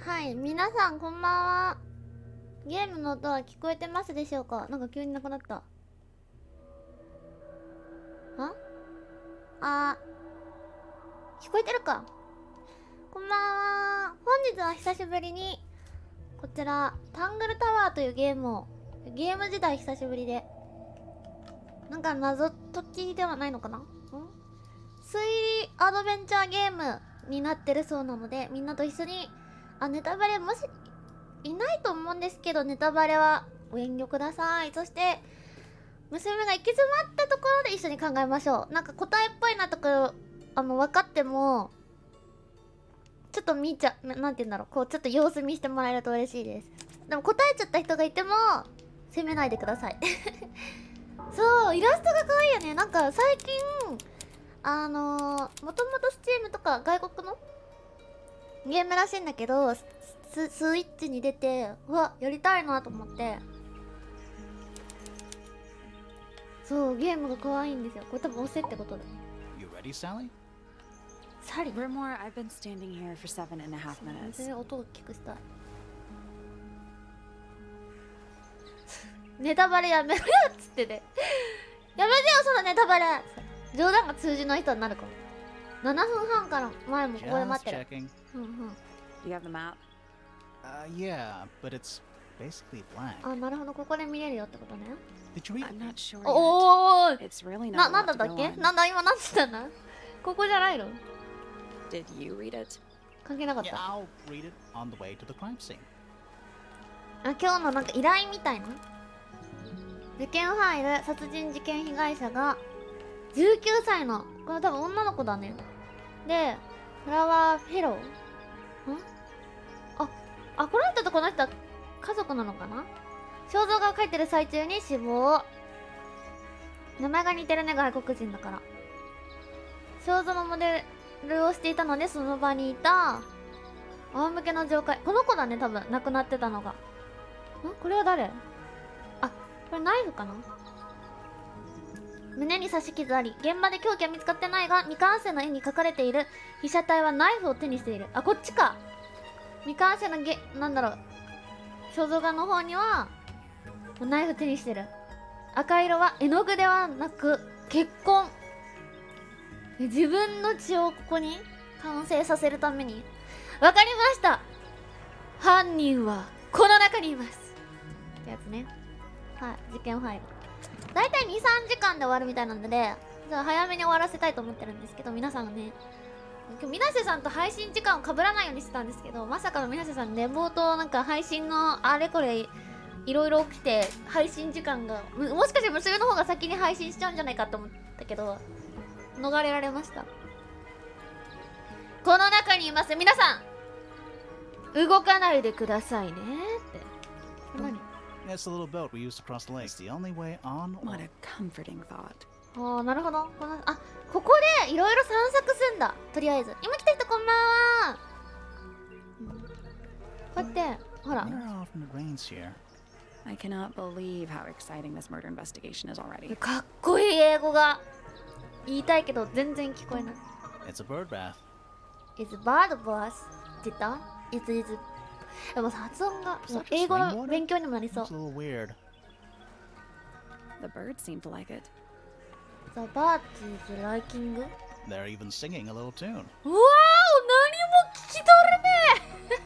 はい、皆さんこんばんは。ゲームの音は聞こえてますでしょうか。なんか急になくなった。聞こえてるか。こんばんは。本日は久しぶりにこちらタングルタワーというゲームを、ゲーム自体久しぶりで、なんか謎解きではないのかな。推理アドベンチャーゲームになってるそうなので、みんなと一緒にネタバレもしいないと思うんですけど、ネタバレはご遠慮ください。そして娘が行き詰まったところで一緒に考えましょう。なんか答えっぽいなところ分かってもちょっとなんて言うんだろう、こうちょっと様子見してもらえると嬉しいです。でも答えちゃった人がいても責めないでくださいそう、イラストが可愛いよね。なんか最近もともとスチームとか外国のゲームらしいんだけど、スイッチに出て、うわ、やりたいなと思って。そう、ゲームが可愛いんですよ。これ多分押せってことだ。You ready, Sally? Sally? Rumor, I've been standing here for 7.5 minutes. 音を聞くしたい。ネタバレやめろよっつってね。やめてよ、そのネタバレ。冗談が通じない人になるかも。7分半から前もここで待ってる。Checking. Do you have the map? Yeah, but it's basically blank. なるほど、ここで見れるよってことね。Did you read I'm it? not sure おー yet. It's really な not んだ a った lot っ to け go on. なんだ今なんつったんだ。ここじゃないの。 Did you read it? 関係なかっ Yeah, た。 I'll read it on the way to the crime scene. 今日のなんか依頼みたいな。事件ファイル、殺人事件被害者が19歳の、これ多分女の子だね。で、フラワーフェローこの人とこの人は家族なのかな。肖像画を描いてる最中に死亡。名前が似てるね、外国人だから。肖像のモデルをしていたので、その場にいた仰向けの上階、この子だね、多分亡くなってたのが。これは誰。これナイフかな。胸に刺し傷あり、現場で凶器は見つかってないが、未完成の絵に描かれている被写体はナイフを手にしている。こっちか。未完成のなんだろう、肖像画の方にはナイフ手にしてる。赤色は絵の具ではなく血痕。自分の血をここに完成させるために。わかりました、犯人はこの中にいますってやつね。はい、事件ファイルだいたい 2,3 時間で終わるみたいなので、じゃあ早めに終わらせたいと思ってるんですけど、皆さんね、今日水瀬さんと配信時間を被らないようにしてたんですけど、まさかの水瀬さん寝坊となんか配信のあれこれいろいろ起きて、配信時間がもしかして娘の方が先に配信しちゃうんじゃないかと思ったけど、逃れられました。この中にいます。皆さん動かないでくださいねって。何。It's the little boat we used to cross the lake. It's the only way on. What a comforting thought. なるほど。ここでいろいろ散策すんだ。とりあえず今来た人こんばんは。こうやってほら。Wonder how often it rains here. I cannot believe how exciting this murder investigation is already. かっこいい英語が言いたいけど全然聞こえない。It's a bird bath. It's a bird bath. って言った？ It's でも発音が英語の勉強にもなりそう。 It's a little weird. The birds seem to like it. The bird is liking. They're even singing a little tune. うわー、何も聞き取れねえ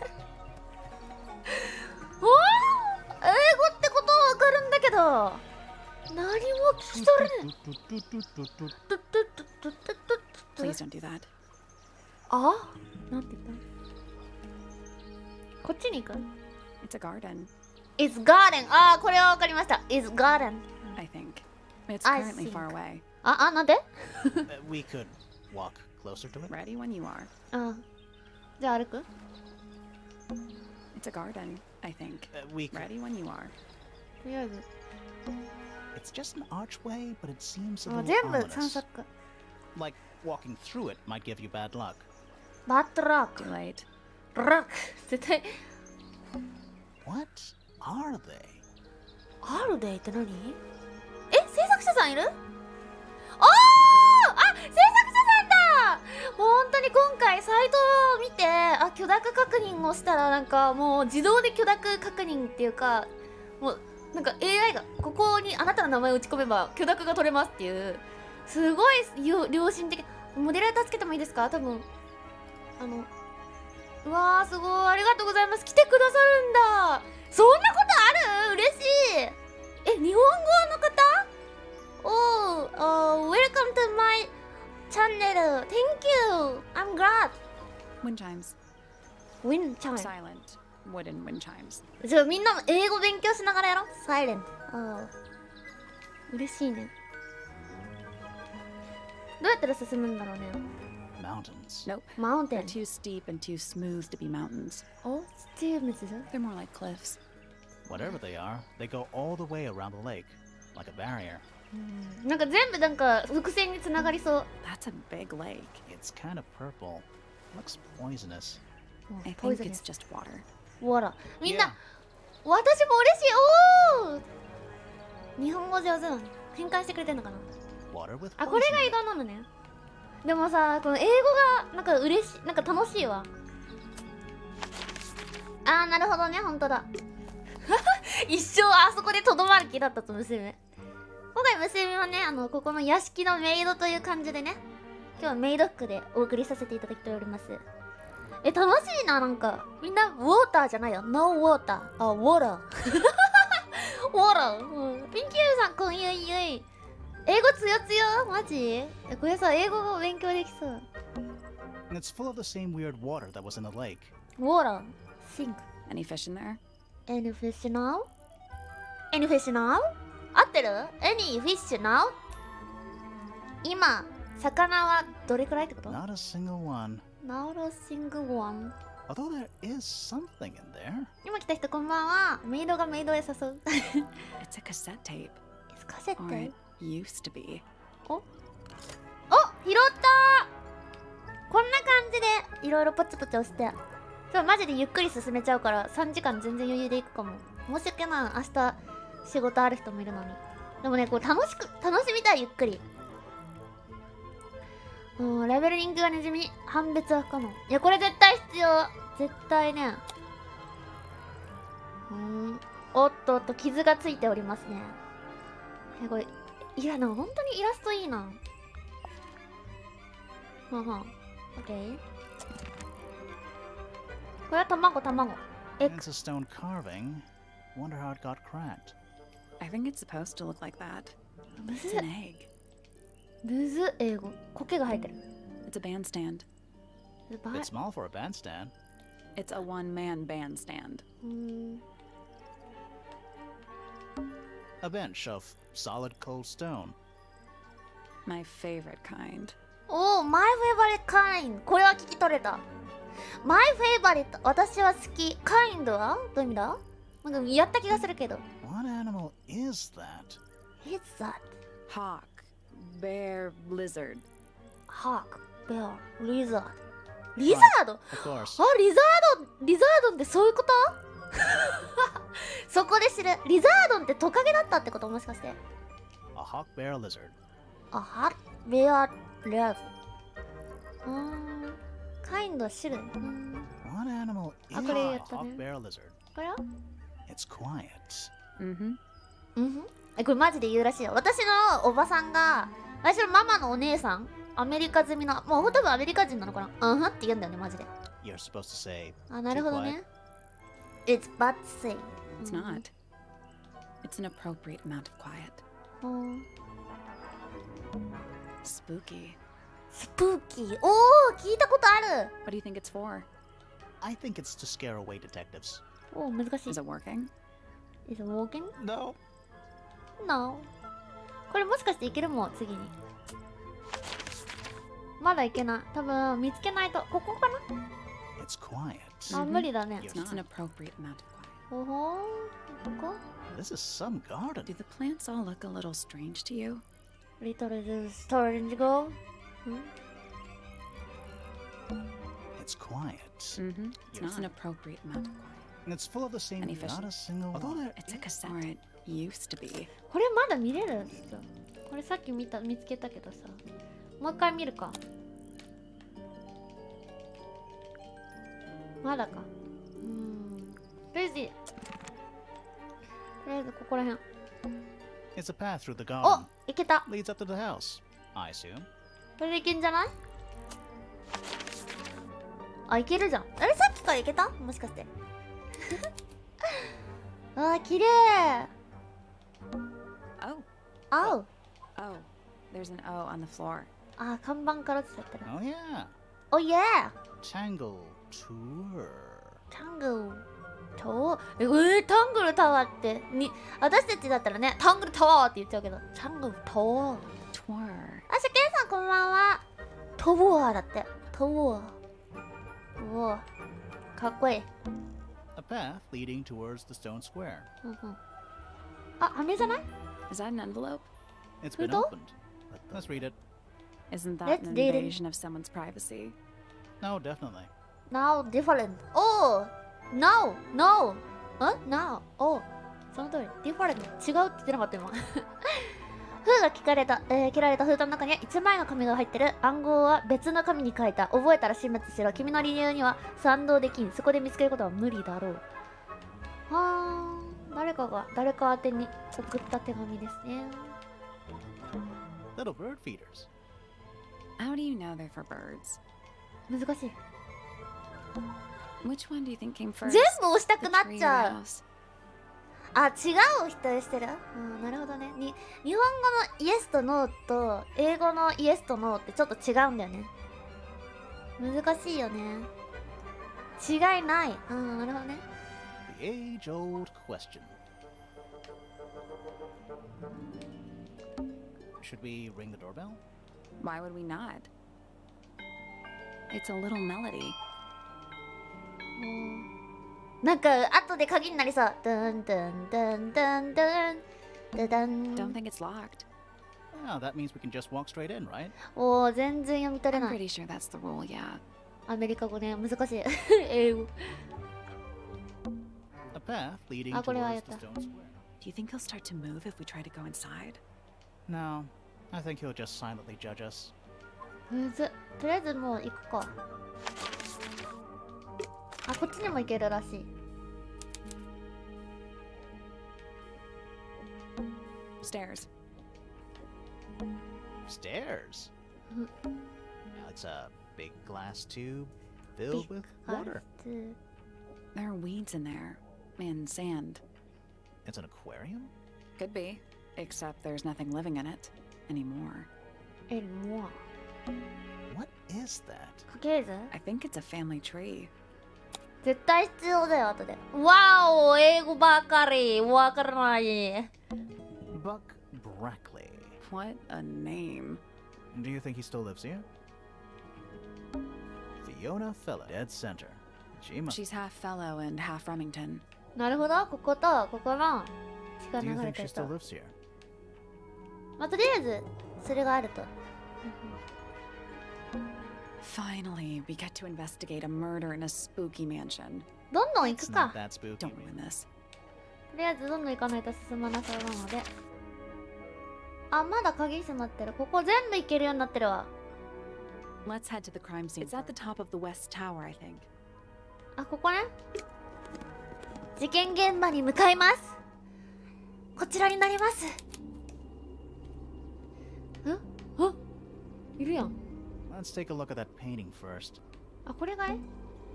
英語ってことはわかるんだけど、何も聞き取れねえ。 Please don't do that. なんて言った？こっちに行く？ It's a garden. It's garden. これはわかりました。It's garden. I think. It's I currently think. far away. なんでWe could walk closer to it. Ready when you are. じゃあ歩く？ It's a garden, I think. We could. Ready when you are. とりあえず It's just an archway, but it seems a little 全部散 ominous. 策。 Like walking through it might give you bad luck. バッドラック。 Too late. ラック。絶対。 What are they? あるでって何？制作者さんいる？制作者さんだ。本当に今回サイトを見て許諾確認をしたらなんかもう自動で許諾確認っていうか、もうなんか AI がここにあなたの名前を打ち込めば許諾が取れますっていう、すごい良心的。モデレーターつけてもいいですか？多分うわーすごい、ありがとうございます。来てくださるんだ。そんなことある？嬉しい。日本語の方？Welcome to my channel. Thank you. I'm glad. Wind chimes. Wind chime. Silent wooden wind chimes. じゃあみんなも英語勉強しながらやろう。Silent. 嬉しいね。どうやったら進むんだろうね。Mountains. Nope. Mountain. They're too steep and too smooth to be mountains. Steep. They're more like cliffs. Whatever they are, they go all the way around the lake, like a barrier. なんか全部なんか伏線につながりそう。That's a big lake. It's kind of purple. Looks poisonous. I think it's just water. Water. みんな、 Yeah. 私も嬉しい。日本語上手なの。変換してくれてんのかな。 Water with これ poison が in 移 it. 動なのね。でもさ、この英語がなんか嬉しい、なんか楽しいわ。なるほどね、本当だ。一生あそこでとどまる気だったと娘。今回娘はね、ここの屋敷のメイドという感じでね、今日はメイド服でお送りさせていただいております。楽しいな、なんか。みんな、ウォーターじゃないよ。No water。ウォーター。ウォーター。ピンキューさん、こんゆいゆい。英語強強マジ？これさ、英語を勉強できそう。And it's full of the same weird water that was in the lake. Water. Sink. Any fish in there? Any fish now? Any fish now? 合ってる？ Any fish now? 今、魚はどれくらいってこと？ Not a single one. Not a single one. Although there is something in there. 今来た人こんばんは。メイドがメイドへ誘う。It's a cassette tape. カセッ Or ト it used to be. 拾ったこんな感じでいろいろポチポチ押して。マジでゆっくり進めちゃうから3時間全然余裕でいくかも。申し訳ない。明日仕事ある人もいるのに。でもね、こう楽しみたい、ゆっくり。ラベルリンクがねじみ。判別は不可能。いや、これ絶対必要。絶対ね。おっと、傷がついておりますね。これ、いや、なんか本当にイラストいいな。オッケー。これは卵。It's a stone carving. Wonder how it got cracked. I think it's supposed to look like that. むず It's an egg. むず英語。苔が生えてる。 It's a bandstand. It's small for a bandstand. It's a one-man bandstand. A bench of solid cold stone. My favorite kind. My favorite kind。これは聞き取れた。My favorite。私は好き。kind はどういう意味だ？なんかやった気がするけど。What animal is that? It's that Hawk. Bear. Lizard. hawk, bear, lizard。リザード？ Of course. リザードンってそういうこと？そこで知る。リザードンってトカゲだったってこと？もしかして。A hawk bear lizard. hawk, bear, lizard。kind は種類。What animal is a これやったね。 hawk bear lizard? これはIt's quiet. Mm-hmm. これマジで言うらしいよ。私のおばさんが、私のママのお姉さん、アメリカ済みの、もう多分アメリカ人なのかな？って言うんだよね、マジで。You're supposed to say. なるほどね。It's bad to say. It's not. It's an appropriate amount of quiet. Spooky. スプーキー。聞いたことある。 What do you think it's for? I think it's to scare away detectives. 難しい。Is it working? Is it working? No. No. これもしかしていけるもん、次に。まだいけない。多分見つけないと。ここかな？ It's quiet. 無理だね。 It's an appropriate amount of quiet. ここ This is some garden. Do the plants all look a little strange to you? Little storage go. It's quiet. Mm-hmm. It's an appropriate amount of quiet. And it's full of the same. Any fish? Not a single one. It's a cassette. Or it used to be. これまだ見れる？これさっき見つけたけどさ。もう一回見るか。まだか。レジ。とりあえずここらへん。 It's a path through the お、 garden. いけた。 Leads up to the house, I assume. これでいけんじゃない？あ、いけるじゃん。あれ、さっきからいけた？もしかして。あー、きれい。 Oh. 青。 Oh. There's an O on the floor. あー、看板から落ちちゃってる。 Oh yeah. おいえ。 Tangle Tower. タングルタワー。タングルタワーって私たちだったらね、タングルタワーって言っちゃうけど、タングルタワー。 Tour. あ、しけんさんこんばんは。タワーだって。タワー。うわ、かっこいい。 A path leading towards the stone square. あ、飴じゃない？ Is that an envelope? It's been Who opened. Let's read it. Isn't that Let's an read it. invasion of someone's privacy? No, definitely. Now different. Oh! No! No! No! Oh! その通り。different. 違うって言ってなかった今。封が切られた封筒の中には1枚の紙が入ってる。暗号は別の紙に書いた。覚えたら始末しろ。君の理由には賛同できん。そこで見つけることは無理だろう。はーん。誰かが誰か宛てに送った手紙ですね。Little bird feeders. How do you know they're for birds? 難しい。 Which one do you think came first? 全部押したく The なっ tree ち or ゃ the う。 house? あ、違う人してる。なるほどね。日本語のイエスとノーと英語のイエスとノーってちょっと違うんだよね。難しいよね。違いない。なるほどね。 The age-old question. Should we ring the doorbell? Why would we not? It's a little melody. なんか後で鍵になりそう。ドンドンドンドンドンドドン。 Don't think it's locked. Well, that means we can just walk straight in, right? おー、全然読み取れ I'm ない。 pretty sure that's the rule, yeah. アメリカ語ね、難しい。英語。 A path leading あ、これは towards やっ the た。 stone square. Do you think he'll start to move if we try to go inside? No, I think he'll just silently judge us. むずっ。とりあえずもう行くか。あ、こっちにも行けるらしい。Stairs. Stairs. It's a big glass tube filled with water. There are weeds in there. And sand. It's an aquarium? Could be. Except there's nothing living in it anymore. え、もう。 What is that? 家系図 I think it's a family tree. 絶対必要だよ、後で。わお、英語ばかり。わからない。 Buck Brackley. What a name. Do you think he still lives here? Fiona Fella, dead center. She must. She's half fellow and half Remington. なるほど、こことここの血が Do you 流れ think て she ると。 still lives here? まあ、とりあえず、それがあると。 Finally, we get to investigate a murder in a spooky mansion. どんどん行 It's く not か。 that spooky. Don't ruin this. とりあえずどんどん行かないと進まなそうなので。あ、まだ鍵閉まってる。ここ全部行けるようになってるわ。 Let's head to the crime scene. It's at the top of the west tower, I think. あ、ここね。事件現場に向かいます。こちらになります。あ、いるやん。 Let's take a look at that painting first. あ、これが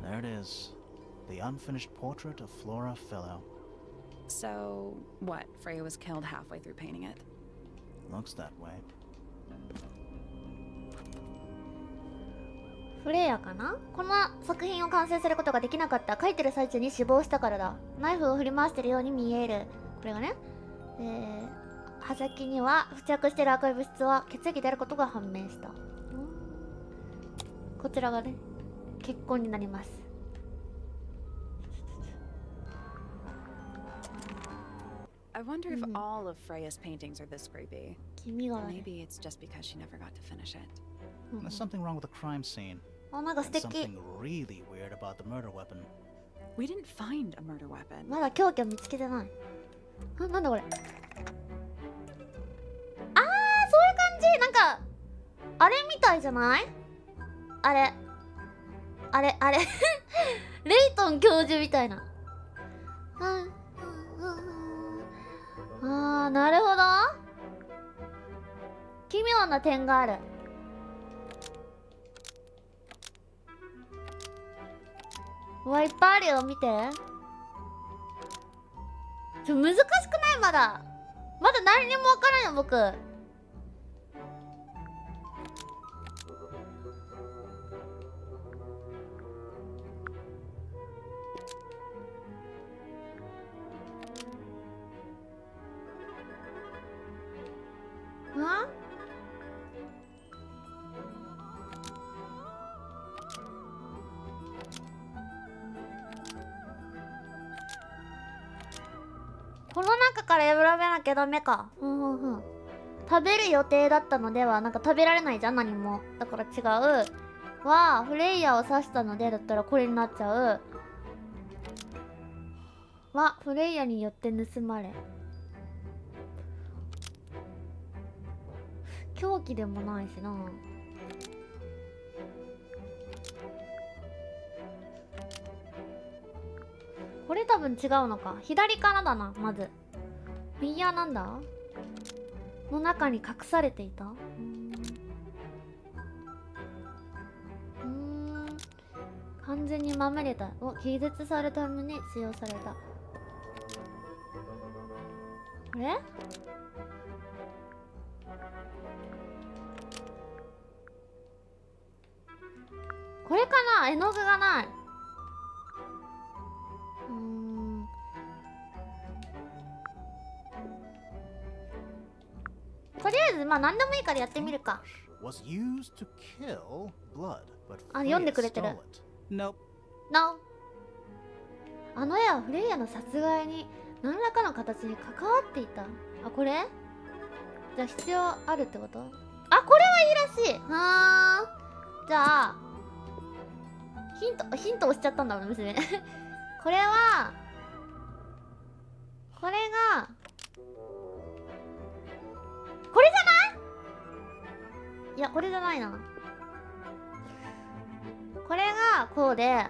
There it is. The unfinished portrait of Flora Fellow. So, what? Freya was killed halfway through painting it. Looks that way. フレイヤかな。この作品を完成することができなかった。描いてる最中に死亡したからだ。ナイフを振り回してるように見える。これがね。刃先には付着してる赤い物質は血液であることが判明した。こちらがね、血痕になります。I wonder if all of Freya's paintings are this creepy. 気味が悪い。 Maybe it's just because she never got to finish it. There's something wrong with the crime scene. あ、なんか素 And 敵。 something really weird about the murder weapon. We didn't find a murder weapon. まだ凶器を見つけてない。なんだこれ。あー、そういう感じ。なんかあれみたいじゃない？あれあれレイトン教授みたいな。あー、なるほど。奇妙な点がある。うわ、いっぱいあるよ、見て。難しくない？まだ何にもわからんよ、僕。この中から選べなきゃダメか。食べる予定だったのでは、なんか食べられないじゃん、何も。だから違う。は、フレイヤーを刺したので、だったらこれになっちゃう。は、フレイヤーによって盗まれ。凶器でもないしな。これ多分違うのか。左からだな、まず。右はなんだ？の中に隠されていた？完全にまみれた。気絶されたために使用された。あれ？これかな？絵の具がない。とりあえずまあ何でもいいからやってみるか。あ、読んでくれてる。Nope. No。あの絵はフレイヤの殺害に何らかの形に関わっていた。あ、これ？じゃあ必要あるってこと？あ、これはいいらしい。じゃあヒント押しちゃったんだもん、娘。これはこれがこれじゃない？いや、これじゃないな。これがこうで、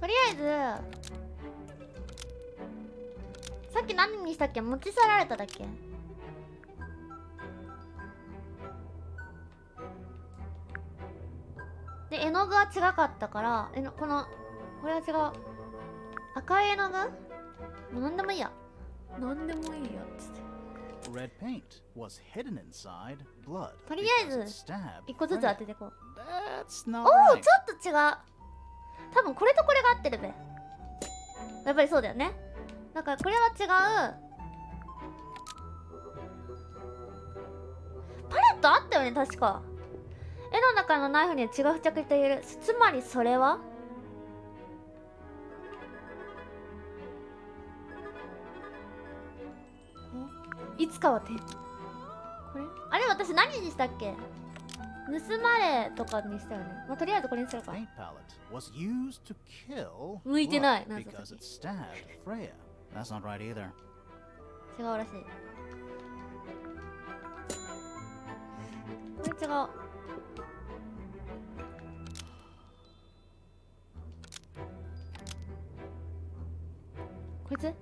とりあえずさっき何にしたっけ？持ち去られただっけ？で、絵の具は違かったから、これは違う。赤い絵の具？もう何でもいいや。何でもいいやっつって。とりあえず一個ずつ当ててこう。おお、ちょっと違う。多分これとこれが合ってるべ。やっぱりそうだよね。だからこれは違う。パレットあったよね、確か。絵の中のナイフには血が付着している。つまりそれはいつかはこれあれ、私何にしたっけ？盗まれとかにしたよね。まあ、とりあえずこれにするか。向いてない。なんか違うらしい。これ違う。こいつ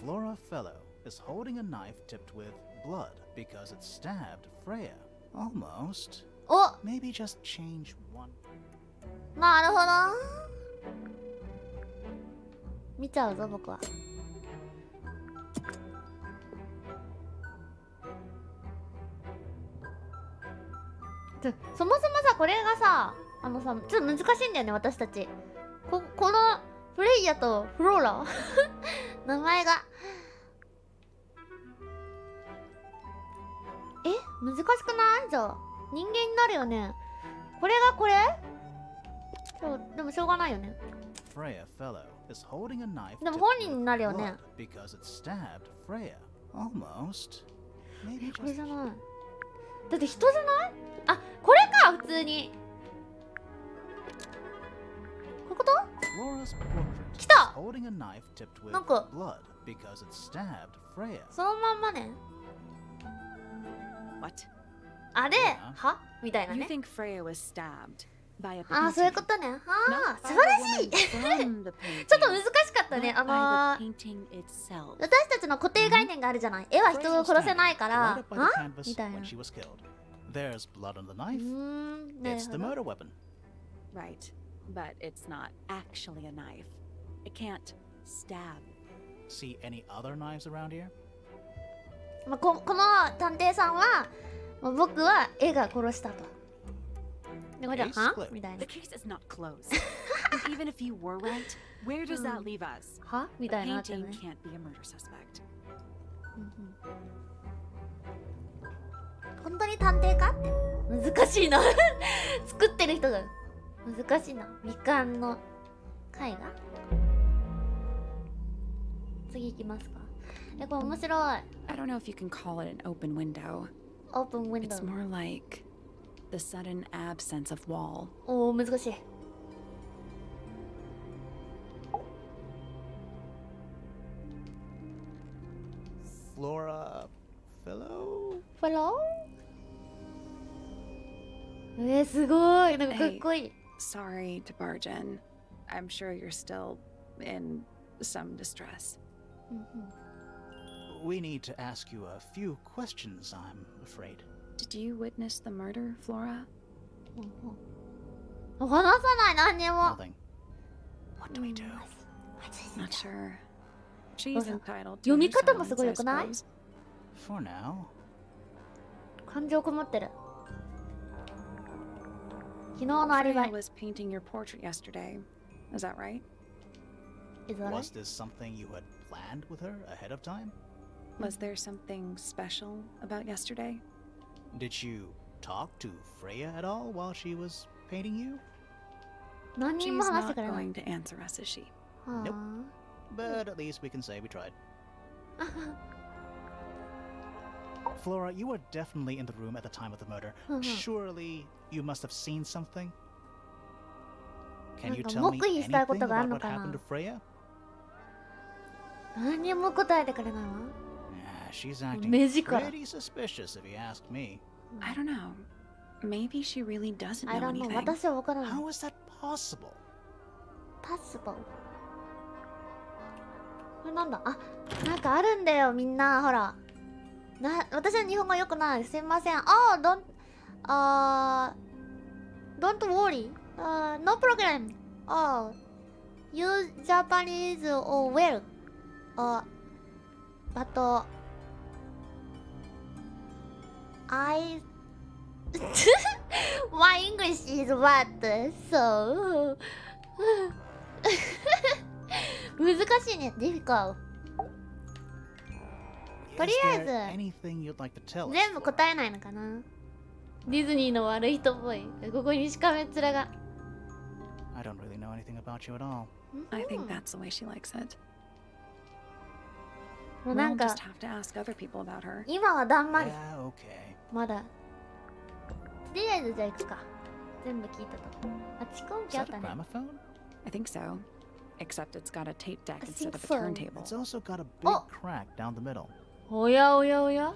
Flora Fellow is holding a knife tipped with blood because it stabbed Freya. Almost. お、 Maybe just change one. なるほど。見ちゃうぞ、僕は。そもそもさ、これがさ、ちょっと難しいんだよね、私たち。このフレイヤとフローラ名前が難しくない？じゃあ人間になるよね。これがこれ？でもしょうがないよね。でも本人になるよね。これじゃない。だって人じゃない？あ、これか普通に。こういうこと？ Flora's portrait 来 is た。 holding a knife tipped with なんか blood because it stabbed Freya. そのまんまね。 What? あれいやはみたいな You ね。 think Freya was stabbed by a ああ、そういう painting? ことね。あ Not あ、 by 素晴らしい。 the woman from the ちょっと painting. 難しかったね。 Not by the painting itself. 私たちの固定概念があるじゃない。絵は人 Freya を was 殺せ standing ないか right ら。 up by the あ canvas みたいな。 when she was killed. There's blood on the う knife. ーん、なる It's ほ the ど。 murder weapon. Right. But it's not actually a knife. It can't stab. See any other knives around here? まあ、この探偵さんは、まあ、僕は絵が殺したと。で、これじゃ Case は clear. みたいな The。case is not closed. And even if you were right, where does that leave us? はみ A たいなって painting ね。 can't be a murder suspect. 本当に探偵かって難しいな作ってる人が難しいな。未完の絵画。次行きますか。これ面白い。 I don't know if you can call it an open window. オープンウィンド It's ウ。 more like the sudden absence of wall. おお、難しい。 Flora fellow? フォロー。すごい。なんかかっこいい。 Sorry to barge in. I'm sure you're still in some distress. We need to ask you a few questions, I'm afraid. Did you witness the murder, Flora? 話さない、何にも。 Nothing. What do we do? Not sure. She's entitled to 読み her 方も silence, すごい I よくない？ suppose. For now. 感情こもってる。昨日のアリバ Freya イ。 was painting your portrait yesterday. Is that right? Is that Was right? this something you had planned with her ahead of time? Was there something special about yesterday? Did you talk to Freya at all while she was painting you? 何人 She's も話して not くれない。 going to answer us, is she? は Nope. あ But at least we can say we tried. Flora, you were definitely in the room at the time of the murder. Surely you must have seen something? Can you tell me 黙秘したいこ anything とがある about の what かな？ happened to Freya? 何にも答えてくれないわ。 She's acting 目力。 pretty suspicious if you ask me. I don't know. Maybe she really doesn't I know don't know. anything. 私は分からない。 How is that possible? Possible。これなんだ？あ、なんかあるんだよ、みんな。ほら。私は日本語良くない。すいません。Don't worry. No problem. Use Japanese or well. But I my English is bad, so 難しいね。difficult。とりあえ Is ず there anything you'd like to tell us? 全部 Flora? 答えないのかな。ディズニーの悪い人っぽい。ここにしかめっ面が。 I don't really know anything about you at all. I think that's the way she likes it. もう We'll なんか just have to ask other people about her. 今はだんまり。 Yeah, okay. まだ。とりあえずじゃあ行くか。全部聞いたと。あ、蓄音 Is 機あっ that a たね。 gramophone? I think so. Except it's got a tape deck I instead think of a so. turntable. It's also got a big Oh. crack down the middle. おやおやおや、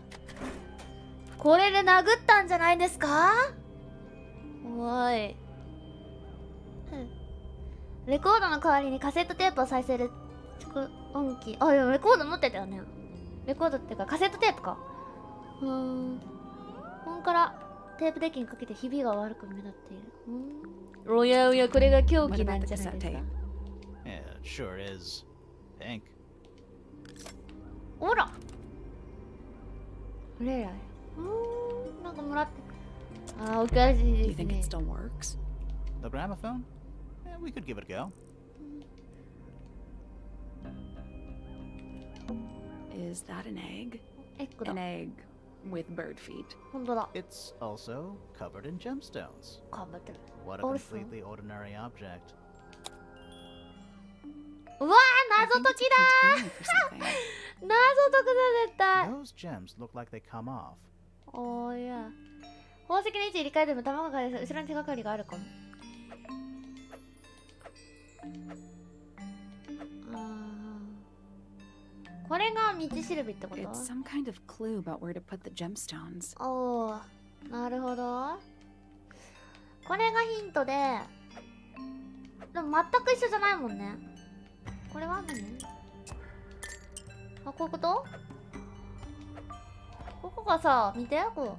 これで殴ったんじゃないですか？おい。レコードの代わりにカセットテープを再生る蓄音機。あ、いや、レコード持ってたよね。レコードっていうかカセットテープか。本からテープデッキにかけてひびが悪く目立っている。おやおや、これが凶 What 器な about ん the じゃない cassette ですか。 tape? Yeah, it sure is. Pink. ほら。レイライ。なんかもらって。あー、おかしい Do で you す think ね it。still works? The gramophone? Yeah, we could give it a go. Is that an egg? エッグだ An。egg with bird feet. ほんとだ。 It's also covered in gemstones. かぶってる。 What a Also- completely ordinary object. うわー、 I 謎 think 解 it's き a だ container for something. ー。謎解くだ絶対。 Those gems look like they come off. おーや。宝石の位置入れ替えても卵が後ろに手がかりがあるかも。これが道しるべってこと？ It's some kind of clue about where to put the gemstones. おー、なるほど。これがヒントで、でも全く一緒じゃないもんね。これは何？あ、こういうこと？ここがさ、見て、こ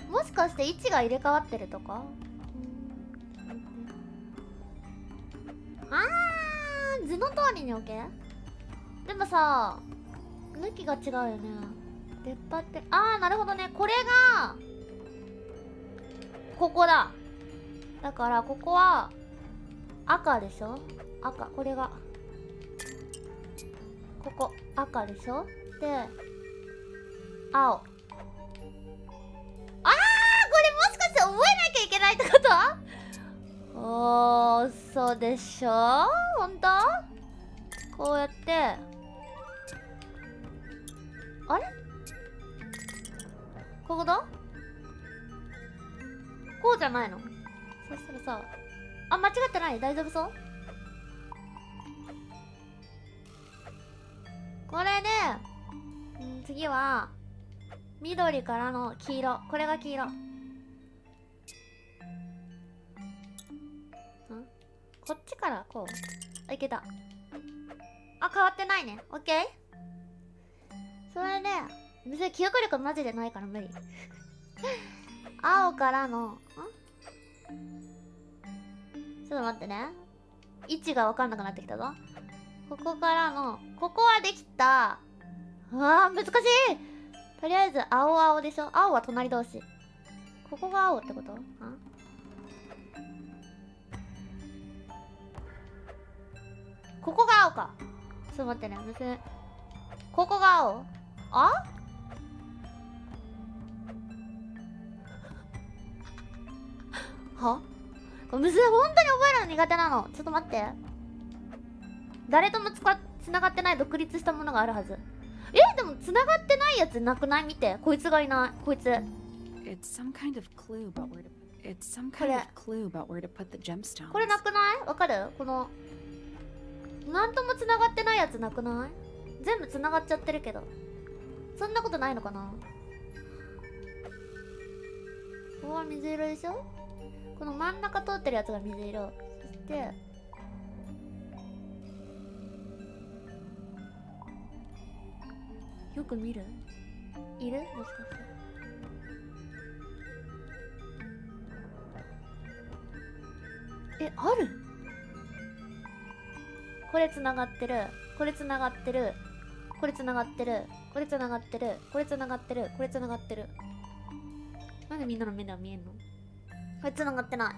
う。もしかして位置が入れ替わってるとか？図の通りに置け？でもさ、向きが違うよね。出っ張って、なるほどね。これがここだ。だからここは赤でしょ。赤、これがここ赤でしょ。で青。これもしかして覚えなきゃいけないってこと？そうでしょ。ほんと？こうやってあれ？ここだ？こうじゃないの？そしたらさ、間違ってない？大丈夫そう？これで、次は緑からの黄色。これが黄色。こっちからこう。いけた。変わってないね。オッケー。それで、別に記憶力マジでないから無理。青からの、ちょっと待ってね。位置がわかんなくなってきたぞ。ここからの、ここはできた。難しい。とりあえず、青でしょ。青は隣同士。ここが青ってこと？ここが青か。ちょっと待ってね。別にここが青？は？これむずい。本当に覚えるの苦手なの。ちょっと待って。誰とも繋がってない独立したものがあるはず。でも繋がってないやつなくない？見て。こいつがいない。こいつ。It's some kind of clue about where to. It's some kind of clue about where to put the gemstones. これなくない？わかる？このなんとも繋がってないやつなくない？全部繋がっちゃってるけど。そんなことないのかな？ここは水色でしょ？この真ん中通ってるやつが水色。そしてよく見る？いる？もしかして。ある？これ繋がってる。これ繋がってる。これ繋がってる。これ繋がってる。これ繋がってる。これ繋がってる。なんでみんなの目では見えんの？これ繋がってない。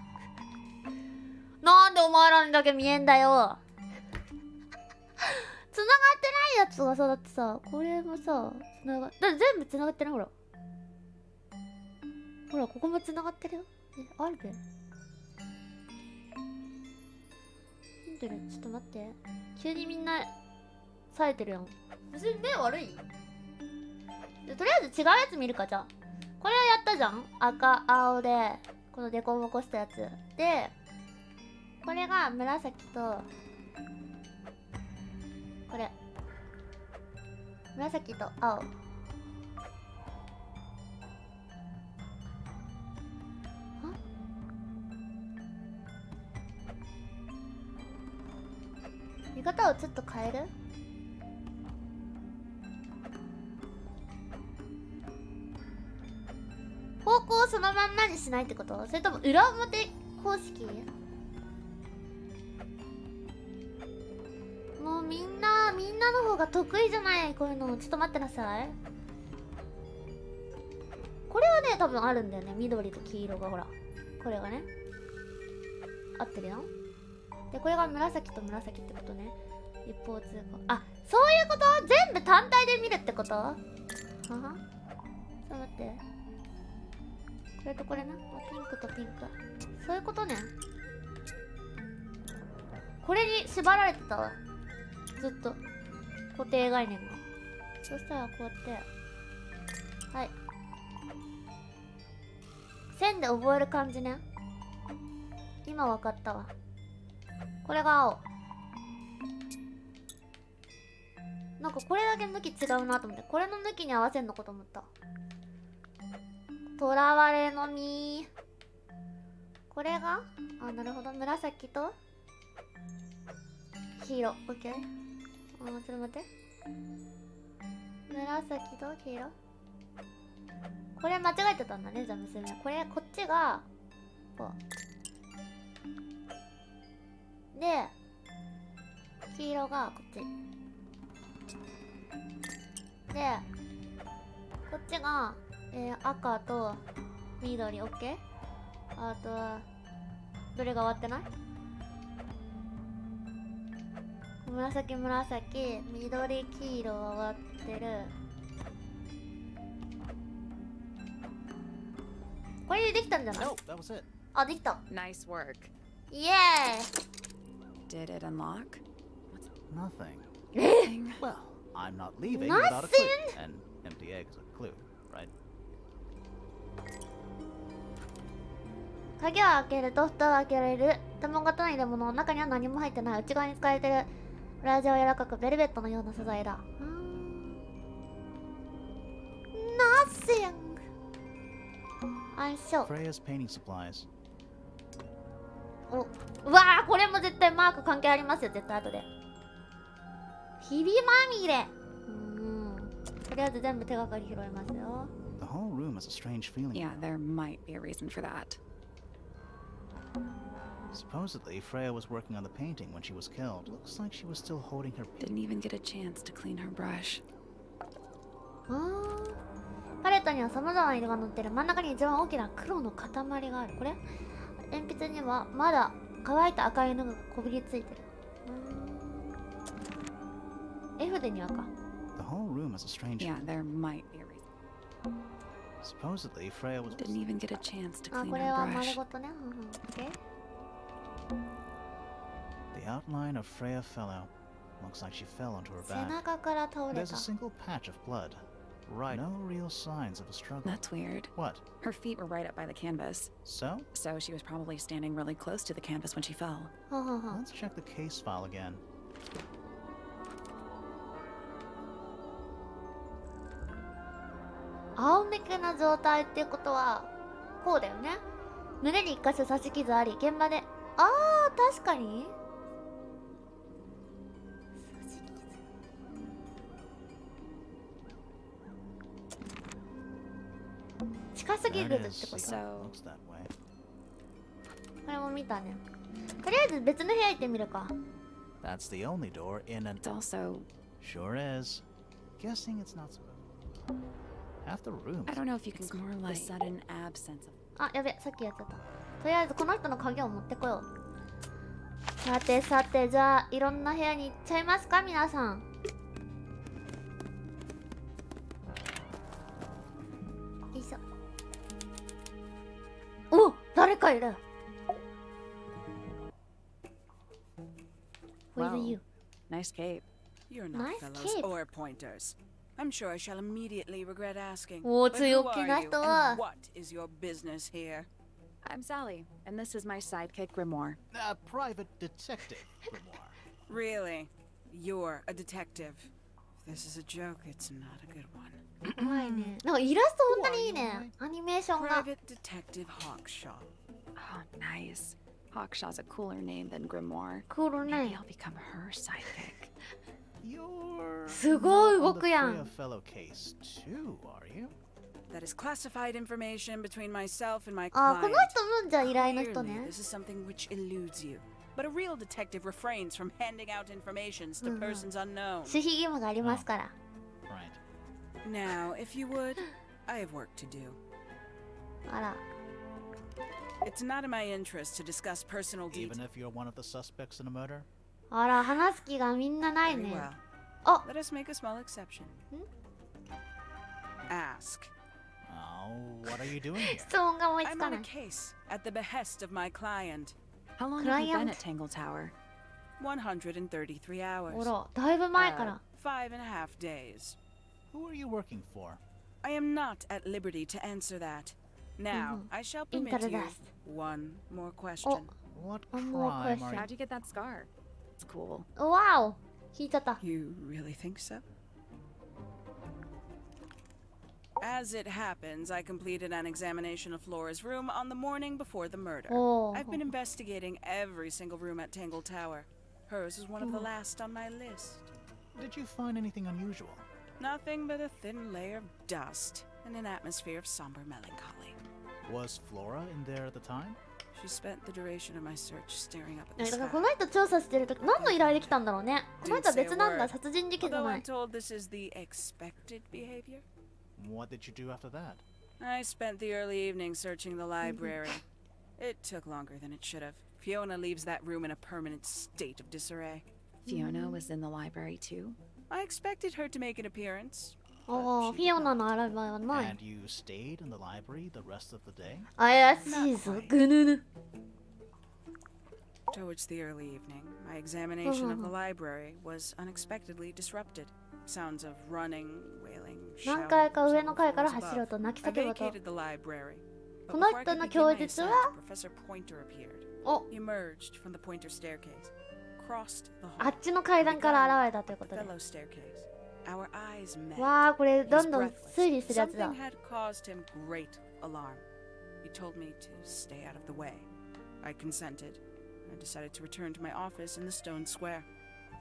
なんでお前らにだけ見えんだよ。繋がってないやつがさ、だってさ、これもさ、だって全部繋がってない。ほら。ほら、ここも繋がってるよ。あるべ。ちょっと待って。急にみんな冴えてるやん。別に目悪い？とりあえず違うやつ見るか。じゃあこれはやったじゃん。赤青でこのデコボコしたやつで、これが紫とこれ紫と青。見方をちょっと変える？方向をそのまんまにしないってこと？それとも裏表方式？もうみんなの方が得意じゃない？こういうの。ちょっと待ってなさい。これはね、多分あるんだよね。緑と黄色が。ほらこれがね合ってるよ。で、これが紫と紫ってことね。一方通行。そういうこと？全部単体で見るってこと？はは？ちょっと待って。これとこれな。ピンクとピンク。そういうことね。これに縛られてたわ。ずっと。固定概念が。そしたらこうやって、はい、線で覚える感じね。今わかったわ。これが青。なんかこれだけ向き違うなと思って、これの向きに合わせんのかと思った。とらわれの実。これが、あ、なるほど、紫と黄色。オッケー。あ、ちょっと待って。紫と黄色。これ間違えてたんだね、じゃあ娘。これ、こっちがこうで、黄色がこっちで、こっちが、赤と緑。オッケー。あとはどれが終わってない？紫、緑、黄色は終わってる。これでできたんじゃない？ No, that was it. あ、できた。 Nice work. イエーイ。 Did it unlock? Nothing. Nothing. Well, I'm not leaving without a clue. An empty egg is a clue, right? 鍵を開けると蓋を開けられる。卵との入れ物の中には何も入ってない。内側に使われてる裏地は柔らかくベルベットのような素材だ。Nothing. I'm sure. Freya's painting supplies. お、うわー、これも絶対マーク関係ありますよ、絶対後で。ひびまみれ。とりあえず全部手がかり拾いますよ。 The whole room has a strange feeling. Yeah, there might be a reason for that. Supposedly, Freya was working on the painting when she was killed. Looks like she was still holding her. Didn't even get a chance to clean her brush. パレットには様々な色が乗ってる。真ん中に一番大きな黒の塊がある。これ鉛筆にはまだ乾いた赤い布がこびりついてる。絵筆にはか。 The whole room has a strange. Yeah, there might be a reason. Supposedly, Freya was. Didn't even get a chance to あ、 clean これ her は丸 brush. ごとね。OK。 The outline of Freya fell out. Looks like she fell onto her 背 back. 中から倒れ There's た a。single patch of blood. Right. No real signs of a struggle. That's weird. What? Her feet were right up by the canvas, So? so she was probably standing really close to the canvas when she fell. ははは。 Let's check the case file again. 仰向けな状態っていうことはこうだよね。胸に一箇所刺し傷あり、現場で、あー、確かに刺し傷。近すぎ There る it って is. こと So- Looks that way. これも見たね。とりあえず別の部屋行ってみるか。 That's the only door in an. It's also, Sure is. Guessing it's not supposed. Half the rooms. I don't know if you can call it the sudden absence of. あ、やべ、さっきやっちゃった。とりあえずこの人の鍵を持ってこよう。さてさて、じゃあいろんな部屋に行っちゃいますか、皆さん。よいしょ。お、誰かいる。Who is Wow. you? Nice cape. You're not Nice fellows cape. or pointers. I'm sure I shall immediately regret asking. Oh, But強 who 気 are な you, 人は。 and what is your business here? I'm Sally, and this is my sidekick Grimoire. Private detective. Grimoire. Really? You're a detective. If this is a joke, it's not a good one. 怖いね。なんかイラスト本当にいいね。アニメーションが。 Private Detective Hawkshaw. Oh, nice. Hawkshaw's a cooler name than Grimoire. クール Maybe ね。 I'll become her sidekick. You're すごい not 動 on く the や Freya ん。 fellow case too, are you? That is classified information between myself and my あ、こ client. の人のじゃあ依頼の人 Clearly, ね。 this is something which eludes you. But a real detective refrains from handing out informations to Mhm. persons unknown. 守秘義務がありますから。 Right. Now, if you would, I have work to do. あら。 It's not in my interest to discuss personal Even details. if you're one of the suspects in a murder? あら、話す気がみんなない Very ね。 well. あ、 Let us make a small exception. Ask. Oh, what are you doing here? 質問が思いつ I'm か on な a い。 case at the behest of my client. How long have you been Client. at Tangle Tower? 133 ほ hours. ら、だいぶ前から。5.5 days. Who are you working for? I am not at liberty to answer that. Now, I shall permit you Interest. one more question. What One more crime are question. How'd you get that scar? It's cool. わお引いちゃった。 You really think so? As it happens, I completed an examination of Flora's room on the morning before the murder. Oh. I've been investigating every single room at Tangle Tower. Hers was one of the last on my list. Did you find anything unusual? Nothing but a thin layer of dust and an atmosphere of somber melancholy. Was Flora in there at the time? She spent the duration of my search staring up at だ the から sky. この人調査してるとき何の依頼できたんだろうね。この Didn't 人は say a 別なんだ。 word. 殺人事件じゃ Although な I'm い。 told this is the expected behavior. What did you do after that? I spent the early evening searching the library. It took longer than it should have. Fiona leaves that room in a permanent state of disarray. Fiona was in the library too? I expected her to make an appearance. ああ、フィオナのアラバはない。 And you stayed in the library the rest of the day? 怪しいぞ、ぐぬぬ。 Towards the early evening, my examination of the library was unexpectedly disrupted. Sounds of running, wailing, 何 shouting 回か from 上の階から floors 走ろう above. と泣き I 叫ぶと。 vacated the library. But この before I 人 could の begin 供 my 述 ascent, は、 Professor Pointer appeared. お、 He emerged from the Pointer staircase, crossed the あっ hall, ちの階段から現れたということで。 fellow staircase. Our eyes met. わあ、これ He ど was んどん breathless. 推理するやつだ Something。had caused him great alarm. He told me to stay out of the way. I consented. I decided to return to my office in the stone square.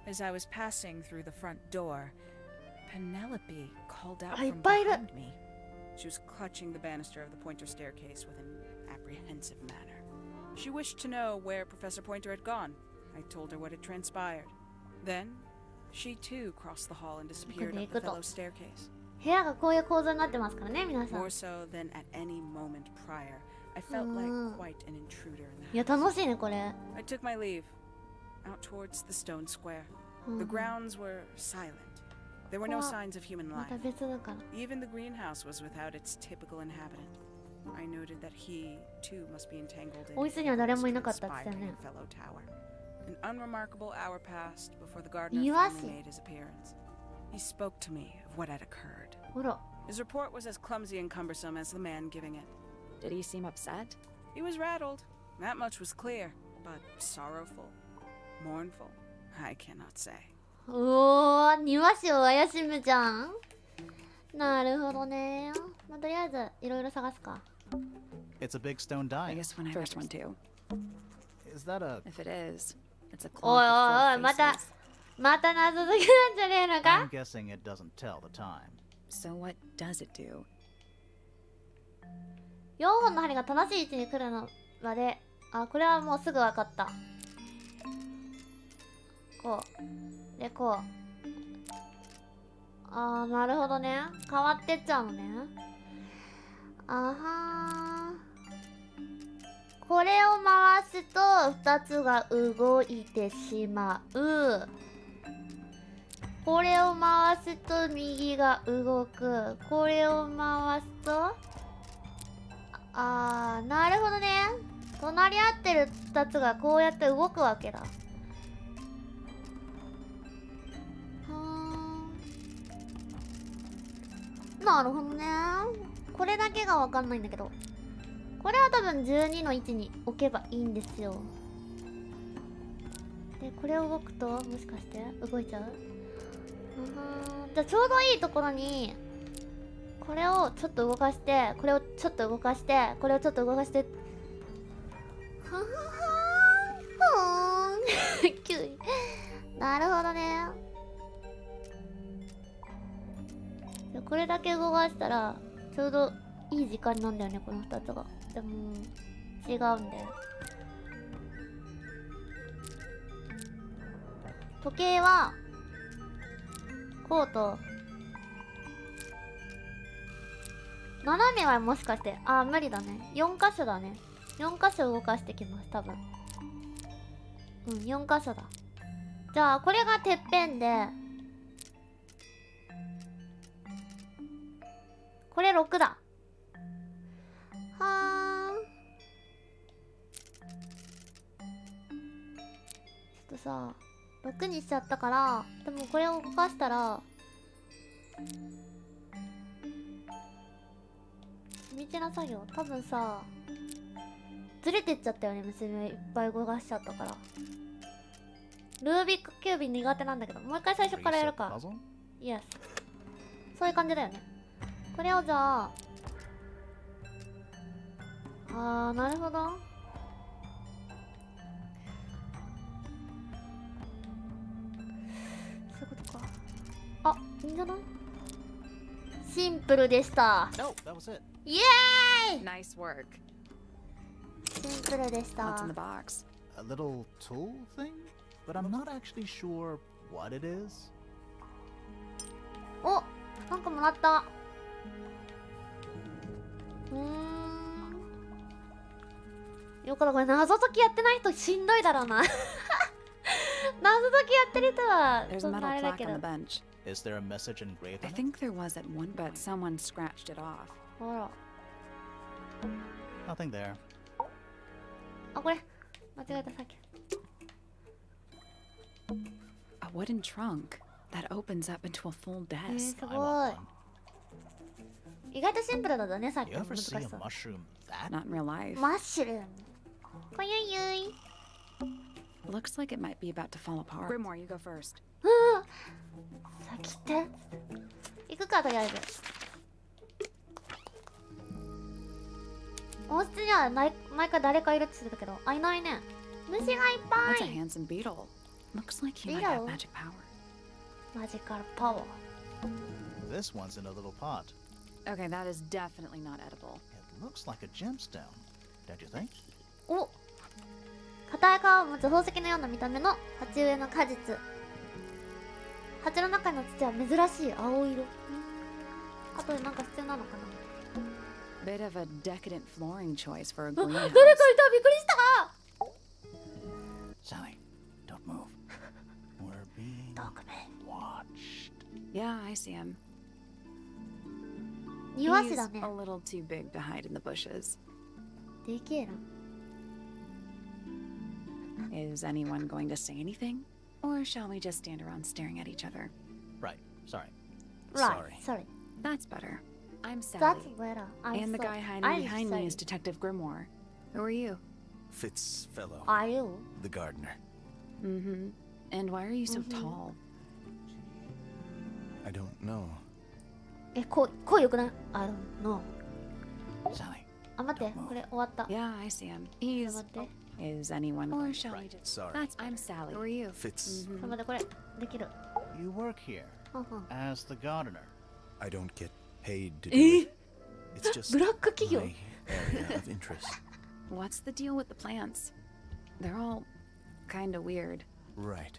As I was passing through the front door, Penelope called out from behind me. She was clutching the banister of the Pointer staircase with an apprehensive manner. She wished to know where Professor Pointer had gone. I told her what had transpired. Then, she too crossed the hall and disappeared up the fellow staircase. 部屋がこういう構造になってますからね、皆さん。 More so than at any moment prior, I felt like quite an intruder in いや、 the house. 楽しいね、これ。 I took my leave, out towards the stone square. The grounds were silent. There were no signs of human ま life. た別だから。 Even the greenhouse was without its typical inhabitant. I noted that he, too, must be entangled in お椅子には誰もいな his かったって言ってた conspiring ね。 fellow tower. An unremarkable hour passed before the gardener 庭 finally 師。 made his appearance. He spoke to me of what had occurred. ほら。 His report was as clumsy and cumbersome as the man giving it. Did he seem upset? He was rattled. That much was clear. But sorrowful, mournful, I cannot say. おー、庭師を怪しむじゃん。なるほどね。まあ、とりあえず、いろいろ探すか。 It's a big stone I dial. guess when I first one too. Is that a... If it is, it's a おいおい clock おい、 of ま four た faces.、また謎解きなんじゃねえの I'm か guessing it doesn't tell the time. So what does it do? 4本の針が正しい位置に来るのまで、あ、これはもうすぐ分かった。こう。で、こう。あー、なるほどね。変わってっちゃうのね。あはー。これを回すと2つが動いてしまう。これを回すと右が動く。これを回すと、あー、なるほどね。隣り合ってる2つがこうやって動くわけだ。はーん。なるほどね。これだけがわかんないんだけど。これは多分12の位置に置けばいいんですよ。で、これを動くと、もしかして動いちゃう？じゃあちょうどいいところにこれをちょっと動かして、これをちょっと動かして、これをちょっと動かして、はははーん急になるほどね。これだけ動かしたらちょうどいい時間なんだよね、この2つが。でも違うんだよ。時計はこうと斜めはもしかして、あー無理だね。4箇所だね。4箇所動かしてきます多分。うん、4箇所だ。じゃあこれがてっぺんで、これ6だ。はーん。ちょっとさ、6にしちゃったから、でもこれを動かしたら地道な作業多分さずれてっちゃったよね。娘いっぱい動かしちゃったから。ルービックキュービ苦手なんだけど、もう一回最初からやるか。イエス。そういう感じだよね。これをじゃあなるほど。そういうことか。あ、いいんじゃない？シンプルでした。 No, that was it. イエーイ。 Nice work. シンプルでし What's た in the。box? A little tool thing? But I'm not actually sure what it is. お、なんかもらった。よかった。これ謎解きやってない人しんどいだろうな。謎解きやってる人は There's そ a んなあ metal れだ plaque け on ど。 the bench. Is there a message engraved I on it? think there was at one, but someone scratched it off. あら。 Nothing there. あ、これ間違えた。さっき A wooden trunk that opens up into a full す desk. I ご want い。 one. 意外とシンプルだったね。さっき You の ever 難し see a そう。 mushroom that? Not in real life. マッシュルーム。こゆゆい。 Looks like it might be about to fall apart. Grimoire, you go first. 先行って。行くか、とりあえず。温室には毎回誰かいるって言ってたけど、あ、いないね。虫がいっぱ That's a い。 handsome beetle. Looks like he might have Beetle? magic power. マジカルパワー。 This one's in a little pot. Okay, that is definitely not edible. It looks like a gemstone, don't you think? お、硬い皮を持つ宝石のような見た目の鉢植えの果実。鉢の中の土は珍しい青色。あとでなんか必要なのかな。 Bit of a decadent flooring choice for a あ、誰かい greenhouse. た。びっくりした。 Sally, don't move. We're being ドクメ watched. Yeah, I see him. 庭師 He's だね a。little too big to hide in the bushes. でけえな。 Is anyone going to say anything? Or shall we just stand around staring at each other? Right, sorry. Right, sorry. That's better. I'm That's Sally. better. And the guy hiding behind me is Detective Grimoire. Who are you? Fitzfellow, Are you? the gardener. Mm-hmm. And why are you so tall? I don't know. え、声よくない ?I don't know. Sally, あ、待って。これ終わった。 Yeah, I see him. ちょっ He's... と待って。 Is anyone... Or shall we Right, just... sorry. That's... I'm Sally. Who are you? Fitz, ちょっと待って、これ。できる。 you work here うんうん。 as the gardener. I don't get paid to do it. It's just ブラック企業 my area of interest. What's the deal with the plants? They're all... kinda weird. Right.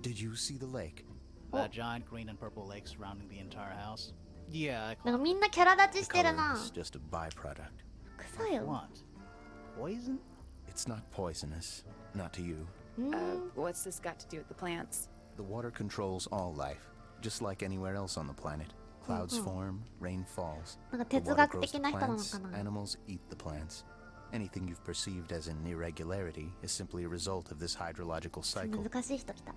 Did you see the lake? That giant green and purple lake surrounding the entire house. Yeah, I なんかみんなキャラ立ち The してる color な。 is just a byproduct. 草よ。 what? Poison? It's not poisonous, not to you. What's this got to do with the plants? The water controls all life, just like anywhere else on the planet. Clouds form, rain falls. なんか The 哲 water 学 grows 的 the な人なの plants, かな。 animals eat the plants. Anything you've perceived as an irregularity is simply a result of this hydrological cycle. 難しい人来た。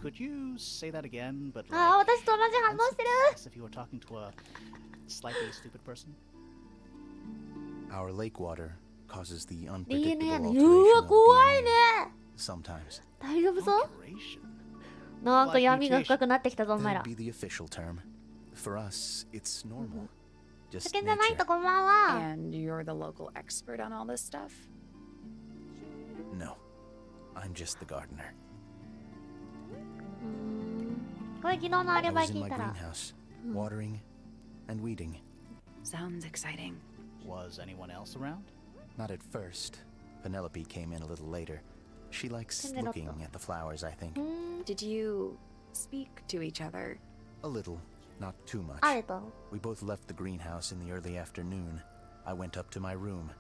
Could you say that again, but ああ、 like, 私と同じ反応してる。 as if you were talking to a slightly stupid person? Our lake water causes the DNA unpredictable ね。うわ、 alteration 怖い of ね。 DNA. Sometimes. 大丈夫そう Alteration. なんか闇が深くなってきたぞ、お前ら That'd。be the official term. For us, it's normal. 世 Just 間じゃない nature. とこんばんは。 And you're the local expert on all this stuff? No. I'm just the gardener. これ昨日のアリ I バイ was 聞 in い my たら。 greenhouse, watering and weeding. Sounds exciting. Was anyone else around? Not at first. Penelope came in a little later. She likes Penelope. looking at the flowers, I think. Did you speak to each other? A little, not too much. あれと。 We both left the greenhouse in the early afternoon. I went up to my room.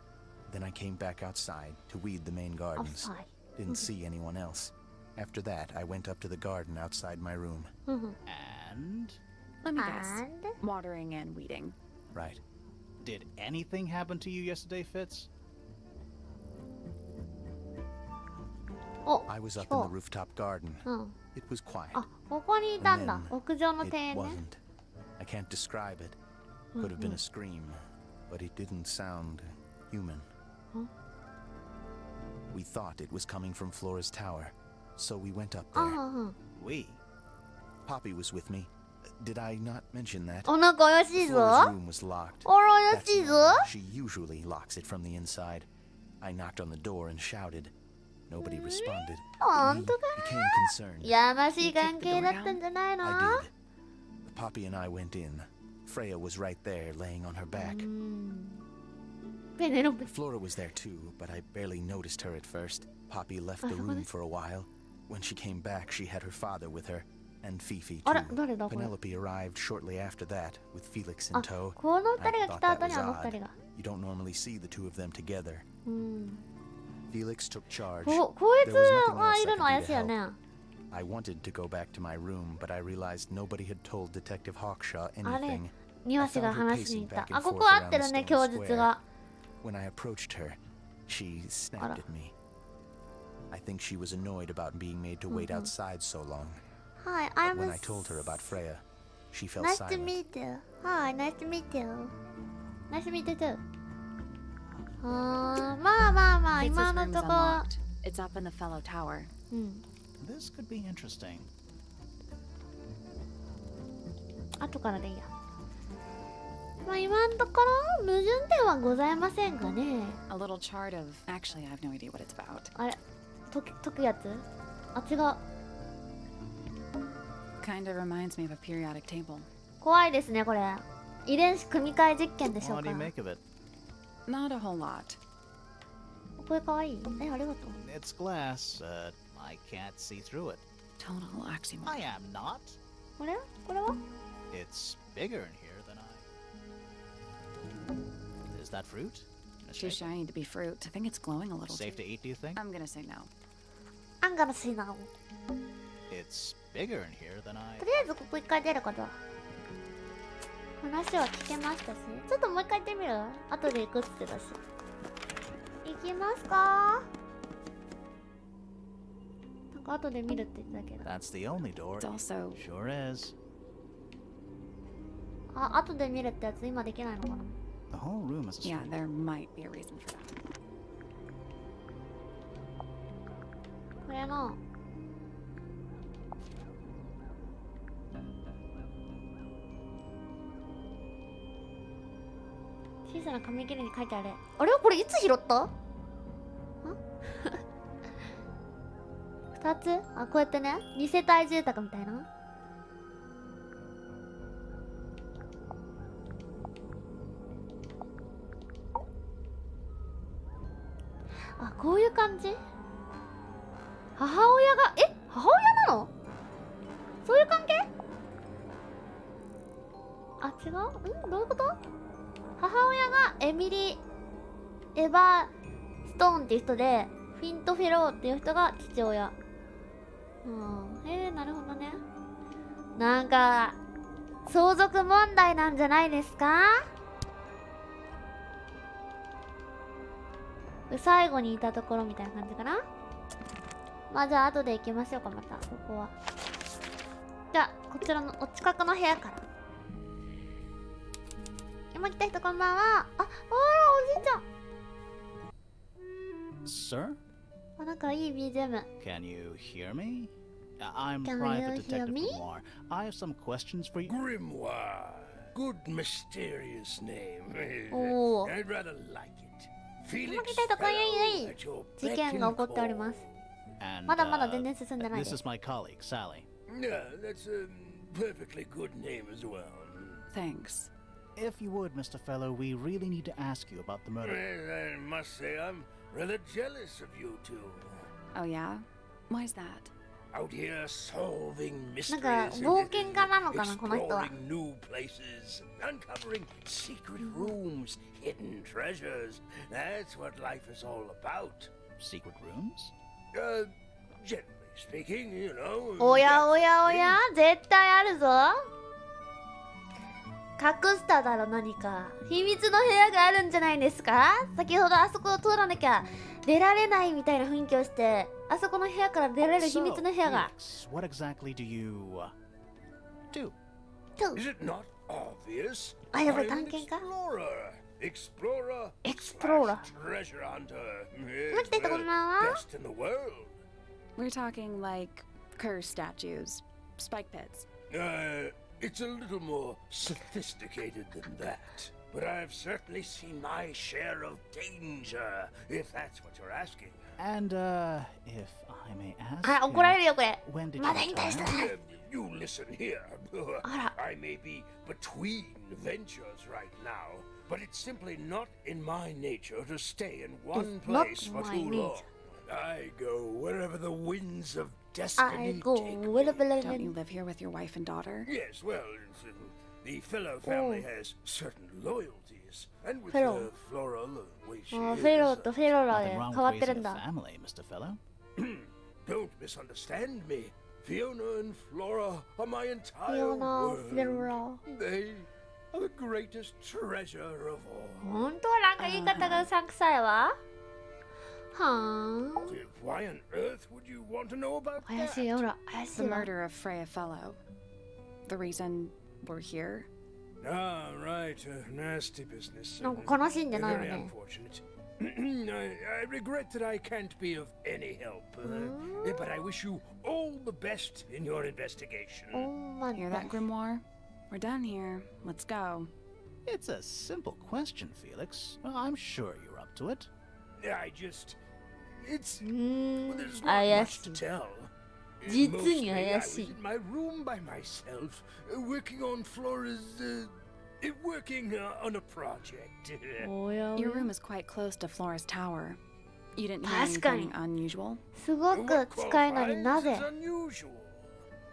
Then I came back outside to weed the main gardens. Outside. Didn't see anyone else. After that, I went up to the garden outside my room. And Let me guess. And? Watering and weeding. Right. did anything happen to you yesterday, Fitz? お、 I was 聞 up in こ the rooftop garden. う。うん。 It was quiet. あ、ここにいたん And だ。 then 屋上の It 庭園ね。 wasn't. I can't describe it. うん Could have う been ん a scream, but it didn't sound human. Huh? We thought it was coming from Flora's tower, so we went up あ there. はん。 We. Poppy was with me. Did I not mention that? お、なんか怪しい Flora's ぞ。 room was locked. あら、怪 That's しいぞ。 why she usually locks it from the inside. I knocked on the door and shouted. Nobody responded. 本 We 当か became concerned. やましい関係だったんじゃないの I did. Poppy and I went in. Freya was right there, laying on her back. ペネロペ。 Flora was there too, but I barely noticed her at first. Poppy left the room for a while. When she came back, she had her father with her, and '=ッ=ッ あら、誰だ too. これ。 Penelope arrived shortly after that, with Felix あ in tow. この二人 I が来 thought た that 後に was あの二人 odd. が。 You don't normally see the two of them together. うん。 Felix took charge. こいつ There was nothing は else い I るの could 怪 do しいよ to ね。 help. I wanted to go back to my room, but I realized nobody had told Detective Hawkshaw あれ anything. 庭師が話しに行った。 I found her pacing back and あ、こ forth こ合ってる around ね、 the 供 stone 述 square. が。 When I approached her, she snapped Ara. at me. I think she was annoyed about being made to wait outside so long. はい、 But I'm when I told her about Freya, she fell nice to silent. meet you. はい、nice to meet you. Nice to meet you too. まあまあまあ、 Fitz's 今の room's とこ、 unlocked. It's up in the fellow tower. うん。 This could be interesting. 後からでいいや。まあ今のところ矛盾点はございませんがね。 A little chart of. Actually, I have no idea what it's about. あれ、解くやつ？あ、違う。 Kind of reminds me of a periodic table. 怖いですね、これ。遺伝子組み換え実験でしょう What か do you。make of it? Not a whole lot. これかわいい。え、ありがとう。 It's glass. I can't see through it. Total oxymoron. I am not. これは It's bigger in here than I. Is that fruit? Too shiny to be fruit. I think it's glowing a little. Safe to eat, do you think? I'm gonna say no. アンガのシーナを。 It's bigger in here than I. とりあえずここ一回出ることは。話は聞けましたし。ちょっともう一回行ってみる？後で行くっつってたし。行きますか？なんか後で見るって言ってたけど。 That's the only door. It's also. Sure is. あ、後で見るってやつ今できないのかな？ The whole room is a Yeah, street. there might be a reason for that. これの。小さな紙切れに書いてある。あれこれいつ拾った？ん二つ？あ、こうやってね、二世帯住宅みたいな。あ、こういう感じ？母親が、母親なの？そういう関係？あ、違う？どういうこと？母親がエミリー・エヴァー・ストーンっていう人で、フィント・フェローっていう人が父親。なるほどね。なんか、相続問題なんじゃないですか？最後にいたところみたいな感じかな。まあじゃあ後で行きましょうか、またここは。じゃあこちらのお近くの部屋から。今来た人こんばんは。あらおじいちゃん。 Sir? あ、なんかいい BGM。 Can you hear me? I'm Can Private you hear Detective me? Grimoire. I have some questions for you. Grimoire. Good mysterious name. おお。 I'd rather like it. 今 Felix 来た人こんゆい Fellow at your 事 beck 件が and 起こっております。 And まだまだ全然進んでない this です。 is my colleague, Sally. Yeah, that's a perfectly good name as well. Thanks. If you would, Mr. Fellow, we really need to ask you about the murder. Well, I must say I'm rather jealous of you two. Oh yeah? Why's that? Out here solving なんか mysteries 冒険家なのかな and この人は。 exploring new places, uncovering secret rooms, hidden treasures. That's what life is all about. Secret rooms? Generally speaking, you know. おやおやおや、絶対あるぞ。隠しただろ何か。秘密の部屋があるんじゃないですか？先ほどあそこを通らなきゃ出られないみたいな雰囲気をしてあそこの部屋から出れる秘密の部屋が。 Felix, what exactly do you do? Is it not obvious? あ、やばい、 I'm 探 an 検家 explorer. Explorer. slash treasure hunter. もちてこんばんは。 Best in the world. We're talking like curse statues, spike pits. It's a little more sophisticated than that. But I've certainly seen my share of danger, if that's what you're asking. And, if I may ask, あ、怒られるよこれ。 when did ま you だ引退して retire? ない。 You listen here. あら。 I may be between ventures right now, but it's simply not in my nature to stay in one It's not place for my too long. nature. I go wherever the winds of I destiny go take me. Don't you live here with your wife and daughter? Yes, well, the fellow family Oh. has certain loyalties, and with Fellow. Flora the way she あ、 is, フェローとフェローラ Nothing で wrong 変わ with ってる raising ん a だ。 family, Mr. Fellow. don't misunderstand me. Fiona and Flora are my フ entire ィオナ、フェロー world. ラ。 They are the greatest treasure of all. 本当はなんか言い方がうさんくさいわ。はーん。 Why on earth would you want to know about 怪しい that? よ、ほら、怪し The いわ。 murder of Freya Fellow. The reason we're here? Ah, right. Nasty business. なんか悲しんでないよ Very ね。 unfortunate. I regret that I can't be of any help, but I wish you all the best in your お investigation. んまん Hear だ that, Grimoire? We're done here. Let's go. It's a simple question, Felix. I'm sure you're up to it. I just. It's. うー Well, ん、 there's not 怪 much し to い。 tell. 実に Mostly, I 怪 was しい。 in my room by myself, working on Flora's. Working on a project. おやお Your や room is quite close to Flora's tower. You didn't hear 確かに。 anything unusual? すごく What 近いのに qualifies なぜ as unusual?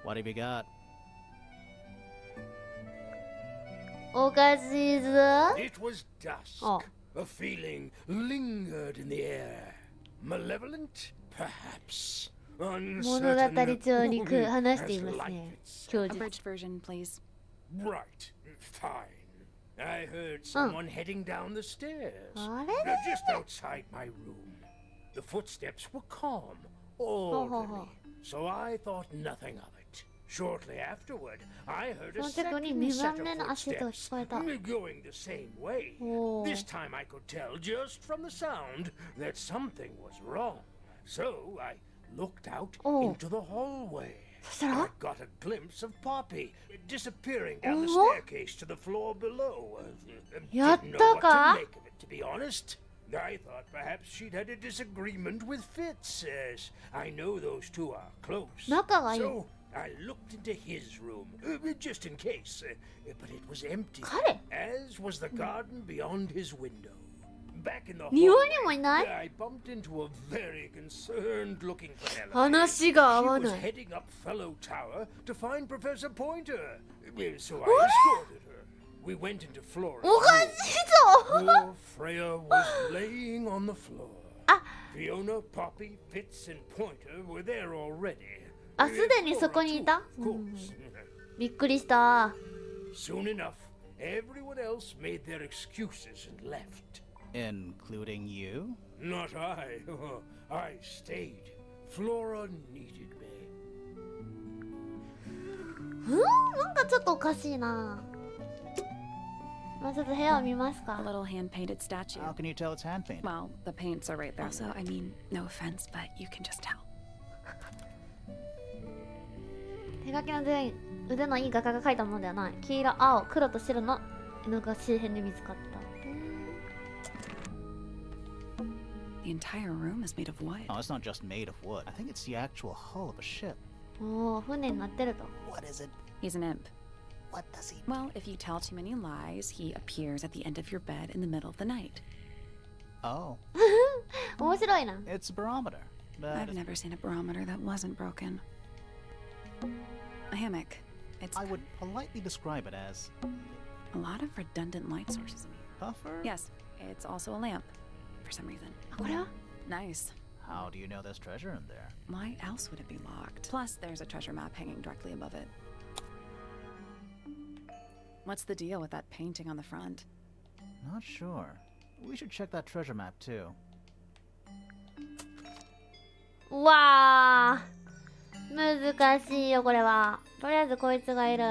What have you got? おかしいぞ。 It was dusk. Oh. A feeling lingered in the air. Malevolent, perhaps. 物語 Uncertain 帳にく as 話しています life ね。 itself. 教 A 授。 bridged version, please. Right, fine. I heard someone heading down the stairs. あれ Just outside my room. The footsteps were calm, orderly, so I thought nothing of it. Shortly afterward, I heard a その直後に second 2 set 番 of 目の足音が footsteps 聞こえた。 going the same way. おー This time I could tell just from the sound that something was wrong. So I looked out Oh. into the hallway. そしたら I got a glimpse of Poppy disappearing down the Oh. staircase to the floor below. Ya Didn't know what ka? to make of it, to be honest. I thought perhaps she'd had a disagreement with Fitz, as I know those two are close. 仲がいい。 So I looked into his room, just in case, but it was empty, 彼 as was the garden beyond his window. Back in the 庭にもいない I bumped into a very concerned-looking fellow. 話が合 She わ was ない。 heading up Fellow Tower to find Professor Pointer, so I escorted her. We went into Flora's おか room. しいぞ Poor Freya was laying on the floor. Ah. Fiona, Poppy, Fitz, and Pointer were there already. あ、すでにそこにいた Of course. びっくりした。 Soon enough, everyone else made their excuses and left. Including you? Not I. I stayed. Flora needed me. なんかちょっとおかしいな。まあちょっと部屋を見ます A か。 little hand-painted statue. How can you tell it's hand painted? Well, the paints are right there. Also, I mean, no offense, but you can just tell. 手書きの全員腕のいい画家が描いたものではない。黄色、青、黒と白の絵の具が周辺で見つかった。 The entire room is made of wood. Oh, it's not just made of wood. I think it's the actual hull of a ship. おお、船になってると。 What is it? He's an imp. What does he... Well, if you tell too many lies, he appears at the end of your bed in the middle of the night. Oh, 面白いな。 it's a barometer. But I've never seen a barometer that wasn't broken. A hammock. It's I would politely describe it as a lot of redundant light sources. puffer? Yes, it's also a lamp, for some reason. これは Nice. How do you know there's treasure in there? Why else would it be locked? Plus, there's a treasure map hanging directly above it. What's the deal with that painting on the front? Not sure. We should check that treasure map too. うわー、難しいよこれは。とりあえずこいつがいる。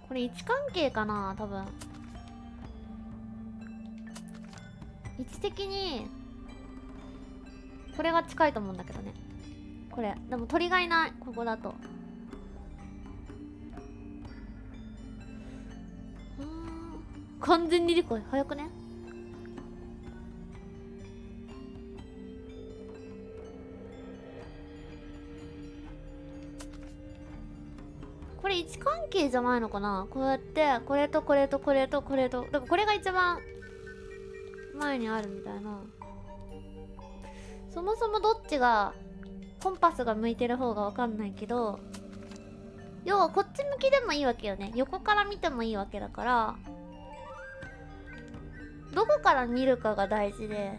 これ位置関係かな、多分。位置的にこれが近いと思うんだけどね。これでも鳥がいない、ここだと。完全に理解早くね。これ位置関係じゃないのかな。こうやってこれとこれとこれとこれと、だからこれが一番前にあるみたいな。そもそもどっちがコンパスが向いてる方がわかんないけど、要はこっち向きでもいいわけよね。横から見てもいいわけだから、どこから見るかが大事で、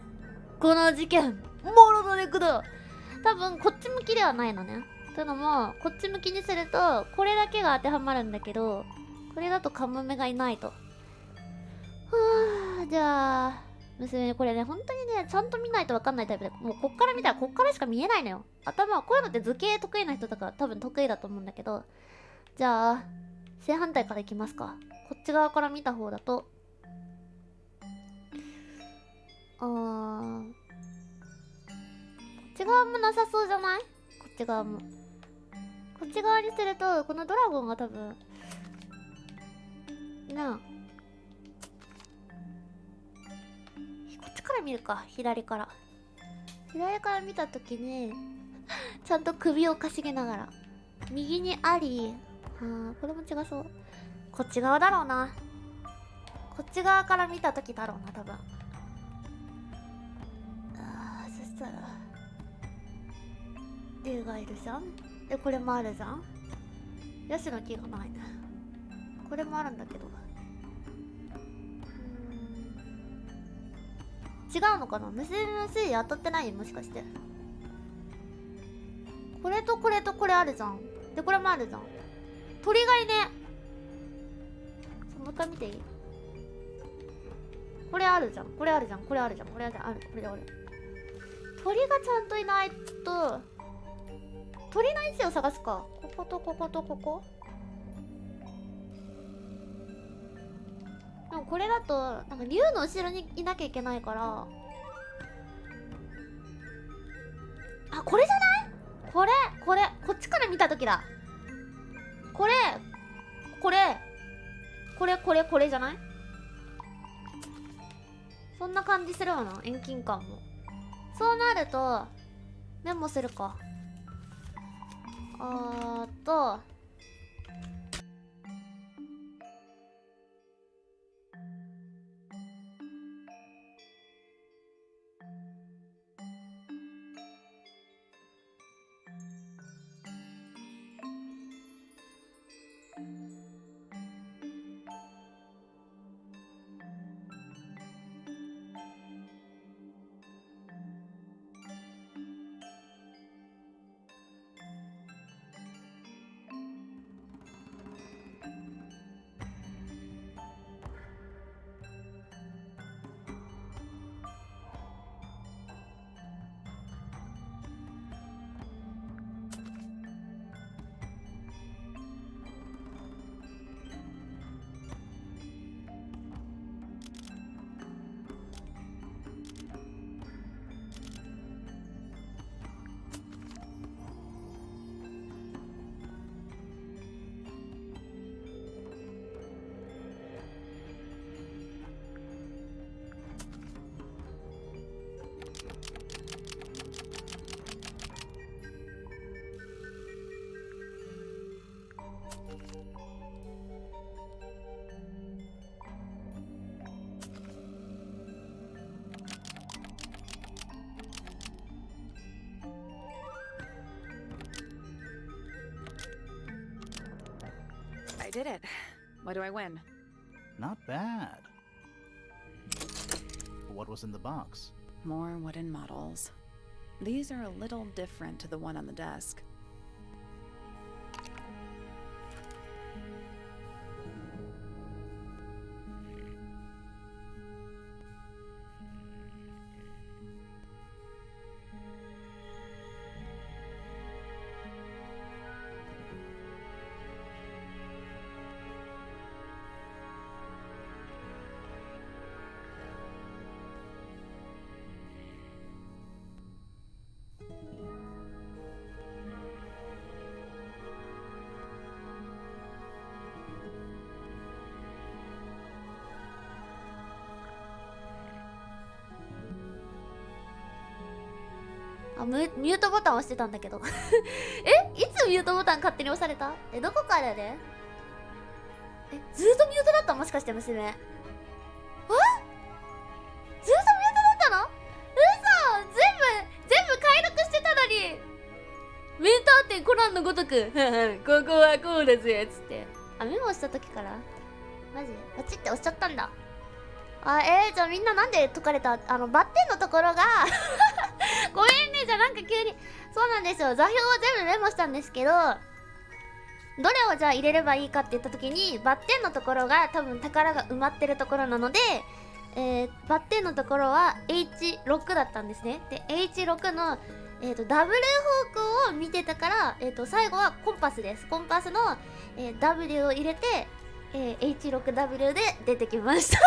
この事件モロのネクだ。多分こっち向きではないのね。というのもこっち向きにするとこれだけが当てはまるんだけど、これだとカモメがいないと。はあ、じゃあ娘、これね、本当にね、ちゃんと見ないと分かんないタイプで、もうこっから見たらこっからしか見えないのよ。頭、こういうのって図形得意な人とか多分得意だと思うんだけど、じゃあ正反対からいきますか。こっち側から見た方だと、こっち側もなさそうじゃない？こっち側も。こっち側にすると、このドラゴンが多分、なあ。こっちから見るか、左から。左から見たときに、ちゃんと首をかしげながら。右にあり、これも違そう。こっち側だろうな。こっち側から見たときだろうな、多分。そしたら、竜がいるじゃん。で、これもあるじゃん。ヤシの木がないね。これもあるんだけど。違うのかな。娘の推理当たってない？もしかして。これとこれとこれあるじゃん。で、これもあるじゃん。鳥がいね。もう一回見ていい？これあるじゃん。これあるじゃん。これあるじゃん。これあるじゃん。ある。これある。鳥がちゃんといないと、鳥の位置を探すか。こことこことここ。でもこれだとなんか竜の後ろにいなきゃいけないから、あ、これじゃない？これこっちから見た時だ。これじゃない？そんな感じするわな、遠近感も。そうなるとメモするか。I did it. What do I win? Not bad. What was in the box? More wooden models. These are a little different to the one on the desk.ミュートボタン押してたんだけどえ、いつミュートボタン勝手に押された？どこからで？ずーっとミュートだった？もしかして娘。ずーっとミュートだったの？嘘！全部解読してたのに。メンター店コナンのごとくここはこうだぜっつって。メモした時からマジパチって押しちゃったんだ。じゃあみんななんで解かれた？バッテンのところがごめんね、じゃあなんか急に。そうなんですよ、座標を全部メモしたんですけど、どれをじゃあ入れればいいかって言った時に、バッテンのところが多分宝が埋まってるところなので、バッテンのところは H6 だったんですね。で H6 の、ダブル方向を見てたから、最後はコンパスです。コンパスの、W を入れて、H6W で出てきました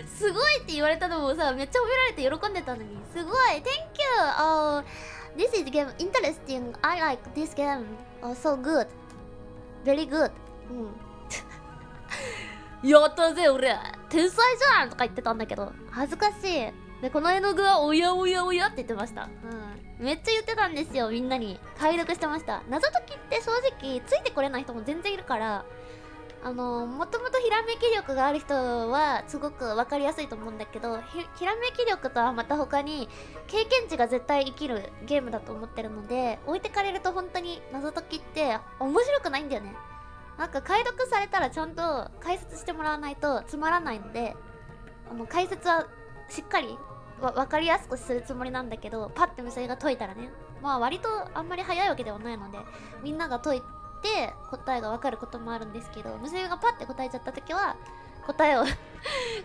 すごいって言われたのもさ、めっちゃ褒められて喜んでたのに。すごい Thank you! This is game interesting. I like this game. So good. Very good. やったぜ俺天才じゃんとか言ってたんだけど、恥ずかしい。で、この絵の具はおやおやおやって言ってました。めっちゃ言ってたんですよ、みんなに。解読してました。謎解きって正直ついてこれない人も全然いるから、もともとひらめき力がある人はすごく分かりやすいと思うんだけど、ひらめき力とはまた他に経験値が絶対生きるゲームだと思ってるので、置いてかれると本当に謎解きって面白くないんだよね。なんか解読されたらちゃんと解説してもらわないとつまらないので、解説はしっかり分かりやすくするつもりなんだけど、パッて娘が解いたらね、まあ割とあんまり早いわけではないので、みんなが解いて答えが分かることもあるんですけど、娘がパッて答えちゃった時は答えを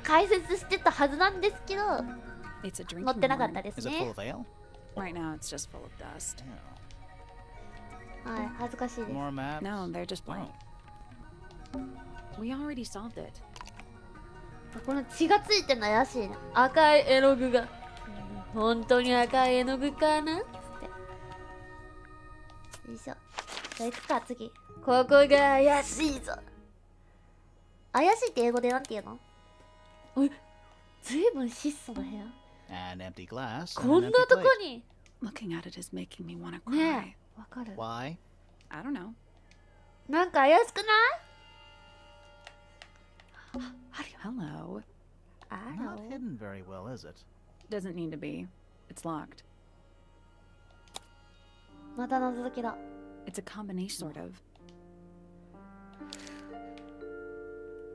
解説してたはずなんですけど、載ってなかったです Is it ね。 full of ale? Right now, it's just full of dust. Yeah. はい、恥ずかしいです。 More maps? No, they're just blank. We already solved it. この血がついてるの怪しいな。赤い絵の具が、本当に赤い絵の具かなつって。よいしょ。じゃあ行くか次。ここが怪しいぞ。怪しいって英語でなんて言うの？ずいぶん質素な部屋。 An empty glass. こ And ん an な empty とこ plate. に。 Looking at it is making me want to ね cry. え、わかる。 Why? I don't know. なんか怪しくない？あるよ。 Hello. あ Not るよ。 hidden very well, is it? Doesn't need to be. It's locked. また謎解きだ。 It's a combination, sort of.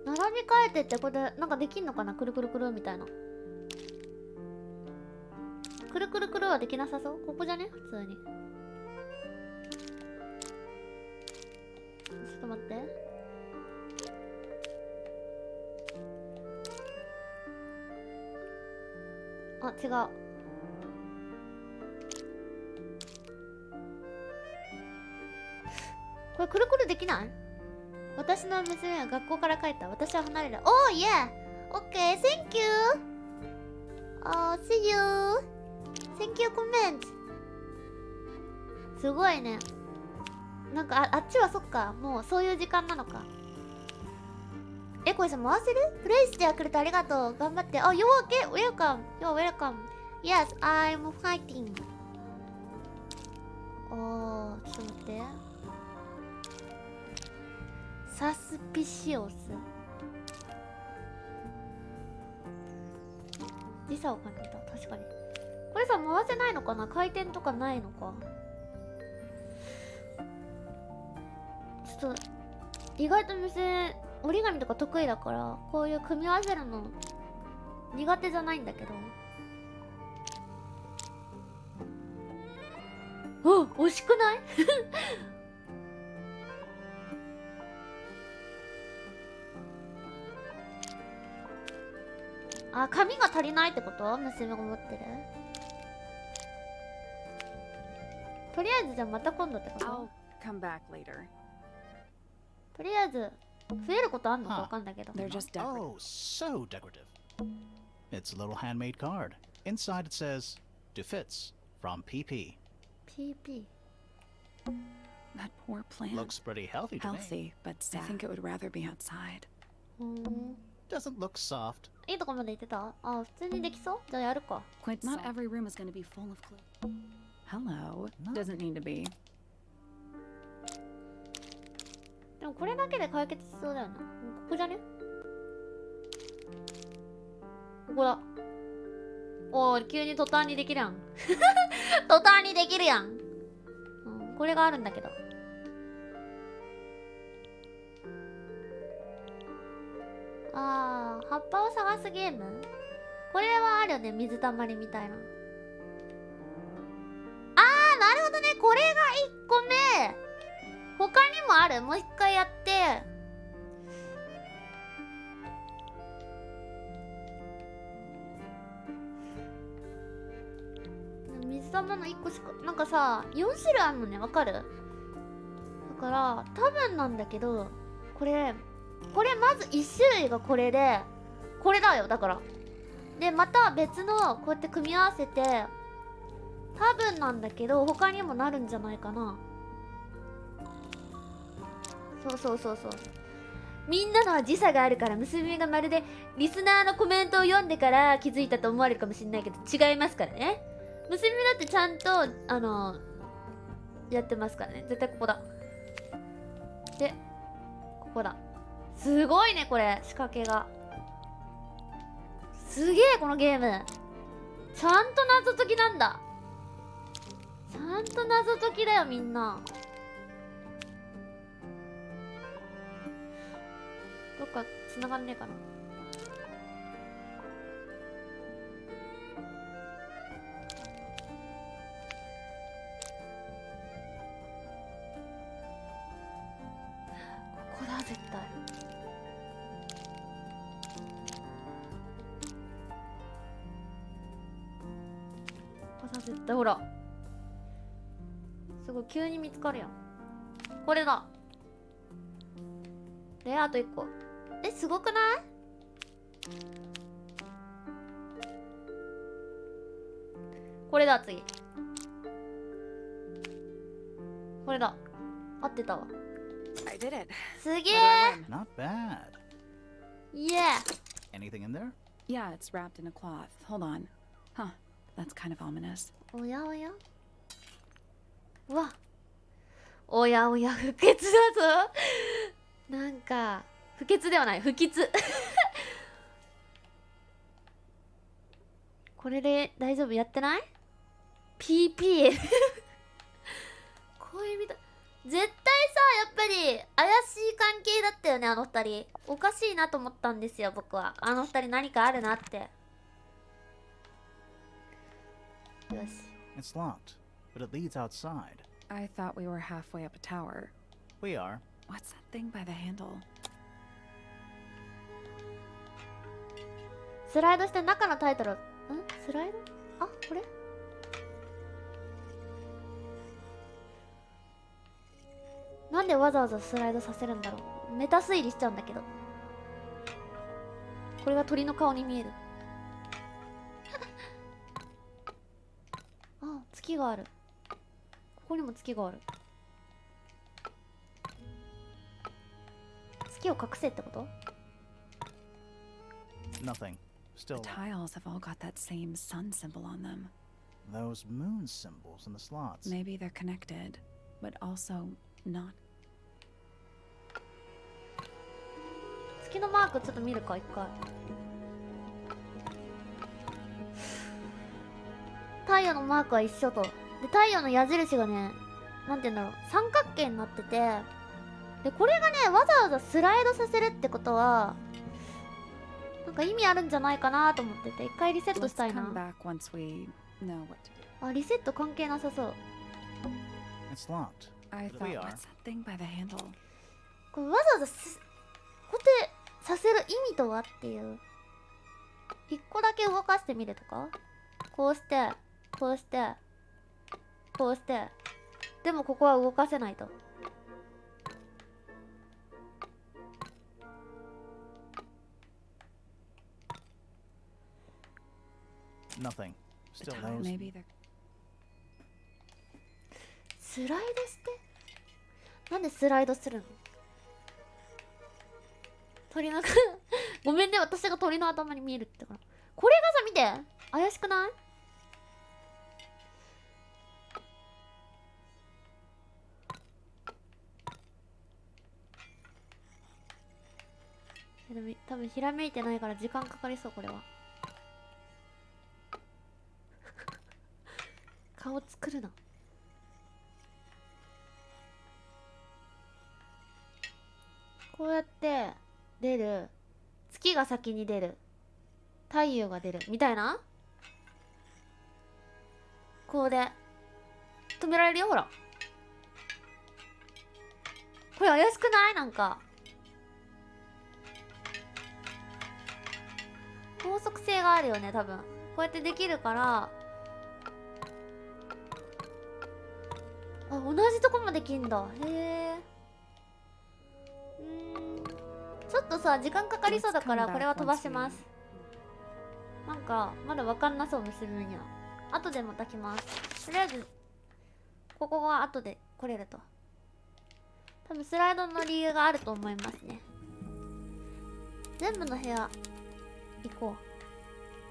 並び替えてってこれでなんかできんのかな？くるくるくるみたいな。くるくるくるはできなさそう？ここじゃね？普通に。ちょっと待って。あ、違う。これくるくるできない？私の娘は学校から帰った。私は離れる。おー、yeah! Okay, thank you! See you! Thank you, comment! すごいね。なんかあっちはそっか。もうそういう時間なのか。これさ、回せる？プレイしてくれてありがとう。頑張って。You're okay? Welcome! You're welcome! Yes, I'm fighting! ちょっと待って。サスピシオス。時差を感じた。確かに。これさ、回せないのかな？回転とかないのか。ちょっと、意外と店、折り紙とか得意だから、こういう組み合わせるの苦手じゃないんだけど。お、惜しくない？あ、紙が足りないってこと？娘が持ってる。とりあえずじゃあまた今度ってこと？ I'll come back later. とりあえず増えることあんのかわかんないけど。 They're just decorative. Oh, so decorative. It's a little handmade card. Inside it says, 𝂃𝂃𝂃𝂃𝂃𝂃 from PP. PP。 That poor plant. Looks pretty healthy to me. Healthy, but sad. I think it would rather be outside. Doesn't look soft. いいとこまで行ってた？あ、普通にできそう？じゃあやるか。 Quite not every room is going to be full of clues. Hello. Doesn't need to be. でもこれだけで解決しそうだよな。ここじゃね？ここだ。おー、急に途端にできるやん。途端にできるやん。うん、これがあるんだけど。あー、葉っぱを探すゲーム？これはあるよね、水たまりみたいな。あー、なるほどね、これが1個目。他にもある？もう一回やって。水玉の1個しか、なんかさ、4種類あるのね、わかる？だから、多分なんだけど、これまず1種類がこれで、これだよ、だから。で、また別の、こうやって組み合わせて、多分なんだけど、他にもなるんじゃないかな。そう。みんなのは時差があるから、娘がまるでリスナーのコメントを読んでから気づいたと思われるかもしれないけど、違いますからね。娘だってちゃんと、やってますからね。絶対ここだ。で、ここだ。すごいね、これ、仕掛けが。すげえ、このゲーム。ちゃんと謎解きなんだ。ちゃんと謎解きだよ、みんな。どっか繋がんねえかな。ここだ、絶対。ここだ、絶対。ほら、すごい急に見つかるやん。これだ。で、あと1個。え、すごくない？これだ、次。これだ。合ってたわ。I did it. すげえ。 Not bad. Yeah. Anything in there? Yeah, it's wrapped in a cloth. Hold on. Huh. That's kind of ominous. おやおや？うわ。おやおや、不潔だぞ。なんか、不潔ではない、不吉。これで大丈夫？やってない？ PP。 こういうみたい。絶対さ、やっぱり怪しい関係だったよね、あの二人。おかしいなと思ったんですよ、僕は。あの二人何かあるなって。よし。It's locked, but it leads outside. I thought we were halfway up a tower. We are. What's that thing by the handle? スライドして中のタイトル。スライド？あ、これ？なんでわざわざスライドさせるんだろう。メタ推理しちゃうんだけど。これが鳥の顔に見える。あ、月がある。ここにも月がある。月を隠せってこと？ Nothing. Still, The tiles have all got that same sun symbol on them. those moon symbols in the slots. Maybe they're connected, but also not. 月のマークちょっと見るか、一回。太陽のマークは一緒と。で、太陽の矢印がね、なんて言うんだろう、三角形になってて、でこれがねわざわざスライドさせるってことはなんか意味あるんじゃないかなと思ってて、一回リセットしたい Let's な。 come back once we know what to do. あ、リセット関係なさそう。 It's locked. I But thought, we are. what's that thing by the handle? これわざわざ固定させる意味とはっていう。一個だけ動かしてみるとか、こうしてこうしてこうして、でもここは動かせないと。Nothing. The Still tile, those. maybe they're スライドしてなんでスライドするの？鳥のごめんね、私が鳥の頭に見えるってから。これがさ、見て怪しくない？でも多分ひらめいてないから時間かかりそう、これは。顔作るな。こうやって出る、月が先に出る、太陽が出るみたいな。こうで止められるよ、ほら。これ怪しくない？なんか法則性があるよね、多分。こうやってできるから、あ、同じとこまでできんだ。へえ。ちょっとさ、時間かかりそうだからこれは飛ばします。なんかまだわかんなそう、結ぶには。後でまた来ます。とりあえずここが後で来れると。多分スライドの理由があると思いますね。全部の部屋行こ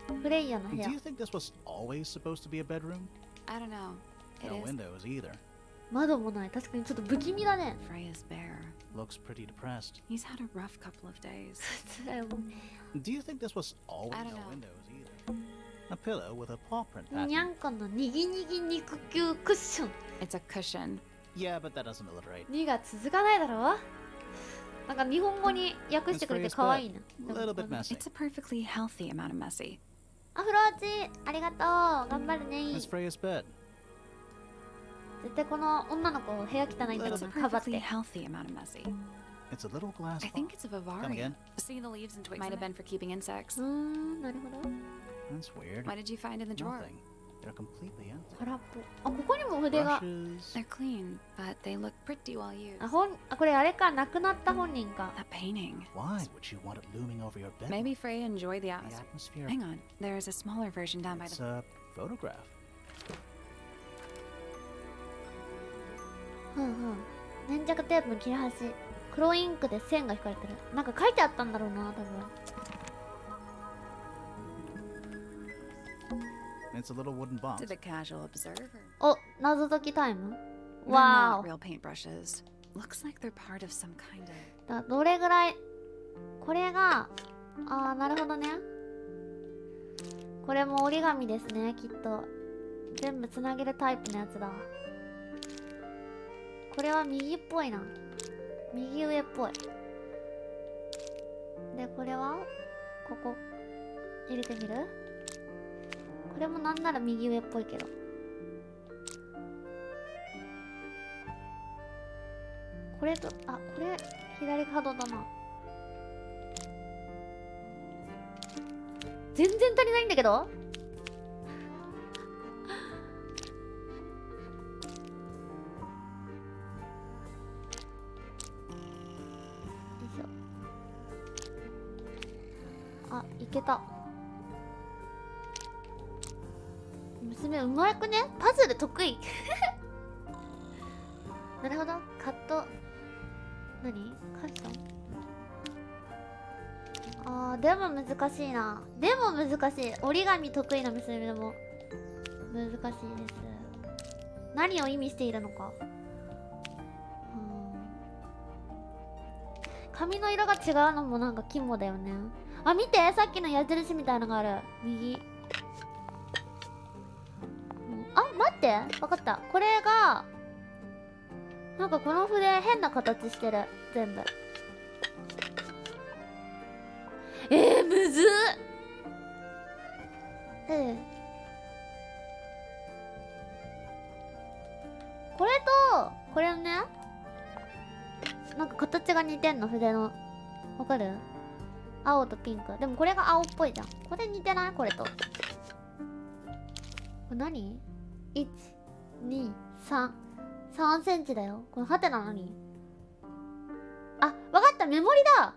う。フレイヤの部屋。 Do you think this was always supposed to be a bedroom? I don't know. It No is. windows either. 窓もない。確かにちょっと不気味だね。 Freya's bear. Looks pretty depressed. He's had a rough couple of days.辛いもん。 Do you think this was always I don't no know. windows either? A pillow with a paw print にゃ pattern. んこのにぎにぎ肉球クッション。 It's a cushion. Yeah, but that doesn't alliterate. 2が続かないだろ。なんか日本語に訳してくれて可愛いな。 Little bit messy. It's a perfectly healthy amount of messy. アフローチありがとう。頑張るね。 It's Freya's bed. 絶対この女の子部屋汚いんだろう It's a な。かばっ perfectly て。 healthy amount of messy. It's a little glass I ball. think it's a Come Vivaria. again? See the leaves and twigs. Might have been for keeping insects. なるほど。 That's weird. What did you find in the drawer? Nothing. They're completely empty. 空っぽ。あ、ここにも筆が。 Brushes. They're clean, but they look pretty well used. あ、これあれか、亡くなった本人か。 That painting. Why would you want it looming over your bed? Maybe Freya enjoyed the The atmosphere. atmosphere. Hang on, there's a smaller version down by It's the. a photograph. 粘着テープの切れ端。黒インクで線が引かれてる。なんか書いてあったんだろうな、多分。It's a little wooden box. To the casual observer. お、謎解きタイム。 They're わ not ー real paintbrushes. Looks like they're part of some kind of. お。だからどれぐらい。これが。なるほどね。これも折り紙ですね、きっと。全部つなげるタイプのやつだ。これは右っぽいな。右上っぽい。で、これはここ入れてみる？これもなんなら右上っぽいけど。これと、これ左角だな。全然足りないんだけど。よいしょ。いけた。娘うまくね。パズル得意。なるほど。カット。何？カット？でも難しいな。でも難しい。折り紙得意な娘でも難しいです。何を意味しているのか。髪の色が違うのもなんか肝だよね。あ、見て、さっきの矢印みたいのがある。右。待って、わかった。これがなんかこの筆変な形してる全部。むずっ。これとこれね、なんか形が似てんの、筆の。わかる？青とピンク。でもこれが青っぽいじゃん。これ似てない？これと。これ何？ 1、2、3。3センチだよ。このハテナ何？あ、わかった、メモリだ。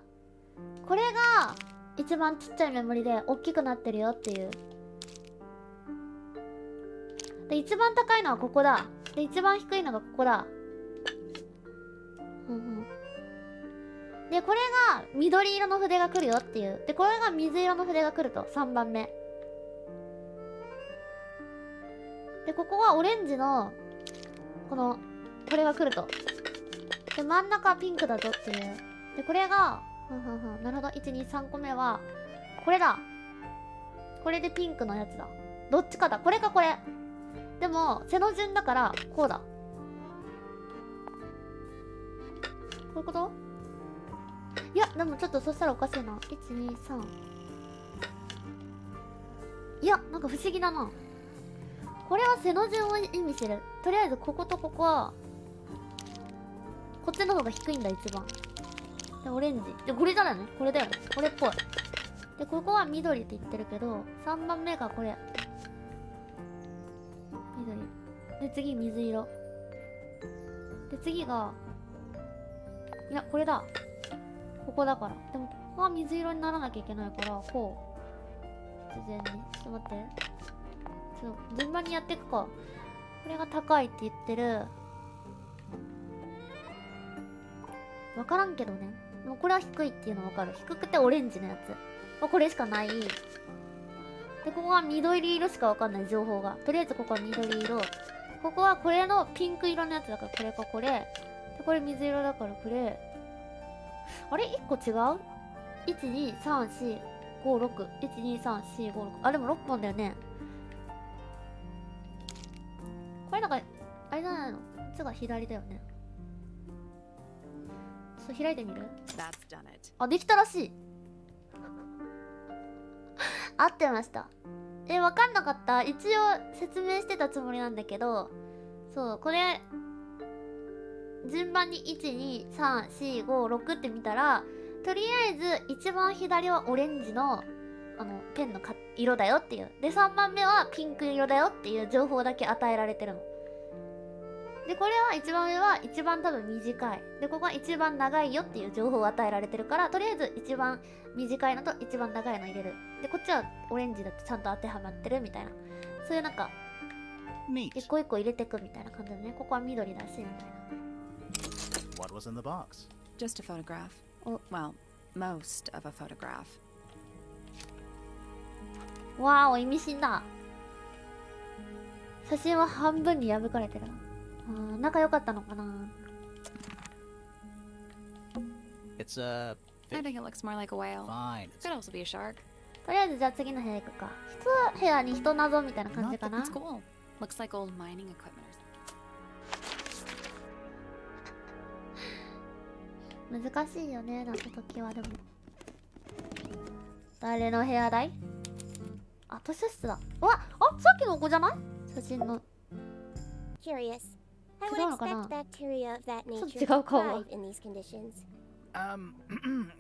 これが一番ちっちゃいメモリで大きくなってるよっていう。で、一番高いのはここだ。で、一番低いのがここだ。で、これが緑色の筆が来るよっていう。で、これが水色の筆が来ると。3番目。で、ここはオレンジのこれが来ると。で、真ん中はピンクだぞっていう。で、これがなるほど。1、2、3個目はこれだ。これでピンクのやつだ。どっちかだ。これかこれ。でも背の順だからこうだ。こういうこと？いや、でもちょっとそしたらおかしいな。1、2、3。いや、なんか不思議だな。これは背の順を意味してる。とりあえずこことここはこっちの方が低いんだ、一番。で、オレンジ。で、これじゃないの？これだよね。これっぽい。で、ここは緑って言ってるけど、3番目がこれ。緑。で、次水色。で、次が、いや、これだ。ここだから。でも、ここは水色にならなきゃいけないから、こう。自然に。ちょっと待って。順番にやっていくか。これが高いって言ってる。わからんけどね。でもこれは低いっていうのわかる。低くてオレンジのやつ。これしかない。で、ここは緑色しかわかんない情報が。とりあえずここは緑色。ここはこれのピンク色のやつだからこれかこれ。で、これ水色だからこれ。あれ ?1 個違う ?1、2、3、4、5、6。1、2、3、4、5、6。あ、でも6本だよね。これなんか、あれじゃないの？こっちが左だよね。そう、開いてみる？あ、できたらしい。合ってました。わかんなかった。一応説明してたつもりなんだけど、そう、これ、順番に1、2、3、4、5、6って見たら、とりあえず一番左はオレンジの、ペンの色だよっていう。で、3番目はピンク色だよっていう情報だけ与えられてるの。で、これは一番上は一番多分短い。で、ここは一番長いよっていう情報を与えられてるから、とりあえず一番短いのと一番長いの入れる。で、こっちはオレンジだとちゃんと当てはまってるみたいな。そういうなんか、一個一個入れてくみたいな感じでね。ここは緑だし、みたいな。What was in the box? Just a photograph. Oh. Well, most of a photograph. わーお、意味深だ。写真は半分に破かれてるな。仲良かったのかな。 It's a I think it looks more like a whale. fine. Could also be a shark. とりあえずじゃあ次の部屋行くか。一部屋に一謎みたいな感じかな。 It's cool. Looks like old mining equipment or something. 難しいよね、謎解きは。でも誰の部屋だい？あ、図書室だ。うわ、あ、さっきの子じゃない？写真の。 Curious. I 違う would のかな？ expect bacteria of that ちょっ nature と違う to 顔が。 thrive in these conditions.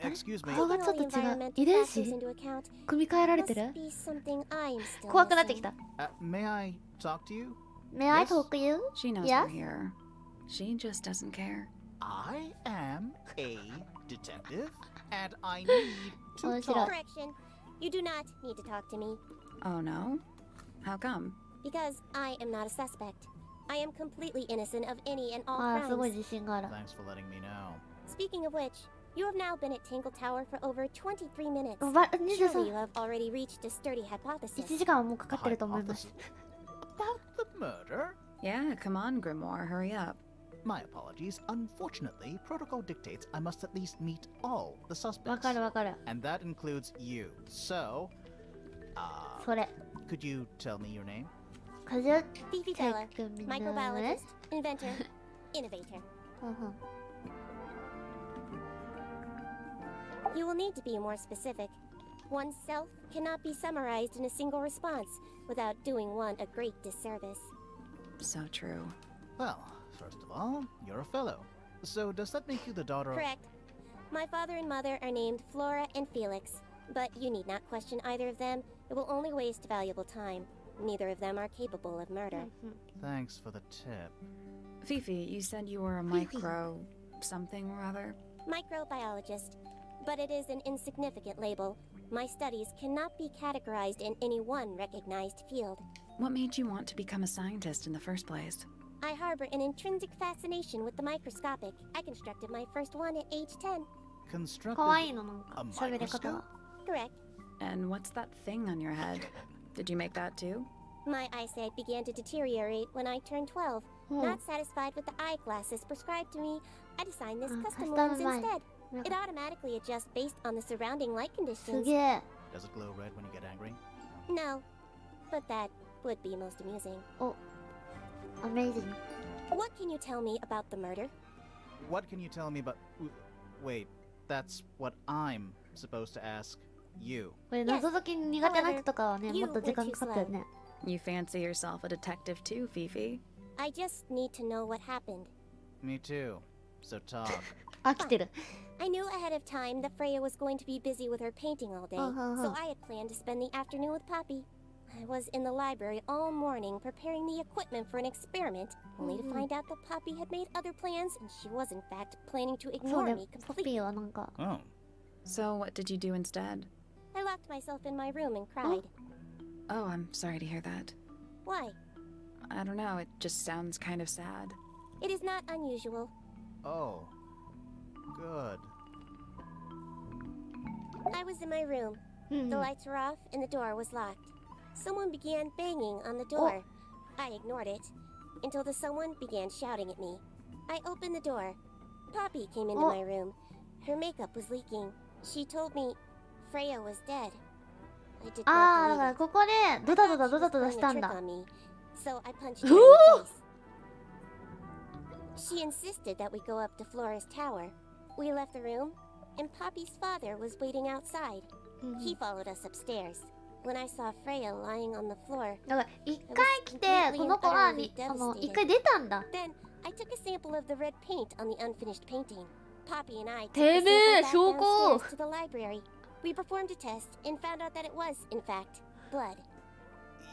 Excuse me. 顔がちょっと違う。 Environmental 遺伝 factors 子 into account 組み替えられて must る？ be something I'm still 怖くなってき missing. た。May I talk to you? May I Yes? talk to you? She knows Yes? we're here. She just doesn't care. I am a detective, and I need to Oh, talk. Correction. You do not need to talk to me Oh no? How come? because I am not a suspect. I am completely innocent of any and all あー、すごい crimes. 自信がある。 Thanks for letting me know. Speaking of which, you have now been at Tangle Tower for over 23 minutes. おば、Surely you 23。 have already reached a sturdy hypothesis. 1時間はもうかかってると思います。 About the murder? Yeah, come on, Grimoire, hurry up. My apologies. Unfortunately, protocol dictates I must at least meet all the わ suspects. かるわかる。 And that includes you. So, それ。 could you tell me your name? カジュ Fifi チェ Teller, ックミ microbiologist, inventor, innovator. ふんふん。 You will need to be more specific. Oneself cannot be summarized in a single response without doing one a great disservice. So true. Well, first of all, you're a fellow. So does that make you the daughter of... Correct. My father and mother are named Flora and Felix, but you need not question either of them. It will only waste valuable time. Neither of them are capable of murder. Thanks for the tip. Fifi, you said you were a micro... something or other? Microbiologist, but it is an insignificant label. My studies cannot be categorized in any one recognized field. What made you want to become a scientist in the first place? I harbor an intrinsic fascination with the microscopic. I constructed my first one at age 10. Constructed かわいいのなんか a 喋り方 microscope? が。 Correct. And what's that thing on your head? Did you make that too? My eyesight began to deteriorate when I turned 12. Not satisfied with the eyeglasses prescribed to me, I designed this custom lens custom lens. instead. It automatically adjusts based on the surrounding light す conditions. げえ。 Does it glow red when you get angry? No, but that would be most amusing. お、Amazing。 What can you tell me about the murder? What can you tell me about... Wait, that's what I'm supposed to ask you. これ謎解き苦手な人とかはね、もっと時間かかったよね。 You fancy yourself a detective too, Fifi? I just need to know what happened. Me too. So talk. 飽きてる。 I knew ahead of time that Freya was going to be busy with her painting all day, so I had planned to spend the afternoon with Poppy. I was in the library all morning preparing the equipment for an experiment, only to find out that Poppy had made other plans and she was in fact planning to そう ignore ね me、ポッピ completely. ーはなんか。 Oh. So what did you do instead? I locked myself in my room and cried. Oh, I'm sorry to hear that. Why? I don't know, it just sounds kind of sad. It is not unusual. Oh. Good. I was in my room. うん The lights were off and the door was locked. Someone began banging on the door. I ignored it until the someone began shouting at me. I opened the door. Poppy came into my room. Her makeup was leaking. She told me Freya was dead. I did ああ、だ not から believe it. ここでドタドタ I ドタ thought ドタ she し was た playing ん a だ trick on me, so I punched her in the face. She insisted that we go up to Flora's tower. We left the room, and Poppy's father was waiting outside. He followed us upstairs. When I saw Freya lying on the floor, だから一回来てこの子はに一回出たんだ。 then I took a sample of the red paint on the unfinished painting. Poppy and I took て the めえ sample 証 back 拠 downstairs to the library. We performed a test and found out that it was, in fact, blood.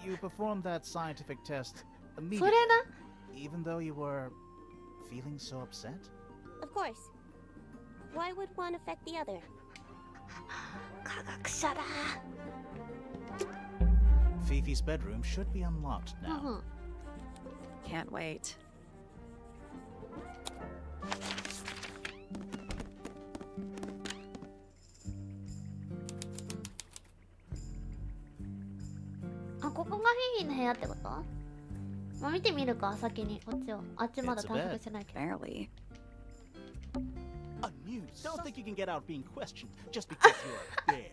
You performed that scientific test そ immediately, れな。 even though you were feeling so upset? Of course. Why would one affect the other? 科学者だ。 Fifi's bedroom should be unlocked うん now. うん。 Can't wait. あ、ここがフィフィの部屋ってこと？まあ見てみるか先にこっちを。あっちまだ探索してないけど。 Barely. A news. Don't think you can get out being questioned just because you're a bear.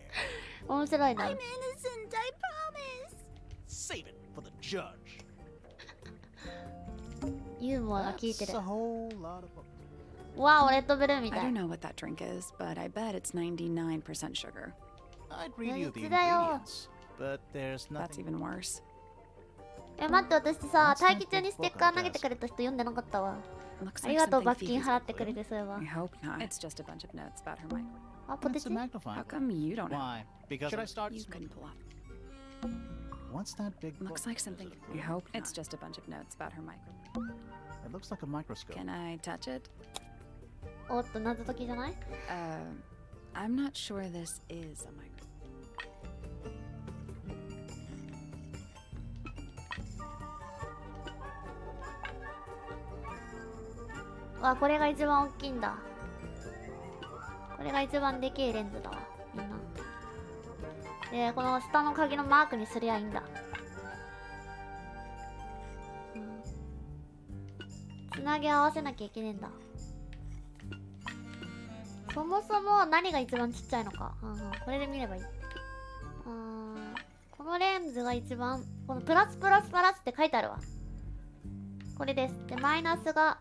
面白いな。 innocent, I promise. Save it for the judge. ユーモアが効いて That's る a。whole lot of... わあ、レッドブルーみ I た don't い。 know what that drink is, but I bet it's 99% sugar. I'd read you the 本当だよ。 ingredients, but there's That's nothing... even worse. え、待って、私さ、待機中にステッカー投げてくれた人読んでなかったわ。 Looks あり like がとう、 something 罰金 Fifi's 払 up ってくれ to. て、それは I。hope not. It's just a bunch of notes about her mic. あ、ポテ It's チ a magnifying How glass. come you don't know? Why? Because should I start? You couldn't pull up. What's that big book? Looks like something. Is it I blue? hope it's just a bunch of notes about her mic. It looks like a microscope. Can I touch it? おっと、謎解きじゃない？ I'm not sure this is a mic. わ、これが一番大きいんだ。これが一番でけえレンズだわ、みんな。で、この下の鍵のマークにすりゃいいんだ。つなぎ合わせなきゃいけねえんだ。そもそも何が一番ちっちゃいのか。これで見ればいい。このレンズが一番、このプラスプラスプラスって書いてあるわ。これです。で、マイナスが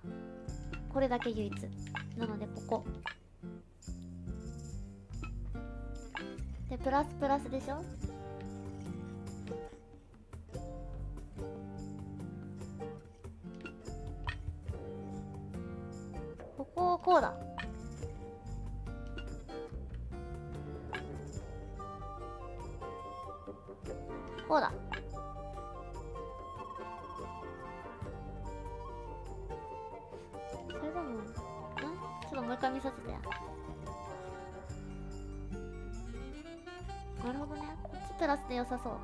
これだけ唯一なので、ここでプラスプラスでしょ。ここをこうだ。こうだ。それでもちょっともう一回見させて。なるほどね。こっちプラスで良さそう。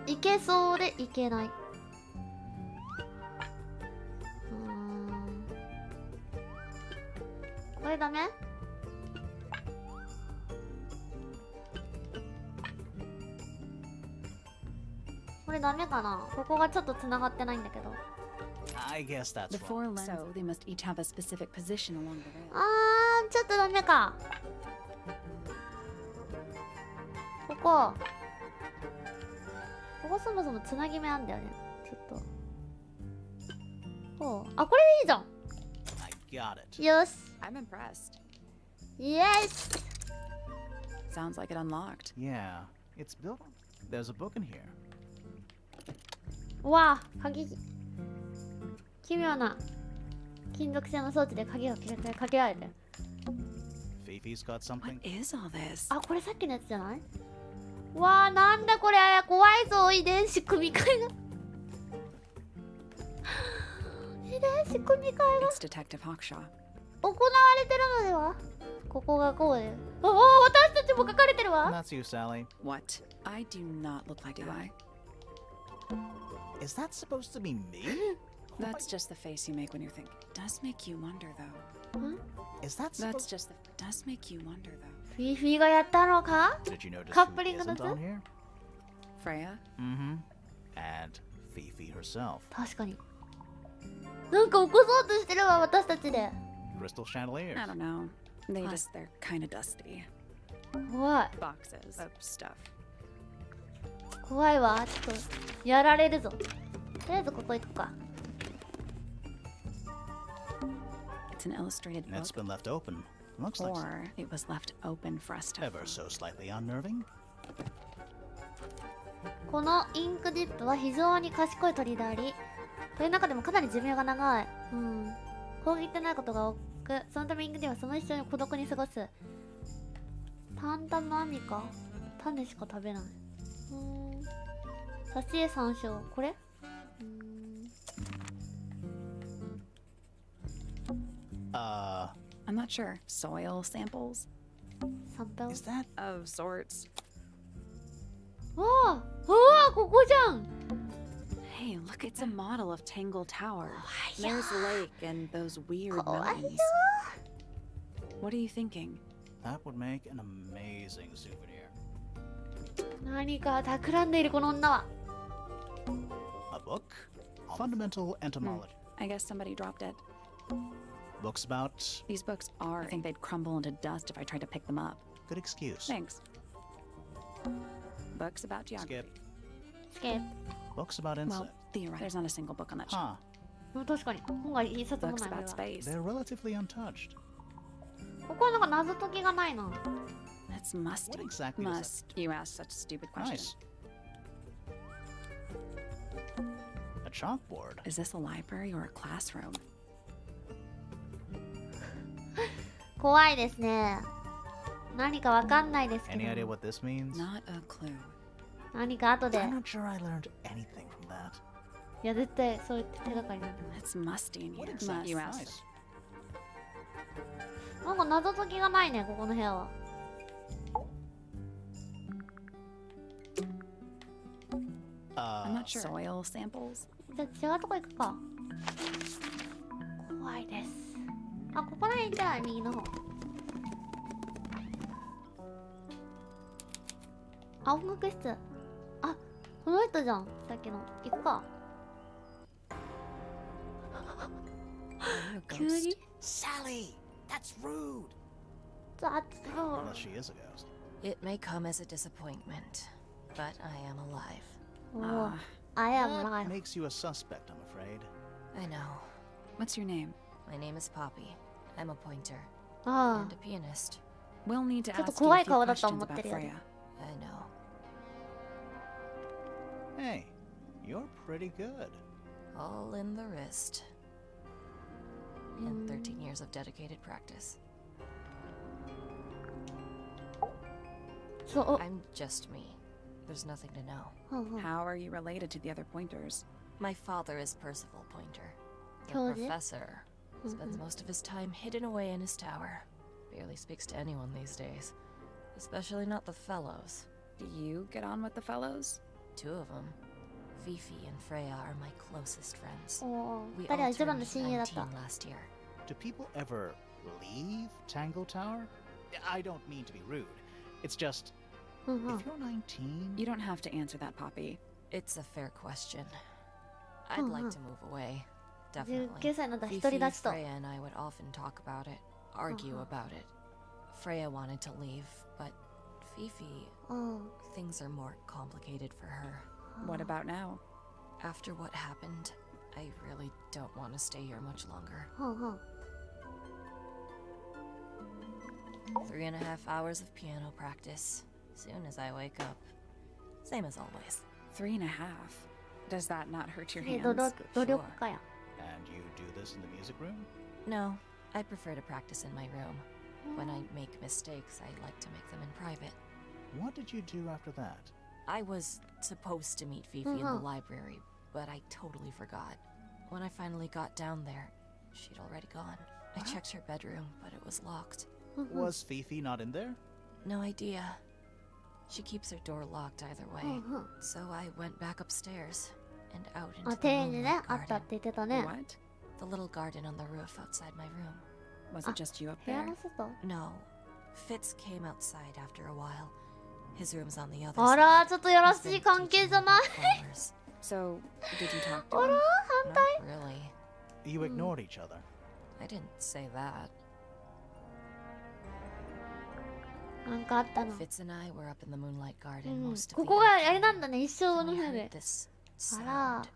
いけそうでいけない。これダメ？これダメかな。ここがちょっとつながってないんだけど。I guess that's The four wrong. lenses, so they must each have a specific position along the rail. ちょっとダメか。ここそもそもつなぎ目あんだよね。ちょっとこう、あ、これでいいじゃん。 I got it. よし。 I'm impressed. イエス。 Sounds like it unlocked. Yeah, it's built. There's a book in here. うわあ、鍵奇妙な金属製の装置で鍵がかけられてる。 Fifi's got something. What is all this? あ、これさっきのやつじゃない？わあ、なんだこれ。怖いぞ。遺伝子組み換えが遺伝子組み換えが It's Detective Hawkshaw. 行われてるのでは。ここがこうで、ああ、私たちも書かれてるわ。 That's you, Sally. What? I do not look like, do I? Is that supposed to be me? That's just the face you make when you're thinking. Does make you wonder, though. Is that That's supposed? just the. Does make you wonder, though. フィフィがやったのか。 Did you notice Coupling who isn't of on here? Freya? Mm-hmm. And Fifi herself. 確かに。なんか起こそうとしてるわ、私たちで。 Crystal chandeliers. I don't know. They're kind of dusty. 怖い。 Boxes of stuff. 怖いわ。ちょっとやられるぞ。とりあえずここ行くか。 It's an illustrated And it's book. been left open. Looks like Or it was left open for us to ever find. so slightly unnerving. このインクディップは非常に賢い鳥であり、という中でもかなり寿命が長い。攻撃ってないことが多く、そのためインクディップはその一生に孤独に過ごす。タンタムアミか。種しか食べない。サシエ山椒。これI'm not sure. Soil samples? サンペル Is that? Of sorts. わあ、わあ、ここじゃん。 Hey, look, it's a model of Tangle Tower. There's a lake and those weird 怖いよ mountains. What are you thinking? That would make an amazing souvenir. 何か企んでいるこの女は。 A book? Fundamental entomology. I guess somebody dropped it. Books about. These books are. I think they'd crumble into dust if I tried to pick them up. Good excuse. Thanks. Books about geography. Skip. スケー Books about Well, insects. theoretically, there's not a single book on that shelf. Huh. 確かに。本が一冊も Books ない。 about space. They're relatively untouched. ここはなんか謎解きがないな。 That's musty. What exactly is Must. You asked such a stupid question. Nice. A chalkboard. Is this a library or a classroom? 怖いですね。何かわかんないですけ Any idea ど。 what this means? Not a clue. 何か後で。 I'm not sure I learned anything from that. いや、絶対そう言って手がかりになる。 It's musty in here. What Must. exactly? You asked. Nice. なんか謎解きがないね、ここの部屋は。I'm not sure. Soil samples. じゃあ違うとこ行くか。怖いです。あ、ここら辺じゃあ右の方。あ、音楽室。あ、この人じゃん。さっきの。行くか。 Are you a 急 ghost? に Sally! That's rude! 雑。 Unless she is a ghost. It may come as a disappointment, but I am alive. おお。I am That live. makes you a suspect, I'm afraid. I know. What's your name? My name is Poppy. I'm a pointer あ and a pianist. We'll need to ちょっと ask you 怖 a い few 顔だと questions 思っ about てるよね。 Freya. I know. Hey, you're pretty good. All in the wrist. And 13 years of dedicated practice. そう。 I'm just me. There's nothing to know. ほうほう How are you related to the other pointers? My father is Percival Pointer. The Told you. professor spends most of his time hidden away in his tower. Barely speaks to anyone these days. Especially not the fellows. Do you get on with the fellows? 2 of them. 𝂃𝂃 and Freya are my closest friends. おー We 二人は all 一番 turned の親友だった。 19 last year. Do people ever leave Tangle Tower? I don't mean to be rude. It's just, うんうん if you're 19, You don't have to answer that, Poppy. It's a fair question. I'd like to move away. 19 Definitely. 歳になったら独り 𝂃𝂃, 立ちと。 Freya and I would often talk about it, argue about it. Freya wanted to leave, but 𝂃𝂃, うん。 things are more complicated for her. What about now? After what happened, I really don't want to stay here much longer. ほうほう。 3.5 hours of piano practice. Soon as I wake up. Same as always. 3.5. Does that not hurt your 次 hands? 努力家や。 and you do this in the music room? No, I prefer to practice in my room. When I make mistakes, I like to make them in private. What did you do after that? I was supposed to meet 𝂃𝂃 in the library, but I totally forgot. When I finally got down there, she'd already gone. I checked her bedroom, but it was locked. Was 𝂃𝂃 not in there? No idea. She keeps her door locked either way. うんうん。 So I went back upstairs and out あ、 into the 庭園にね moonlight、あったっ garden. て言ってたね。 What? The little garden on the roof outside my room. Was it just you up 部屋 there? の外 No, Fitz came outside after a while. His room's on the other あ side. ら、ちょっとやら He's し been い関係じゃない teaching me flowers. So, did you talk to him? Not really. You ignored each other. I didn't say that. なんかあったの。 Fitz and I were up in the moonlight う garden ん most of こ the こがあれ afternoon. なんだね、一生 Then の I 部屋 heard で。 this あら sound.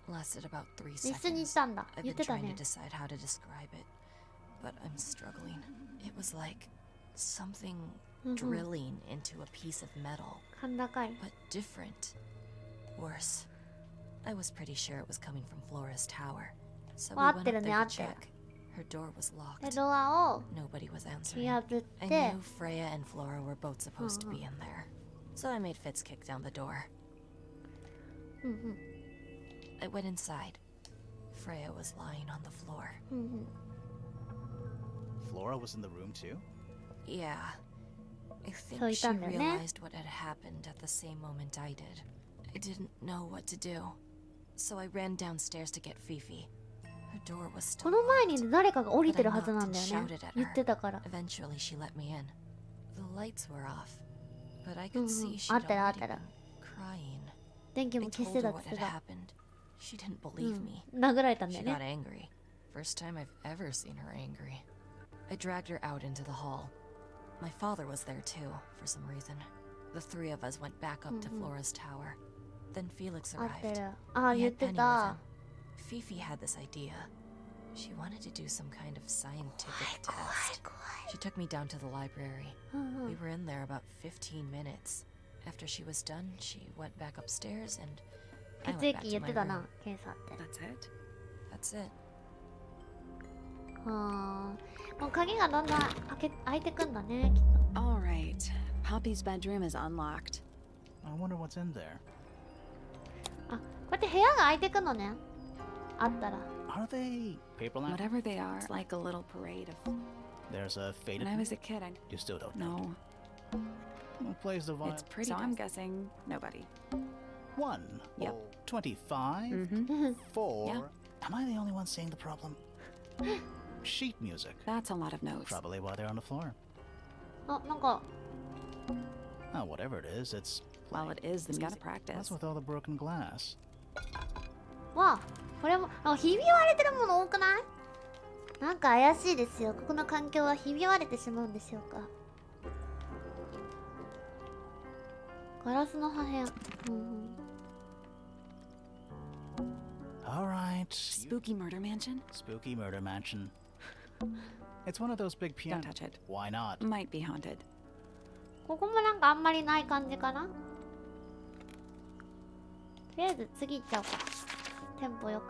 Lasted about 3一緒に行っ seconds. たんだ。 I've 言っ been てた trying to ね。 decide how to describe it, but I'm struggling. It was like something うんうん。 drilling into a piece of metal, 甲高い。 but different. Worse. I was pretty sure it was coming from Flora's tower. So we went up there to check. Her door was で、 locked. ドアを Nobody was 見 answering. 破っ I て knew、Freya and Flora were both supposed to be in there. So I made Fitz kick down the door. うんうん。 I went inside. Freya was lying on the floor. うんうん。 Flora was in the room too? Yeah. I think So she いたんだよね。 realized what had happened at the same moment I did. I didn't know what to do. So I ran downstairs to get 𝂃𝂃. Her door was still この前 locked. に誰かが降りてるはずなんだよね。言ってたから。 Eventually she let me in. The lights were off. But I うん could うん see。she'd あったらあっ already たら。 been crying. 電気 I も消し told て her たっ what て言 had ってた。 happened. She didn't う believe ん me. 殴られたんだ She よ got ね。 angry. First time I've ever seen her angry. I dragged her out into the hall. My father was there too, for some reason. The 3 of us went back up to Flora's tower. Then Felix 合って arrived. る。ああ、 He 言っ had て Penny with た him.。𝂃𝂃 had this idea. She wanted to do some kind of scientific test. She took me down to the library. うんう We ん。 were in there about 15 minutes. After she was done, she went back upstairs and I 血 went 液 back 言 to っ my てた room. な、ケンさんって。 That's it? That's it. はあ。もう鍵がだんだん開いてくんだね、きっ All right. Poppy's bedroom is unlocked. I wonder what's in there. と。あ、こうやって部屋が開いてくのね。あったら。 Are they paper lamps? Whatever they are, it's like a little parade of. There's a faded. When I was a kid, I You still don't know. no. Who plays the violin? It's pretty. So I'm guessing nobody. 1. Yep. Oh, 25. Mm-hmm. 4. Yeah. Am I the only one seeing the problem? Sheet music. That's a lot of notes. Probably why they're on the floor. あ、なんか、 Oh, whatever it is, it's Well, playing. it is the It's gotta music. practice. What's with all the broken glass? わあ、これも、あ、ひび割れてるもの多くない？なんか怪しいですよ。ここの環境はひび割れてしまうんでしょうか。ガラスの破片。うんうん。Alright. Spooky murder mansion? Spooky murder mansion. It's one of those big Don't pianos. touch it. Why not? Might be haunted. ここもなんかあんまりない感じかな。とりあえず次行っちゃおうか。テンポよく。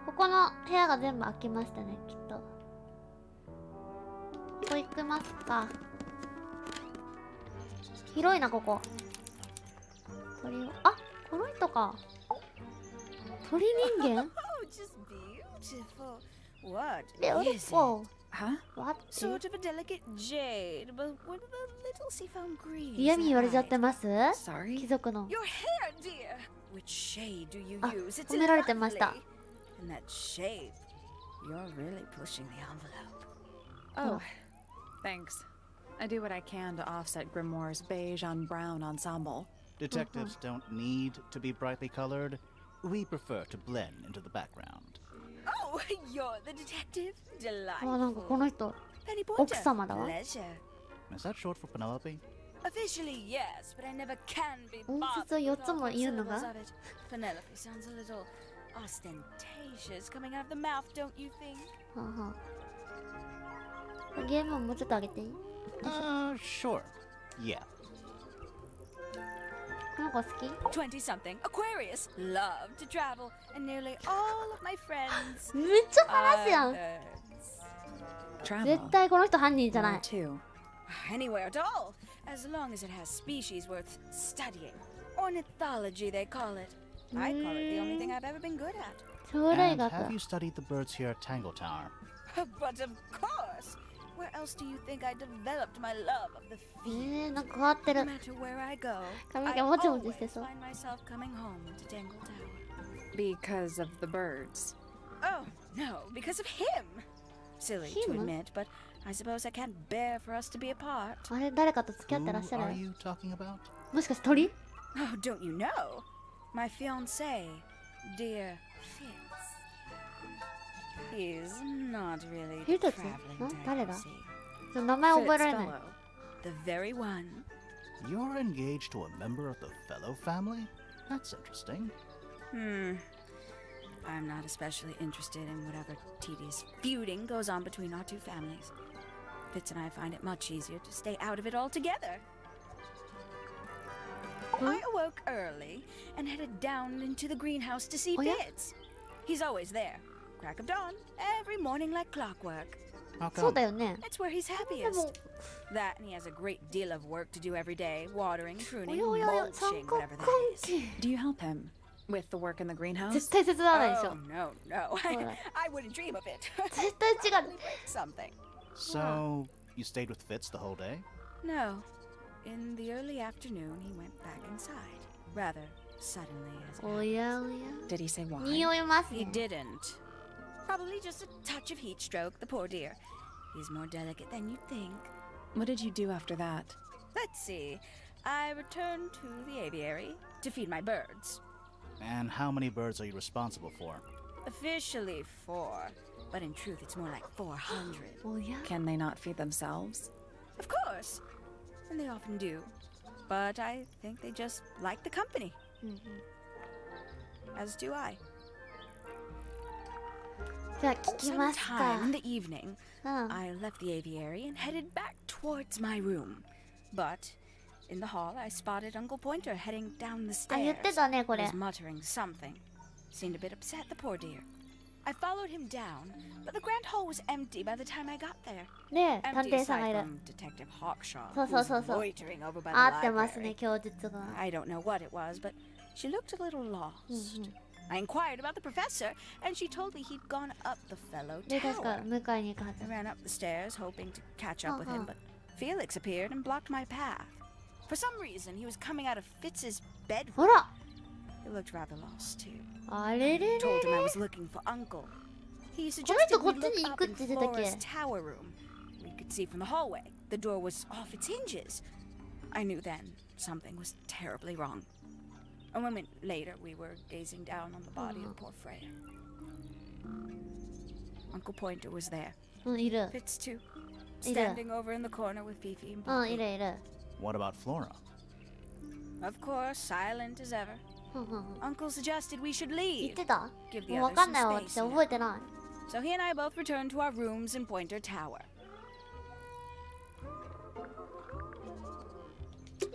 ここの部屋が全部開きましたね、きっと。ここ行きますか。広いな、ここ。鳥を、あ、この人か。鳥人間 Oh, just beautiful. What is it? Beautiful. Huh? What? Sort of a delicate jade, but with a little seafoam green. 嫌味言われちゃってます？ Sorry? 貴族の。 Your hair, dear. Which shade do you あ、 use? It's 褒められてました。 lovely. And that shape. You're really pushing the envelope. Oh, thanks. I do what I can to offset Grimoire's beige on brown ensemble. Detectives don't need to be brightly colored. We prefer to blend into the background. Oh, you're the detective? あ、なんかこ Delightful. の人 Penny 奥 Porter. 様だわ。 Pleasure. Is that short for Penelope? Officially, yes, but I never can be 音 bothered 節を4 with つ all も the 言うの syllables が of it. Penelope sounds a little ostentatious coming out of the mouth, don't you think? はあはあ、ゲームをもうちょっと上げていい？ Sure. Yeah. この子好き？ 20-something, Aquarius, love to travel, and nearly all of my friends めっちゃ話すや are ん。 birds. 絶 Travel. 対この人犯人じゃな Where い。 to? Anywhere at all, as long as it has species worth studying. Ornithology, they call it. I call it the only thing I've ever been good at. 鳥類 And 学。 have you studied the birds here at Tangle Tower? But of course! Where else do you think I developed my love of the field? なんか変わって No る。 matter where I go, 髪の I 毛もちもち always してそう。 find myself coming home to Tangle Tower. Because of the birds. Oh, no, because of him! Silly to Him? admit, but I suppose I can't bear for us to be apart. あれ、誰かと付き合ってらっ Who しゃ are る？ you talking about? もしかして鳥？ Oh, don't you know? My fiancé, dear Fitz. He's not really the Fitz? traveling Huh? type, 誰 you だ？ see. ちょっと名前覚えられない。 Fitzfellow. The very one. You're engaged to a member of the Fellow family? That's interesting. I'm not especially interested in whatever tedious feuding goes on between our two families. Fitz and I find it much easier to stay out of it altogether. I awoke early and headed down into the greenhouse to see Oh, yeah? Fitz. He's always there. Crack of dawn, every morning like clockwork. How そう come? だよね。 It's where he's で happiest. も、 That and he has a great deal of work to do every day, watering, お pruning, やおやおや、三 mulching, 角 whatever that 関 is. 係。 Do you help him with the work in the greenhouse? 絶対手伝わないでし Oh, ょ。 no, no. Alright. I wouldn't dream of it. 絶対違う。 Something. So, you stayed with Fitz the whole day? No. In the early afternoon, he went back inside. Rather suddenly, as it おやおや。 Did he say why? 匂います He ね。 didn't. Probably just a touch of heat stroke, the poor dear. He's more delicate than you'd think. What did you do after that? Let's see. I returned to the aviary to feed my birds. And how many birds are you responsible for? Officially 4, but in truth it's more like 400. おや。 Can they not feed themselves? Of course. And they often do. But I think they just like the company. うんうん、 As do I. じゃあ聞きますか。 Sometime in the evening, うん。 I left the aviary and headed back towards my room. But in the hall, I spotted Uncle Pointer heading down the あ、言 stairs. ってたね、こ He れ was。muttering something. Seemed a bit upset, the poor dear. I followed him down, but the grand hall was empty by the time I got there. で、探 Empty 偵さんがい aside る。 from Detective Hawkshaw, そう who そう was そうそう。 loitering over by 合っ the てますね、 library. 供述が。 I don't know what it was, but she looked a little lost. うんうん。 I inquired about the professor, and she told me he'd gone up the fellow で、確か tower. 迎えに行くはず I。ran up the stairs, hoping to catch up with Uh-huh. him, but Felix appeared and blocked my path. For some reason, he was coming out of Fitz's bedroom. ほら、 He looked rather lost, too. あれれれ Told him I れ。 was looking for Uncle. He この人 suggested こ we っち look に行 up くっ in て言ってたっ Flora's け？ tower room. We could see from the hallway. The door was off its hinges. I knew then something was terribly wrong. A moment later, we were gazing down on the body of poor Freya. Uncle Pointer was there. うん、いる。 Fitz too. Yeah. Standing over in the corner with Fifi and うん、い Poppy. るいる。 What about Flora? Of course, silent as ever. Uncle suggested we should 言っ leave. てた Give the もうわ others かん some ないわ space. 私 you know. 覚えてない So he and I both returned to our rooms in Pointer Tower.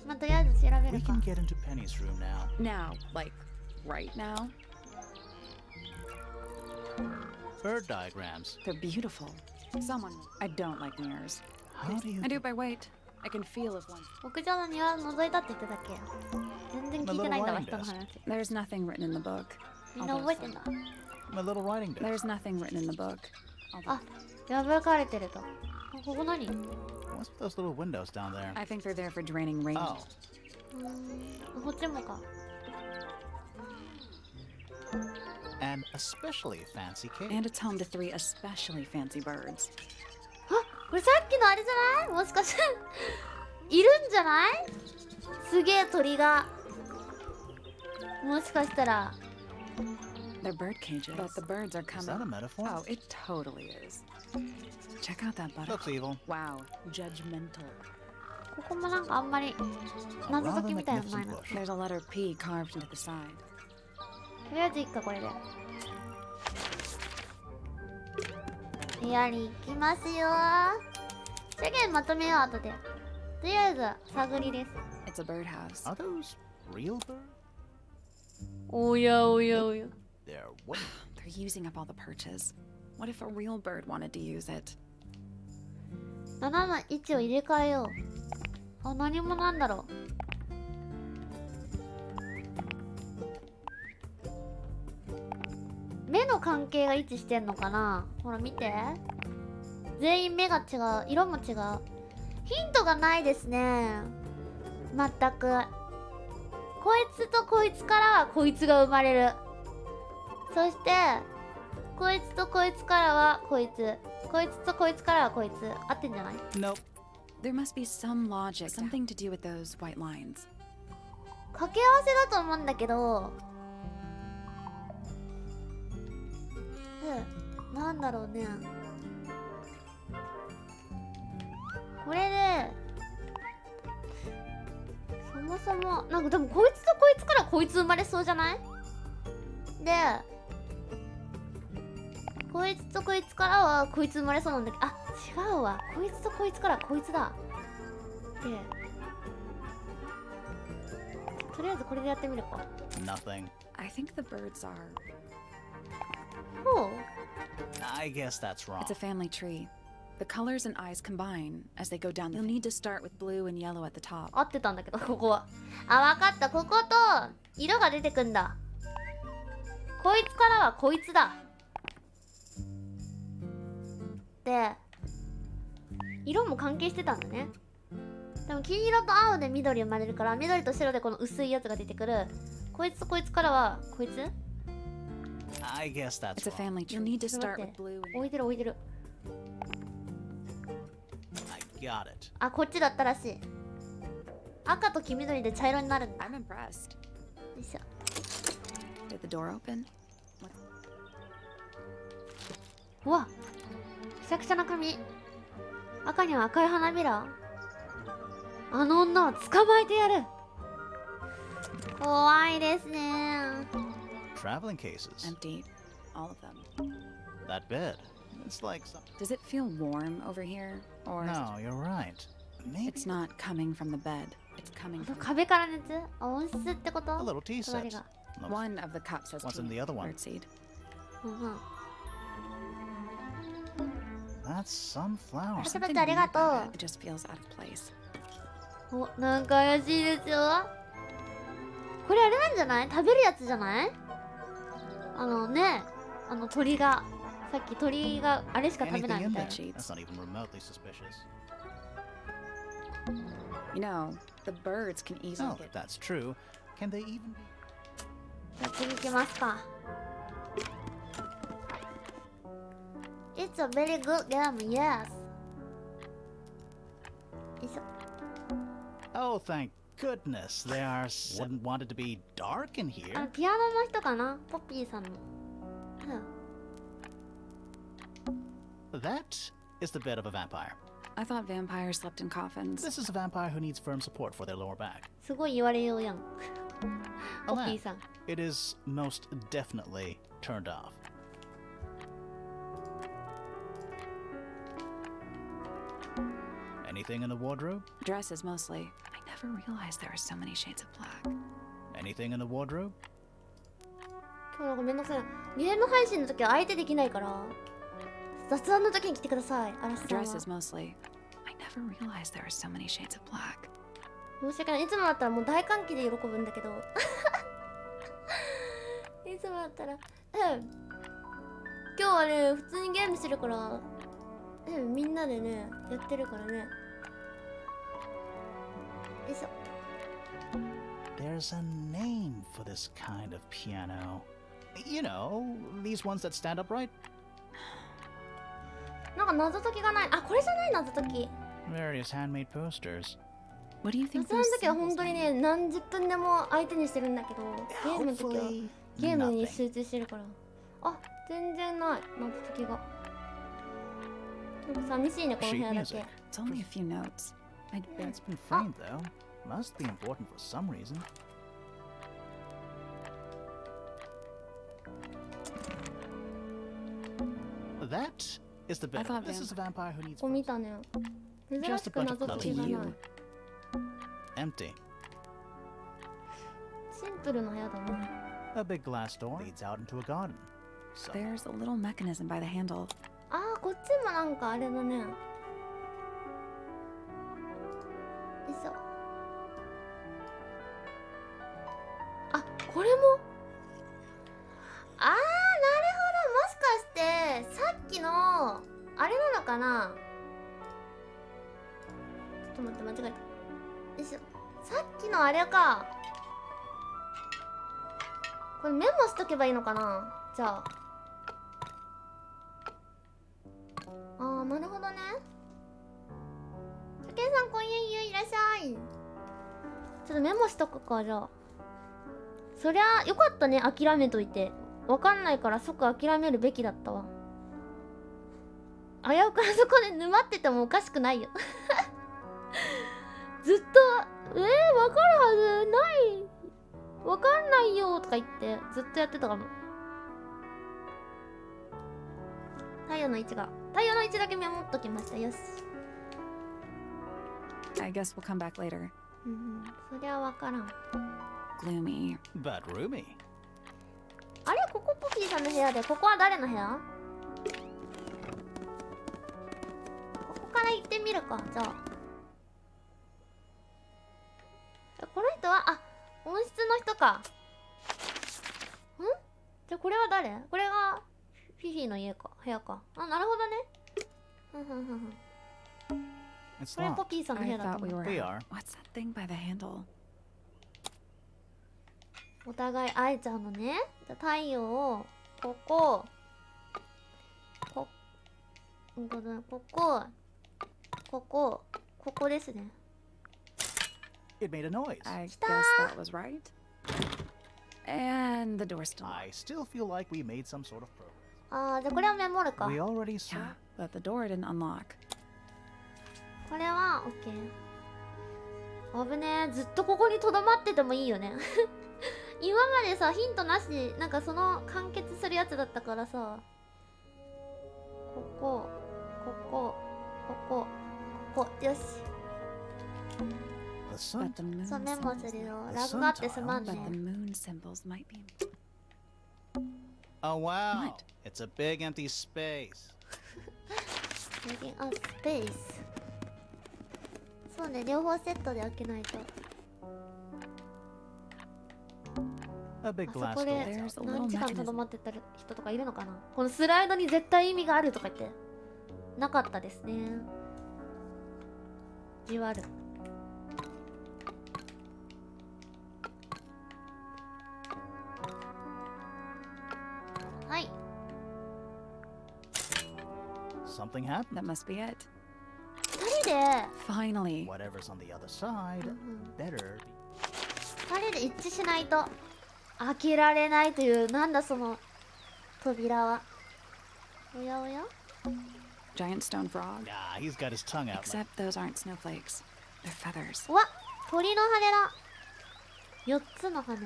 まあとりあえず調べ We るか can get into Penny's room now. Now, like, right now? Bird diagrams. They're beautiful. Someone. I don't like mirrors. How do you... I do by weight. I can feel if one. 屋上の庭を覗いたって言ってたっけ全然聞いてないんだわ人の話 There's nothing written in the book. みんな覚えてんだ My little writing desk. There's nothing written in the book. あ破かれてるとここ何 What's with those little windows down there? I think they're there for draining rain. Oh, こっちもか an especially fancy cake. And it's home to 3 especially fancy birds. あこれさっきのあれじゃないもしかしているんじゃないすげえ鳥がもしかしたら They're bird cages. But the birds are Is that a coming. metaphor? Oh, it totally is. Check out that Looks butterfly. evil. Wow, judgmental. ここもなんかあんまり A 謎 rather 解きみたいなのない magnificent な bush. There's a letter P carved into the side. とりあえずいっかこれで部屋に行きますよ世間まとめよう後でとりあえず探りです It's a birdhouse. Are those real birds? おやおやおや They're waiting. They're using up all the perches. What if a real bird wanted to use it? 7の位置を入れ替えようあ何もなんだろう目の関係が位置してんのかなほら見て全員目が違う色も違うヒントがないですね全くこいつとこいつからはこいつが生まれるそしてこいつとこいつからはこいつこいつとこいつからはこいつ合ってんじゃない Nope. There must be some logic, something to do with those white lines. 掛け合わせだと思うんだけどなんだろうねこれでそもそもなんかでもこいつとこいつからこいつ生まれそうじゃないでこいつとこいつからはこいつ生まれそうなんだけどあ違うわこいつとこいつからこいつだでとりあえずこれでやってみるか Nothing. I think the birds are. ほう I guess that's wrong. It's a family tree. The colors and eyes combine as they go down. You'll need to start with blue and yellow at the top. 合ってたんだけどここはあわかったここと色が出てくんだこいつからはこいつだで色も関係してたんだねでも黄色と青で緑生まれるから緑と白でこの薄いやつが出てくるこいつとこいつからはこいつ I guess that's It's a wrong. family tree. You'll need to ちょっと start 待っ with て blue. 置いてる置いてる I got it. あこっちだったらしい赤と黄緑で茶色になるんだ I'm impressed. よいしょ Did the door open? うわくしゃくしゃな髪赤には赤い花びらあの女を捕まえてやる怖いですね Traveling cases. Empty. All of them. That bed. It's like some... Does it feel warm over here? Or No, you're right. Maybe it's not coming from the bed. It's coming from 壁から熱あ温室ってこと a little tea 隣 set. が Looks- one of the cups has What's in tea, the other one? birdseed. うんうん That's sunflower. There's That's a something bit weird arigato. about it. It just feels out of place. おなんか怪しいですよこれあれなんじゃない食べるやつじゃないあのねあの鳥がさっき鳥があれしか食べない Anything み in たい there? な That's not even remotely suspicious. You know, the birds can easily Oh, get if that's true, can they even be... じゃあ次行きますか It's a very good game, yes よいしょ Oh, thank goodness. They are... Wouldn't want it to be dark in あの here. ピアノの人かなポッピーさんのうん That is the bed of a vampire. I thought vampires slept in coffins. This is a vampire who needs firm support for their lower back. すごい言われようやんポッキーさん。 It is most definitely turned off. Anything in the wardrobe? Dresses mostly. I never realized there were so many shades of black. Anything in the wardrobe? 今日なんかめんどくさいな。ゲーム配信の時は相手できないから雑談の時に来てください。嵐さんは。 Dresses mostly. I never realized there were so many shades of black. 申し訳ない。いつもだったらもう大歓喜で喜ぶんだけどいつもだったら今日はね普通にゲームしてるからみんなでねやってるからね。よいしょ。 There's a name for this kind of piano. You know, these ones that stand upright? なんか謎解きがない。あ、これじゃない謎解き。 Various handmade posters. What do you 雑 think 談の those 時は本 symbols 当に mean? ね何十分でも相手にしてるんだけどゲームの時は Hopefully ゲームに nothing. 集中してるから。あ、全然ない謎解きが。なんか寂しいねこの部 Sheet 屋だ music. け。 It's only a few notes. I'd Yeah, it's been framed though. Must be important for some reason. That is the bed. thought This is a vampire who needs ここ見たね。珍 Just し a く bunch of 謎 clothes. 解きがない。 empty. シンプルな部屋だね。 A big glass door leads out into a garden. So, There's a little mechanism by the handle. あーこっちもなんかあれだね。よいしょ。あ、これもあーなるほど。もしかしてさっきのあれなのかな。ちょっと待って間違えた。よいしょ。さっきのあれか。これメモしとけばいいのかな。じゃああーなるほどね。初見さん今夜いらっしゃい。ちょっとメモしとくか。じゃあそりゃよかったね。諦めといて。わかんないから即諦めるべきだったわ。危うくあそこで沼っててもおかしくないよずっとわかるはずないわかんないよとか言ってずっとやってたかも。太陽の位置だけメモっときました。よし。 I guess we'll come back later. うんそりゃわからん。 Gloomy. but roomy. あれここポピーさんの部屋でここは誰の部屋。ここから行ってみるか。じゃあこの人は温室の人か。じゃあこれは誰。これがフィフィの家か部屋か。あ、なるほどね。It's これポ locked. ピーさんの部 I 屋だと thought we 思う。 were. We are. What's that thing by the handle? お互い会えちゃうのね。じゃあ太陽をここですね。 It made a noise. I guess that was right. And the door's still locked. I still feel like we made some sort of progress. あーじゃあこれはメモるか。 We already saw. Yeah, but the door didn't unlock. これは OK。危ねえ。ずっとここにとどまっててもいいよね今までさヒントなしなんかその完結するやつだったからさ。ここよし。 The But sun. the moon そうメモ symbols. するよ。 The ラグがあってすまん But the ね。 moon symbols might be. Oh wow! What? It's a big empty space. Taking a space。そうね、両方セットで開けないと。 A big あそ glass こ door. で There's a little 何時間と mechanism. どまってた人とかいるのかな。このスライドに絶対意味があるとか言ってなかったですね。じわる。はい。 Something happened. That must be it. 二人で Finally. Whatever's on the other side better be. 二人で一致しないと開けられないというなんだその扉は。おやおや。 Giant stone frog. Ah, he's got his tongue out. Except those aren't snowflakes. They're feathers. うわ、鳥の羽だ。4つの羽。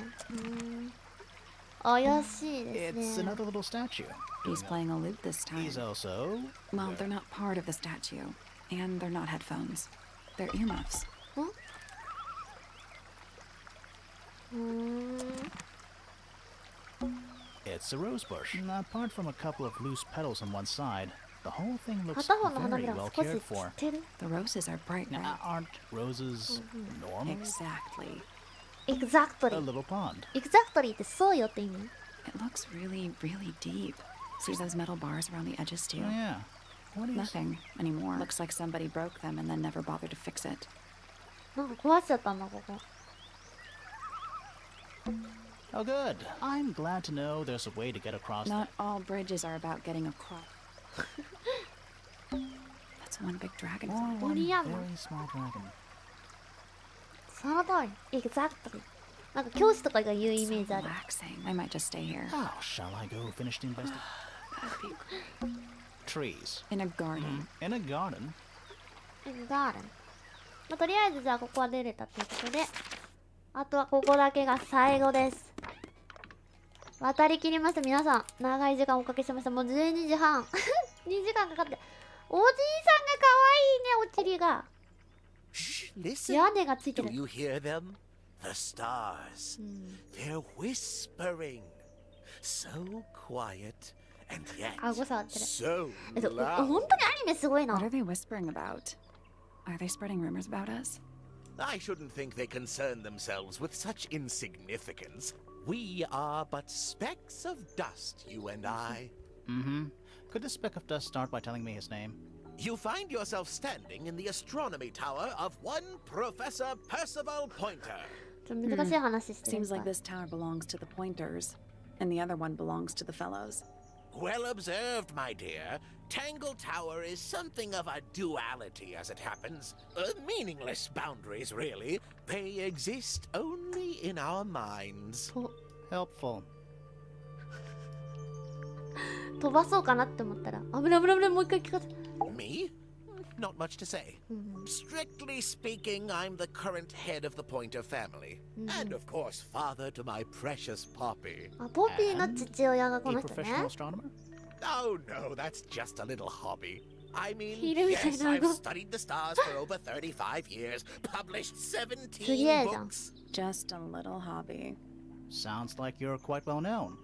怪しいです It's ね。 another little statue. He's playing a lute this time. He's also... Well, they're not part of the statue, and they're not headphones. They're earmuffs. It's a rose bush. Apart from a couple of loose petals on one side, the whole thing looks 片方の花び very らが well 少し cared 散 for. ってる。 The roses are bright red. Aren't roses normal? Exactly. A Exactly. little pond. Exactly ってそうよって意味。 It looks really, really deep. See those metal bars around the edges too? Oh, yeah. What is... Nothing anymore. Looks like somebody broke them and then never bothered to fix it. なんか壊しちゃったんだ、ここ。 Oh, good. I'm glad to know there's a way to get across. Not all bridges are about getting across. That's one big dragon. Or one very small dragon. その通り。Exactly. なんか教師とかが言うイメージある。 Relaxing. I might just stay here. How shall I go finish the investigation? Trees. In a garden. In a garden? garden。まあ、とりあえずじゃあここは出れたということで、あとはここだけが最後です。渡り切りました。皆さん長い時間おかけしました。もう12時半2時間かかって、おじいさんがかわいいね。おちりが Shh, listen. 屋根がついて Do る。 you hear them? The stars. They're whispering. So quiet and yet 顎触ってる。 so 本当に loud. アニメすごいな。 What are they whispering about? Are they spreading rumors about us? I shouldn't think they concern themselves with such insignificance. We are but specks of dust, you and I. Mm-hmm. Could this speck of dust start by telling me his name? You find yourself standing in the astronomy tower of one Professor Percival Pointer. ちょっと難しい話してる。 Seems like this tower belongs to the Pointers, and the other one belongs to the Fellows. Well observed, my dear. Tangle Tower is something of a duality as it happens. Meaningless boundaries, really. They exist only in our minds. Helpful. 飛ばそうかなって思ったら危ない危ない危ない。もう一回聞かせ。 Me? Not much to say. Strictly speaking, I'm the current head of the Pointer family. And of course, father to my precious Poppy. あ、ポピーの父親がこ A の人ね。 professional astronomer? Oh no, that's just a little hobby. I mean, Hiru yes, mitai I've na. studied the stars for over 35 years, published 17 Suge-e-san. books. Just a little hobby. Sounds like you're quite well known.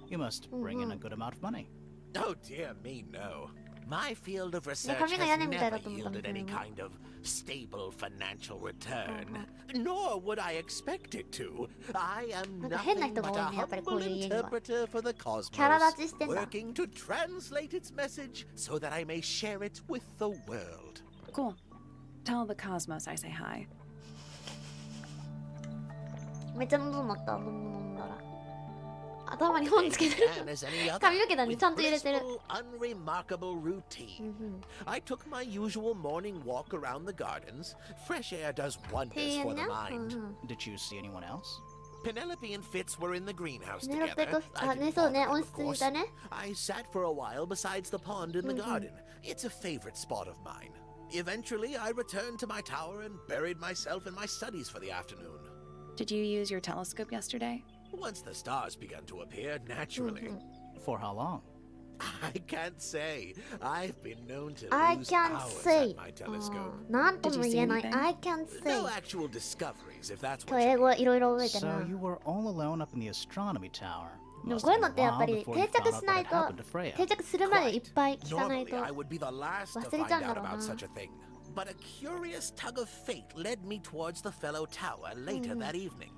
You must bring in a good amount of money. Oh dear me, no. My field of research髪が has 屋根みたいだ never と思ったんだ yielded けど any ね。 kind of stable financial return. Nor would I expect it to. I am なんか変な nothing 人が but 多 a いね、やっぱりこう humble いう家には。 interpreter for the キャラ cosmos, 立ちしてんだ。 working to translate its message so that I may share it with the world. Cool. Tell the Cosmos I say hi. めっちゃ喉鳴った。飲んだら。頭に本つけてる。 And as any other, 髪の毛だね、 with ちゃんと入れてる。 blissful, unremarkable routine. I took my usual morning walk around the gardens. Fresh air does wonders for the mind. Did you see anyone else? Penelope and Fitz were in the greenhouse ペネロペ together. と、 I あ、ね、 didn't そうね、 bother, 温 of 室にい course. たね。 I sat for a while besides the pond in the garden. It's a favorite spot of mine. Eventually, I returned to my tower and buried myself in my studies for the afternoon. Did you use your telescope yesterday? Once the stars began to appear, naturally. For how long? I can't say. I've been known to I lose can't hours say. at my telescope. なんとも言えない。 Did you see anything? I can't say. No actual discoveries, if that's 今 what 日 you 英 mean. 語いろいろ覚えてる So な。 you were all alone up in the astronomy tower. でも Must こういう have の been ってやっぱ a り while before 定 you 着 found し out な what い had と happened to Freya. 定着するまでいっぱい聞かない Normally, と I would be the last to 忘れ find ちゃうんだ out ろう about な。 such a thing. But a curious tug of fate led me towards the fellow tower later that evening.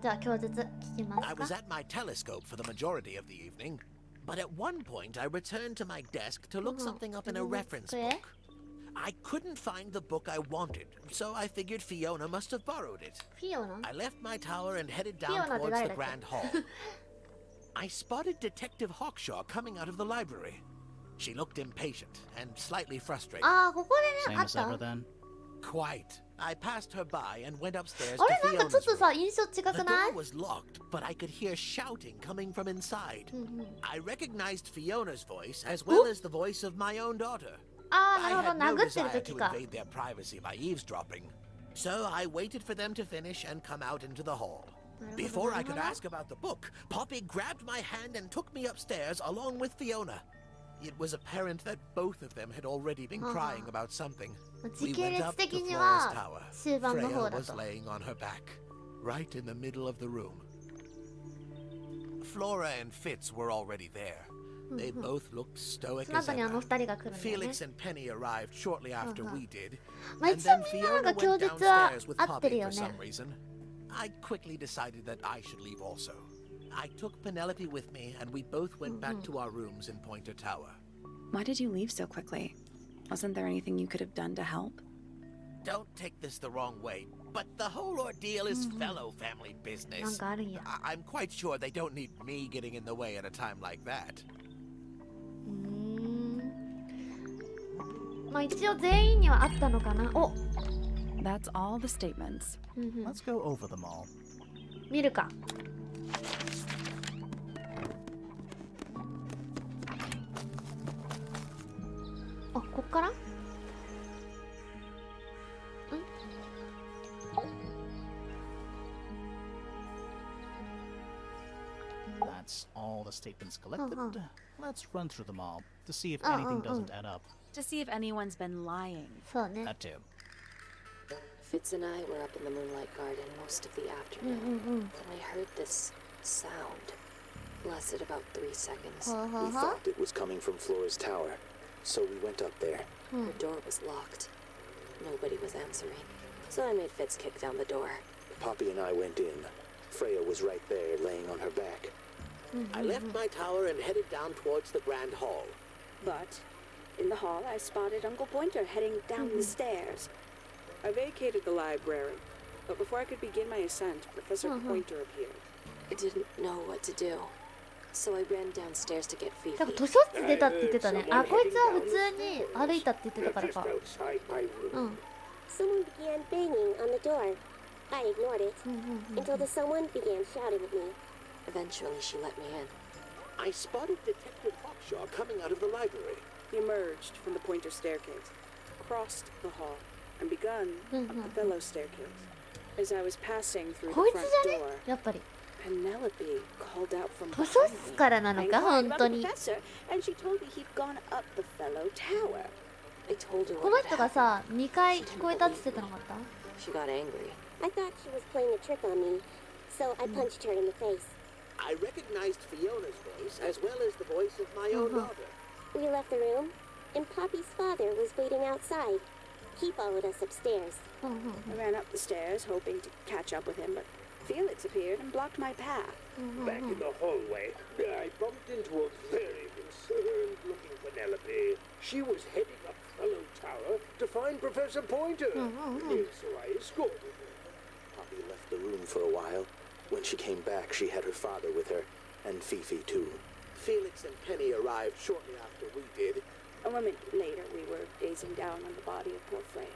じゃあ供述聞きま I す was か。 at my telescope for the majority of the evening, but at one point I returned to my desk to look something up in a reference Okay. book. I couldn't find the book I wanted, so I figured Fiona must have borrowed it. フィオナ I left my tower and headed down Fiona towards the誰だっけ？ grand hall. I spotted Detective Hawkshaw coming out of the library. She looked impatient and slightly frustrated. ああ、ここで Same ね、あっ as た。 ever then? Quite. I passed her by and went upstairs あ to れなんかちょっ Fiona's と room. さ、印象違 The くない door was locked, but I could hear shouting coming from inside. I recognized Fiona's voice as well as the voice of my own daughter. ああ、 I なるほ had ど、 no 殴ってる desire 時 to か。 invade their privacy by eavesdropping. So I waited for them to finish and come out into the hall. Before I could ask about the book, Poppy grabbed my hand and took me upstairs along with Fiona. It was apparent that both of them had already been crying about something. We went up to Flora's tower. Freya was laying on her back, right in the middle of the room. Flora and Fitz were already there. They both looked stoic as ever. Felix and Penny arrived shortly after we did, and then Fiona went downstairs with Poppy for some reason. I quickly decided that I should leave also. I took Penelope with me, and we both went back to our rooms in Pointer Tower. Why did you leave so quickly? Wasn't there anything you could have done to help? Don't take this the wrong way, but the whole ordeal is fellow family business. I'm quite sure they don't need me getting in the way at a time like that. まあ一応全員にはあったのかな。お。That's all the statements. Let's go over them all. 見るか。あ、こっから？ That's all the statements collected. Let's run through them all to see if anything doesn't add up. To see if anyone's been lying. That too. Fitz and I were up in the Moonlight Garden most of the afternoon, and I heard this sound. Lasted about 3 seconds. We thought it was coming from Flora's tower, so we went up there. The door was locked. Nobody was answering, so I made Fitz kick down the door. Poppy and I went in. Freya was right there, laying on her back. I left my tower and headed down towards the Grand Hall. But in the hall, I spotted Uncle Pointer heading down the stairs. I vacated the library, but before I could begin my ascent, Professor Pointer appeared. I didn't know what to do, so I ran downstairs to get ဖိဖိ. なんか図書室出たって言ってたね。あ、こいつは普通に歩いたって言ってたからか。Someone began banging on the door. I ignored it until the someone began shouting at me. Eventually, she let me in. I spotted Detective Hawkshaw coming out of the library. He emerged from the Pointer staircase, crossed the hall, and begun up the fellow staircase. As I was passing through the front door, やっぱり Penelope called out from 図書 behind 室 me. からなの I か inquired 本 about 当 the に。 professor, and she told me he'd gone up the fellow tower. I told her こ what の had 人が happened. さ、2回聞こえたって言ってなかった？ She got angry. I thought she was playing a trick on me, so I punched her in the face. I recognized Fiona's voice as well as the voice of my own daughter. We left the room, and Poppy's father was waiting outside. He followed us upstairs. I ran up the stairs, hoping to catch up with him, but Felix appeared and blocked my path. Back in the hallway, I bumped into a very concerned-looking Penelope. She was heading up Fellow Tower to find Professor Pointer. So I escorted her. Poppy left the room for a while. When she came back, she had her father with her, and ဖိဖိ too. Felix and Penny arrived shortly after we did. A moment later, we were gazing down on the body of poor Freya.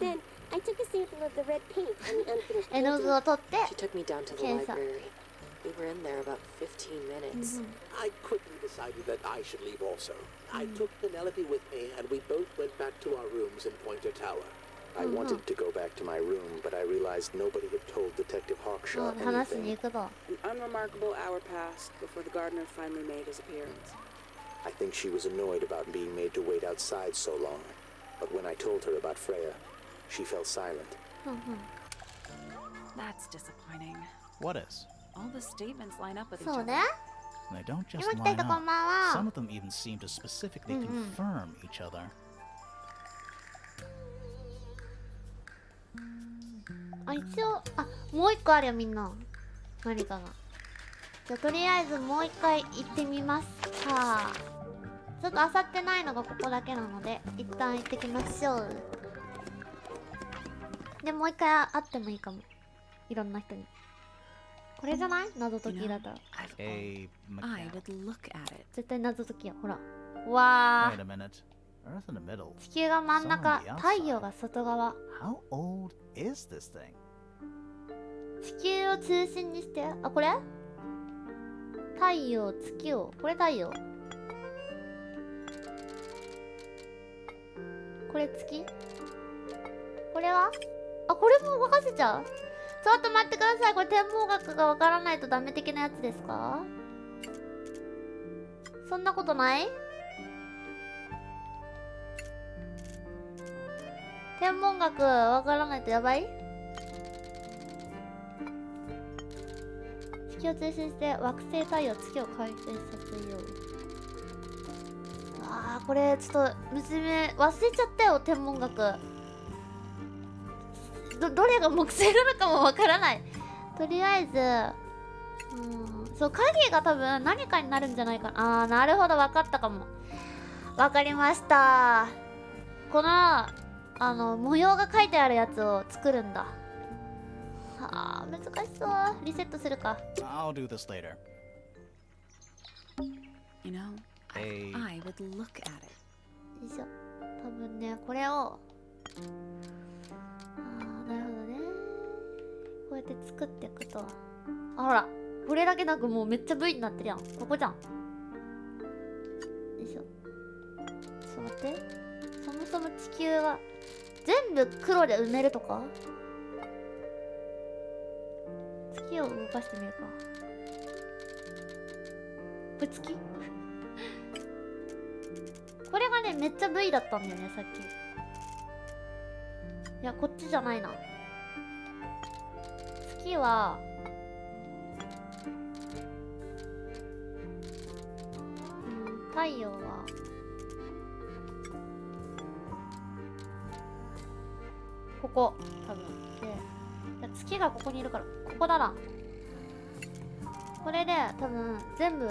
Then I took a sample of the red paint on the unfinished 絵の具を取って She took me down to the 検査。 library. We were in there about 15 minutes. I quickly decided that I should leave also. I took Penelope with me, and we both went back to our rooms in Pointer Tower. I wanted to go back to my room, but I realized nobody had told Detective Hawkshaw 話しに anything. 行くぞ。 An unremarkable hour passed before the gardener finally made his appearance. I think she was annoyed about being made to wait outside so long. But when I told her about Freya, she fell silent. That's disappointing. What is? All the statements line up with each そう other. ね。 They don't just 今来た line 人こん up. ばん Some は。 of them even seem to specifically confirm each other. あ、一応、あ、もう一個あるよみんな。何かが。じゃあとりあえずもう一回行ってみます。さあ。ちょっと漁ってないのがここだけなので、一旦行ってきましょう。で、もう一回会ってもいいかも。いろんな人に。これじゃない？謎解きだったら。 A I mechanic. would look at it. 絶対謎解きや。ほら。わ Wait a minute. Earth in the middle. ー。地球が真ん中 Sun on the outside.、太陽が外側。 How old is this thing? 地球を中心にして。あ、これ？太陽、月を。これ太陽。これ月？これはあ、これも動かせちゃう。ちょっと待ってください。これ天文学がわからないとダメ的なやつですか？そんなことない？天文学わからないとやばい？地球を中心して惑星、太陽、月を回転させよう。あー、これちょっと娘忘れちゃったよ。天文学どれが木星なのかもわからない。とりあえずそう、影が多分何かになるんじゃないかな。あー、なるほど、わかったかも。わかりました。この模様が書いてあるやつを作るんだ。はあ、難しそう。リセットするか。 I'll do this later. You know, Hey. I would look at it. よいしょ。多分ね、これをなるほどね。こうやって作っていくと、あ、ほら、これだけなんかもうめっちゃ V になってるやん。ここじゃん。よいしょ。ちょっと待って。そもそも地球が全部黒で埋めるとか？月を動かしてみるか。これ月？これがね、めっちゃ V だったんだよね、さっき。いや、こっちじゃないな。月は太陽はここ多分で、月がここにいるからここだな。これで多分全部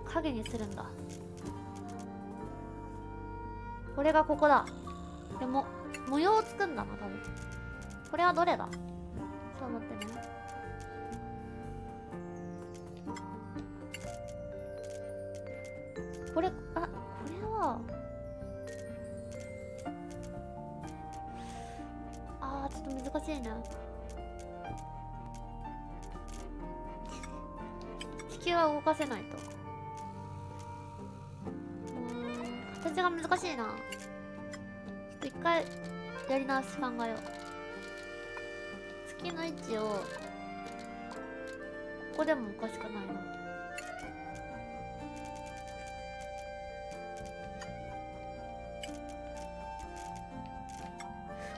影にするんだ。これがここだ。でも模様を作んだな、多分。これはどれだ？そう思ってね。これ、あ、これはちょっと難しいな。地球は動かせないと。形が難しいな。ちょっと一回やり直し考えよう。月の位置をここでもおかしくないな。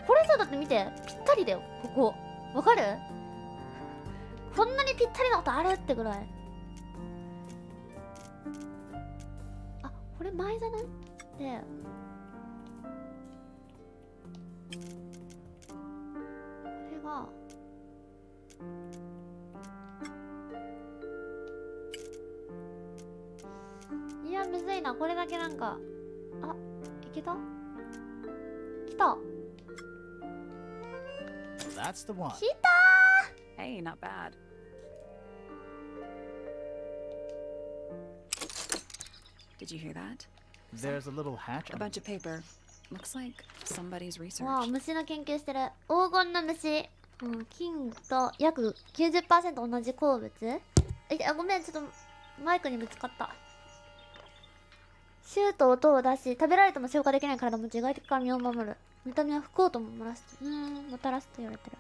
これさ、だって見て、ぴったりだよ、ここ。わかる？こんなにぴったりなことあるってぐらい。あ、これ前じゃない？で、これがいや、むずいな。これだけなんか、あ、いけた？来た。That's the one. 来たー！ Hey, not bad. Did you hear that? There's a little hatch. A bunch of paper. Looks like somebody's research. わあ、虫の研究してる。黄金の虫。金と約 90% 同じ鉱物。ごめん、ちょっとマイクにぶつかった。シューと音を出し、食べられても消化できない体も自害的から身を守る。見た目は不幸とももたらすと言われてる。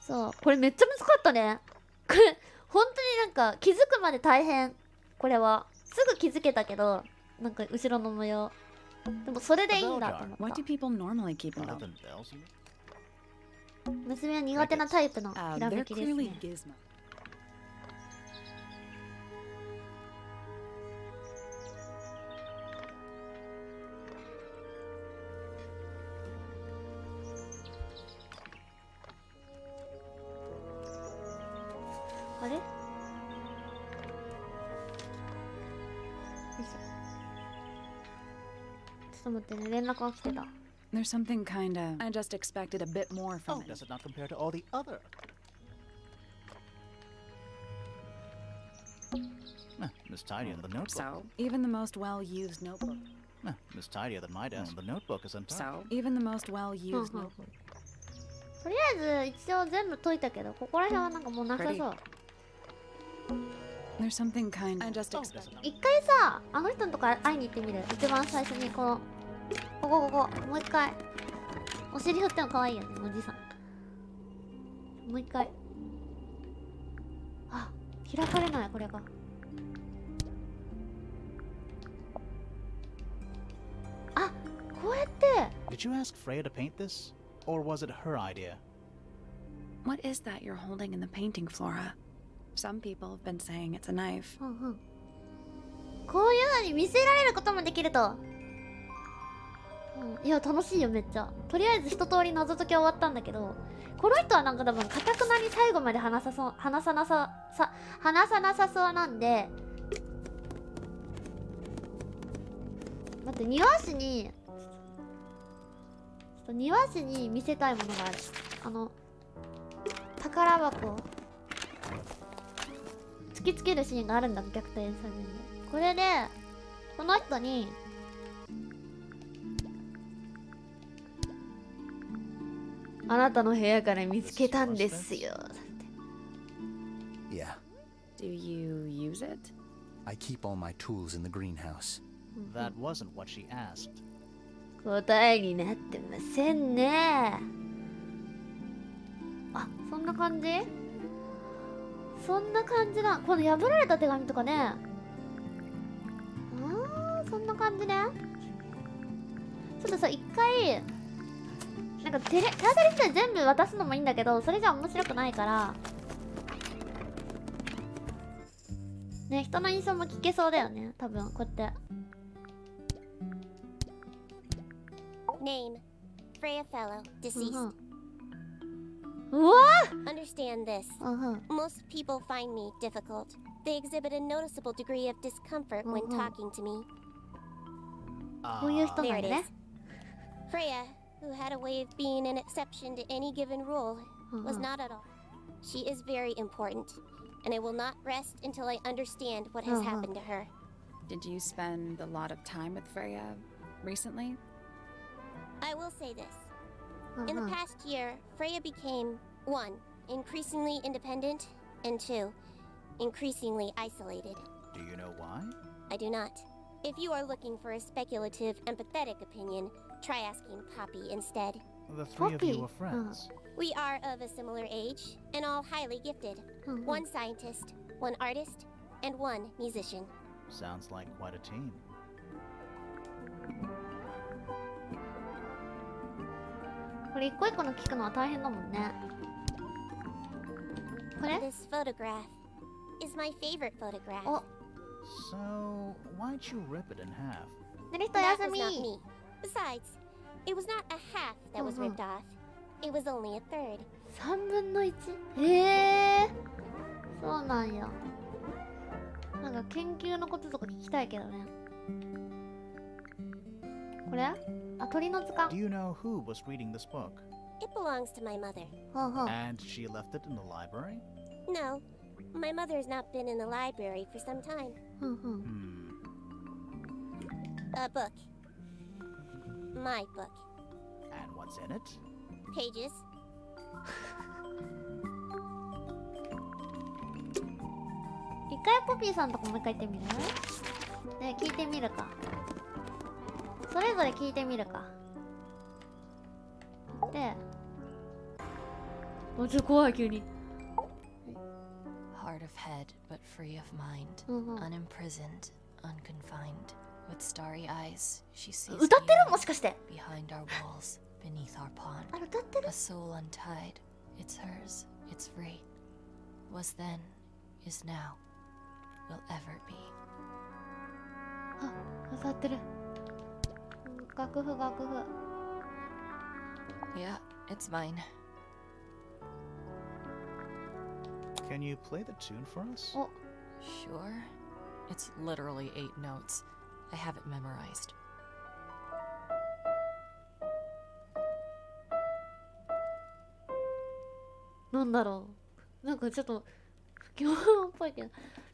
そう、これめっちゃ難かったね。これ本当になんか気づくまで大変。これはすぐ気づけたけど、なんか後ろの模様。でもそれでいいんだと思っ What た。 do people normally keep them Other up? than bells, you mean? 娘は苦手なタイプのひら They're めきです clearly ね。 gizmo. あれ？よいしょ。ちょっと待ってね、連絡が来てた。There's something kinda. I just expected a bit more from Oh, it. does it not compare to all the other? Miss Tidy in the notebook. So, even the most well-used notebook. Miss Tidier than my desk. The notebook is untouched. So, even the most well-used notebook. とりあえず一応全部解いたけど、ここら辺はなんかもうなさそう。 There's something kind. I just expected. 一回さ、あの人のとこ会いに行ってみる。一番最初にここもう一回。お尻振っても可愛いよね、おじさん。もう一回。あ、開かれない、これが。あ、こうやって。 Did you ask Freya to paint this? Or was it her idea? What is that you're holding in the painting, Flora? Some people have been saying it's a knife. うんうん。こういう風に見せられることもできると。いや、楽しいよ、めっちゃ。とりあえず一通り謎解きは終わったんだけど、この人はなんか多分、かたくなに最後まで話さなさそうなんで、待って、庭師に見せたいものがある。宝箱を突きつけるシーンがあるんだ、逆転作戦で。これで、この人に、あなたの部屋から見つけたんですよ。Yeah. Do you use it? I keep all my tools in the greenhouse. That wasn't what she asked. 答えになってませんね。あ、そんな感じ？そんな感じだ。この破られた手紙とかね。そんな感じね。ちょっとさ、一回なんか手当たり次第全部渡すのもいいんだけど、それじゃ面白くないからね、人の印象も聞けそうだよね、多分こうやって。 Name: Freya Fellow, deceased. うわUnderstand this. Most people find me difficult. They exhibit a noticeable degree of discomfort when talking to me. こういう人な There ん it だね。 is. Freya, who had a way of being an exception to any given rule, was not at all. She is very important, and I will not rest until I understand what has happened to her. Did you spend a lot of time with Freya recently? I will say this. In the past year, Freya became 1. Increasingly independent, and 2. Increasingly isolated. Do you know why? I do not. If you are looking for a speculative, empathetic opinion, try asking Poppy instead. The three of you were friends. We are of a similar age, and all highly gifted. 1 scientist, 1 artist, and 1 musician. Sounds like quite a team. これ一個一個の聞くのは大変だもんね。これ？ This photograph is my favorite photograph. So, why'd you rip it in half? 寝る人 That 休 was み。 not me. Besides, it was not a half that was ripped off. It was only a third. 3分の1？へえ。そうなんや。なんか研究のこととか聞きたいけどね。これ？あ、鳥の図鑑。 Do you know who was reading this book? It belongs to my mother. And she left it in the library? No, my mother has not been in the library for some time. A book. My book. And what's in it? Pages. 一回ポピーさんとかもう一回言ってみる？ね、聞いてみるか。それぞれ聞いてみるか。で、ちょっと怖い急に。 Hard of head, but free of mind. Unimprisoned, unconfined. With starry eyes, she sees 歌ってる？もしかして。 behind our walls, beneath our pond. あ、歌ってる？ A soul untied. It's hers. It's free. Was then, is now, will ever be. あ、歌ってる。楽譜楽譜。 Yeah, it's mine. Can you play the tune for us? Oh. Sure. It's literally 8 notes. I have it memorized. なんだろう。なんかちょっと不協和っぽいけど。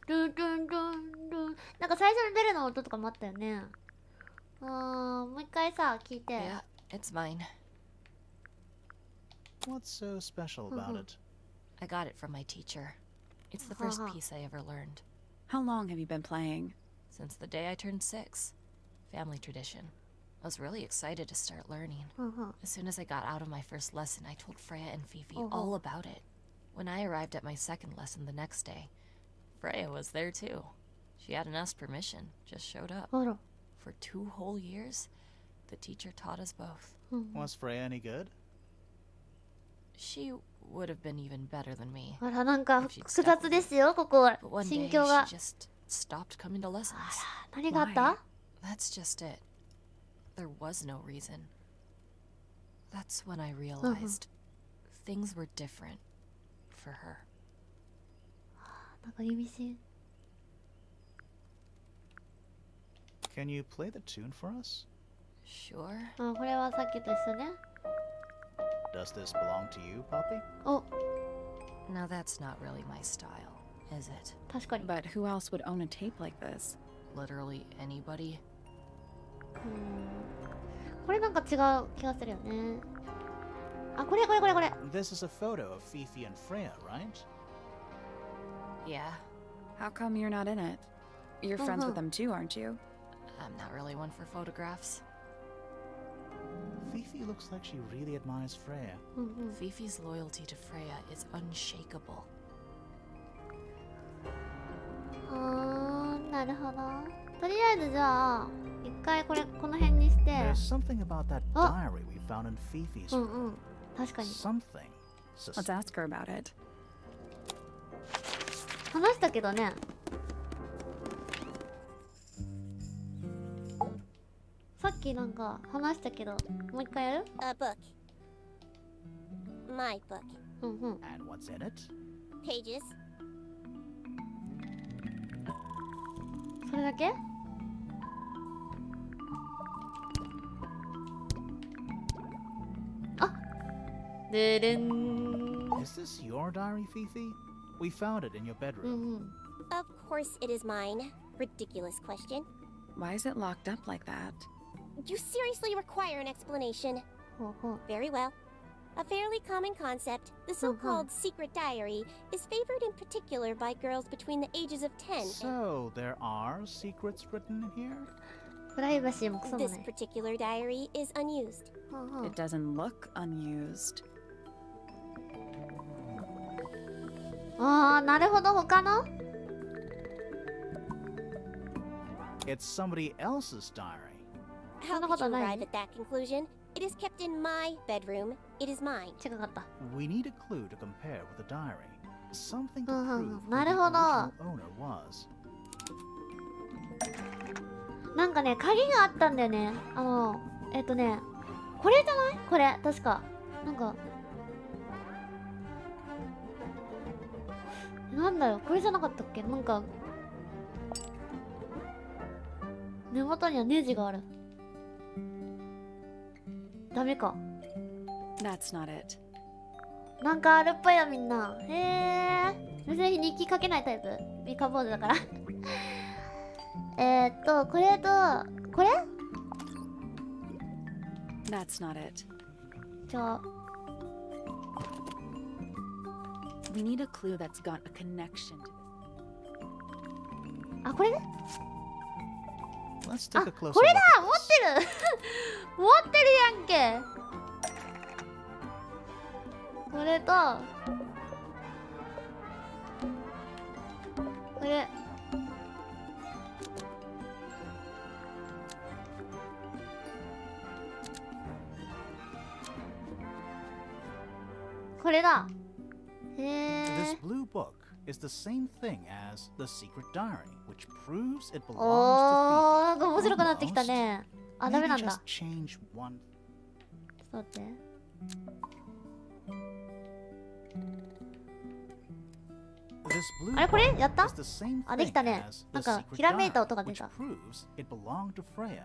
ルンルンルンルン。なんか最初のベルの音とかもあったよね。もう一回さ、聞いて。Yeah, it's mine. What's so special about it? I got it from my teacher. It's the first piece I ever learned. How long have you been playing? Since the day I turned 6. Family tradition. I was really excited to start learning. As soon as I got out of my first lesson, I told Freya and ~Ʂ�_ʂ� all about it. When I arrived at my second lesson the next day, Freya was there too. She hadn't asked permission, just showed up. For 2 whole years, the teacher taught us both. Was Freya any good? She would have been even better than me. あら、なんか複雑ですよ、ここ。 But one 心 day, 境が。 she just stopped coming to lessons. 何があった？ That's just it. There was no reason. That's when I realized things were different for her. なんか意味深。 Can you play the tune for us? Sure. あ、これはさっきと一緒ね。 Does this belong to you, Poppy? お、 Now that's not really my style, is it? 確かに。 But who else would own a tape like this? Literally anybody? これなんか違う気がするよね。あ、これ。 This is a photo of ~Ʂ�_ʂ� and Freya, right? Yeah. How come you're not in it? You're friends with them too, aren't you? I'm not really one for photographs. ~Ʂ�_ʂ� looks like she really admires Freya. Fifi's loyalty to Freya is unshakable. なるほど。とりあえずじゃあ一回この辺にして。 There's something about that diary we found in ~Ʂ�_ʂ's room. 確かに。 Something. Let's ask her about it. 話したけどね。さっきなんか話したけど、もう一回やる？ A book. My book. And what's in it? Pages. それだけ？あ、でれん。 Is this your diary, ~Ʂ�_ʂ�? We found it in your bedroom. Of course it is mine. Ridiculous question. Why is it locked up like that? You seriously require an explanation. Very well. A fairly common concept, the so-called secret diary, is favored in particular by girls between the ages of 10. So there are secrets written in here? プライバシーもクソも This ない。 particular diary is unused. It doesn't look unused. ああ、なるほど。他の？ It's somebody else's diary. How could you arrive at that conclusion? It is kept in my bedroom. It is mine. 違かった。 We need a clue to compare with the diary. Something to prove who the なるほど。 original owner was. なんかね、鍵があったんだよね。これじゃない？これ、確か。なんか。なんだよ、これじゃなかったっけ？なんか。根元にはネジがある。ダメか。 That's not it. なんかあるっぽいよ、みんな。へえ。別に日記書けないタイプ。三日坊主だから。これと、これ？ That's not it. じゃあ。 We need a clue that's got a connection to this. あ、これね。 Let's take a closer これだ！ look 持 at ってる持ってるやんけこれとこれこれだへ This え blue book is the same thing as the secret diary, which proves it お belongs ー、なん to か面白くなってきた Almost. ね。あ、ダメ Maybe なんだ。 just change one. ちょっと待って。 This blue あれこれ book やった is the same あ、で thing きたね。 as な the んか secret ひらめいた diary, 音が出 which た。 proves it belonged to Freya.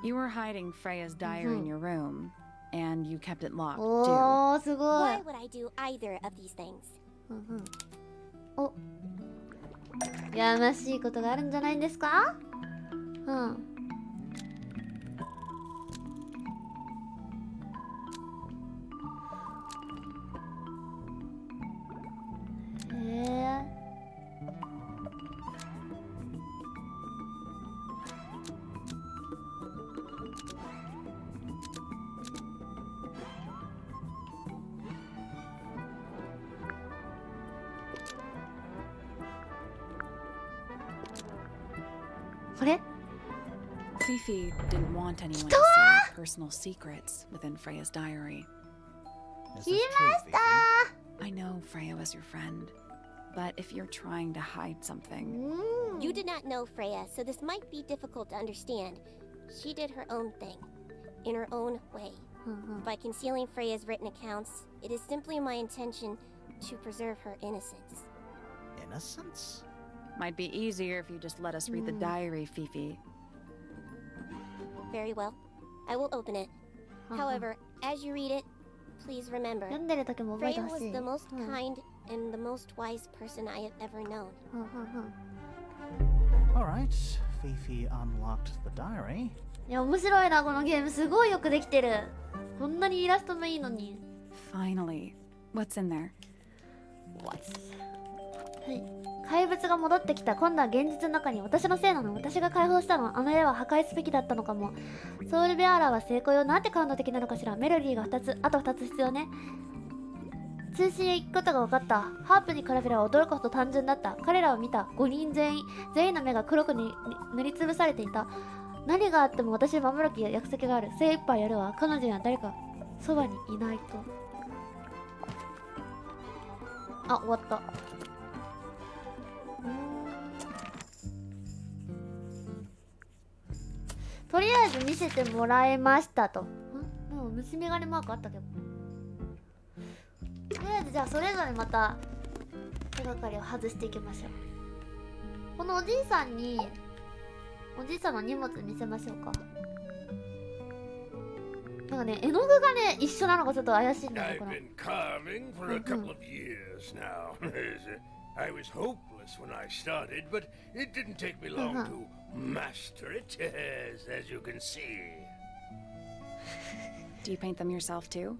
You were hiding Freya's diary in your room, and you kept it locked, too. おー、すごい。 Why would I do either of these things? お、やましいことがあるんじゃないんですか？うん。へえ。Fifi didn't want anyone to see personal secrets within Freya's diary. Is 来 this ま true, した Fifi? I know Freya was your friend, but if you're trying to hide something, You did not know Freya, so this might be difficult to understand. She did her own thing, in her own way. By concealing Freya's written accounts, it is simply my intention to preserve her innocence. Innocence? might be easier if you just let us read the diary, Fifi. Very well. I will open it. However, as you read it, please remember, 読んでる時も覚えて Freya ほし was い。 the most kind and the most wise person I have ever known. Alright, Fifi unlocked the diary. いや面白いなこのゲーム、すごいよくできてる。こんなにイラストもいいのに。 Finally, what's in there? はい。怪物が戻ってきた。今度は現実の中に。私のせいなの。私が解放したの。あの絵は破壊すべきだったのかも。ソウルベアラーは成功よ。なんて感動的なのかしら。メロディーが2つ、あと2つ必要ね。通信へ行くことが分かった。ハープに比べれば驚くほど単純だった。彼らを見た5人全員の目が黒く塗りつぶされていた。何があっても私に守る約束がある。精一杯やるわ。彼女には誰かそばにいないと。あ、終わった。とりあえず見せてもらいましたと。なんか虫眼鏡マークあったけど。とりあえずじゃあそれぞれまた手がかりを外していきましょう。このおじいさんにおじいさんの荷物見せましょうか。なんかね、絵の具がね一緒なのがちょっと怪しいんだよね。こ I've の been carving for a couple of years now. I was hopeless when I started, but it didn't take me long to master it, as you can see. Do you paint them yourself too?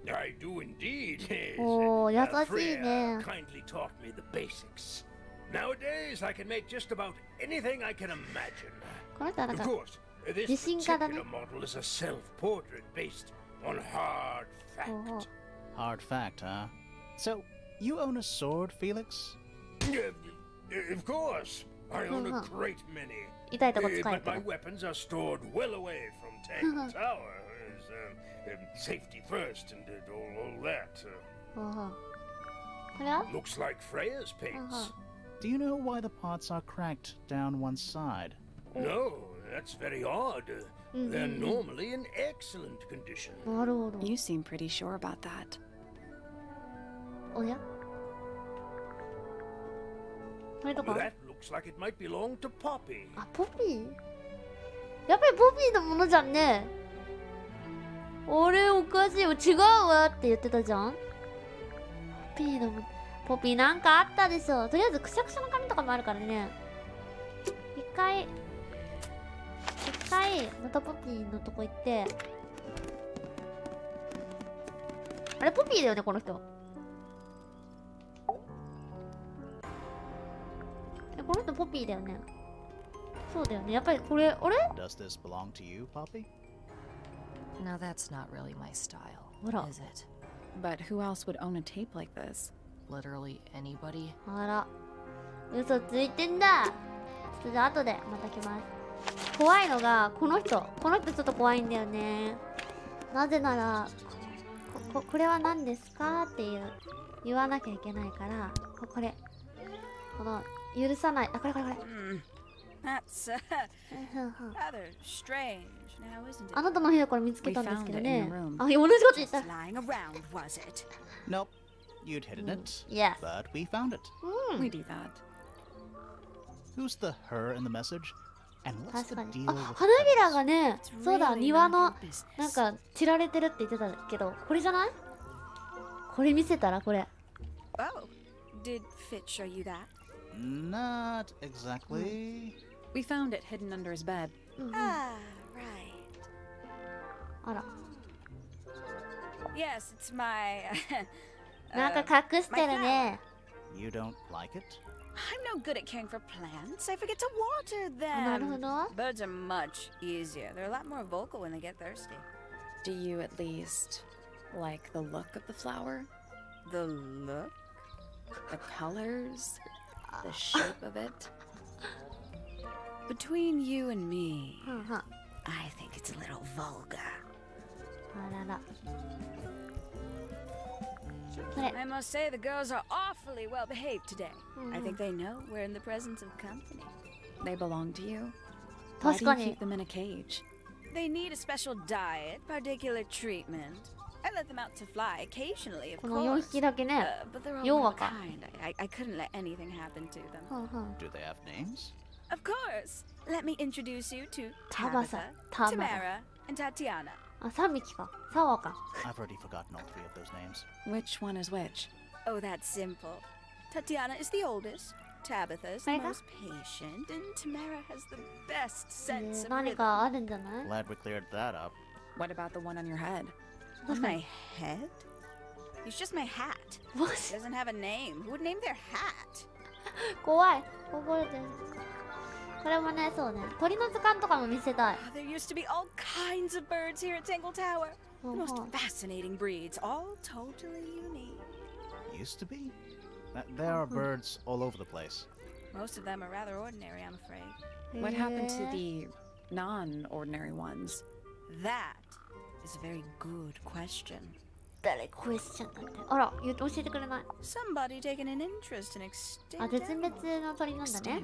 I do indeed. Oh,優しい Freya ね。 kindly taught me the basics. Nowadays, I can make just about anything I can imagine. この人はなん Of か course, this 自信家だね。 particular model is a self-portrait based on hard fact. Hard fact, huh? So, you own a sword, Felix? Of course, I own a great many. 痛いとこ使え But て my る。 weapons are stored well away from Tangle Tower. Safety first and all that. これは Looks like Freya's paints. Do you know why the pots are cracked down one side? No, that's very odd. They're normally in excellent condition. なるほど。 You seem pretty sure about that. おやこれとか That looks like it might belong to Poppy. あ、ポピーやっぱりポピーのものじゃんね。あれおかしいよ。違うわって言ってたじゃん。ポピーのもポピーなんかあったでしょ。とりあえずくしゃくしゃの紙とかもあるからね。一回またポピーのとこ行って。あれポピーだよねこの人。この人ポピーだよね。そうだよね。やっぱりこれ、あれ Does this belong to you, Poppy? Now that's not really my style, What up? is it? But who else would own a tape like this? Literally anybody? あら、嘘ついてんだ。ちょっとじゃあ後でまた来ます。怖いのがこの人ちょっと怖いんだよね。なぜならこれは何ですかって言わなきゃいけないから、この許さない。あ、これ。That's rather strange now, isn't it? あなたの部屋から見つけたんですけどね。 We found it in your room. あ、同じこと言った。 Lying around, was it? Nope. You'd hidden it. Yes. But we found it. We do that. Who's the her in the message? And what's 確 the かに。 deal あ、 with 花びら feathers? がね、 It's そうだ、 really 庭 none の of your business. なんか散られてるって言ってたけど、これじゃない？これ見せたらこれ。 Oh, did Fit show you that? Not exactly. We found it hidden under his bed. Ah, right. あら、 Yes, it's my. なんか隠してるね。 You don't like it? I'm no good at caring for plants. I forget to water なるほ them. ど。 Birds are much easier. They're a lot more vocal when they get thirsty. Do you at least like the look of the flower? The look? The colors? The shape of it? between you and me, はんはん。 I think it's a little vulgar. あらら。これ。 I must say the girls are awfully well behaved today. I Mhm. think they know we're in the presence of company. They belong to you. Why do 確か you に keep。them in a cage? They need a special diet, particular treatment. I let them out to fly occasionally, of この4 course. 匹だけね。 But they're all 4 one 羽 of a か。 kind. I couldn't let anything happen to them. はんはん。 Do they have names? Of course. Let me introduce you to Tabasa, Tabitha, Tamara. Tamara, and Tatiana. あ、3匹か。3羽か。 I've already forgotten all 3 of those names. Which one is which? Oh, that's simple. Tatiana is the oldest. Tabitha is the Marika? most patient, and Tamara has the best sense of 何 rhythm. かあるんじゃない？ Glad we cleared that up. What about the one on your head? What's My head? He's just my hat. も He し doesn't have a name. Who would name their hat? 怖い。覚えてる。これもね、そうね。鳥の図鑑とかも見せたい。 Ah, there used to be all kinds of birds here at Tangle Tower. The most はんはん fascinating breeds, all totally unique. Used to be? There are birds all over the place. Most of them are rather ordinary, I'm afraid. What happened to へー the non-ordinary ones? That is a very good question. 誰クエスチョンだって。あら、教えてくれない。 Somebody taken an interest in extinct あ、絶 animals. 滅の鳥なんだね。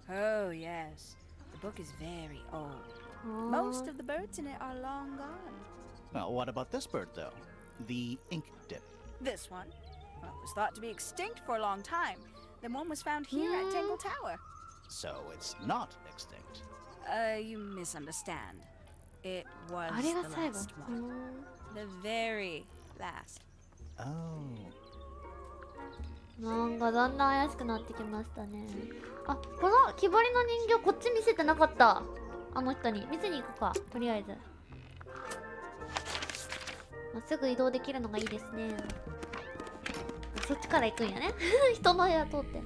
Oh, yes. The book is very old. あ Most ー of the birds in it are long gone. Well, what about this bird, though? The ink dip. This one, well, it was thought to be extinct for a long time. Then one was found here at Tangle Tower. So it's not extinct. You misunderstand. It was あれ the が最後。 last うー one. ん The very last. Oh. なんかだんだん怪しくなってきましたね。あ、この木彫りの人形こっち見せてなかった。あの人に見せに行くか。とりあえず。まっすぐ移動できるのがいいですね。そっちから行くんやね。人の部屋通って。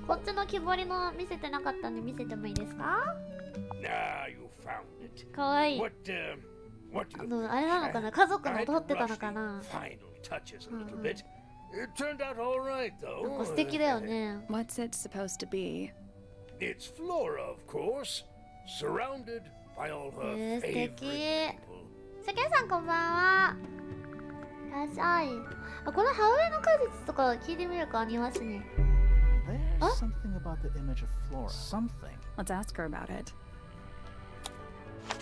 こっちの木彫りの見せてなかったんで見せてもいいですか？ Ah, you found it. かわいい。 What do you あれなのかな、家族の I 撮 had って to たの rush か the な。 final touches a little bit. It turned out all right, なん though. か素敵だよね。 What's it supposed to be? It's Flora, of course, surrounded by all her 素 favorite 敵。 people. さけさんこんばんは。いらっしゃい。あ、このハウエの果実とか聞いてみるか、庭師に。 There's something about the image of Flora. Something. Let's ask her about it.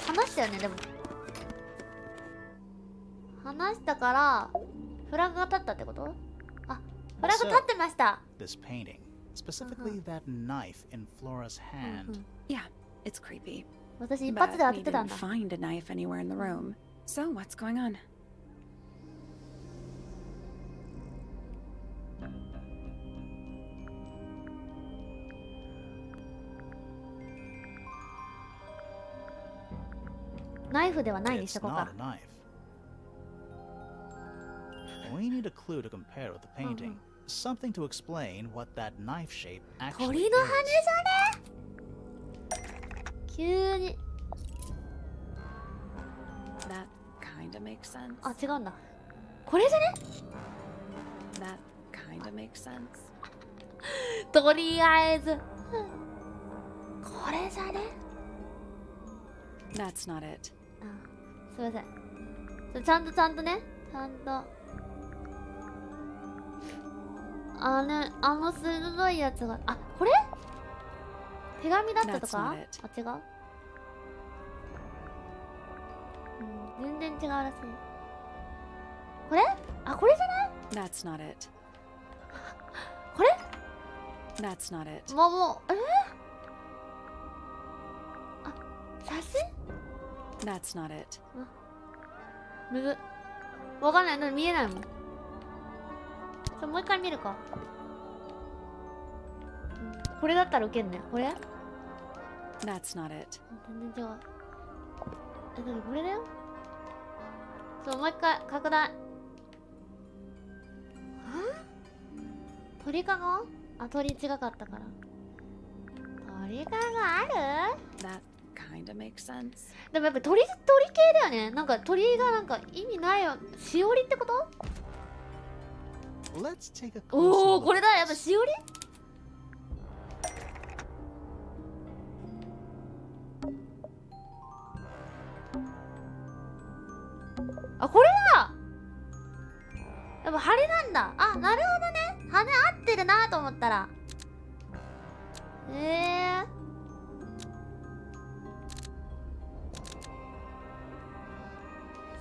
話したよね、でも。話したから、フラグが立ったってこと？あ、フラグ立ってました。 This painting, specifically that knife in Flora's hand. Yeah, it's creepy. 私一 But 発で当て we てたん didn't だ。 find a knife anywhere in the room. So what's going on? Knife ではないに It's しとこう not か a。knife. We need a clue to compare with the painting. Something to explain what that knife shape actually 鳥 is. の羽じゃね？急に。 That kinda makes sense. あ、違うんだ。これじゃね？ That kinda makes sense. とりあえず。これじゃね？ That's not it. あ、すいません。ちゃんとね。ちゃんと。あの鋭いやつが。あ、これ？手紙だったと That's か？ not it. あ、違う？全然違うらしい。これ？あ、これじゃない？ That's not it. これ？ That's not it. もう、あ、写真？ That's not it. むずっ。わかんない。見えないもん。もう一回見るか。これだったらウケんね。これ？ That's not it. 全然違う。だってこれだよ。そう、もう一回拡大。鳥かご？あ、鳥違かったから。鳥かごある？ That kinda makes sense. でもやっぱ鳥系だよね。なんか鳥がなんか意味ないよ。しおりってこと？ Let's take a おお、closer こ look. れだ。やっぱしおり？だ。あ、なるほどね。羽合ってるなと思ったら。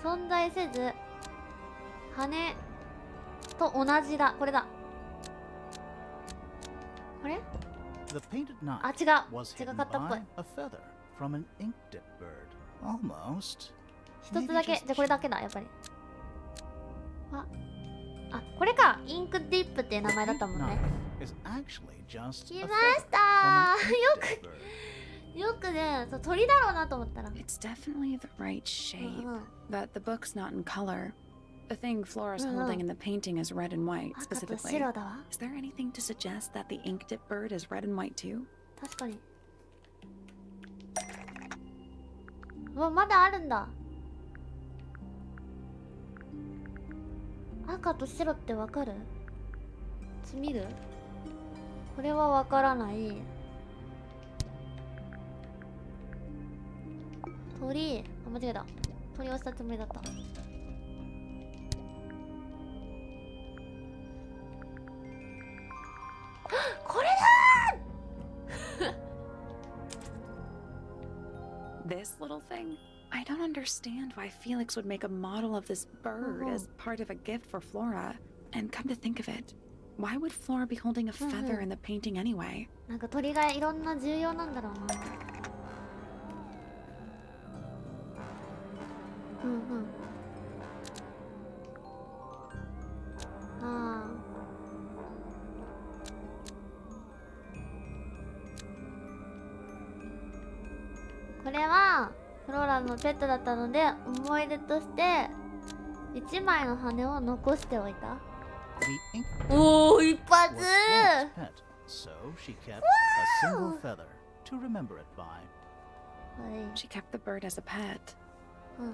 存在せず羽と同じだ。これだ。これ The painted knife あ、違 was う。違 hidden かったっぽい。 by a feather from an ink dip bird. Almost. 一つだけ。じゃあこれだけだ、やっぱり。あ、これか。インクディップっていう名前だったもんね。 Is actually just 来 a ま feather した from an ink dip bird. よくね、そう鳥だろうなと思ったら。 It's definitely the right shape, but the book's not in color. The thing Flora's holding in the painting is red and white, 赤と specifically. 白だわ。 Is there anything to suggest that the ink dip bird is red and white too? 確かに。うわ、まだあるんだ。赤と白ってわかる？見る？これはわからない。鳥、あ、間違えた。鳥をしたつもりだった。これだThis little thing? I don't understand why Felix would make a model of this bird as part of a gift for Flora. And come to think of it, why would Flora be holding a feather in the painting anyway? なんか鳥がいろんな重要なんだろうな。ああ。これはフローラのペットだったので思い出として1枚の羽を残しておいた。おお、一発。 So she kept a single feather to remember it by. She kept the bird as a pet.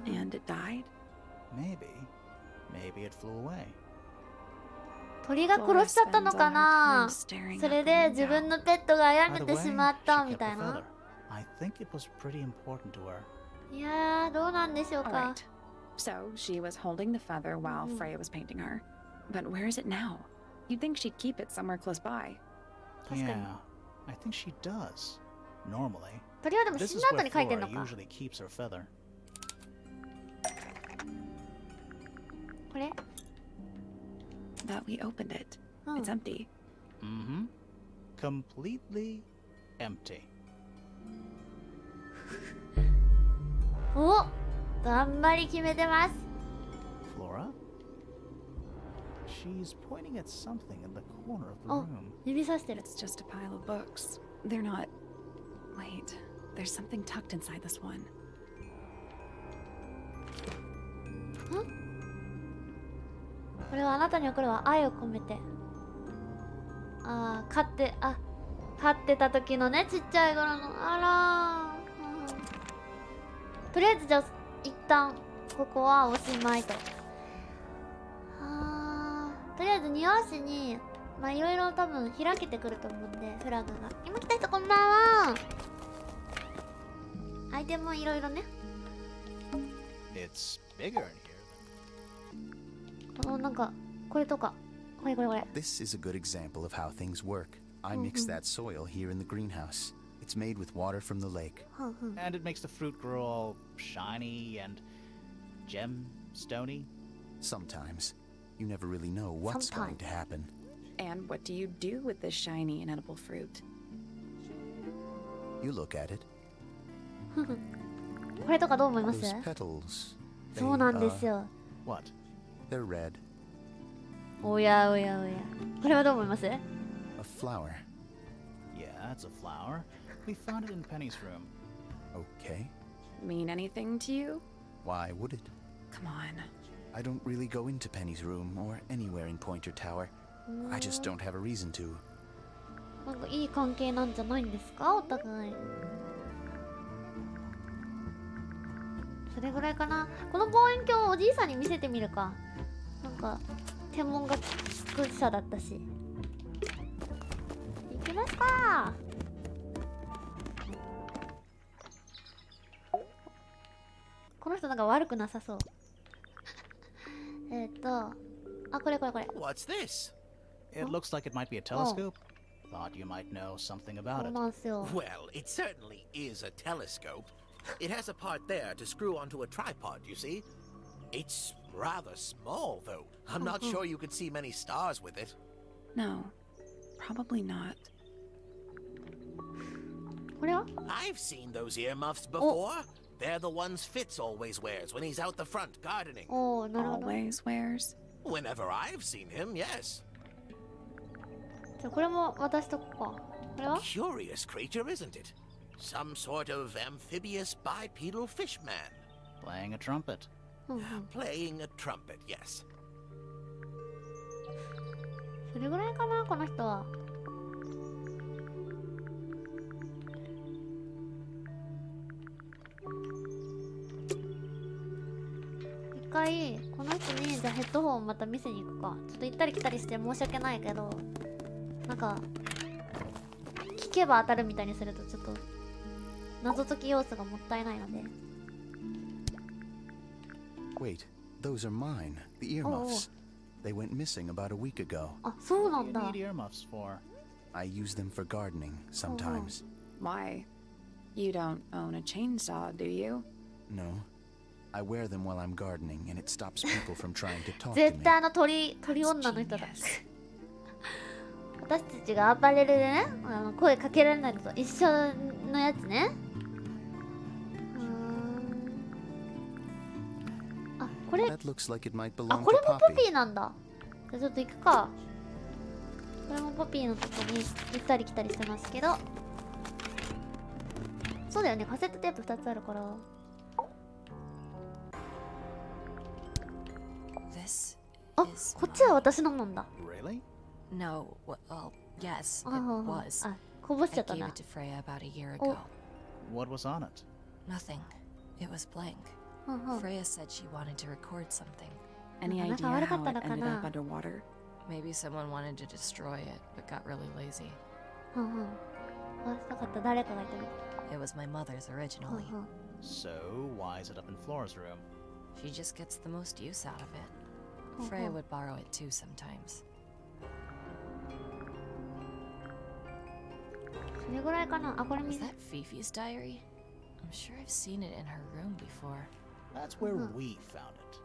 And it died? Maybe it flew away. 鳥が殺しちゃったのかな。それで自分のペットが殺めてしまったみたいな。 I think it was pretty important to her. いやー、どうなんでしょうか。 Alright. So she was holding the feather while Freya was painting her. But where is it now? You'd think she'd keep it somewhere close by. Yeah, I think she does. Normally. 鳥はでも This 死ん is だ後 where に書いてん Flora のか。 usually keeps her feather. これ But we opened it. It's empty. Mm-hmm. Completely empty. お、頑張り決めてます。 Flora? She's pointing at something in the corner of the お、 room. 指さしてる。 It's just a pile of books. They're not... Wait, there's something tucked inside this one. これはあなたに送るわ。愛を込めて。ああ、飼ってた時のね、ちっちゃい頃の。あらー、とりあえずじゃあ一旦ここはおしまいと。とりあえず庭師にまあいろいろ多分開けてくると思うんで、フラグが。今来た人こんばんは。アイテムもいろいろね。 It's bigger in here. このなんかこれとか、これ。 This is a good example of how things work. I mixed that soil here in the greenhouse. It's made with water from the lake. And it makes the fruit grow all shiny and gemstony. Sometimes. You never really know what's going to happen. And what do you do with this shiny and edible fruit? You look at it. これとかどう思います？ Those petals. そうなんですよ。 What? They're red. おやおやおや。これはどう思います？ A flower. Yeah, it's a flower. We found it in Penny's room. Okay. Mean anything to you? Why would it? Come on. I don't really go into Penny's room or anywhere in Pointer Tower. I just don't have a reason to. なんかいい関係なんじゃないんですか、お互い。それぐらいかな。この望遠鏡をおじいさんに見せてみるか。なんか天文学者だったし。行きますか。この人なんか悪くなさそう。あ、これこれこれ。 What's this? It looks like it might be a telescope. Thought you might know something そ about う it. なんすよ。 Well, it certainly is a telescope. It has a part there to screw onto a tripod, you see. It's rather small, though. I'm not sure you could see many stars with it. No, probably not. これは I've seen those earmuffs before. They're the ones Fitz always wears when he's out the front gardening. おー、なるほど。 Always wears. Whenever I've seen him, yes. じゃあこれも渡しとこうか。これは Curious creature, isn't it? Some sort of amphibious bipedal fish man. Playing a trumpet. うんうん。 Playing a trumpet, yes. それぐらいかな、この人は。一回、この人にじゃあヘッドホンまた見せに行くか。ちょっと行ったり来たりして申し訳ないけど、なんか、聞けば当たるみたいにするとちょっと、謎解き要素がもったいないので。 Wait, those are mine. The earmuffs. They went missing about a week ago. あ、そうな What ん do だ。 you need earmuffs for? I use them for gardening sometimes. Why? You don't own a chainsaw, do you? No. I wear them while I'm gardening, and it stops people from trying to talk to 絶 me. 対鳥女の人だ。私たちがアパレルでね、声かけられないのと一緒のやつね。あ、これ、 That looks like it might あ、 belong こ to れもポ Poppy. ピーなんだ。じゃあちょっと行くか。これもポピーのとこに行ったり来たりしてますけど。そうだよね、カセットテープ2つあるから。 This あ、 is こっちは私のなんだ。 Really? no, well, yes, あ it あ was. あ、こぼしちゃ I った gave な it。to Freya about a year Oh. ago. What was on it? Nothing. It was blank. うんうん。 Freya said she wanted to record something. Any Nah, idea nakawala how katta it no ended kana? up underwater? Maybe someone wanted to destroy it, but got really lazy. うんうん。あ、したかった誰かがいたみたい。 It was my mother's うん originally. うん So, why is it up in Flora's room? She just gets the most use out of it. Oh, Freya oh. would borrow it too sometimes. それぐらいかな。あ、これ見 Is る。 that Fifi's diary? I'm sure I've seen it in her room before. That's where Uh-huh. we found it.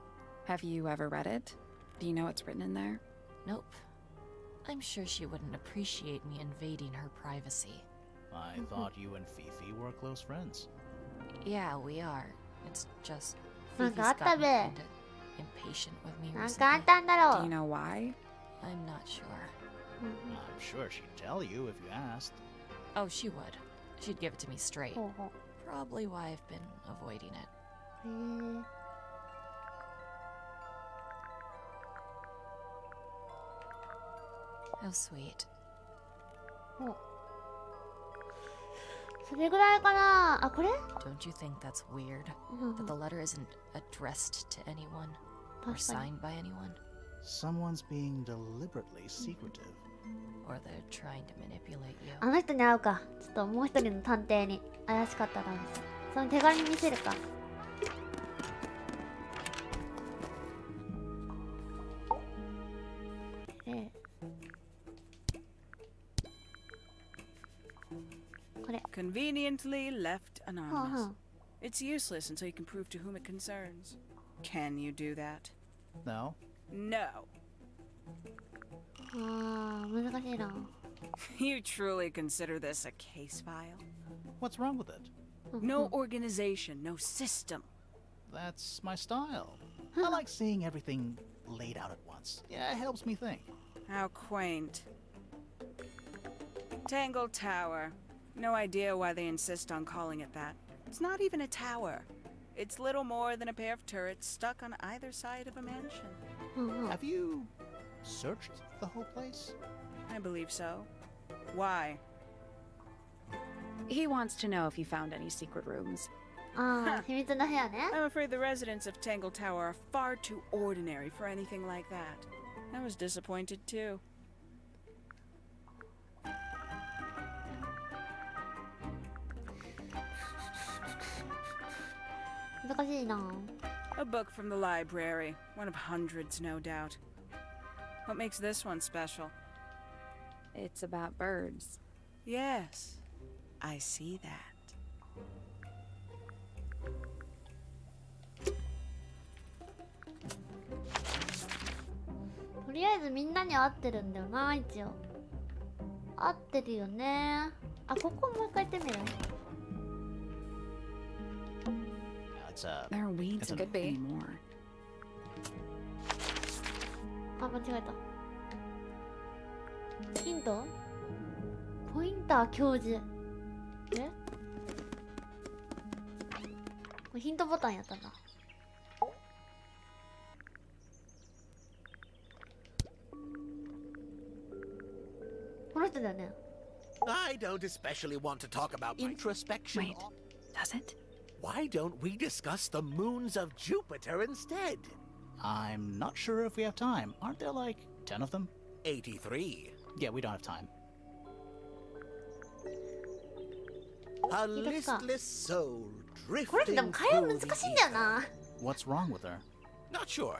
Have you ever read it? Do you know what's written in there? Nope. I'm sure she wouldn't appreciate me invading her privacy. I thought you and Fifi were close friends. Yeah, we are. It's just なん Fifi's かあった gotten べ。 kinda impatient with me なんかあっ recently. たんだろ Do う you。know why? I'm not sure. I'm sure she'd tell you if you asked. Oh, she would. She'd give it to me straight. ほうほう。 Probably why I've been avoiding it. へえ。 How sweet. ほう。それぐらいかな。あ、これ Don't you think that's weird? うんう That ん the letter isn't addressed to anyone or 確かに。 signed by anyone? Someone's being deliberately secretive. Or they're trying to manipulate you? あの人に会うか。ちょっともう一人の探偵に怪しかったなんです。その手紙見せるか。これ。 Conveniently left はあ anonymous. は It's useless until you can prove to whom it concerns. Can you do that? No? No. あ。あー、難しいな。 You truly consider this a case file? What's wrong with it? No organization, no system. That's my style. I like seeing everything laid out at once. Yeah, it helps me think. How quaint. Tangle Tower. No idea why they insist on calling it that. It's not even a tower. It's little more than a pair of turrets stuck on either side of a mansion. うんうん。 Have you searched the whole place? I believe so. Why? He wants to know if you found any secret rooms. ああ、秘密の部屋ね。 I'm afraid the residents of Tangle Tower are far too ordinary for anything like that. I was disappointed too. 難しいな。 A book from the library. One of hundreds, no doubt. What makes this one special? It's about birds. Yes, I see that. とりあえずみんなには合ってるんだよな、一応。合ってるよね。あ、ここもう一回行ってみる。There are weeds It's could be more. あ、間違えた。ヒント？ポインター教授。え？これヒントボタンやったんだ。この人だよね。I don't especially want to talk about introspection. Wait, does it? Why don't we discuss the moons of Jupiter instead? I'm not sure if we have time. Aren't there like 10 of them? 83. Yeah, we don't have time. A listless soul これってでも drifting 会話 through 難 the しいんだよ ether. な。 What's wrong with her? Not sure.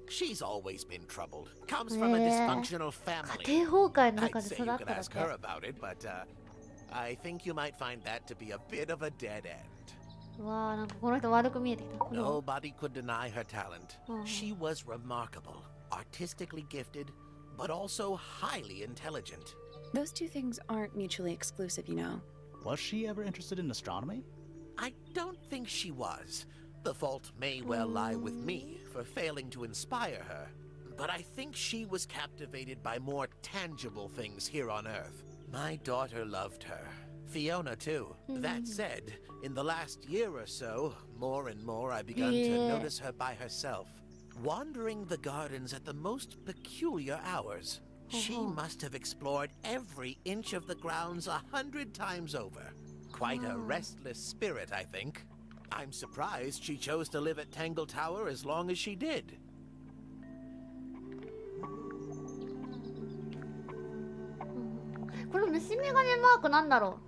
She's always been troubled. Comes from a dysfunctional family. 家庭崩壊の I'd 中で say 育 you った could だ ask け。 her about it, but I think you might find that to be a bit of a dead end. うわあ、なんかこの人悪く見えてきた。 Nobody could deny her talent. Oh. She was remarkable, artistically gifted, but also highly intelligent. Those two things aren't mutually exclusive, you know. Was she ever interested in astronomy? I don't think she was. The fault may well lie with me for failing to inspire her. But I think she was captivated by more tangible things here on Earth. My daughter loved her. Fiona, too. That said, in the last year or so, more and more I begun to notice her by herself, wandering the gardens at the most peculiar hours. She must have explored every inch of the grounds 100 times over. Quite a restless spirit, I think. I'm surprised she chose to live at Tangle Tower as long as she did. この虫眼鏡マークなんだろ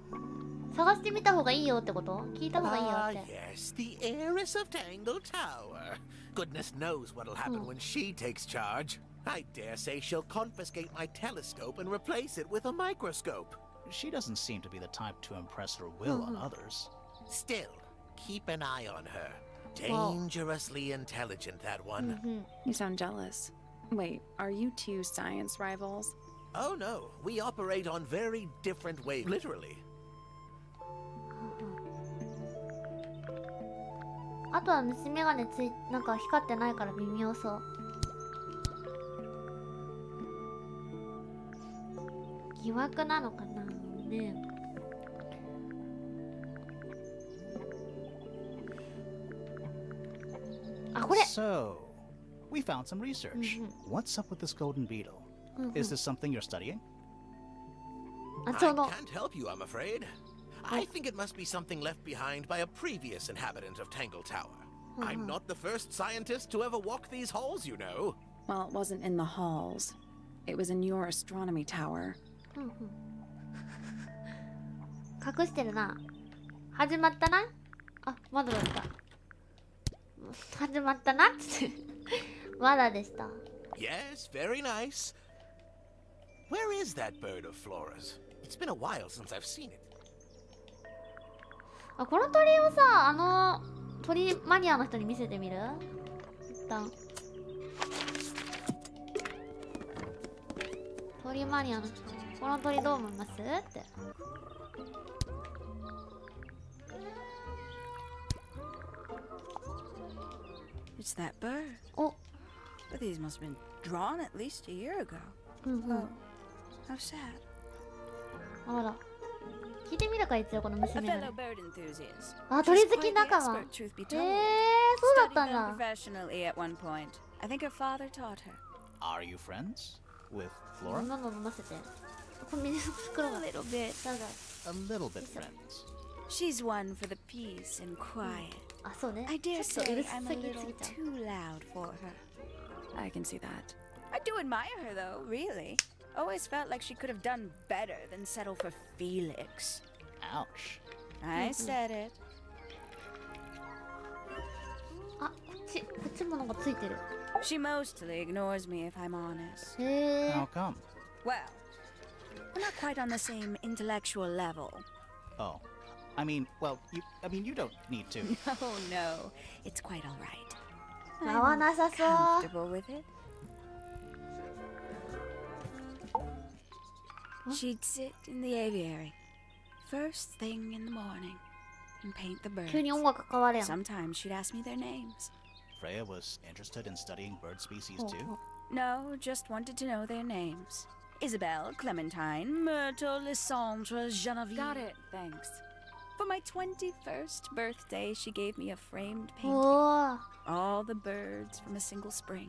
う。探してみた方がいいよってこと？聞いた方がいいよっ Ah, て。 yes, the heiress of Tangle Tower. Goodness knows what'll happen when she takes charge. I dare say she'll confiscate my telescope and replace it with a microscope. She doesn't seem to be the type to impress her will on others. Still, keep an eye on her. Dangerously intelligent, that one. You sound jealous. Wait, are you two science rivals? Oh no, we operate on very different waves. Literally. あとは虫眼鏡なんか光ってないから微妙そう。疑惑なのかなね。あ、これ。 So, we found some research. What's up with this golden beetle? Is this something you're studying? あ、 I ちょうど。 can't help you, I'm afraid. I think it must be something left behind by a previous inhabitant of Tangle Tower. I'm not the first scientist to ever walk these halls, you know. Well, it wasn't in the halls. It was in your astronomy tower. 隠してるな。始まったな。あ、まだだった。始まったなって。まだでした。 Yes, very nice. Where is that bird of Flora's? It's been a while since I've seen it. あ、この鳥をさ、鳥マニアの人に見せてみる？一旦。鳥マニアの人、この鳥どう思います？って。 It's that bird. お、 But these must have been drawn at least a year ago. うんうん。 Oh, how sad. あら。聞いてみるか、一応この A 娘が fellow。bird enthusiast. あ、 She's 鳥好 quite き the 仲間。 expert, truth be そう told. だったん Studied だ。them professionally at one point. I think her father taught her. Are you friends with 飲 Flora? み物飲ませて。これ水の袋が。 A little bit. だが。 A little bit friends. She's one for the peace and quiet. あ、そうね。 I ちょ dare っとう say るさ I'm す a ぎす little ぎちゃう。 too loud for her. I can see that. I do admire her though, really. Always felt like she could have done better than settle for Felix. Ouch. I said it. あ、っちもなんかついてる。 She mostly ignores me if I'm honest. へえ。 How come? Well, we're not quite on the same intellectual level. Oh, I mean, well, you don't need to. Oh no, it's quite all right. 合わなさそう。 Comfortable with it. She'd sit in the aviary, first thing in the morning, and paint the birds. 急に音楽変わるやん。 Sometimes she'd ask me their names. Freya was interested in studying bird species too. No, just wanted to know their names. Isabelle, Clementine, Myrtle, Lysandre, Genevieve. Got it, thanks. For my 21st birthday, she gave me a framed painting. おお。 All the birds from a single spring,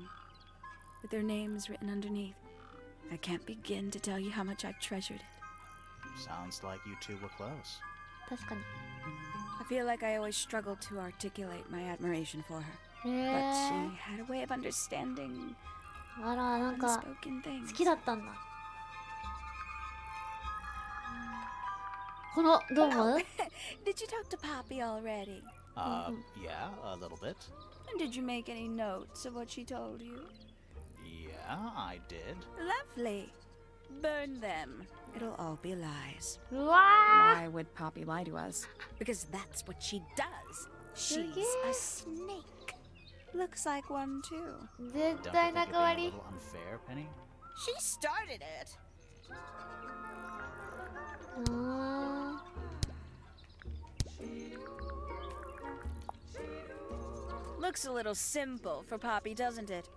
with their names written underneath. I can't begin to tell you how much I've treasured it. Sounds like you two were close. 確かに。 I feel like I always struggled to articulate my admiration for her. へ But え。 she had a way of understanding あら、なんか unspoken things. 好きだったんだ。このどう思う？ Did you talk to Poppy already? Yeah, a little bit. And did you make any notes of what she told you? Yeah, I did. Lovely. Burn them. It'll all be lies. うわ Why would Poppy lie to us? Because that's what she does. She's Okay. a snake. Looks like one too. ー。絶 Don't 対 you think 仲 you're being a 割り。 little unfair, Penny? She started it. うーん。 Looks a little simple for Poppy, doesn't it?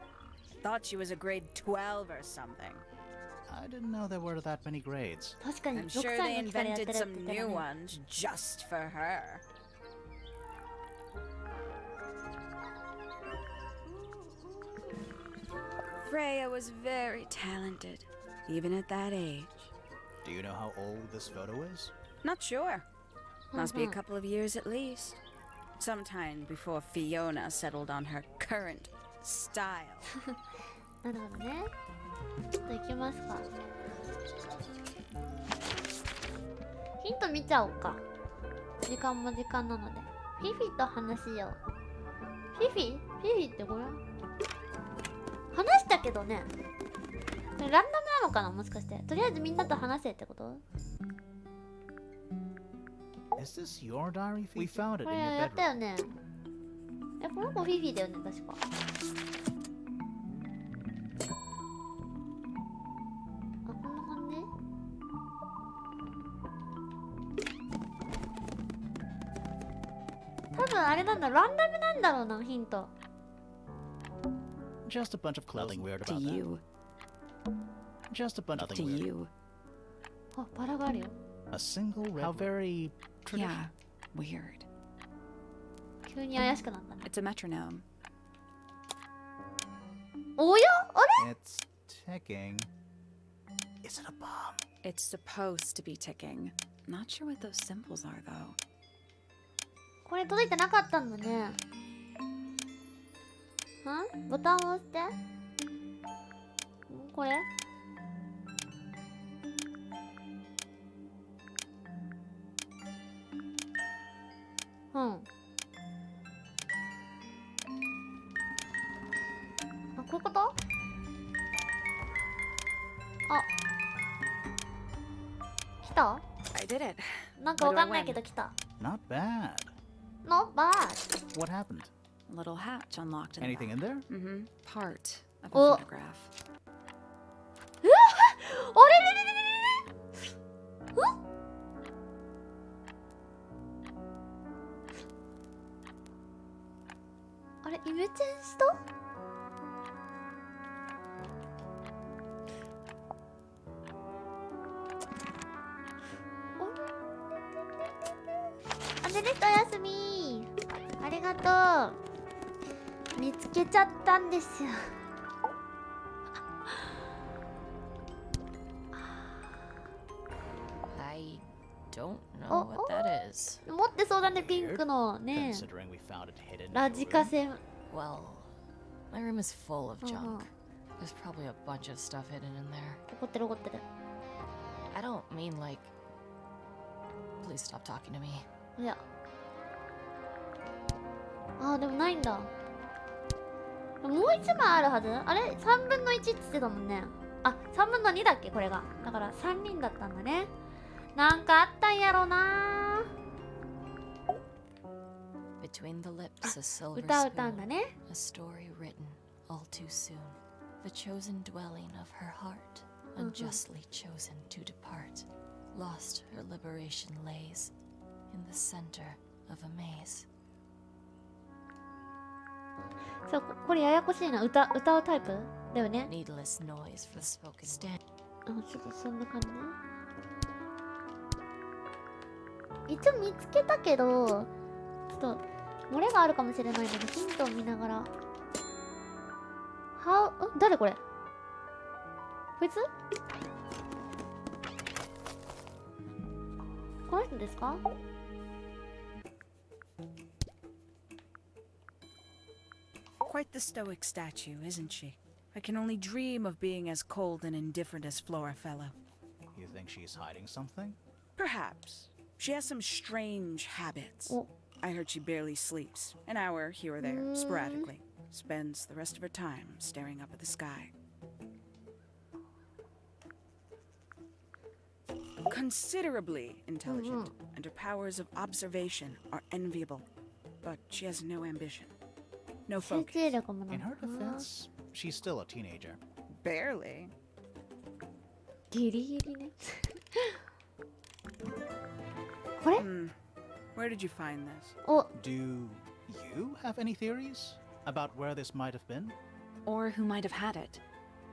Thought she was a grade 12 or something. I didn't know there were that many grades. 確かに I'm 6 sure 歳 they の時からやってる invented って some 言ってた new ね。 ones just for her. Freya was very talented, even at that age. Do you know how old this photo is? Not sure. Must be a couple of years at least. Sometime before Fiona settled on her current style. なるほどね。ちょっと行きますか。ヒント見ちゃおうか。時間も時間なので。フィフィと話しよう。フィフィってこれ話したけどね。それランダムなのかな、もしかして。とりあえずみんなと話せってこと？ Is this your diary? We found it こ in れ your やったよ bedroom. ね。この子フィフィだよね、確か。あ、こんな感じ？多分あれなんだ、ランダムなんだろうな、ヒント。 Just a bunch of clothing weird To about that. you. Just a bunch of To nothing weird. you. あ、バラがあるよ。 A single red. How very traditional. Yeah. Weird. 急に怪しくなったね。 It's a metronome. おや？あれ？ It's ticking. Is it a bomb? It's supposed to be ticking. Not sure what those symbols are, though. これ届いてなかったんだね。ボタンを押して。これ？うん。あ、こういうこと？あ。来た？ I did it. なんかわかんないけど来た。 Not bad. Not bad. What happened? A little hatch unlocked in Anything the in there? back. Mm-hmm. Part of a Oh. photograph. あれれれれれれ。あれ、イメチェンした？あれでした、おやすみ。ありがとう。見つけちゃったんですよ。I don't know what that is. 持ってそうだね、ピンクのね。 Considering we found it hidden in ラ your ジ room. カセ。 Well, my room is full of junk. Uh-huh. There's probably a bunch of stuff hidden in there. 怒ってる怒ってる。 I don't mean like. Please stop talking to me. いや。あー、でもないんだ。もう1枚あるはず。あれ3分の1って言ってたもんね。あ、3分の2だっけこれが。だから3人だったんだね。なんかあったんやろな。 Between the lips, a silver 歌歌うん spoon, だね。 a story written all too soon. The chosen dwelling of her heart, unjustly chosen to depart. Lost her liberation lays in the center of a maze. そう、これややこしいな。歌うタイプだよね。 Needless noise for the spoken stand. ちょっとそんな感じね。一応見つけたけど、ちょっと漏れがあるかもしれないのでヒントを見ながら。誰これ？こいつ？この人ですか？Quite the stoic statue, isn't she? I can only dream of being as cold and indifferent as Flora Fellow. You think she's hiding something? Perhaps. She has some strange habits. I heard she barely sleeps, an hour here or there, sporadically. Spends the rest of her time staring up at the sky. Considerably intelligent, and her powers of observation are enviable. But she has no ambition. No 集 focus. 中力もな In い her defense, she's still a teenager. Barely. ギリギリねこれ Where did you find this? お Do you have any theories about where this might have been? Or who might have had it.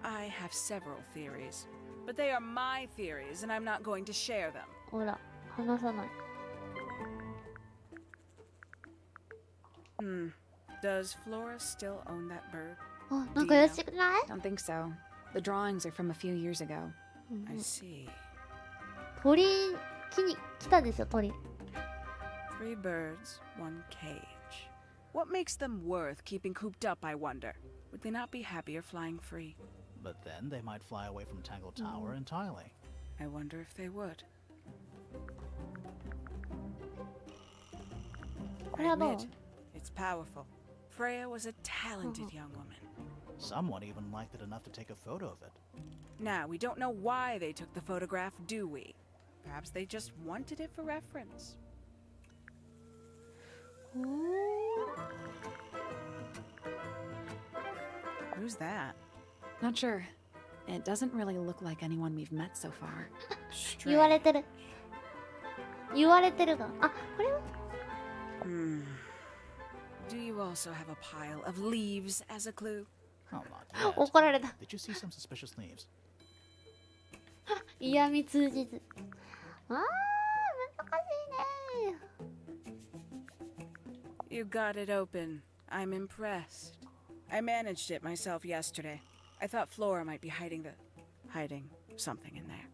I have several theories, but they are my theories, and I'm not going to share them. ほら話さない Does Flora still own that bird? あ、なんか怪しくない Don't think so. The drawings are from a few years ago. I see. 鳥木に来たでしょ鳥 3 birds, 1 cage. What makes them worth keeping cooped up, I wonder? Would they not be happier flying free? But then they might fly away from Tangle Tower entirely. I wonder if they would. これはどう Admit, it's powerful. Freya was a talented young woman. Someone even liked it enough to take a photo of it. Now, we don't know why they took the photograph, do we? Perhaps they just wanted it for reference. Who's that? Not sure. It doesn't really look like anyone we've met so far. 言われてる言われてるがあ、これは Do you also have a pile of leaves as a clue? Oh, not yet. 怒られた Did you see some suspicious leaves? 嫌味通じずあー難しいね You got it open. I'm impressed. I managed it myself yesterday. I thought Flora might be hiding something in there.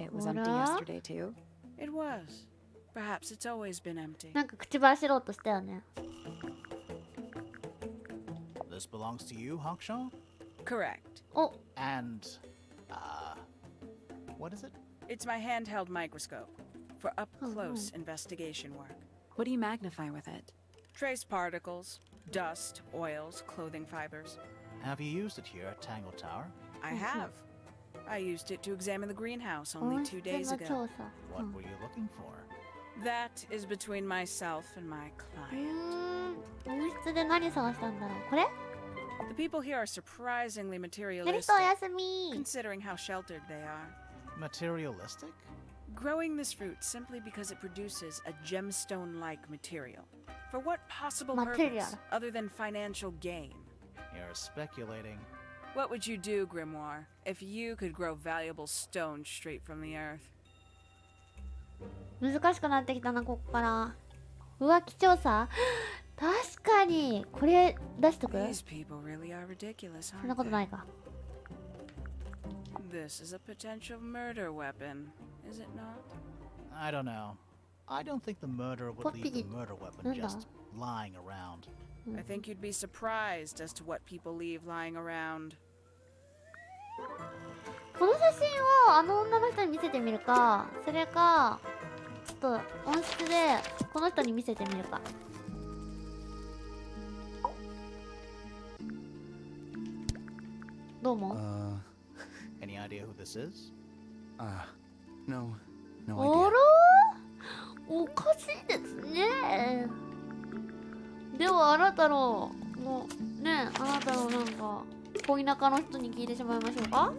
It was empty What? yesterday, too. It was. Perhaps it's always been empty. なんか口走ろうとしたよね This belongs to you, Hawkshaw? Correct. お And, what is it? It's my handheld microscope for up-close investigation work. What do you magnify with it? Trace particles, dust, oils, clothing fibers. Have you used it here at Tangle Tower? I have. I used it to examine the greenhouse only 2 days 温室の ago. 調査 What were you looking for? That is between myself and my client. 温室で何探したんだろうこれ The people here are surprisingly やりとお materialistic, やすみ considering how sheltered they are. Materialistic? Growing this fruit simply because it produces a gemstone-like material. For what possible Material. purpose other than financial gain? You're speculating. What would you do, Grimoire, if you could grow valuable stone straight from the earth? 難しくなってきたなこっから浮気調査確かにこれ出しとく These people really are ridiculous, そんな aren't こと they? ないか This is a potential murder weapon, is it not? I don't know. I don't think the murderer would leave the murder weapon just lying around. I think you'd be surprised as to what people leave lying around. この写真をあの女の人に見せてみるかそれかちょっと温室でこの人に見せてみるかどうも。Any idea who this is? No あ idea. らおかしいですね。ではあなたのね、あなたのなんか恋仲の人に聞いてしまいましょうか。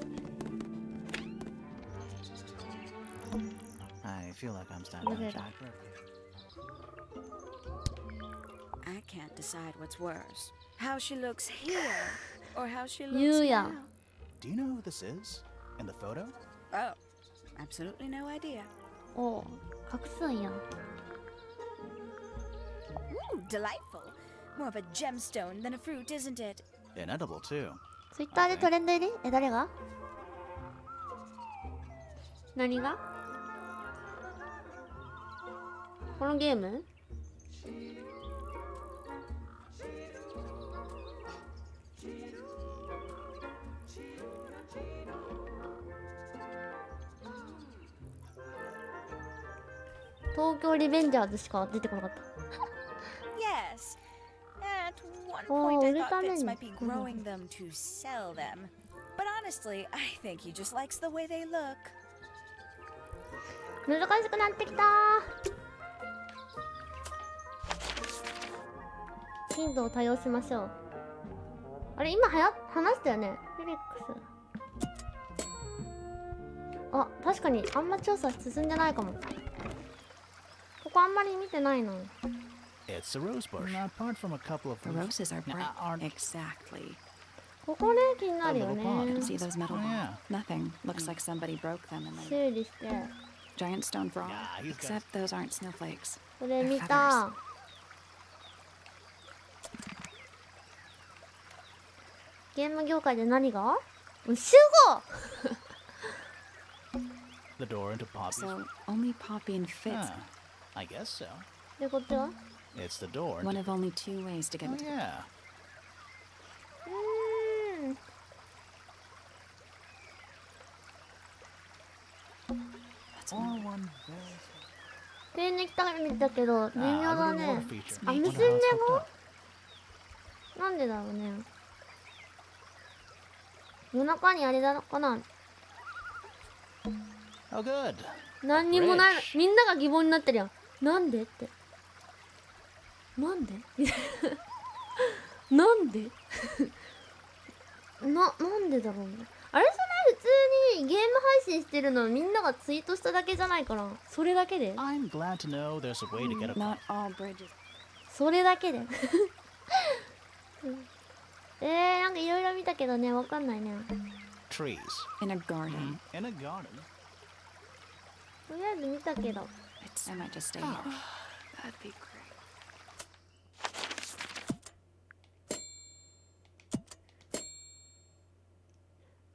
I feel like I'm standing on a giant river. I can't decide what's worse. How she looks here, or how she looks Yuya. now. Do you know who this is? In the photo? Oh, absolutely no idea. お、隠すんや。Ooh, delightful. More of a gemstone than a fruit, isn't it? Inedible too. ツイッターでトレンド入り？誰が？何が？このゲーム？東京リベンジャーズしか出てこなかった。Yes. At one Oh, point, I ulit thought Fitz namin. might be growing them to sell them. But honestly, I think he just likes the way they look. 難しくなってきたー。頻度を多用しましょう。あれ今話したよね。フェリックス。あ、確かにあんま調査進んでないかも。ここあんまり見てないな。 It's a rose bush. Apart from a couple of The roses are bright. aren't Exactly. ここね、気になるよ A ね little pond.。 See those metal Oh, yeah. Nothing. Looks like somebody broke them and then 修理して。 giant stone frog. Yeah, he's got- Except those aren't snowflakes. これ見 They're た。ゲーム業界で何が？集合the door into Poppy's. So only Poppy and Fitz. I guess so. で、こっちは？ It's the door. One of only two ways to get Oh, into. yeah. That's Or one. one very ペンに来たみたけど、微妙 Ah, だ a little ね water。feature. Ah, Wonder missing how it's hooked level? up. なんでだろうね。夜中にあれだのかな。 Oh, good. 何にもない。 Rich. みんなが疑問になってるやん。なんでって。なんでなんでなんでだろうね。あれじゃない普通にゲーム配信してるのみんながツイートしただけじゃないかな。それだけで I'm glad to know there's a way to get across. Not all bridges. それだけでなんかいろいろ見たけどね、わかんないね。 Trees. In a garden. In a garden. とりあえず見たけど。 I might just stay here. That'd be great.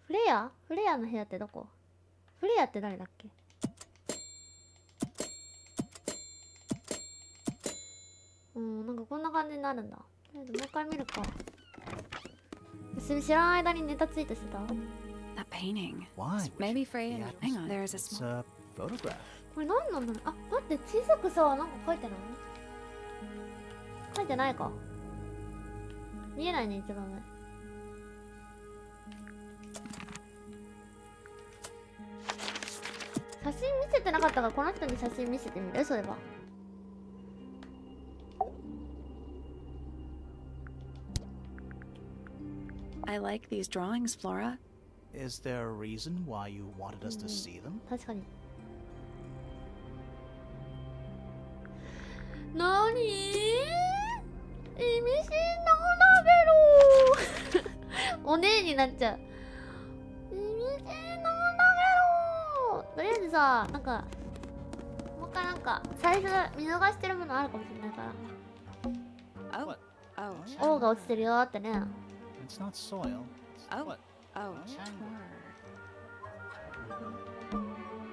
フレアの部屋ってどこ？フレアって誰だっけ？なんかこんな感じになるんだ。とりあえずもう一回見るか。知らん間にネタついてしてた。 That painting. Why? Maybe Frey. Yeah, Hang on. There's a It's small. a photograph. これ何なんだろう。あ、待って、小さくさ、なんか書いてない？書いてないか。見えないね、一番上。写真見せてなかったから、この人に写真見せてみる？そういえば。I like these drawings, Flora. Is there a reason why you wanted us to see them? 確かに。なに？意味深な花べろおねえになっちゃう。意味深な花べろとりあえずさ、なんかもう一回なんか最初見逃してるものあるかもしれないから Oh. What? Oh. 王が落ちてるよってね。 It's not soil. It's Oh. what? Oh. Tangle.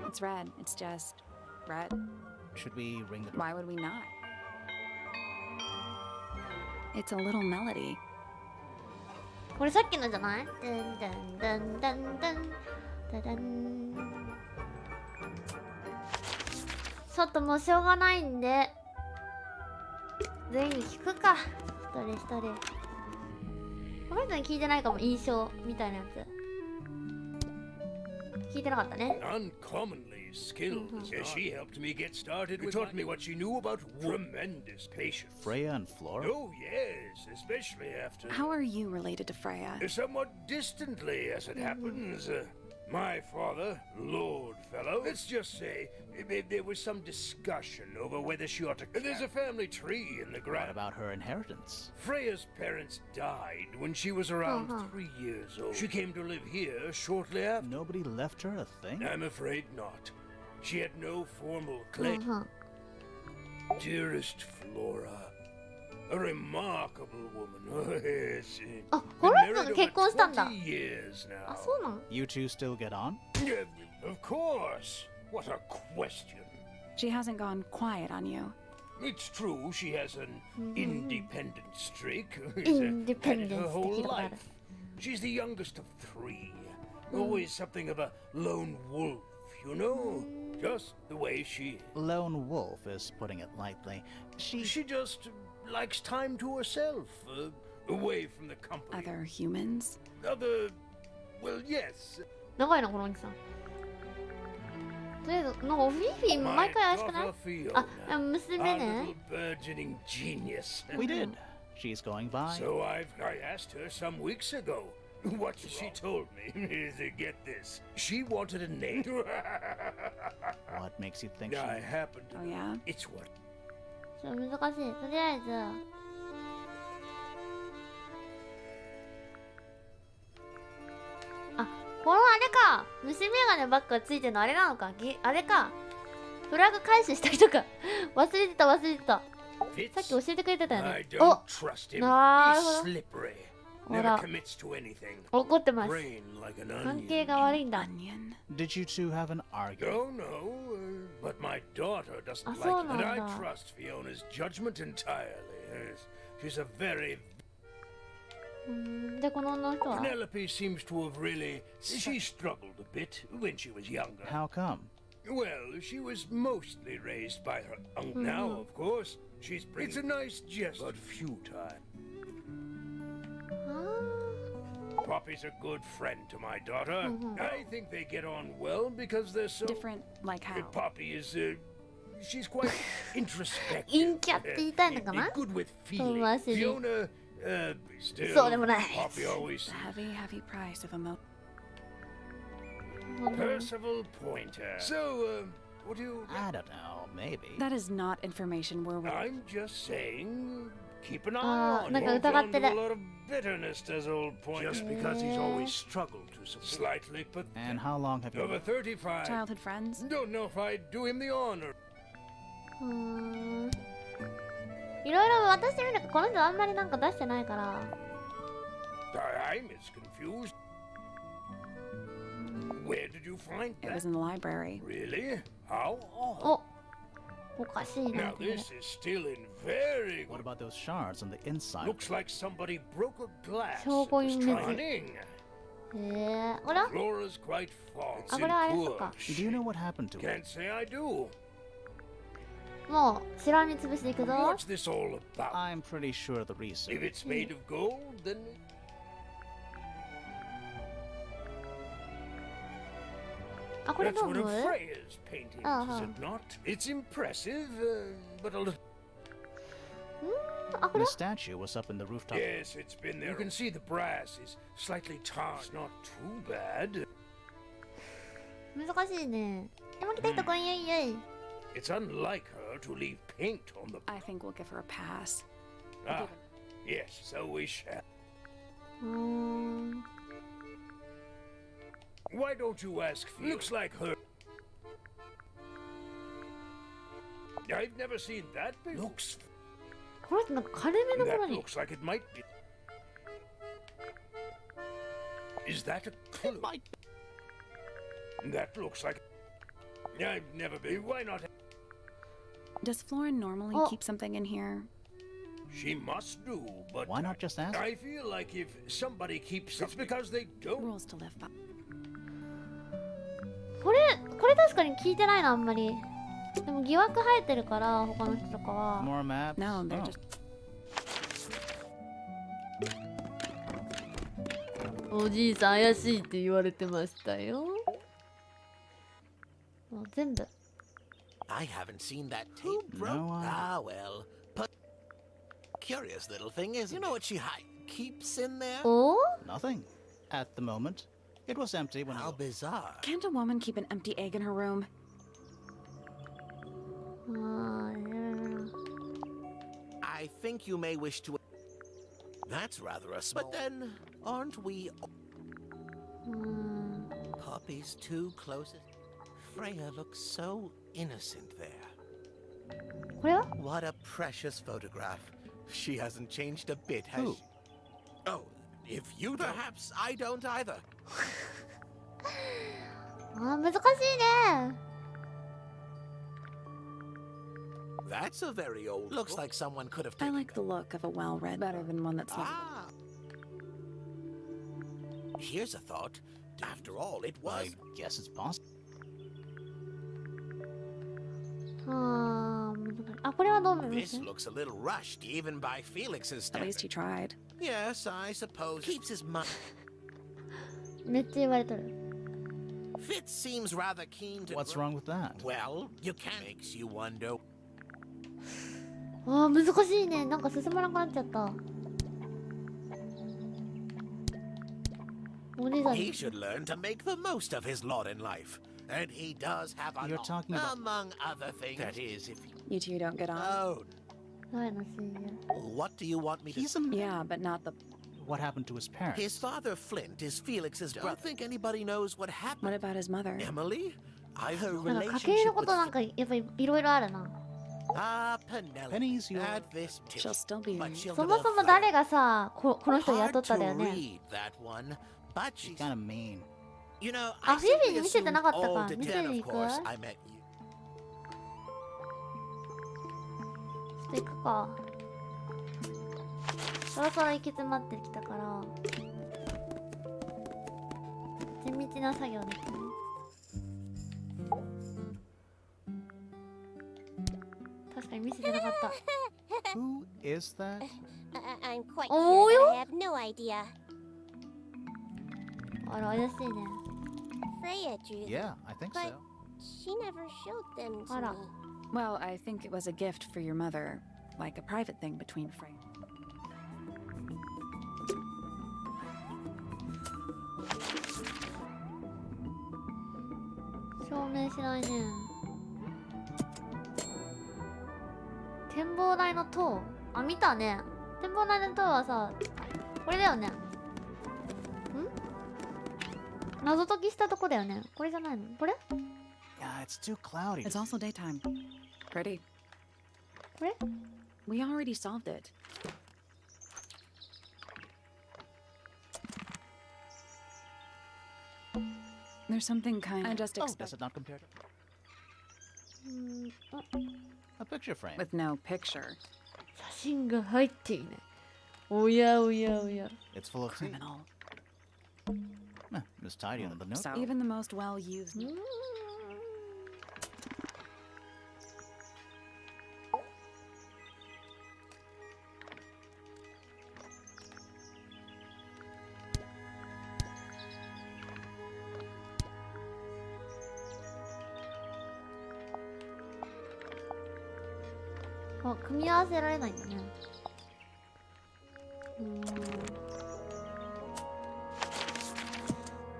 It's red. It's just red. Should we ring the door? Why would we not? It's a little melody. これさっきのじゃない？ダンダンダンダンダンダダン。ちょっともうしょうがないんで全員に聞くか。一人一人。この人に聞いてないかも、印象みたいなやつ。聞いてなかったね。Uncommonly skilled. She helped me get started. Taught me what she knew about tremendous patience. Freya and Flora? Oh, yes, especially after. How are you related to Freya? Somewhat distantly, as it happens. My father, Lord Fellow, let's just say there was some discussion over whether she ought to. There's a family tree in the What ground. about her inheritance? Freya's parents died when she was around 3 years old. She came to live here shortly after. Nobody left her a thing? I'm afraid not. She had no formal claim. Dearest Flora, a remarkable woman. Oh, yes. あ、この Been 人 married が over 結婚したんだ。 20 years あ、 now. そうなの？ You two still get on? Of course. What a question. She hasn't gone quiet on you. It's true she has an independent streak. Independence Her whole って聞いたことある。 life. She's the youngest of 3. Always something of a lone wolf, you know? Just the way she is. Lone wolf is putting it lightly. She She just likes time to herself, away from the company. Other humans? Well, yes. 長いな、このおじさん。とりあえず、なんかフィーフィー毎回怪しくない？ Fiona, あ、娘 our ね。 little burgeoning genius. We did. She's going by. So I asked her some weeks ago. What she told me is, get this, she wanted a name. What makes you think I she... happen to. Oh, yeah? It's what. ちょっと難しい。とりあえず。あ、このあれか。虫眼鏡ばっかついてるのあれなのか。あれか。フラグ回収した人か。忘れてた。さっき教えてくれてたよ I ね。 don't trust him. なるほ He's ど。 slippery. ほ Never ら、 commits to anything. 怒ってます。 Brain like an 関 onion. 係が悪いんだ。 Onion? Did you two have an argument? Oh no, but my daughter doesn't Ah, like so it, and I nanda. trust Fiona's judgment entirely. Yes. She's a very. で、この女の人は Penelope seems to have really. She struggled a bit when she was younger. How come? Well, she was mostly raised by her uncle. Now, of course, she's. It's a nice gesture, but futile. あ Poppy's a good friend to my daughter. I think they get on well because they're so. Different, like how? Poppy is. She's quite introspective. 陰キャって言いたいのかな？ Good with 遠 feeling. 回しに。 Fiona, still. そうでもない。 Poppy always. The heavy price of emo. Percival Pointer. So, what do you? I don't know, maybe. That is not information we're with. I'm just saying. Keep an eye Ah, on. なんか Hold 疑っ on て to a る。 lot of bitterness, does old Pointer. Just because he's always struggled to support. Slightly, but. And how long have you... Over 35. Childhood friends? Don't know if I'd do him the honor. いろいろ渡してみるか、この人あんまりなんか出してないから。I'm as confused. Where did you find It that? was in the library. Really? How odd. お、おかしいな Now これ。 this is still in very What good. about those shards on the inside? Looks like somebody broke a glass. 証拠隠滅。 Cunning. これは Flora's quite fond. あ、これはあれそっ Poor か。 Do you know what happened to it? Can't say I do. もう、しらみつぶしていくぞ。 What's this all about? I'm pretty sure the reason. If it's made of gold, then あ、これ that's どう one 思 of う？ Freya's paintings, is it not? It's impressive, but a little. あ、これ The は statue was up in the rooftop. Yes, it's been there. You can see the brass is slightly tarnished. Not too bad. 難しいね。でも来た人こんゆいゆい。 It's unlike her to leave paint on the. I think we'll give her a pass. Ah, yes, so we shall. うーん。 Why don't you ask? Looks like her. I've never seen that before. Looks. この人なんか金目のもの That に。 looks like it might be. Is that a clue? That looks like. I've never been. Why not? Does Flora normally Oh. keep something in here? She must do, but Why not just ask? I feel like if somebody keeps something, it's because they don't. Rules to live by. これ確かに聞いてないな、あんまり。でも疑惑生えてるから、他の人とかは。 More maps? No, they're Oh. just. おじいさん怪しいって言われてましたよ。もう全部。 I haven't seen that tape, bro. No, Ah, well. But curious little thing, isn't it? You know what she keeps in there? お Nothing. At the moment. It was empty when How I... bizarre. Can't a woman keep an empty egg in her room? あー I think you may wish to... That's rather a small... But then, aren't we... うーん Poppy's too close? Freya looks so innocent there. これは What a precious photograph. She hasn't changed a bit, has Who? she? Oh, if you don't... Perhaps I don't either. あー難しいね。 That's a very old... Looks like someone could have I taken... like the look of a well-read better than one that's not. Ah. Here's a thought. After all, it was... I guess it's possible. あー難しい。あ、これはどう思いま This す looks a little rushed, even by Felix's At least he standard. tried. Yes, I suppose. Keeps his mind. めっちゃ言われとる。 Fitz seems rather keen to... What's wrong with that? Well, you can... Makes you wonder... あー難しいね。なんか進まなくなっちゃった。おじいさん He should learn to make the most of his lot in life. And he does have a You're lot, talking about- among other things. That is, if he... You two don't get on. Oh, 誰の親友 what do you want me to... He's a... Yeah, but not the. What happened to his parents? His father, Flint, is Felix's brother. Don't think anybody knows what happened. What about his mother? Emily? I her なんか家計 relationship のこ with... となんかやっぱりいろいろあるな。 Ah, Penelope. Penny's your... Add this tip. She'll still be. But she'll そもそも誰がさ、この人雇 Hard っただよ to ね。 read that one, but She's she's... kind of mean. You know, あ、 I フィービー simply に見せてなかった assumed か。 all 見 the せ then に of 行く course I met you. ちょっと行くか。そろそろ行き詰まってきたから。地道な作業ですね。確かに見せてなかった。 Who is that? I'm quite Oh, sure that yeah? I have no idea. あら、怪しいね。 Freya drew them, Yeah, I think but so. she never showed them to Ara. me. Well, I think it was a gift for your mother, like a private thing between Frank. 証明しないね。展望台の塔。あ、見たね。展望台の塔はさ、これだよね。ん？謎解きしたとこだよね。これじゃないの？これ？ Yeah, it's too cloudy. It's also daytime. Pretty. これ？ We already solved it. There's something kind. I just Oh, does expect it not compare to... うーん、あ、 A picture frame. with no picture. 写真が入っていない。おやおやおや。 It's full of... Criminal. It's tidy on the note. So even the most well-used. うーん。あ、組み合わせられないんだね。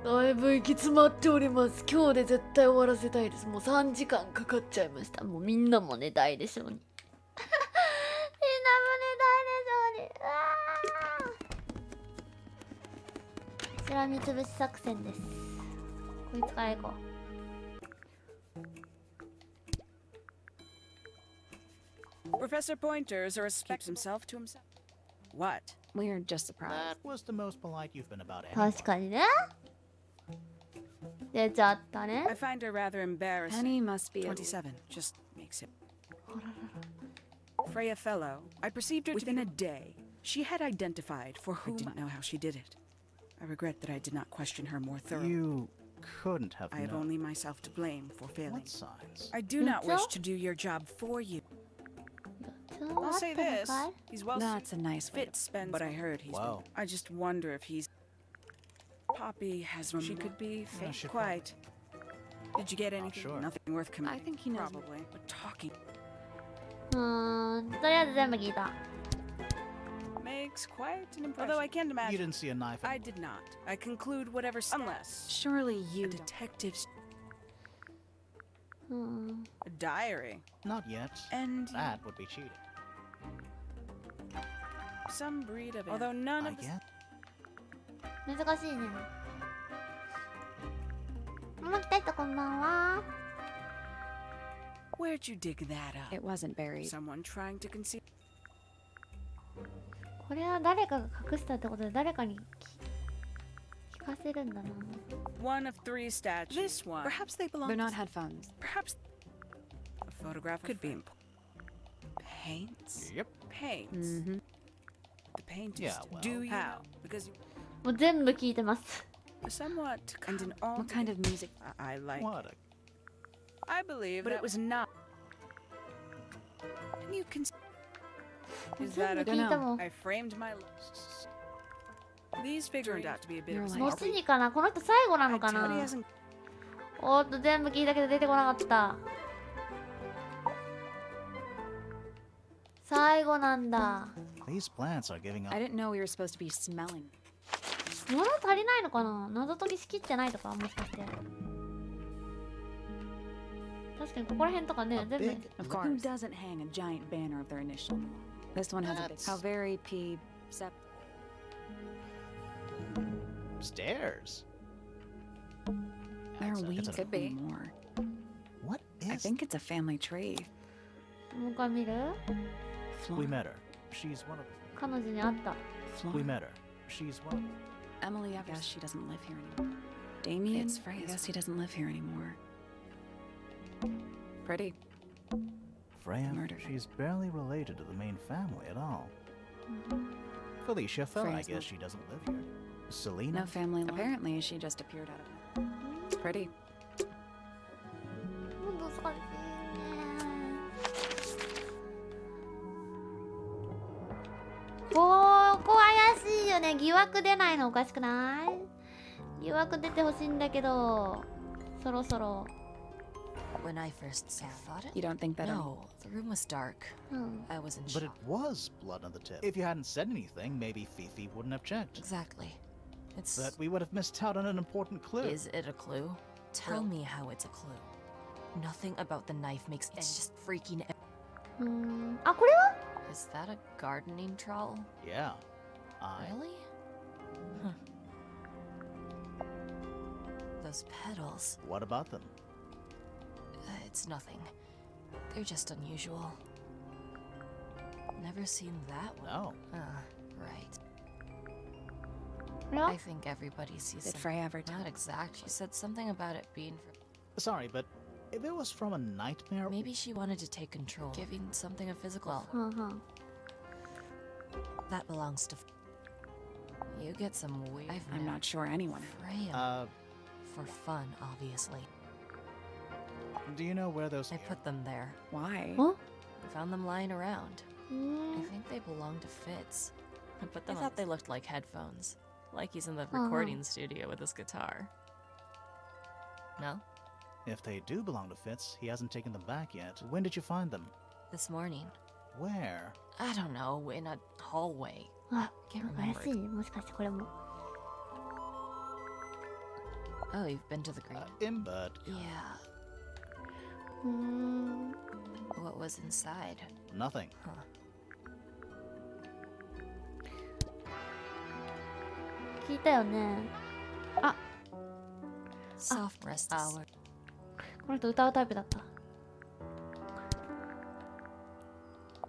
だいぶ行き詰まっております。今日で絶対終わらせたいです。もう3時間かかっちゃいました。もうみんなも寝たいでしょうに。みんなも寝たいでしょうに。しらみつぶし作戦です。こいつから行こう。Professor Pointers keeps himself to himself. What? We're just surprised. That was the most polite you've been about it. 確かにね。出ちゃったね。 I find her rather embarrassing. Penny must be. 27 just makes it. Freya Fellow, I perceived her within a day. She had identified for whom I didn't know how she did it. I regret that I did not question her more thoroughly. You couldn't have I have known. only myself to blame for failing. What signs? I do not So? wish to do your job for you. I'll say this: he's well That's a nice way. fit spends, but I heard he's. Wow. I just wonder if he's. Poppy has she could be fake she quiet. Did you get anything? sure. Nothing worth committing. I think he knows. Probably. But talking とりあえず全部聞いた。 makes quite an impression. Although I can't You imagine. didn't see a knife. I did not. I conclude whatever. Unless Surely a you. detective's うん。 a diary Not yet. and That would be cheating. some breed of. Although none I of the get. 難しいね。ももきたいとこんばんは。 Where'd you dig that up? It wasn't buried. Someone trying to conceal. これは誰かが隠したってことで誰かに聞かせるんだな。 One of 3 statues. This one. Perhaps they belong. They're not headphones. Perhaps a photograph could be paints. Yep. Paints. Mm-hmm. The paint is Yeah, well. do you how? Because you もう全部聞いてます。 somewhat and in all What kind of music? I like. What a. I believe, but it was not. And you can. Is 全 that 部 a 聞いたもん。 I framed my. These figures turned out to be a bit of a You're もう like- 次かな、この人最後な I のか tell な。 he hasn't. おーっと全部聞いたけど出てこなかった。最後なんだ。 These plants are giving up. I didn't know we were supposed to be smelling. 物足りないのかな、謎解きしきってないとかもしかして。確かにここら辺とかね A 全部 big Of look. course. Who doesn't hang a giant banner of their initial? This one has a big. That's- How very P. Sep. Stairs. There That's a- we it's a- could be more. What is? I think it's a family tree. もう一回見る。 We Flora. met her. She's one of. 彼女に会った。 We Flora. met her. She's one of. Emily, I guess she doesn't live here anymore. Damien, It's I Freya's guess he doesn't live here anymore. Pretty. Freya. Murdered. She's barely related to the main family at all. Felicia fell. I Freya's guess not- she doesn't live here. Selena. No family. Apparently, she just appeared out of it. Pretty. もう難しいね。ここ怪しいよね。疑惑出ないのおかしくない？疑惑出てほしいんだけど、そろそろ。 When I first saw it, You don't think that? no, the room was dark. うん。 I was in But it shock. was blood on the tip. If you hadn't said anything, maybe ~~~~~~ wouldn't have checked. Exactly. It's. But we would have missed out on an important clue. Is it a clue? Tell me how it's a clue. Nothing about the knife makes. It's just freaking. あ、これは？ Is that a gardening trowel? Yeah. I. Really? Huh. Those petals. What about them? It's nothing. They're just unusual. Never seen that one. No. Right. これは I？ think everybody sees Did some- Freya ever tell? Not exactly. She said something about it being for. Sorry, but if it was from a nightmare. Maybe she wanted to take control, giving something a physical. はんはん。 That belongs to. You get some weird. I've I'm never- not sure anyone. Freya. For fun, obviously. Do you know where those? I put them there. Why? お？ Found them lying around. うー I ん。 think they belong to Fitz. But I Them thought they looked like headphones. Like he's in the Uh-huh. recording studio with his guitar. No? If they do belong to Fitz, he hasn't taken them back yet. When did you find them? This morning. Where? I don't know, in a hallway. あ、 Can't なんか remember. 怪しい。もしかしてこれも。 Oh, you've been to the green. But Yeah. うーん。 What was inside? nothing. Huh. 聞いたよね。あ、 Soft rest hour. この人歌うタイプだった。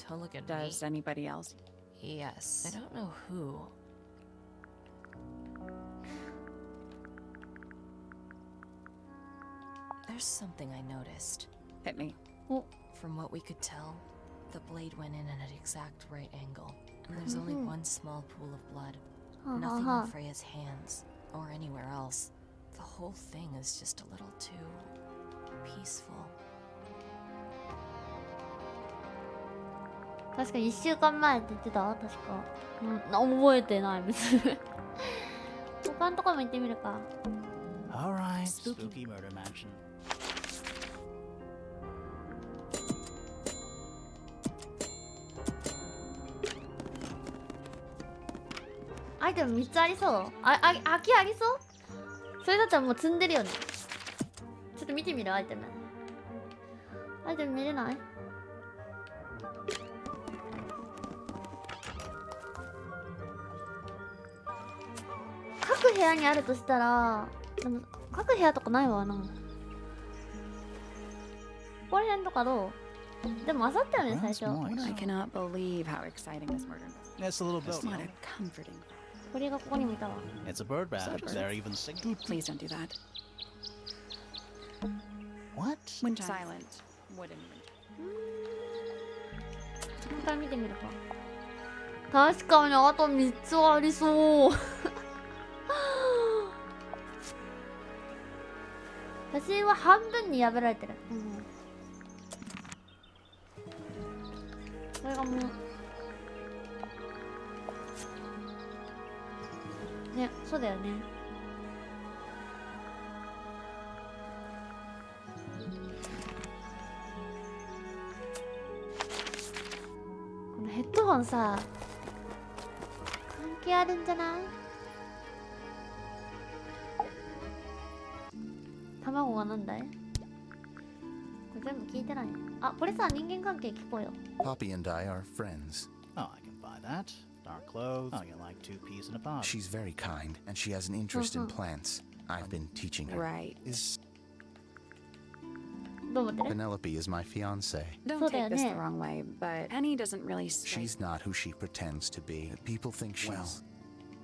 Don't look at me. Does anybody else? Yes. I don't know who. There's something I noticed. Hit me. From what we could tell, the blade went in at an exact right angle, and there's only one small pool of blood. はんはん Nothing は on ん。 Freya's hands, or anywhere else. The whole thing is just a little too peaceful. 確かに1週間前って言ってた確か。うん、覚えてない別に。こ他のとこも行ってみるか。 Alright, spooky murder mansion. アイテム3つありそう。空きありそう。それだったらもう積んでるよね。ちょっと見てみる。アイテム見れない？各部屋にあるとしたら、でも各部屋とかないわな。ここら辺とかどう？でもあさったよね、最初。 I cannot believe how exciting this murder is. It's a little bit. What a comforting. 鳥がここにもいたわ。 It's a bird bath. They're even singing. Please don't do that. What? When silent, wooden. もう一回見てみるか。確かにあと3つありそう写真は半分に破られてる。これがもうね、そうだよね。このヘッドホンさ、関係あるんじゃない？卵がなんだい？これ全部聞いてない。あ、これさ、人間関係聞こうよ。 Poppy and I are friends. Oh, I can buy that. Dark clothes. Oh, you like 2 peas in a pod. She's very kind, and she has an interest in plants. I've been teaching her. Right. Is どう思ってる？ Penelope is my fiance. Don't take this the wrong way, but Penny doesn't really. She's not who she pretends to be. People think she's. Well,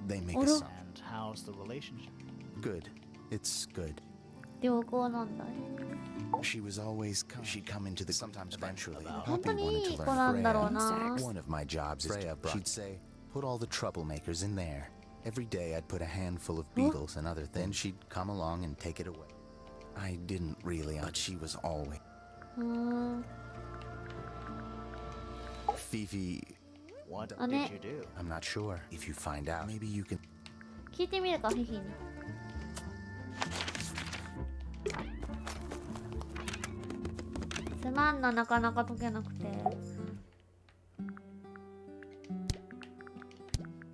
they make Oro. us And how's the relationship? good. It's good. 良好なんだ。 She was always she'd come into the sometimes eventually. 本当 Poppy に wanted いい to 子 learn なんだろう Freya. な。 One of my jobs is she'd say, put all the troublemakers in there. Every day I'd put a handful of beetles and other things. She'd come along and take it away. I didn't really, but she was always. Fifi. What Oh, did ne- you do? I'm not sure. If you find out, maybe you can. 聞いてみるか、フィフィに。すまんな、なかなか解けなくて。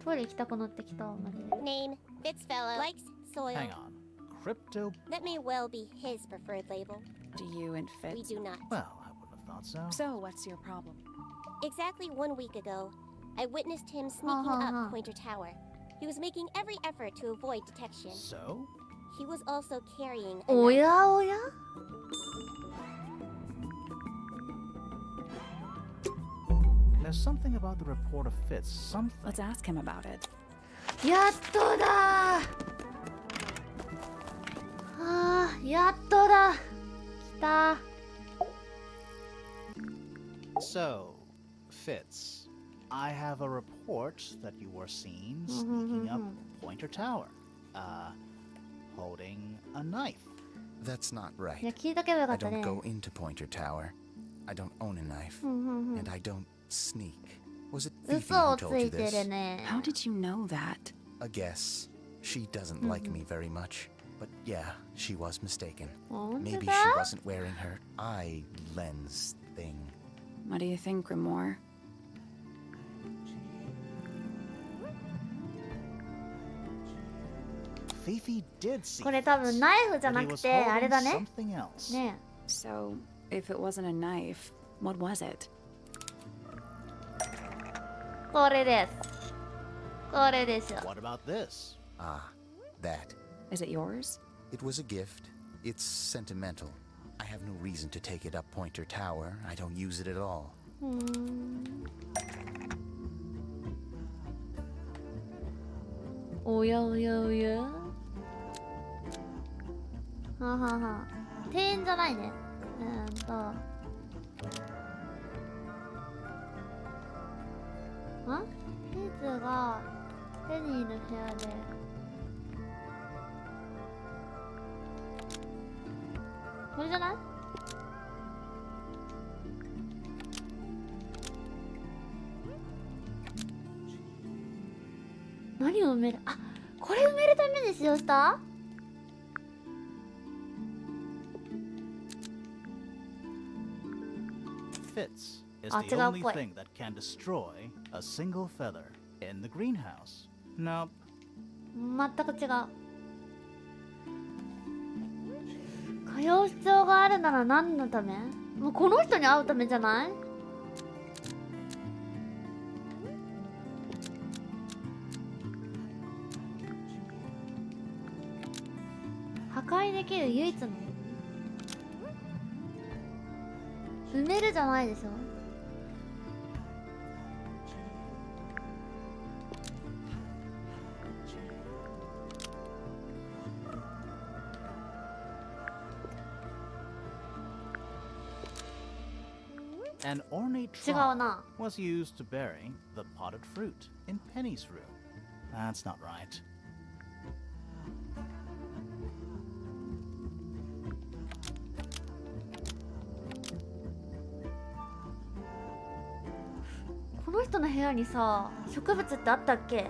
トイレ行きたくなってきた、マジで。 Name, Fitzfellow. Likes soil. Hang on. Crypto? That may well be his preferred label. Do you and We Fitz? do not. Well, I wouldn't have thought so. So what's your problem? Exactly 1 week ago, I witnessed him sneaking up Pointer Tower. He was making every effort to avoid detection. So? He was also carrying a お knife. やおや？ There's something about the report of Fitz. Something. Let's ask him about it. やっとだー。やっとだ。来た。 So, Fitz, I have a report that you were seen sneaking up Pointer Tower, holding a knife. That's not いや、 right. 聞いとけばよか I ったね。 don't go into Pointer Tower. I don't own a knife. And I don't sneak. Was it Fifi 嘘 who をつ told you いて this? るね。 How did you know that? A guess. She doesn't like me very much. But yeah, she was mistaken. 本当 Maybe だ？ she wasn't wearing her eye lens thing. What do you think, Grimoire? Fifi did see これ多分ナイフじゃ but な he く was てあれ holding だね。 something else. ね So, if it wasn't a knife, what was it? え。これです。これでしょ。 What about this? Ah, that. Is it yours? It was a gift. It's sentimental. I have no reason to take it up Pointer Tower. I don't use it at all. おやおやおや。ははは。店員じゃないね。ピーツがペニーの部屋で。これじゃない？何を埋める？あ、これ埋めるために使用した？ Fitz is Ah, the違うっ only ぽい。 thing that can destroy a single feather in the greenhouse. Nope. 全く違う。通う必要があるなら何のため？もうこの人に会うためじゃない？破壊できる唯一の埋めるじゃないでしょ。An ornate 違う trowel な。 was used to bury the potted fruit in Penny's room. That's not right. この人の部屋にさ、植物ってあったっけ？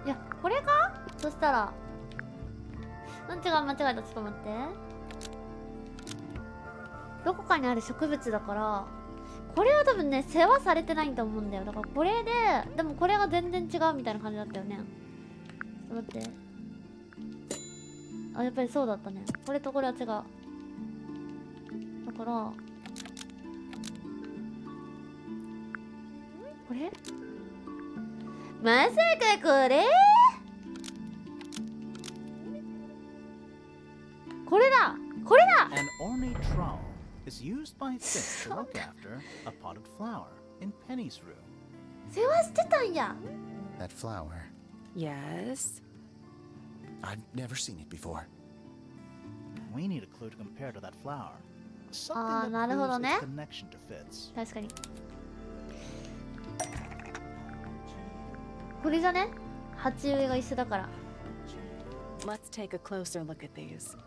いや、これか？そしたら違う、間違えた。ちょっと待って。どこかにある植物だから、これは多分ね、世話されてないと思うんだよ。だからこれで、でもこれが全然違うみたいな感じだったよね。ちょっと待って。あ、やっぱりそうだったね。これとこれは違う。だから、これ？まさかこれ？これだ！これだ！ An ornate trowel is used by Fitz to look after a potted flower in Penny's room. 世話してたんや。 That flower. Yes? I've never seen it before. We need a clue to compare to that flower. Something Ah, that なるほど proves ね。 its connection to Fitz. 確かに。これじゃね？鉢植えが一緒だから。 Let's take a closer look at these.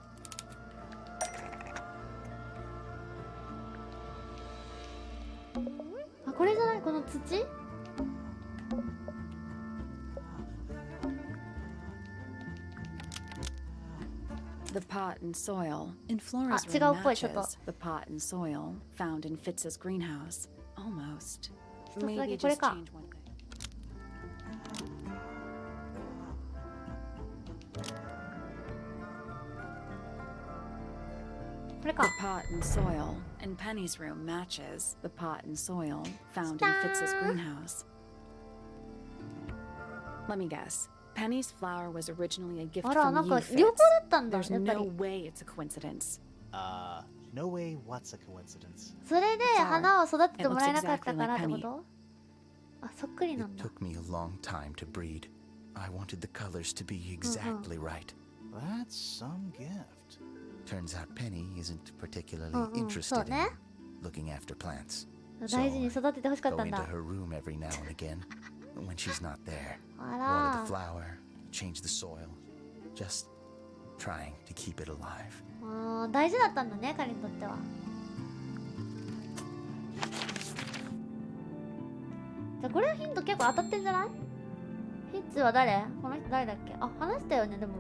あ、これじゃない？この土？The pot and soil in Flora's 違 room うっぽい、ちょっと。 matches the pot and soil found in Fitz's greenhouse. Almost. 一つだ Maybe けこれ just か。 change one thing. これか。 The pot and soil in Penny's room matches the pot and soil found in Fitz's greenhouse. Let me guess. Penny's flower was originally a gift あら、な from んか you, 両 Fitz. 方だったんだ、 There's やっぱ no り。 way it's a coincidence. No way, what's a coincidence? それで花を育ててもらえなかったからって It こ looks exactly like と？あ、そっくり It なんだ。 took me a long time to breed. I wanted the colors to be exactly right. That's some gift. Turns out Penny isn't particularly そう interested in ね。 looking after plants. 大事に育ててほしかっ Go たん into だ。 her room every now and again when she's not there. あ Water the ら。 flower, change the soil. Just trying to keep it alive. あー、大事だったんだね、彼にとっては。じゃあこれはヒント結構当たってんじゃない？ヒッツは誰？この人誰だっけ？あ、話したよね、でも。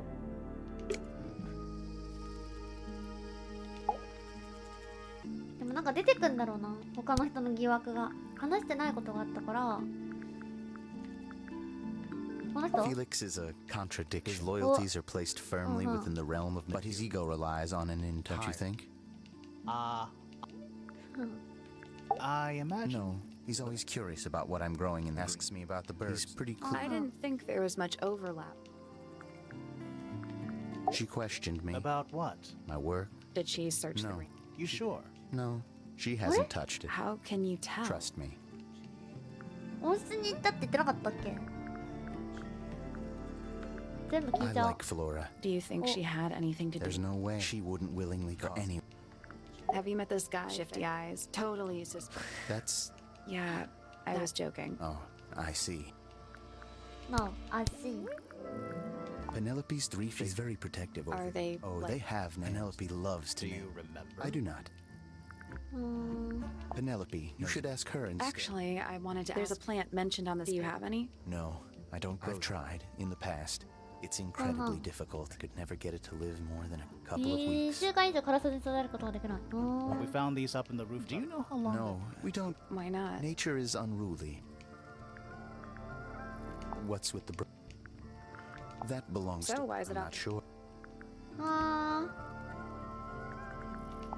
でもなんか出てくんだろうな、他の人の疑惑が。話してないことがあったから。この人？ Felix is a contradiction. His loyalties are placed firmly within the realm of, but his ego relies on an in, don't you think? I imagine. No, he's always curious about what I'm growing and asks me about the birds. He's pretty cool. I didn't think there was much overlap. She questioned me. About what? My work? Did she search the No. ring? You sure? No, she hasn't touched it. How can you tell? Trust me. 温室に行ったって言ってなかったっけ？全部聞 I いちゃおう。 like Flora. Do you think she had anything to There's do? no way she wouldn't willingly go any. Have you met this guy? Shifty eyes. Totally suspicious. That's. Yeah, I was joking. Oh, I see. No, I see. Penelope's three is very protective over. Are they, Oh, like- they have. Penelope loves to. Do you know. remember? I do not. うーん。Penelope, you should ask her instead. Actually, I wanted to There's a plant mentioned on this. Do you have any? No, I don't grow. I've tried in the past. It's incredibly difficult. Could never get it to live more than a couple of 2 weeks. 週間以上枯らさずに育てることができない。 We found these up in the roof. Do you know how long? No, we don't. Why not? Nature is unruly. What's with the that belongs So to. why is it I'm up? not sure. あ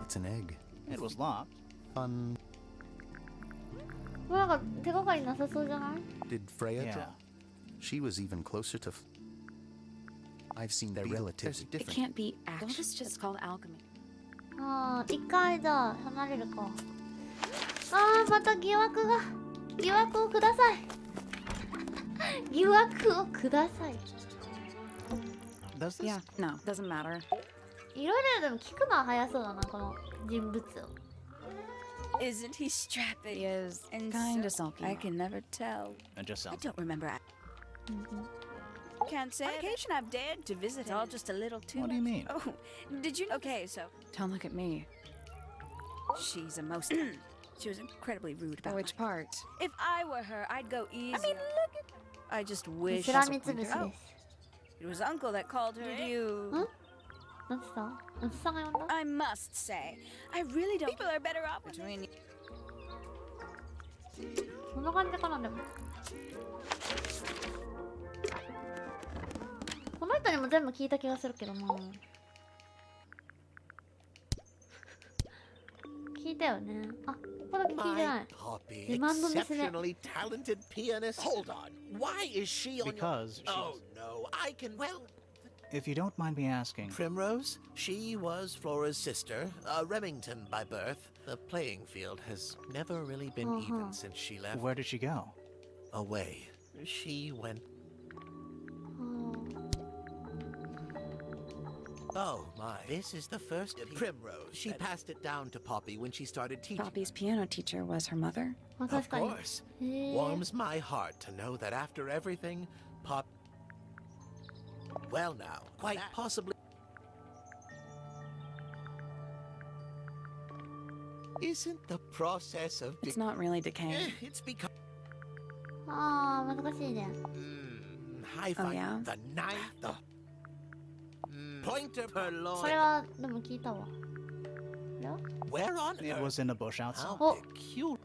It's an egg. It was locked. Fun. これなんか手がかりなさそうじゃない？ Did Freya Yeah. draw? She was even closer to. I've seen their relatives. It can't be action. It's called alchemy. ああ、一回じゃあ離れるか。ああ、また疑惑をください。疑惑をください。 Does this? Yeah, no, doesn't matter. いろいろでも聞くのは早そうだな、この人物を。 Isn't he strapping? He is And kinda so- sulky. I can never tell. It just I sounds. don't remember. Can't say. On occasion, I've dared to visit. It's all just a little too. What do you mean? Oh, did you? Okay, so Don't look at me. she's a most. She was incredibly rude about. Which part? If I were her, I'd go easy. I mean, look at. I just ミ wish. スラミツブス Oh, です。 it was Uncle that called her. Did you? なんつった？なんつさんが呼んだ？ I must say, I really don't. People are better off between. こんな感じかな、でも。この人にも全部聞いた気がするけどな。聞いたよね。あ、ここだけ聞いてな My い。 Poppy, Demand on this minute. exceptionally talented pianist. Hold on. Why is she on Because your... Oh, no. I can... Well... If you don't mind me asking. Primrose, she was Flora's sister, a Remington by birth. The playing field has never really been even since she left. Where did she go? Away. She went... Oh, my. This is the first Primrose. She passed it down to Poppy when she started teaching. Poppy's piano teacher was her mother. まあ Of 確かに。 course. へー Warms my heart to know that after everything, Well now, quite possibly... Isn't the process of... It's not really decaying. It's become... ああ、難しいね。 I Oh, find yeah? the knife, the... Pointer これ purloined. はでも聞いたわ。これは Where on It earth? was in a bush outside. How peculiar.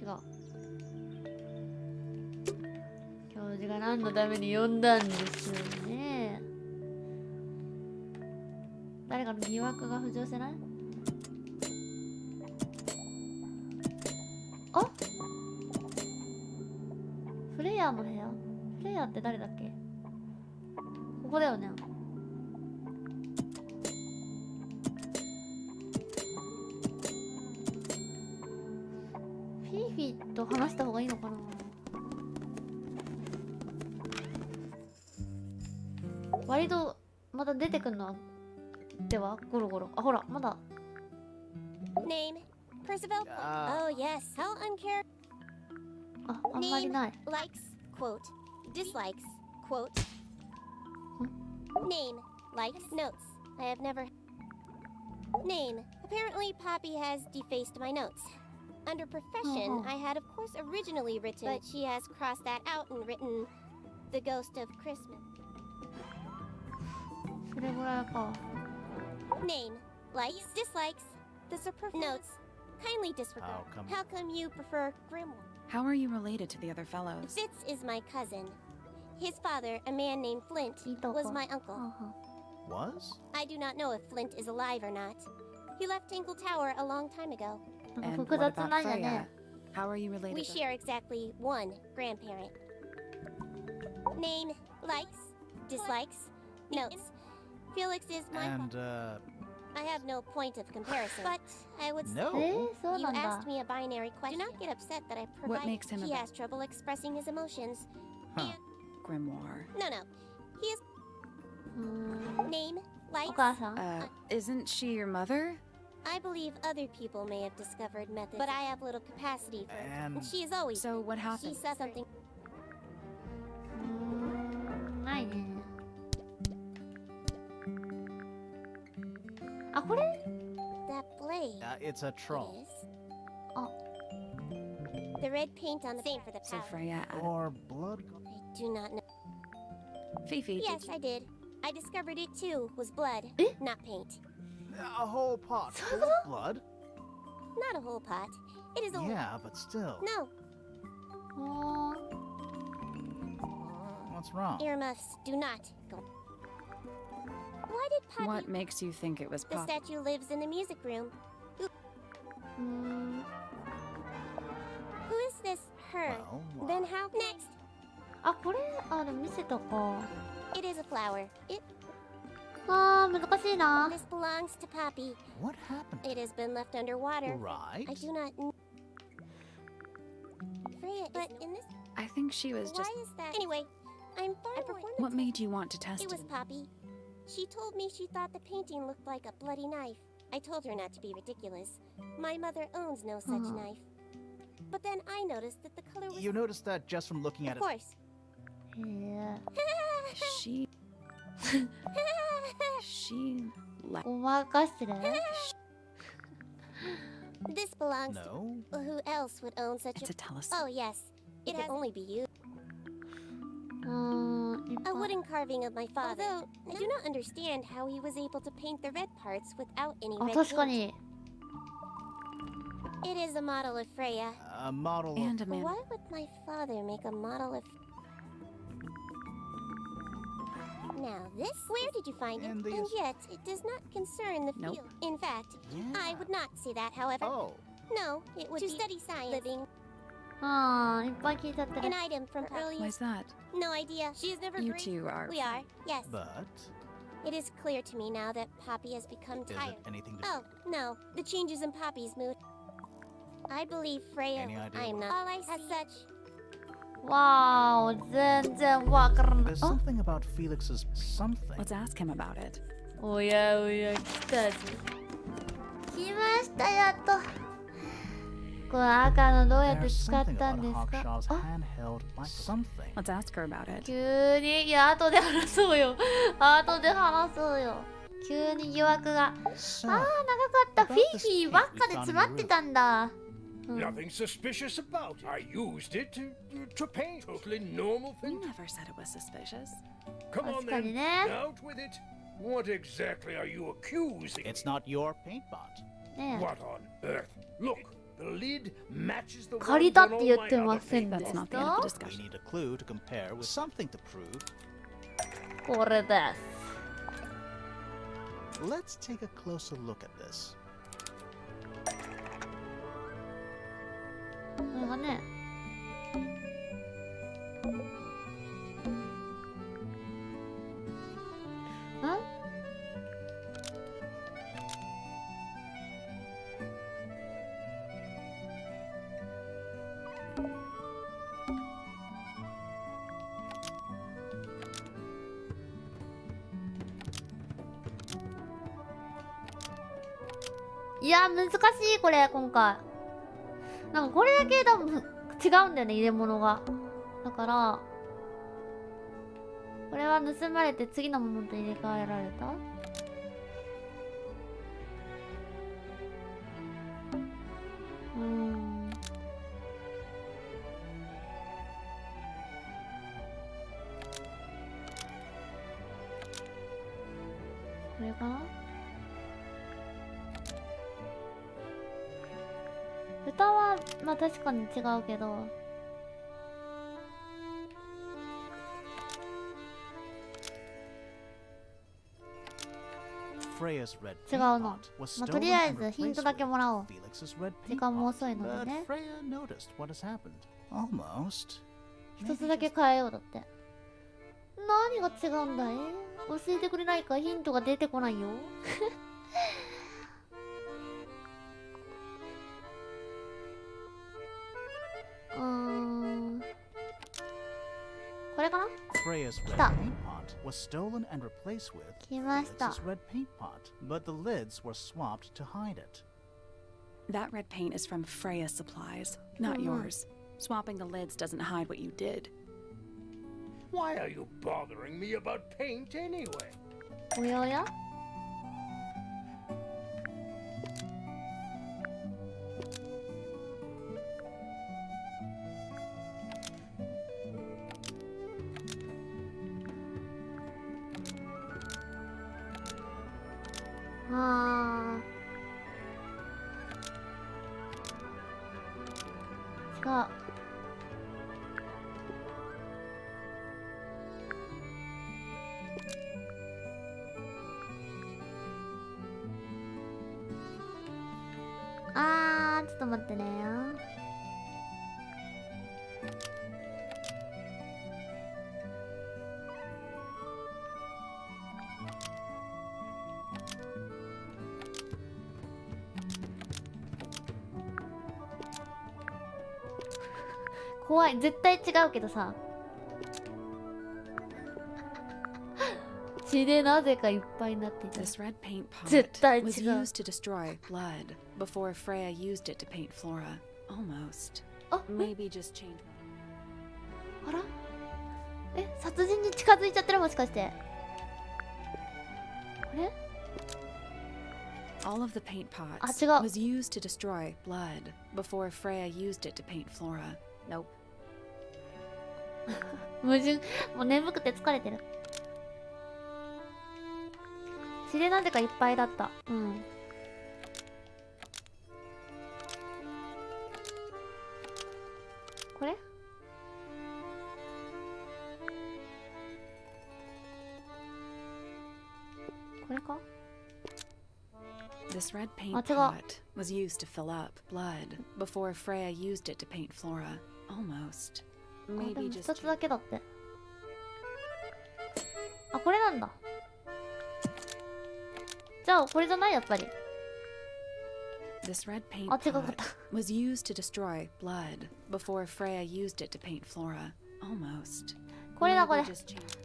違う。教授が何のために呼んだんですよね。誰かの疑惑が浮上してない？あ、フレアの部屋？フレアって誰だっけ？ここだよね。フィーフィーと話した方がいいのかな。割とまた出てくるのはではゴロゴロ。あ、ほらまだ。 Name, Percival. Oh yes, how uncare. あ、あんまりない。 Likes, quote, dislikes, quote. Name, likes, notes. I have never. Name. Apparently, Poppy has defaced my notes. Under profession, I had, of course, originally written, but she has crossed that out and written the ghost of Christmas. それぐらいか。 Name, likes, dislikes, the superfluous notes. Kindly disregard. How come you prefer Grimoire? How are you related to the other fellows? Fitz is my cousin. His father, a man named Flint, was my uncle. Was? I do not know if Flint is alive or not. He left Tangle Tower a long time ago. And複 what 雑 about なんや Freya? ね。 How are you related We to share exactly one grandparent. Name, likes, dislikes, notes. Felix is my And, I have no point of comparison. But I would No. sayそう you なんだ。 asked me a binary question. Do not get upset that I provide. makes him a He bi- has trouble expressing his emotions. Huh. Grimoire? No. He is うーん。 name, お likes. 母さん？ Isn't she your mother? I believe other people may have discovered methods, but I have little capacity for it. And- She is always. So what She happened? says something. うーん、ないね。あ、これ？ That blade. it's a troll. Is. あ、The red paint on the same for the So powder. Freya added. Or blood? I do not know. Fifi, Yes, I did. I discovered it too was blood, not paint. A whole pot full of blood? Not a whole pot. It is a Yeah, but still. No, What's wrong? earmuffs do not go. Why did Poppy? what makes you think it was The Poppy? statue lives in the music room. Who is this her? Well, Then how next? あ、これ、あ、でも見せたか。 It is a flower. It あー、難しいな。 this belongs to Poppy. what happened? It has been left underwater. Right. I do not. Freya, but in this, I think she was why just. is that? Anyway, I'm far more. What made you want to test It was Poppy. She told me she thought the painting looked like a bloody knife. I told her not to be ridiculous. My mother owns no such knife. But then I noticed that the color was. You noticed that just from looking at Of it. course. へえ。She. She. Like. ごまかしてる。 This belongs No. to. Who else would own such It's a. a telescope. Oh, yes. It could only be you. いっぱ A い wooden carving of my father. Although, I do not understand how he was able to paint the red parts without any あ、 red 確か paint. に。 It is a model of Freya. A model And of. a man. Why would my father make a model of... Now this? Where did you find it? In the- And yet, it does not concern the Nope. field. In fact, Yeah. I would not say that, however. Oh. No, it would to study science. Living. あー、いっぱい聞いちゃってる An。item from earlier... Why's that? No idea. She is never You great. two are. We are, yes. But It is clear to me now that Poppy has become is tired. it anything to Oh, no. The changes in Poppy's mood. I believe Freya... Any idea I am what- not... All I see... As such... わーお、全然わからない。 There's あ、 something about Felix's something. Let's ask him about it. おやおや、来たぞ。来ました、やっと。これ赤のどうやって There's 使っ something たん about ですか Hawkshaw's あ、 handheld by something. Let's ask her about it. 急に、いや、後で話そうよ。後で話そうよ。急に疑惑が。あー、 So, 長かった。フィーフィーばっかで詰まってたんだ。 Nothing suspicious about it. I used it to paint. Totally normal We thing. never said it was suspicious. Come on 確かに then. ね。 Out with it. What exactly are you accusing? it's not your paint pot. ねえ。 What on earth? Look, the lid matches the 借り ones た on って all 言 my ってま other せん paint で That's し not the た end of the We discussion. need a clue to compare with something to prove. これです。 Let's take a closer look at this. これがね。ん？いや、難しい、これ、今回。なんか、これだけ多分違うんだよね、入れ物が。だから、これは盗まれて次のものと入れ替えられた？これかな？蓋はまあ確かに違うけど、 Freya's red 違 paint うの。 pot was まあ stolen とりあえ and ずヒント replaced だけ with もらおう。 Felix's red 時 paint 間も pot. 遅いので But ね。 Freya noticed what has happened. Almost. 一つだけ変えようだって。何が違うんだい？教えてくれないか？ヒントが出てこないよ。これかな？ Freya's red 来た。 paint pot was stolen and replaced with 来ました。 Felix's red paint pot, but the lids were swapped to hide it. That red paint is from Freya's supplies, not yours. Swapping the lids doesn't hide what you did. Why are you bothering me about paint anyway? おやおや？ Freya's 違う。ちょっと待ってね。怖い、絶対違うけどさ。血でなぜかいっぱいになっていた。 This red paint pot 絶対違う。 was used to destroy blood before Freya used it to paint Flora. Almost. あ、 Maybe just change. あら、殺人に近づいちゃってる、もしかして。これ All of the paint pots あ、違う。 was used to destroy blood before Freya used it to paint Flora. Nope. 矛盾。もう眠くて疲れてる。血でなぜかいっぱいだった。うん。これこれか This red paint あ、違う。 pot was used to fill up blood before Freya used it to paint Flora. Almost. あ、でも Maybe 一 just つだけだって。あ、これなんだ。じゃあこれじゃない、やっぱり。 This red paint あ、違かっ pot た。 was used to destroy blood before Freya used it to paint Flora. Almost. これだ、これ。 Maybe just change.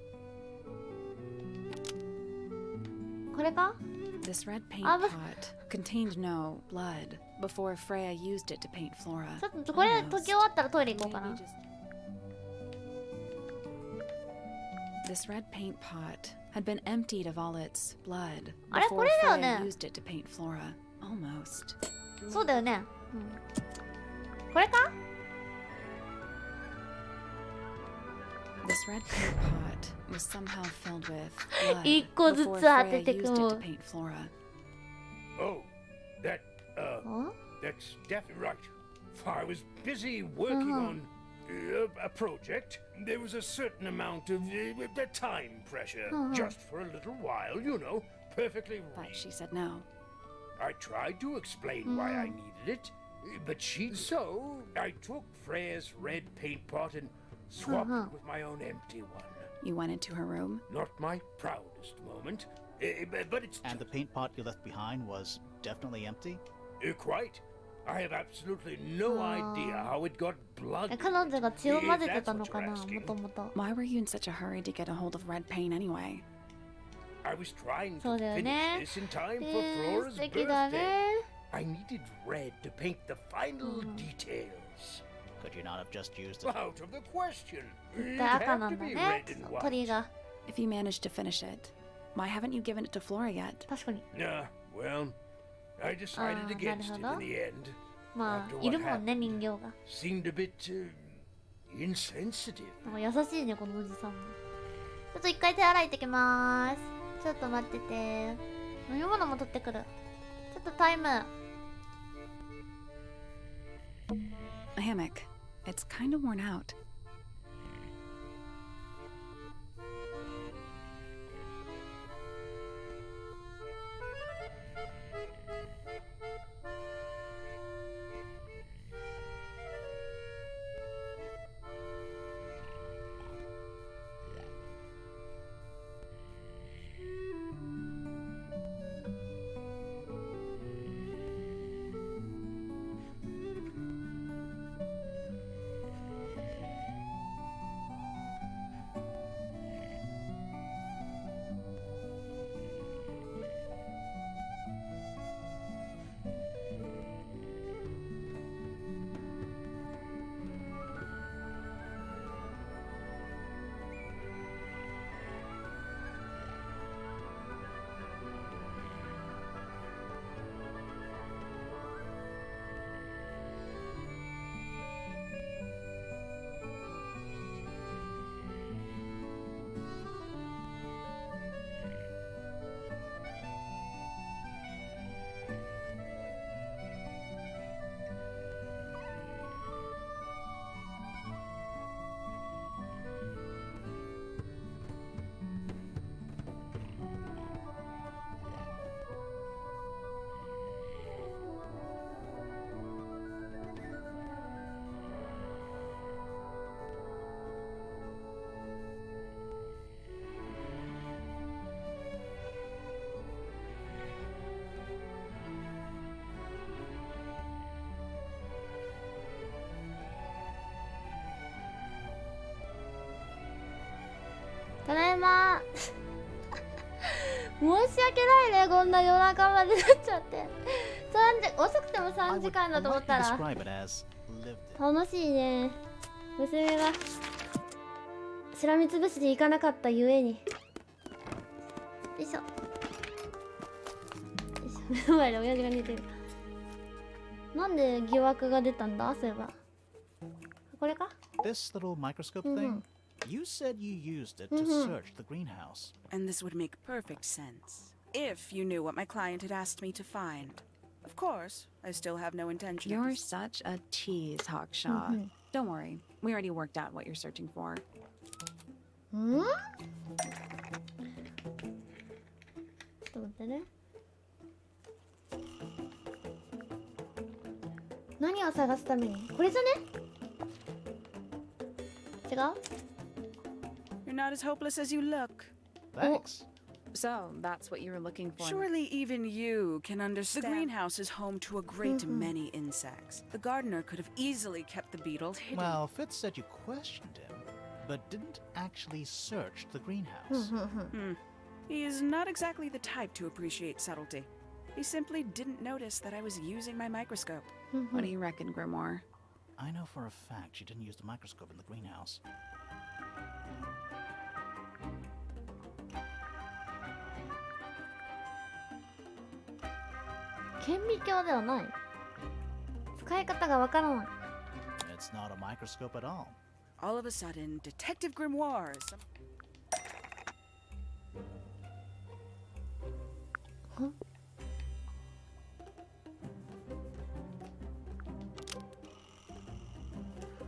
これか This red paint あ、ぶ pot contained no blood before Freya used it to paint Flora. ちょっとこれ Almost. 解き終わったらトイレ行こうか Maybe な。 just- This red paint pot had been emptied of all its blood あれ、 before これだよ Freya ね。 used it to paint Flora. Almost. そうだよね。うん。これか This red paint pot was somehow filled with blood 一個ずつ before 当て Freya てく used it も to ん。 paint Flora. Oh, that, あ that's definitely right. I was busy working on a project. There was a certain amount of time pressure. Just for a little while, you know, perfectly But right. she said no. I tried to explain why I needed it, but she... So, I took Freya's red paint pot and swapped it with my own empty one. You went into her room. Not my proudest moment, but it's... And the paint pot you left behind was definitely empty? Quite. I have absolutely no idea how it got blood. え、彼女が血を混ぜてたの If that's か what な、 you're asking. もともと。 Why were you in such a hurry to get a hold of red paint anyway? I was trying そ to うだよ finish ね。 this in time for Flora's 素敵だ birthday. ね。 I needed red to paint the final details. Could you not have just used it? Out of the question. 絶 It'd 対赤 have な to んだ be ね red。and そう鳥 white. が。 If you managed to finish it, why haven't you given it to Flora yet? 確かに。 Well, I decided against it なるほど。 in the end. ま After あ、い what るもんね、人形が。 Seemed a bit insensitive. なんか優しいね、このおじさんも。ちょっと一回手洗い行ってきまーす。ちょっと待ってて。飲み物も取ってくる。ちょっとタイム。 A hammock. It's kind of worn out. ま申し訳ないね、こんな夜中までなっちゃって。遅くても3時間だと思ったら楽しいね。娘がしらみつぶしで行かなかったゆえに。よいしょ。よいしょ、目の前で親父が寝てる。なんで疑惑が出たんだ、そういえば。これか？ This little microscope thing? You said you used it to search the greenhouse. And this would make perfect sense if you knew what my client had asked me to find. Of course, I still have no intention. You're such a tease, Hawkshaw. Don't worry, we already worked out what you're searching for. ちょっと待ってね。何を探すために？これじゃね？違う？ You're not as hopeless as you look. Thanks. So, that's what you were looking for. Surely even you can understand. The greenhouse is home to a great many insects. The gardener could have easily kept the beetles hidden. Well, Fitz said you questioned him, but didn't actually search the greenhouse. He is not exactly the type to appreciate subtlety. He simply didn't notice that I was using my microscope. What do you reckon, Grimoire? I know for a fact she didn't use the microscope in the greenhouse. It's not a microscope at all. All of a sudden, Detective Grimoire is...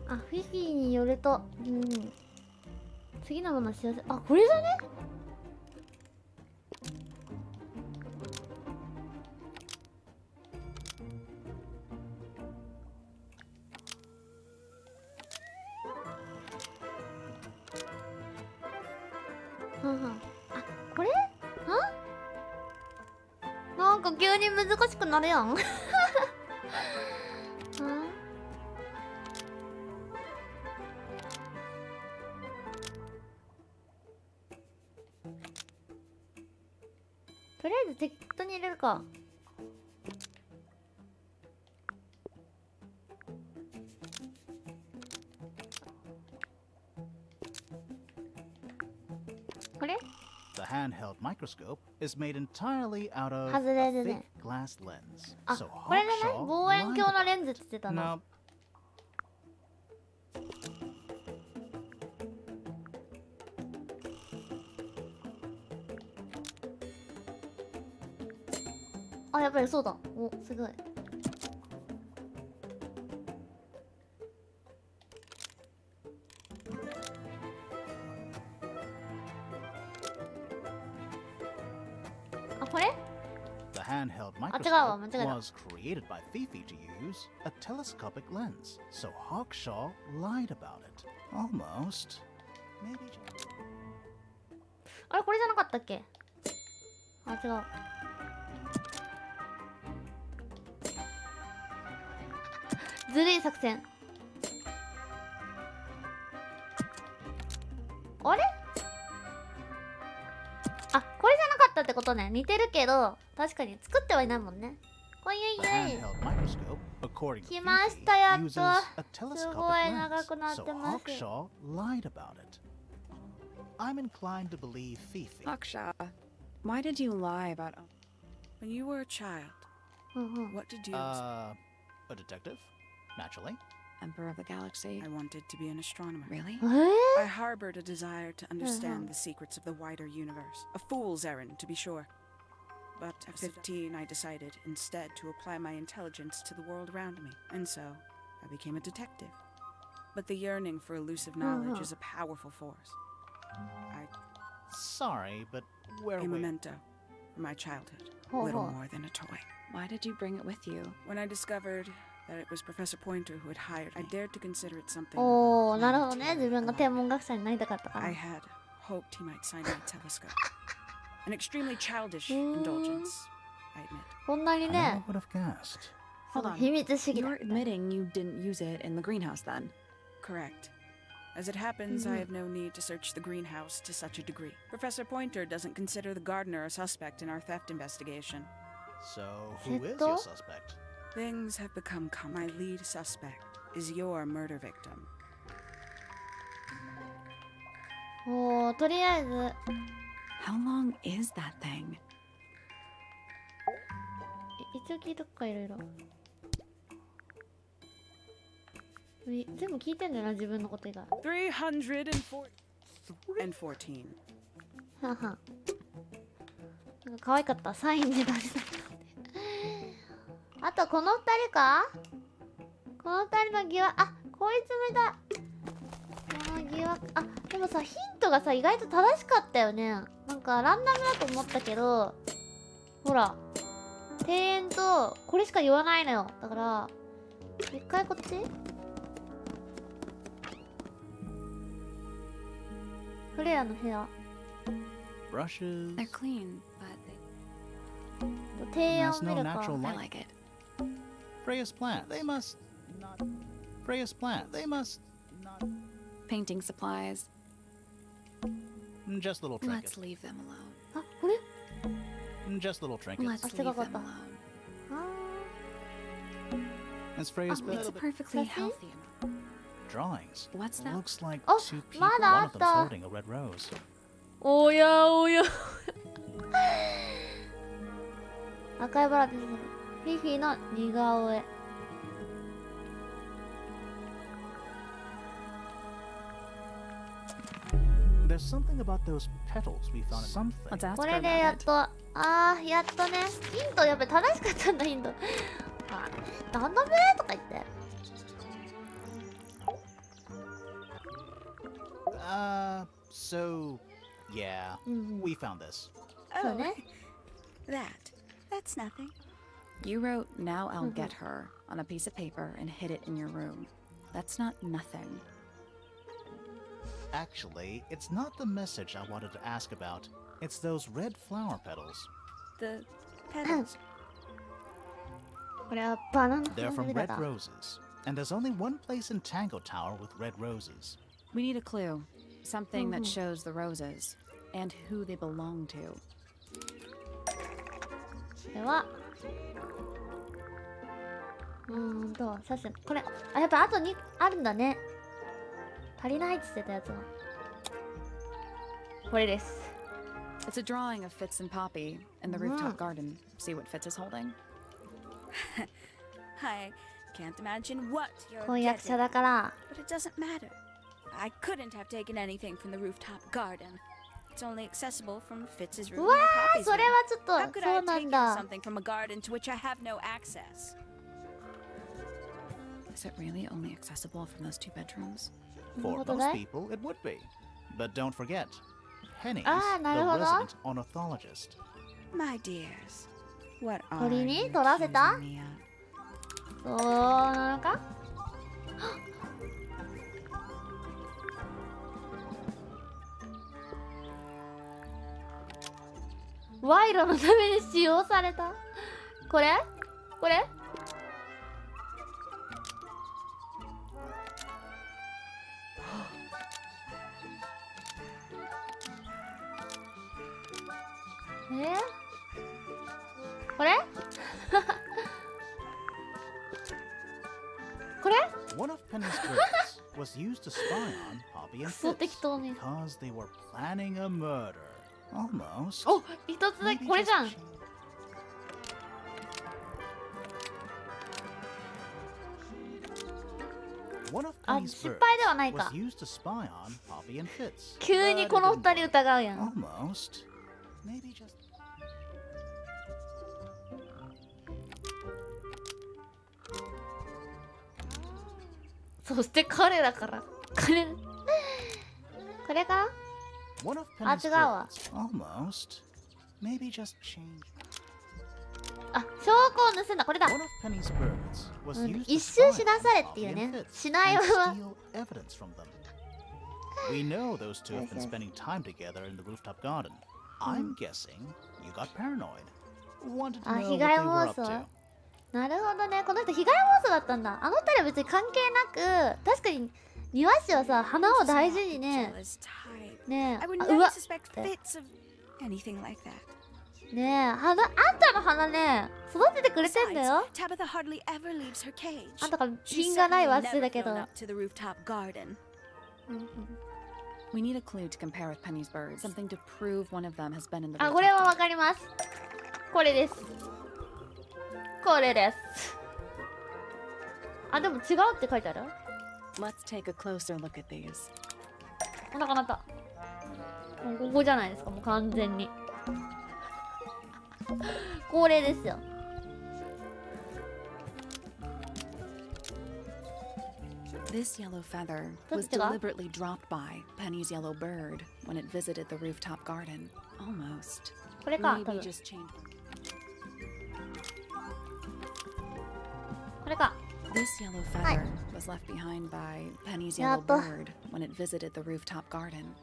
Ah, フィフィによると、次のもの幸せ。あ、これじゃね？あ、これ？なんか急に難しくなるやん。とりあえず適当に入れるか。これ？ The handheld microscope is made entirely out of 外れ a る thick ね。 glass lens. あ、 So これじゃない？ Hawkshaw 望遠 lied 鏡の about レンズって言ってた it. な。 No. あ、やっぱりそうだ。お、すごい。あ、これ？ The handheld あ、違うわ、 microscope 間違えた。 was created by 𝂃𝂃 to use a telescopic lens. So Hawkshaw lied about it. Almost. Maybe. あれ、これじゃなかったっけ？あ、違う。ずるい作戦。あれ？あ、これじゃなかったってことね。似てるけど、確かに作ってはいないもんね。こういう The ゆい。 handheld microscope, according to 来ましたやっ 𝂃𝂃, と。 uses a す telescopic ごい長 lens. くなっ So てます。 Hawkshaw lied about it. I'm inclined to believe 𝂃𝂃. Hawkshaw, why did you lie about... When you were a child, what did you... A detective, naturally. Emperor of the Galaxy? I wanted to be an astronomer. Really? え I harbored a desire to understand the secrets of the wider universe. A fool's errand, to be sure. But at 15, I decided instead to apply my intelligence to the world around me. And so, I became a detective. But the yearning for elusive knowledge is a powerful force. Sorry, but where A we? memento from my childhood. Little more than a toy. Why did you bring it with you? When I discovered that it was Professor Pointer who had hired me, I dared to consider it something. おー、なるほどね。自分が天文学者になりたかったから。 I had hoped he might sign my telescope. An extremely childish indulgence, I admit. こんなに I ね never would have guessed. Hold on. 秘密主義だ You're admitting you didn't use it in the greenhouse then? Correct. As it happens, I have no need to search the greenhouse to such a degree. Professor Pointer doesn't consider the gardener a suspect in our theft investigation. So, who is your suspect? Things have become my lead suspect is your murder victim. おー、とりあえず How long is that thing? 一応聞いとくか、いろいろ。全部聞いてんだよな、自分のこと以外。314. はは。なんか可愛かった、サインで出した。あとこの二人か？この二人の疑惑、あ、こいつ目だ。この疑惑、あ、でもさ、ヒントがさ、意外と正しかったよね。なんかランダムだと思ったけど、ほら、庭園とこれしか言わないのよ。だから、一回こっち？フレアの部屋。 Brushes. They're clean, but 庭園を There's 見 no るか。 natural I light. like it. Freya's plant. They must not. Freya's plant. They must not. Painting supplies. Just little Let's trinkets. leave them alone. あ、これ？ Just little trinkets. Let's still leave got them that. alone. あ It's Freya's Oh, it's plant. perfectly That's it? healthy. Drawings. What's that? Looks like Oh, two people. mada One of them's atta. holding a red rose. おやおや。赤いバラですね。フィフィの似顔絵。There's something about those petals we found in something. Let's ask こ her れでやっ about it. と、やっとね。ヒントやっぱり正しかったんだ、ヒント。なんだべとか言って。So, yeah, we found this. そうね。 That's nothing. You wrote, "Now I'll get her," on a piece of paper and hid it in your room. That's not nothing. Actually, it's not the message I wanted to ask about. It's those red flower petals. The petals. これはバナナ They're 花 from びら red だ。 roses. And there's only one place in Tangle Tower with red roses. We need a clue. Something that shows the roses and who they belong to. では写真これやっぱあと2あるんだね。足りないって言ってたやつはこれです。 It's a drawing of Fitz and Poppy in the rooftop garden. See what Fitz is holding? I can't imagine what you're 婚約者 getting だ at, から but it doesn't matter. I couldn't have taken anything from the rooftop garden. It's only accessible from Fitz's う room わ or ー Poppy's それ room. はちょっ How と could そ I うな have ん taken だ。 something from a garden to which I have no access? Is it really only accessible from those two bedrooms? For What are most they? people, it would be. But don't forget, Penny's Ah, the なるほど。 resident ornithologist. My dears, what are 鳥 you に取らせた accusing me of? そうなのか。賄賂のために使用された。これこれこれこれ One of Penny's birds was used to spy on Poppy and クソ Fitz 適当に。 because they were planning a murder. Almost. お、一つだけ Maybe これじゃん just。change- One of あ、 Penny's 失 birds 敗ではない was か。 used to spy on Poppy and Fitz. 急に but こ it の didn't 二人疑うやん。 Almost. Maybe just. そして彼だから。これかな One of あ、 Penny's 違うわ。 birds. Almost. Maybe just change. あ、証拠を盗んだ。これだ。 One of Penny's birds was うん used 一 to 周 spy しなされ on っていう Poppy ね and。Fitz しない and まま。 steal evidence from them. We know those two have been Yes, yes. spending time together in the rooftop garden. I'm guessing you got paranoid. Wanted to あ、 know 被 what 害 they were 妄 up 想 to. なるほどね。この人被害妄想だったんだ。あの二人は別に関係なく、確かに庭師はさ、花を大事にね。 Jealous type. ね I would え、うわ never suspect fits of anything like that. ねえ、花、あんたの花ね、育ててくれてんだ Besides, よ。 Tabitha hardly ever leaves her cage. あんたが She's 品がないわ certainly ってだ never けど。 flown up to the rooftop garden. We need a clue to compare with Penny's birds. Something to prove one of them has been in the あ、 rooftop これは garden. わかります。これです。これです。あ、でも違うって書いてある。 Let's take a closer look at these. お腹鳴った。もうここじゃないですか、もう完全に。これですよ。 This yellow feather was どっちが？ deliberately dropped by Penny's yellow bird when it visited the rooftop garden. Almost. これか、多 Maybe 分。 just change. これか。 This yellow feather was left behind by Penny's yellow bird when it visited the rooftop garden.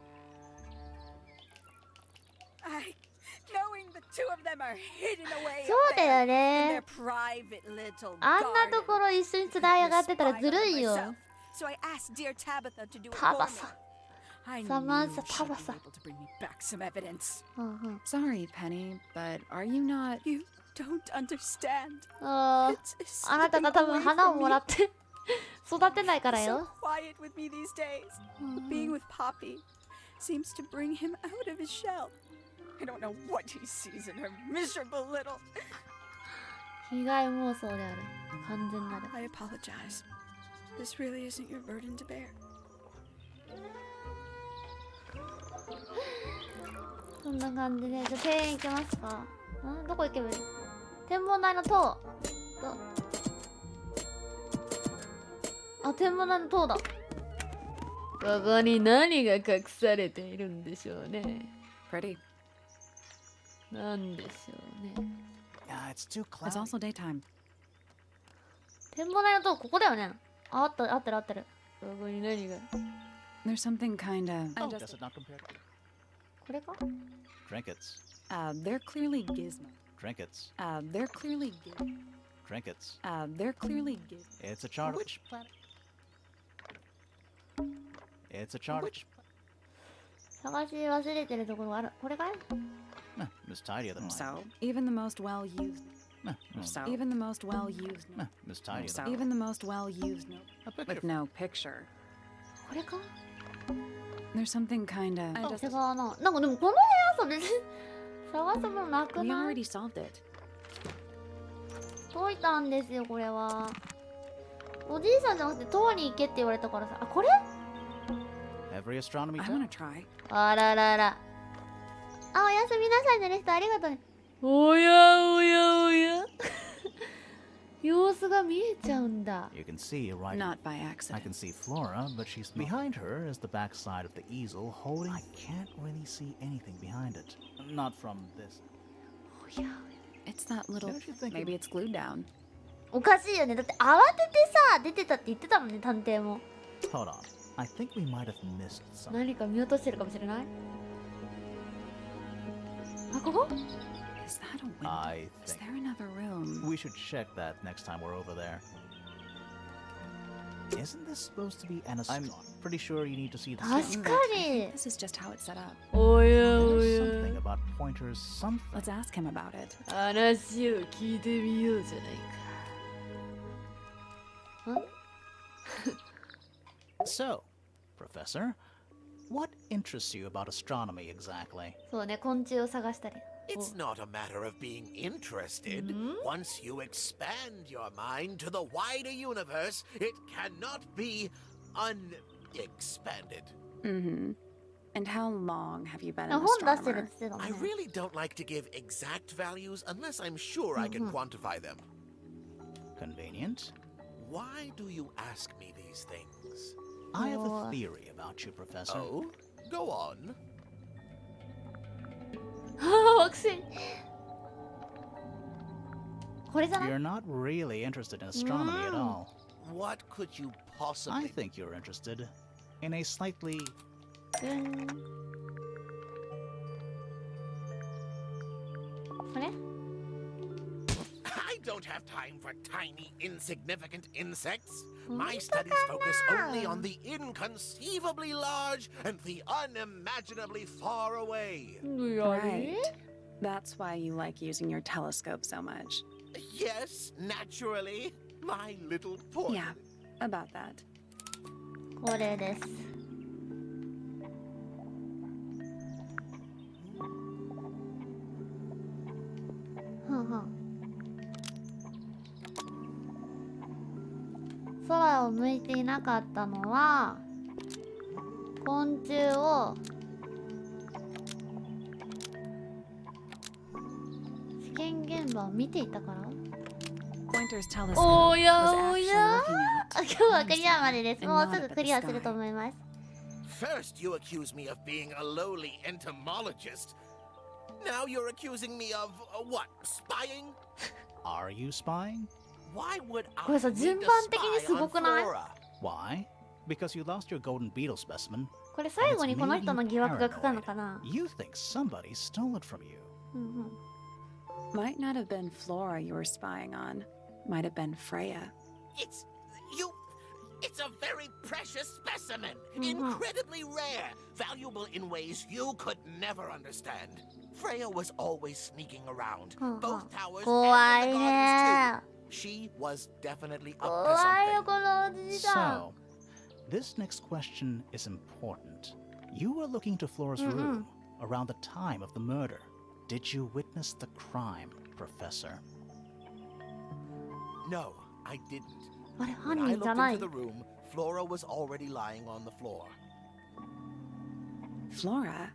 Knowing the two of them are hidden away そうだよ in ね their。private little あんなと garden. ころ一緒につながってたら I ずるいよ。 So I asked dear Tabitha to do it タ for バ me. サ。 I knew サマンサ、 she'd タ be バサ。 able to bring me back some evidence. うんうん。 Sorry, Penny, but are you not? You don't understand. あー It's あなたが slipping 多分 away 花を from も me. らって育てないから So よ。 quiet with me these days. But being with Poppy seems to bring him out of his shell. I don't know what he sees in her miserable little. 被害妄想である。完全なる。 I apologize. This really isn't your burden to bear. そんな感じで、じゃあ庭園行きますか。どこ行けばいい？天文台の塔。あ、天文台の塔だ。ここに何が隠されているんでしょうね。 Pretty. なんでしょうね。 It's too It's cloudy. also daytime. 天文台の塔、ここだよね。あ、あった、合ってる合ってる。ここに何が。 There's something kinda. Oh, does it not compare to これか？ trinkets? They're clearly gizmo. Trinkets. They're clearly Trinkets. they're clearly gizmo. It's a chart. Which planet? It's a chart. 探し忘れてるところがある。これかい？ Miss Tidier than mine. So even the most well-used. So Even the most well-used. Miss Tidier So than even the most well-used. a picture. With no picture. これか？ There's something kinda. 違うな。なんかでもこの部屋さ別に探すものなく We ない？ already solved it. 解いたんですよこれは。おじいさんじゃなくて塔に行けって言われたからさ。あ、これ？ Every astronomy I test. wanna try. あららら。あ、おやすみなさいねレストありがとうね。おやおやおや。様子が見えちゃうんだ。 You can see right. Not by I accident. can see Flora, but she's behind her is the backside of the easel holding. I can't really see anything behind it. Not from this. おや It's that little. Don't you think Maybe it's glued down. おかしいよね。だって慌ててさ出てたって言ってたもんね探偵も。 Hold on. I think we might have missed something. 何か見落としてるかもしれない。あ、ここ？ Is that a window? I Is think there another room? we should check that next time we're over there. Isn't this supposed to be an astronomy? I'm pretty sure you need to see the 確かに。 This is just how it's set up. おやお There's や。 something about pointers, something. Let's ask him about it. 話を聞いてみようじゃないか。ん？ So, Professor, what interests you about astronomy exactly? そうね、昆虫を探したり。 It's not a matter of being interested. Once you expand your mind to the wider universe, it cannot be unexpanded. Mm-hmm. And how long have you been あ、 an 本出してるっ astronomer? つってたもん I ね。 really don't like to give exact values unless I'm sure I can quantify them. Convenient? Why do you ask me these things? I have Oh. a theory about you, Professor. Oh, go on. はぁ、惑星。これじゃない？ You're not really interested in astronomy at all. What could you I possibly... think you're interested in a slightly これ？ I don't have time for tiny, insignificant insects. My studies focus only on the inconceivably large and the unimaginably far away. Right. That's why you like using your telescope so much. Yes, naturally. My little portal. Yeah, about that. これです。ふんふん。空を向いていなかったのは昆虫を試験現場を見ていたから。 Pointer's telescope お was やお actually や looking あ、 at 今日はクリアまでです。もうすぐクリアすると思います。 First, you accuse me of being a lowly entomologist. Now you're accusing me of what? Spying? Are you spying? Why would これ I さ、 need 順 to 番的に spy す on ごくない？ Flora? Why? Because you lost your golden beetle specimen. これ最後にこの人の疑惑がかかるのかな？ You think somebody stole it from you. うんうん。 Might not have been Flora you were spying on. Might have been Freya. It's a very precious specimen, incredibly rare, valuable in ways you could never understand. Freya was always sneaking around, both towers 怖い and the ね gardens too. She was definitely up to 怖いよ something. このおじさん。 So, this next question is important. You were looking to Flora's room around the time of the murder. Did you witness the crime, Professor? No, I didn't. あれ犯 When I 人じゃ looked ない into the room, Flora was already lying on the floor. Flora?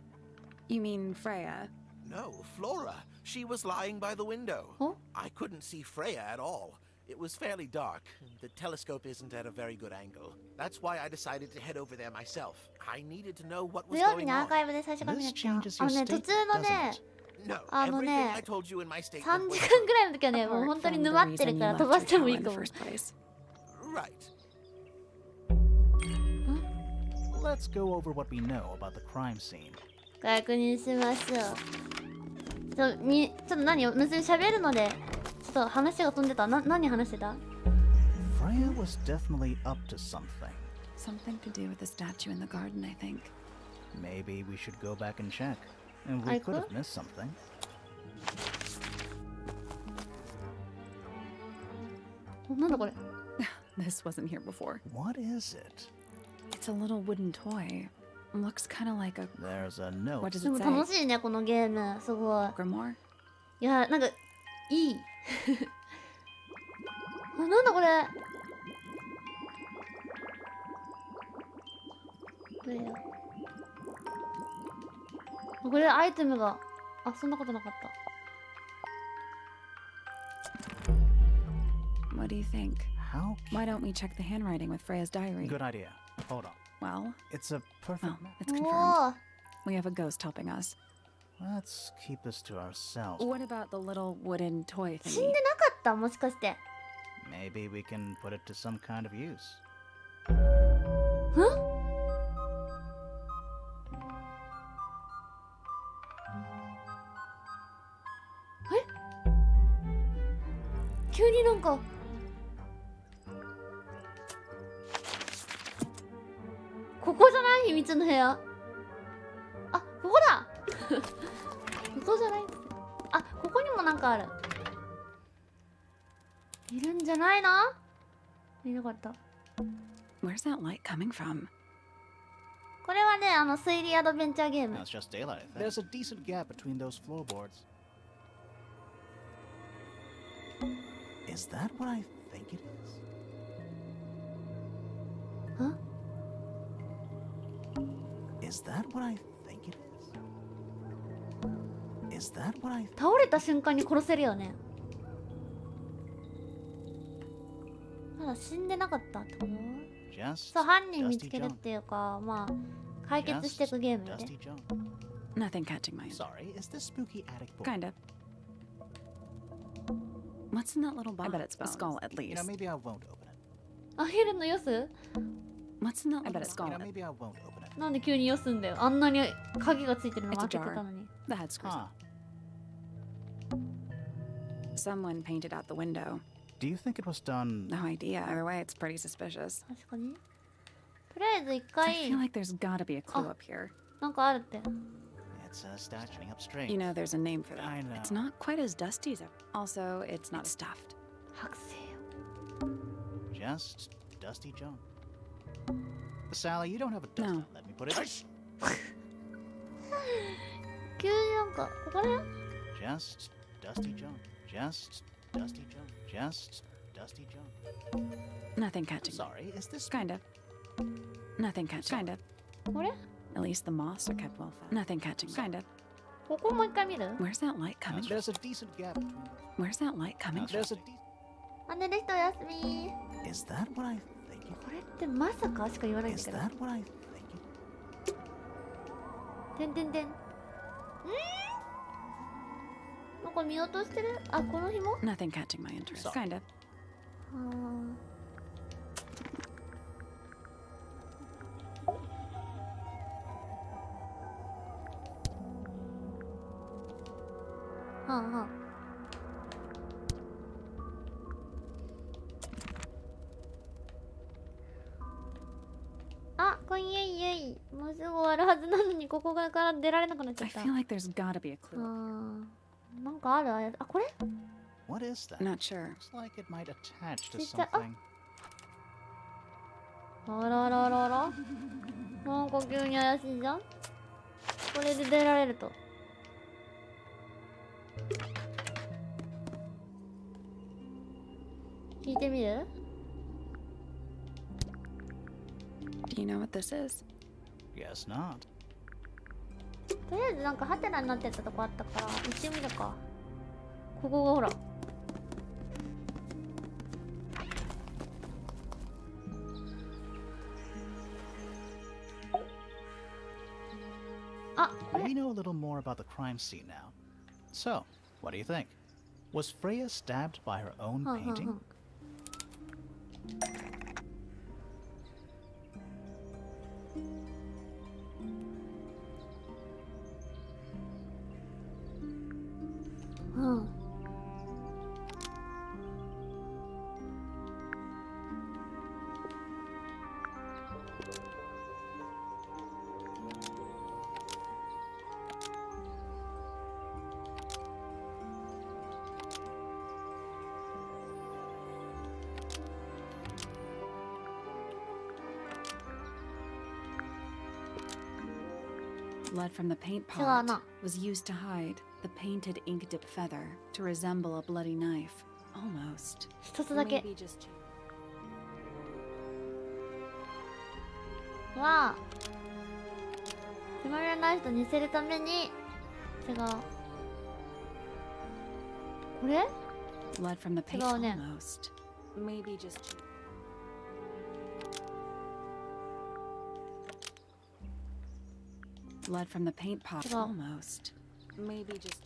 You mean Freya? No, Flora. She was lying by the window. Oh? I couldn't see Freya at all. It was fairly dark. The telescope isn't at a very good angle. That's why I decided to head over there myself. I needed to know what 土 was 曜日 going にアー on. カイブで最初から見 This なきゃ。 changes あ your のね、途 state, 中の doesn't ね it?、No, あの everything ね、 I told you in my statement 3 was 時間ぐらいの時はね、もう Apart 本当に from the 沼ってる reason か you ら飛 left ば your してもい tower い in か the も。 first place. right. Let's go over what we know about the crime scene. 確認しましょう。ちょっと何を別に喋るので、ちょっと話が飛んでた。何話してた？ Freya was definitely up to something. Something to do with the statue in the garden, I think. Maybe we should go back and check. And we could have missed something. なんだこれ？ This wasn't here before. What is it? It's a little wooden toy. Looks kind of like a... There's a note. What does で it も say? 楽しいねこのゲーム、すごい。 Grimoire? いや、なんかいい。あ、なんだこれ。どれや。これアイテムが。あ、そんなことなかった。 What do you think? How? Why don't we check the handwriting with Freya's diary? Good idea. Hold on. Well, It's a perfect well, match. it's お confirmed. お。 We have a ghost helping us. Let's keep this to ourselves. What about the little wooden toy 死んで thingy? なかったもしかして。 Maybe we can put it to some kind of use. 急になんかここじゃない秘密の部屋。あ、ここだここじゃない。あ、ここにもなんかある。いるんじゃないの？いなかった。 Where's that light coming from? これはね、推理アドベンチャーゲーム。 That's just daylight. There's a decent gap between those floorboards. Is that what I think it is? Huh? Is that what I think it is? Is that what I 倒れた瞬間に殺せるよね。まだ死んでなかったってこと？ just そう、犯人見つ dusty ける junk? っていうか、まあ解決していくゲームよね。 Dusty junk. Nothing catching my eye. Sorry, is this spooky attic book? Kind of. What's in that little box? I bet it's a skull at You know, least. maybe I won't open it. アヒルのヨス？ What's in that I little bet it's skull? You know, maybe I won't open it. なんで急にヨスんだよ。あんなに鍵がついてるの It's 開 a けて jar. たのに。 The head screws. Huh. Someone painted out the window. Do you think it was done? No idea. Either way, it's pretty suspicious. 確かに。とりあえず一 I 回 feel like there's gotta be a clue up here. なんかあるって。 It's standing up straight. You know, there's a name for that. I know. It's not quite as dusty as it. Also, it's not stuffed. 剥製 Just dusty junk. Sally, you don't have a dust No. out. Let me put it. 急になんかここね。 Just dusty junk. Just dusty junk. Just dusty junk. Nothing catching. Sorry, is this Kind of. Nothing catching. Kind of. これ At least the moths are kept well fed. Nothing catching. Kind of. ここもう一回見る Where's that light coming from? There's a decent gap between. Where's that light coming from? There's a. あ、寝る人おやすみ。 Is that what I think? これってまさかしか言わないんだ Is けど。 that what I think? てんてんてん。なんか見落としてる？あ、この紐？ Nothing catching my interest. Sorry. Kind of. はんはん。あ、今夜ゆい。もうすぐ終わるはずなのにここから出られなくなっちゃ I った。 feel like there's gotta be a う clue. ん。なんかあるあれ。あ、これ？ What is that? Not sure. Looks like it might attach to Is that- something. あらららら。なんか急に怪しいじゃん。これで出られると。聞いてみる？ Do you know what this is? Guess not. とりあえずなんかハテナになってたとこあったから行ってみるか。ここがほら。あ、これ。 We know a little more about the crime scene now. So, what do you think? Was Freya stabbed by her own はんはんは painting? ん。うん。Blood from the paint 違うな。 pot was used to hide the painted ink dip feather to resemble a bloody knife. Almost. 一つだけ。 Maybe just は手前のナイフと似せるために違う。これ？ blood from the paint. 違うね。 Almost. Maybe just blood from the paint pot. 違う。 Almost. Maybe just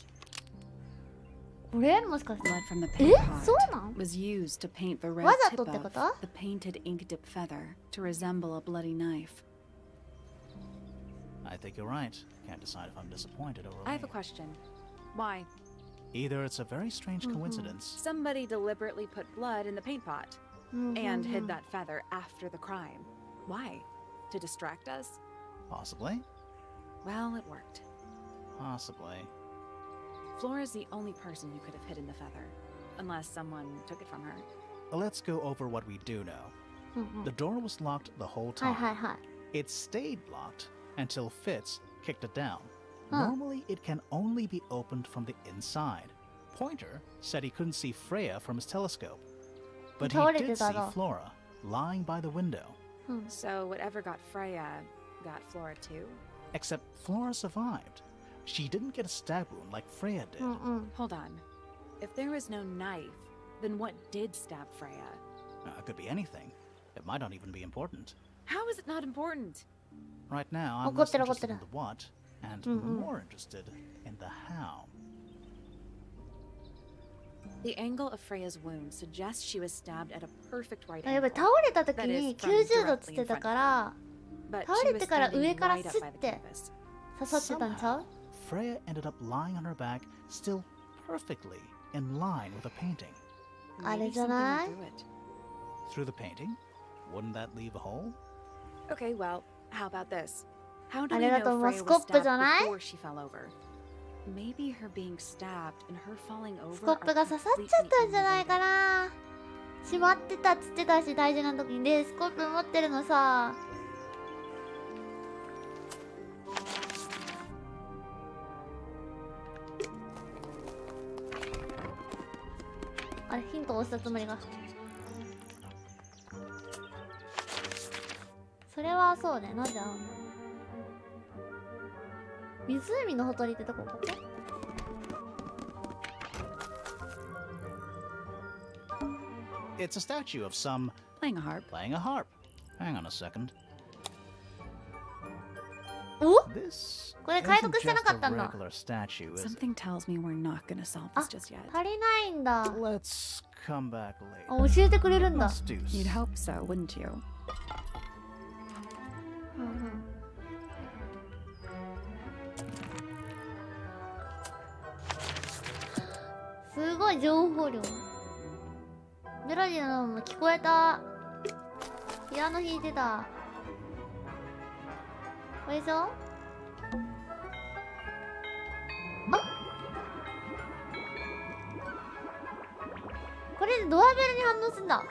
これもしかして blood from the え paint そう pot なん was used to paint the red わざ tip とってこ of と？ the painted ink dip feather to resemble a bloody knife. I think you're right. Can't decide if I'm disappointed or I have a relieved. question. Why? Either it's a very strange coincidence. Somebody deliberately put blood in the paint pot and hid that feather after the crime. Why? To distract us? Possibly. Well, it worked. Possibly. Flora's the only person who could have hidden the feather, unless someone took it from her. Let's go over what we do know. うんうん。 The door was locked the whole はい time. はいはい。 It stayed locked until Fitz kicked it down. Huh. Normally, it can only be opened from the inside. Pointer said he couldn't see Freya from his telescope, but he Told it did to see that. Flora lying by the window. うん。 So whatever got Freya got Flora too? Except Flora survived. She didn't get a stab wound like Freya did. うんうん。 Hold on. If there was no knife, then what did stab Freya? It could be anything. It might not even be important. How is it not important? Right now, I'm 怒っ less てる怒っ interested てる in the what and more interested in the how. The angle of Freya's wound suggests she was stabbed at a perfect right やっぱ angle. り倒れた時に90度っつってたから But 倒 she れ was てから standing 上から right ス up by ッ the て canvas. 刺さってたんちゃう？ Freya ended up lying on her back, still perfectly in line with a painting. あれ Maybe じゃ something ない will do it. Through the painting? Wouldn't that leave a hole? Okay, well, how about this? How do あ we れだ know と思う Freya ス was コップ stabbed じゃない before she fell over? Maybe her being stabbed and her falling ス over コップ are が刺さっちゃったんじゃない completely かな。しまってたっつってたし、大事な時に。でスコップ持ってるのさ。あれヒントを押したつもりが。それはそうね。なんであんの。湖のほとりってとこここ。It's a statue of some playing a harp. playing a harp. Hang on a second. お This これ解 isn't 読してな just か a ったんだ。 regular statue, is it? Something tells me we're not gonna solve this just yet. 足りないんだ。 Let's come back あ、 later. 教えてくれるんだ。 Let's do You'd hope so, wouldn't you? うんうん。すごい情報量。メロディーのも聞こえた。ピアノ弾いてた。これでしょ？あ、これでドアベルに反応すんだ。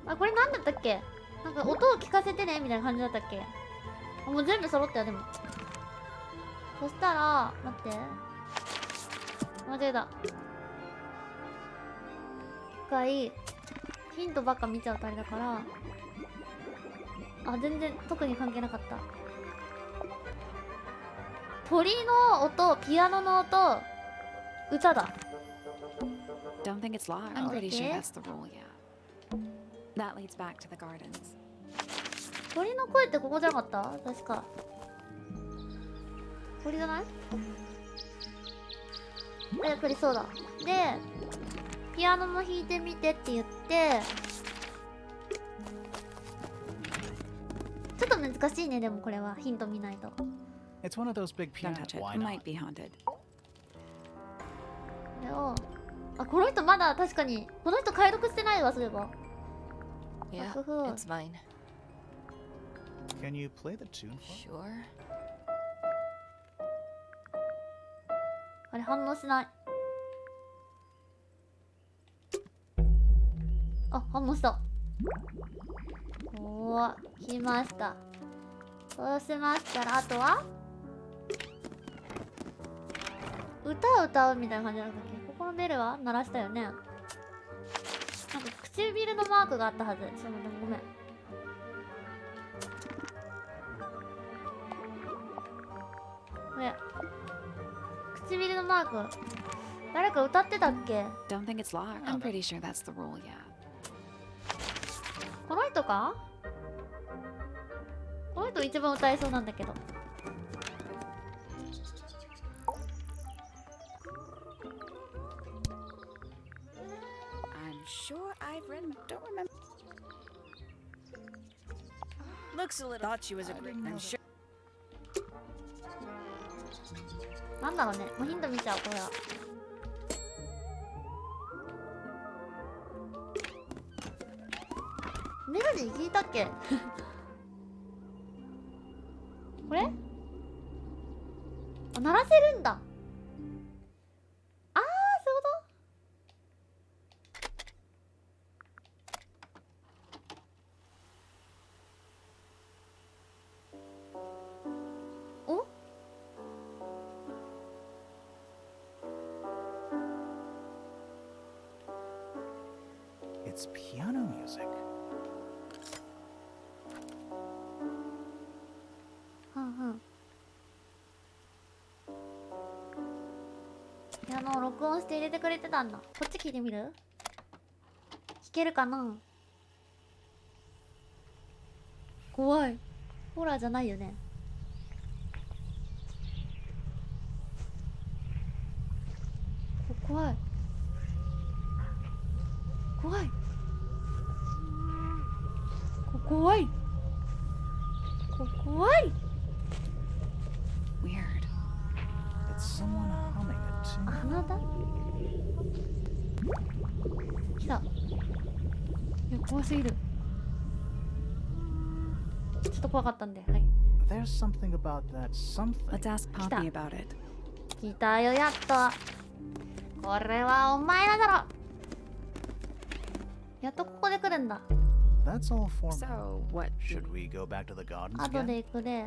あ、これなんだったっけ？なんか音を聞かせてねみたいな感じだったっけ？あ、もう全部揃ったよでも。そしたら待って、間違えた。一回ヒントばっか見ちゃうとあれだから、あ、全然特に関係なかった。鳥の音、ピアノの音、歌だ。 Don't think it's locked. I'm pretty sure Okay. that's the rule, yeah. That leads back to the gardens. 鳥の声ってここじゃなかった？確か。これじゃない？あ、やっぱりそうだ。で、ピアノも弾いてみてって言って、ちょっと難しいね、でもこれは。ヒント見ないと。It's one of those big Don't pianos. touch it. Why It not? might be haunted. これを、あ、この人まだ確かに、この人解読してないわ、そういえば。 Yeah, Cool. it's mine. Can you play the tune for me? Sure. あれ反応しない。あ、反応した。おー、来ました。そうしましたら、あとは歌を歌うみたいな感じなんだっけ？ここのベルは鳴らしたよね。なんか唇のマークがあったはず。ちょっと待って、ごめん。これ唇のマーク、誰か歌ってたっけ？ Don't think it's locked. I'm pretty sure that's the rule, yeah. この人か？この人一番歌えそうなんだけど。I'm sure I've read. Don't remember. Looks a little. Thought she was a Greek. I'm sure. なんだろうね。もうヒント見ちゃおう、これは。メロディー聞いたっけ？これ？あ、鳴らせるんだ。あー、そういうこと？お？It's piano music. うんうん。ピアノを録音して入れてくれてたんだ。こっち聞いてみる？弾けるかな？怖い。ホラーじゃないよね。怖い。怖い。怖い。怖い。 Weird. 鼻歌来た。いや、怖すぎる。ちょっと怖かったんで、はい。There's something about that something. Let's ask Poppy about it. 来たよ、やっと。これはお前らだろ。やっとここで来るんだ。That's all for me. So, what? Should we go back to the gardens 後 again? で行くで。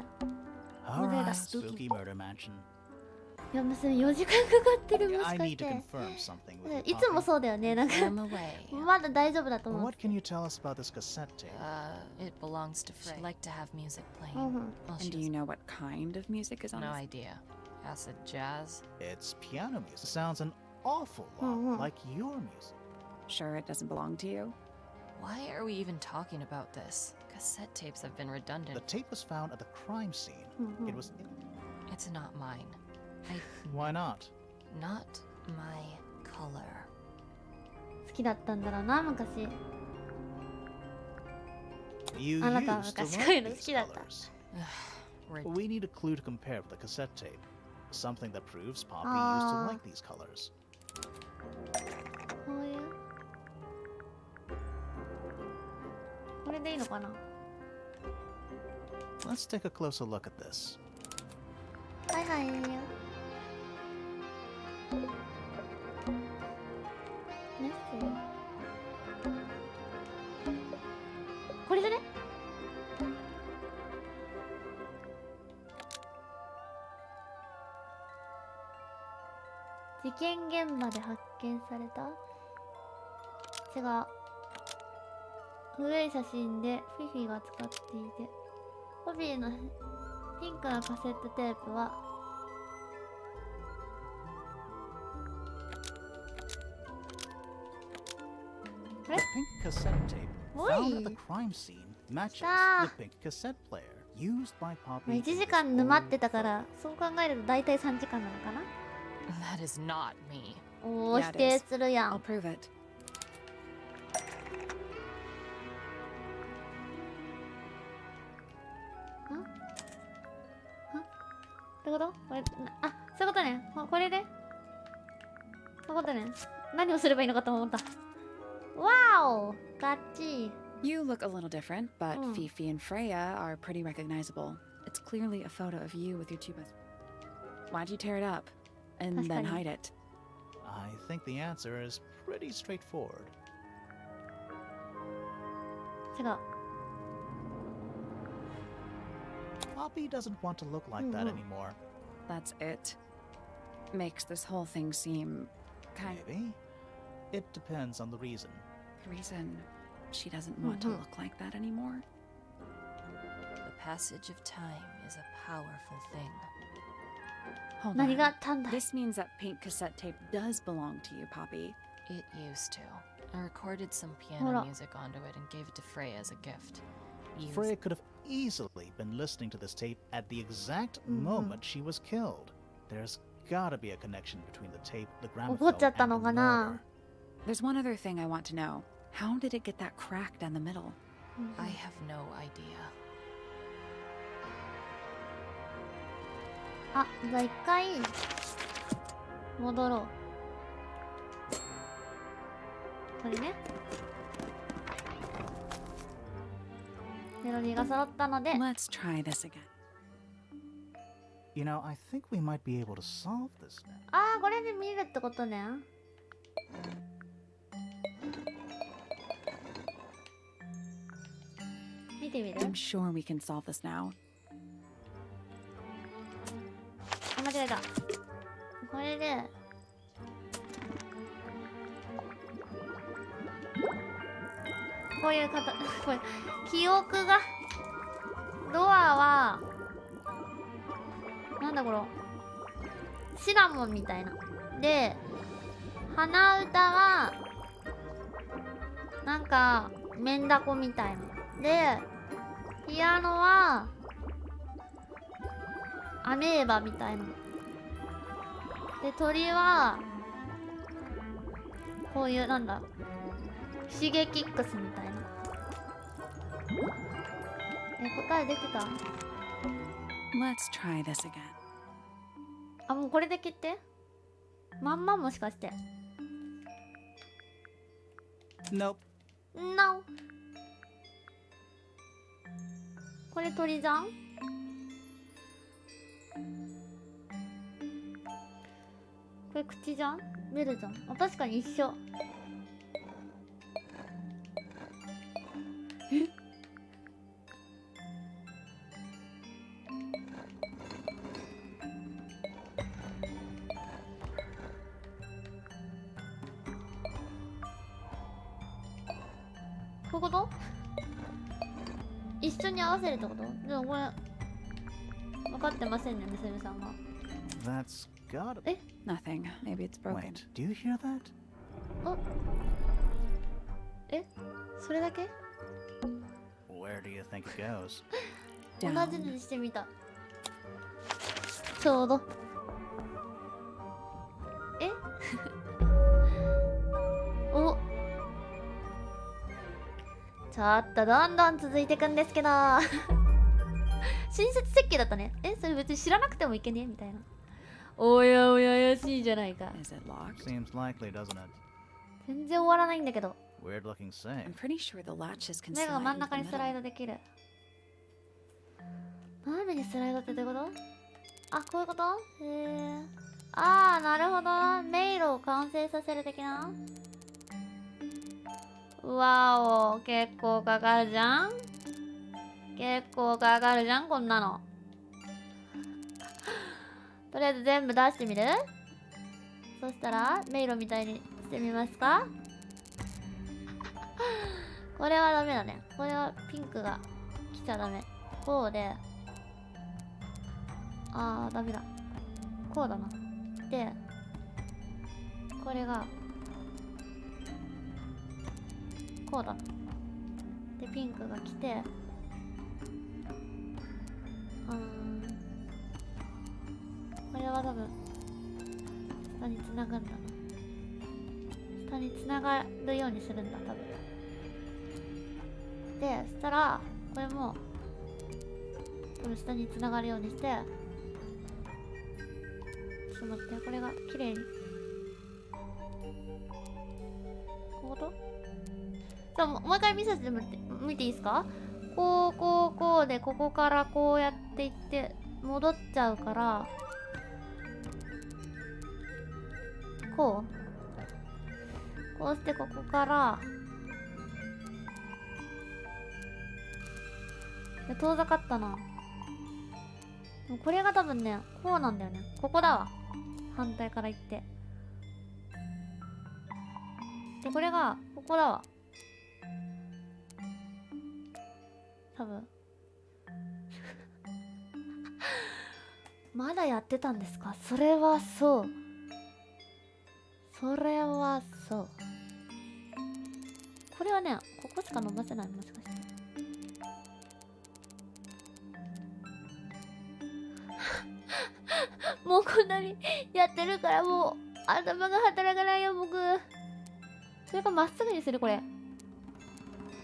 Alright, Spooky. spooky murder mansion. いや、娘4時間かかってる、もしか I し need to て。 confirm something with you, いつも Poppy. そうだよね、なんか。 I'm away. まだ大丈夫だと思う。 What can you tell us about this cassette tape? It belongs to Frey. She'd like to have music playing. Mhm. Well, And she do you doesn't- know what kind of music is on No this? idea. Acid jazz? It's piano music. Sounds an awful lot Mhm. like your music. Sure it doesn't belong to you? Why are we even talking about this? Cassette tapes have been The redundant. tape was found at the crime scene. Mhm. It was. It's not mine. Why not? Not my color. 好きだったんだろうな、昔。 You あなたは used to 昔こういう like の好 these きだった。 colors. Rid- We need a clue to compare with the cassette tape. Something that proves Poppy used Ah. to like these colors. こういう。これでいいのかな。 Let's take a closer look at this. はいはい。ね、これでね。事件現場で発見された。違う。古い写真でフィフィが使っていて、ホビーのピンクのカセットテープはあれ The pink cassette tape Oi. found at the crime scene matches Ah. the pink cassette player used by まあ Poppy. 1 in 時 this 間沼ってた old からそう考えると大体3時間なのかな。 That is not me. おお Yeah, 否 it 定 is. するや I'll ん。 prove it. ってことこれ、あ、そういうことね。これでそういうことね。何をすればいいのかと思った。わおガッチ You look a little different, but Mm. Fifi and Freya are pretty recognizable. It's clearly a photo of you with your two best. Why'd you tear it up? And then確かに。 hide it? I think the answer is pretty straightforward. 違う。 Poppy doesn't want to look like that Mhm. anymore. That's it. Makes this whole thing seem kind of Maybe. It depends on the reason. the reason she doesn't want to Mhm. look like that anymore. The passage of time is a powerful thing. Hold 何 on. があったんだい。 This means that pink cassette tape does belong to you, Poppy. It used to. I recorded some piano Hold up. music onto it and gave it to Freya as a gift. Freya could have easily been listening to this tape at the exact Mhm. moment she was killed. There's gotta be a connection between the tape, the 怒っ gramophone, ちゃった and の the かな。 murder. There's one other thing I want to know. How did it get that crack down the middle? I have no idea. あ、じゃあ一回戻ろう。これね。メロディーが揃ったので、 Let's try this again. You know, I think we might be able to solve this now. ああ、これで見るってことね。見てみる I'm sure we can solve this now. あ、間違えた。これで、こういう形、これ、記憶が、ドアは、なんだこれ、シナモンみたいな。で、鼻歌は、なんか、メンダコみたいな。で、ピアノは、アメーバみたいな。で、鳥は、こういう、なんだ、シゲキックスみたいな。答えできた？ Let's try this again. あ、もうこれで決定？まんまもしかして。 Nope. No。これ鳥じゃん？これ口じゃん？ベルじゃん。あ、確かに一緒。え？こういうこと？一緒に合わせるってこと？でもこれ分かってませんね、娘さんは。 That's gotta. Nothing. Maybe it's broken. Wait, do you hear that? あ、え、それだけ？ Where do you think it goes? 同じのにしてみた。ちょうど。えお、ちょっとどんどん続いていくんですけど親切設計だったね。え、それ別に知らなくてもいけねえみたいな。おやおや怪しいじゃないか。 Is it locked? Seems likely, doesn't it? 全然終わらないんだけど。 Weird looking safe. I'm pretty sure the latches can 目 slide が真ん into 中 the にスライ middle. ドできる。斜めにスライドってどういうこと？あ、こういうこと？へえ。あー、なるほど。迷路を完成させる的な。うわお、結構かかるじゃん。結構かかるじゃん、こんなの。とりあえず全部出してみる？そしたら迷路みたいにしてみますか？これはダメだね。これはピンクが来ちゃダメ。こうで、あー、ダメだ。こうだな。で、これがこうだな。で、ピンクが来て、これは多分下に繋ぐんだな。下に繋がるようにするんだ、多分。で、そしたらこれも多分下に繋がるようにして、ちょっと待って、これが綺麗に、こういうこと？じゃあもう一回見せて見ていいですか？こうこうこうで、ここからこうやっていって戻っちゃうから、こうしてここから遠ざかったな。でもこれが多分ね、こうなんだよね。ここだわ。反対から行って。で、これがここだわ。多分まだやってたんですか？それはそう。それはそう。これはね、ここしか伸ばせない。もしかしてもうこんなにやってるから、もう頭が働かないよ、僕。それかまっすぐにする、これ。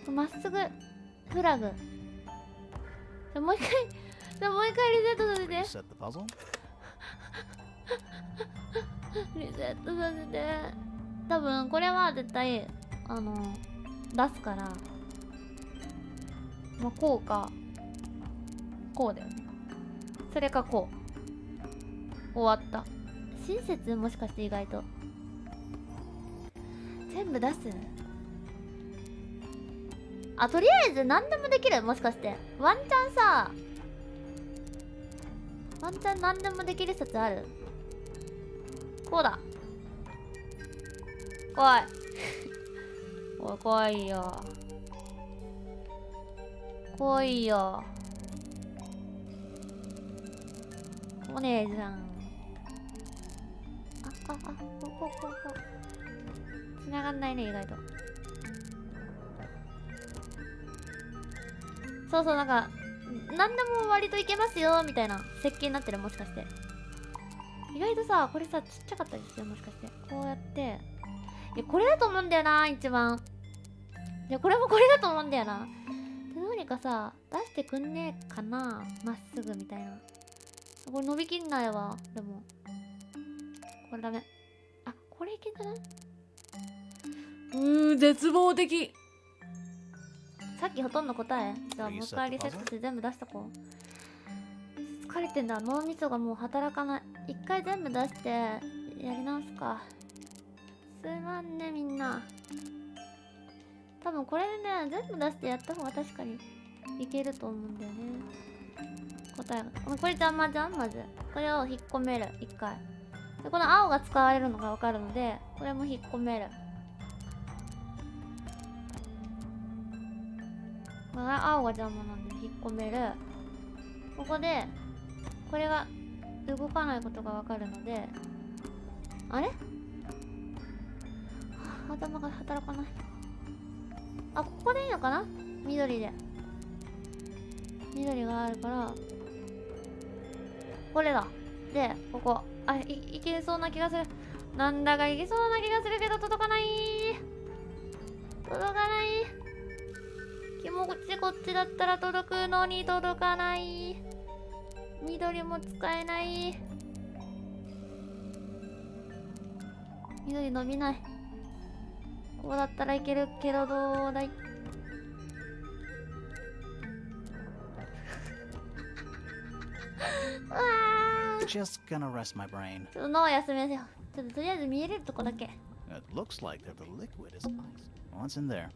まっすぐフラグ。じゃもう一回リセットさせて。Reset the puzzle? リセットさせて。多分これは絶対出すから、まあこうかこうだよね。それかこう。終わった。親切？もしかして意外と全部出す？あ、とりあえず何でもできる。もしかしてワンチャンさ、ワンチャン何でもできる説ある？こうだ。怖いおい、怖いよ。怖いよ。お姉ちゃん。こう。繋がんないね、意外と。そうそう、なんか何でも割といけますよみたいな設計になってる。もしかして意外とさ、これさちっちゃかったりする。もしかしてこうやって、いやこれだと思うんだよな、一番。いやこれもこれだと思うんだよな。でどうにかさ出してくんねえかな、まっすぐみたいな。これ伸びきんないわ。でもこれダメ。これいけんじゃない？絶望的。さっきほとんど答え。じゃあもう一回リセットして全部出しとこう。疲れてんだ。脳みそがもう働かない。一回全部出してやり直すか。すまんねみんな。多分これでね、全部出してやった方が確かにいけると思うんだよね。答えがこれ邪魔じゃん。まずこれを引っ込める。一回でこの青が使われるのが分かるので、これも引っ込める。青が邪魔なんで引っ込める。ここでこれが動かないことが分かるので、あれ、頭が働かない。あ、ここでいいのかな。緑で緑があるからこれだ。でここいけそうな気がする。なんだかいけそうな気がするけど届かない。届かない。気持ちこっちだったら届くのに届かない。緑も使えない。緑伸びない。こうだったらいけるけどどうだい。Just gonna rest my brain. ちょっと脳を休めよう。ちょっととりあえず見えれるとこだけ。It looks like that the liquid is ice. What's in there?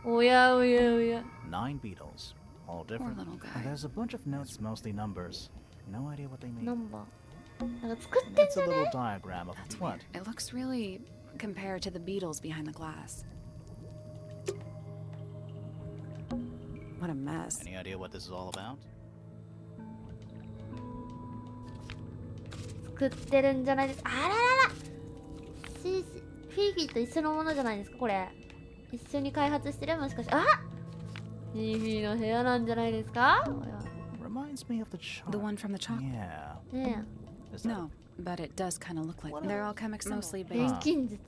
おやおやおや。 9 beetles, all different. little guy. And there's a bunch of notes, mostly numbers. No idea what they mean. ナンバー。なんか作ってん It's じ a ゃね little diagram of That's what? weird. It looks really compared to the beetles behind the glass. What a mess. Any idea what this is all about? 作ってるんじゃないですか。あららら。フィーフィーと一緒のものじゃないですかこれ。一緒に開発してる。もしかしてフィーフィーの部屋なんじゃないですかこれは。 Reminds me of the chart. The one from the chalk? Yeah. ね Is that No, but it does kind of look like What they're else? all chemics mostly え。錬 based. 金術。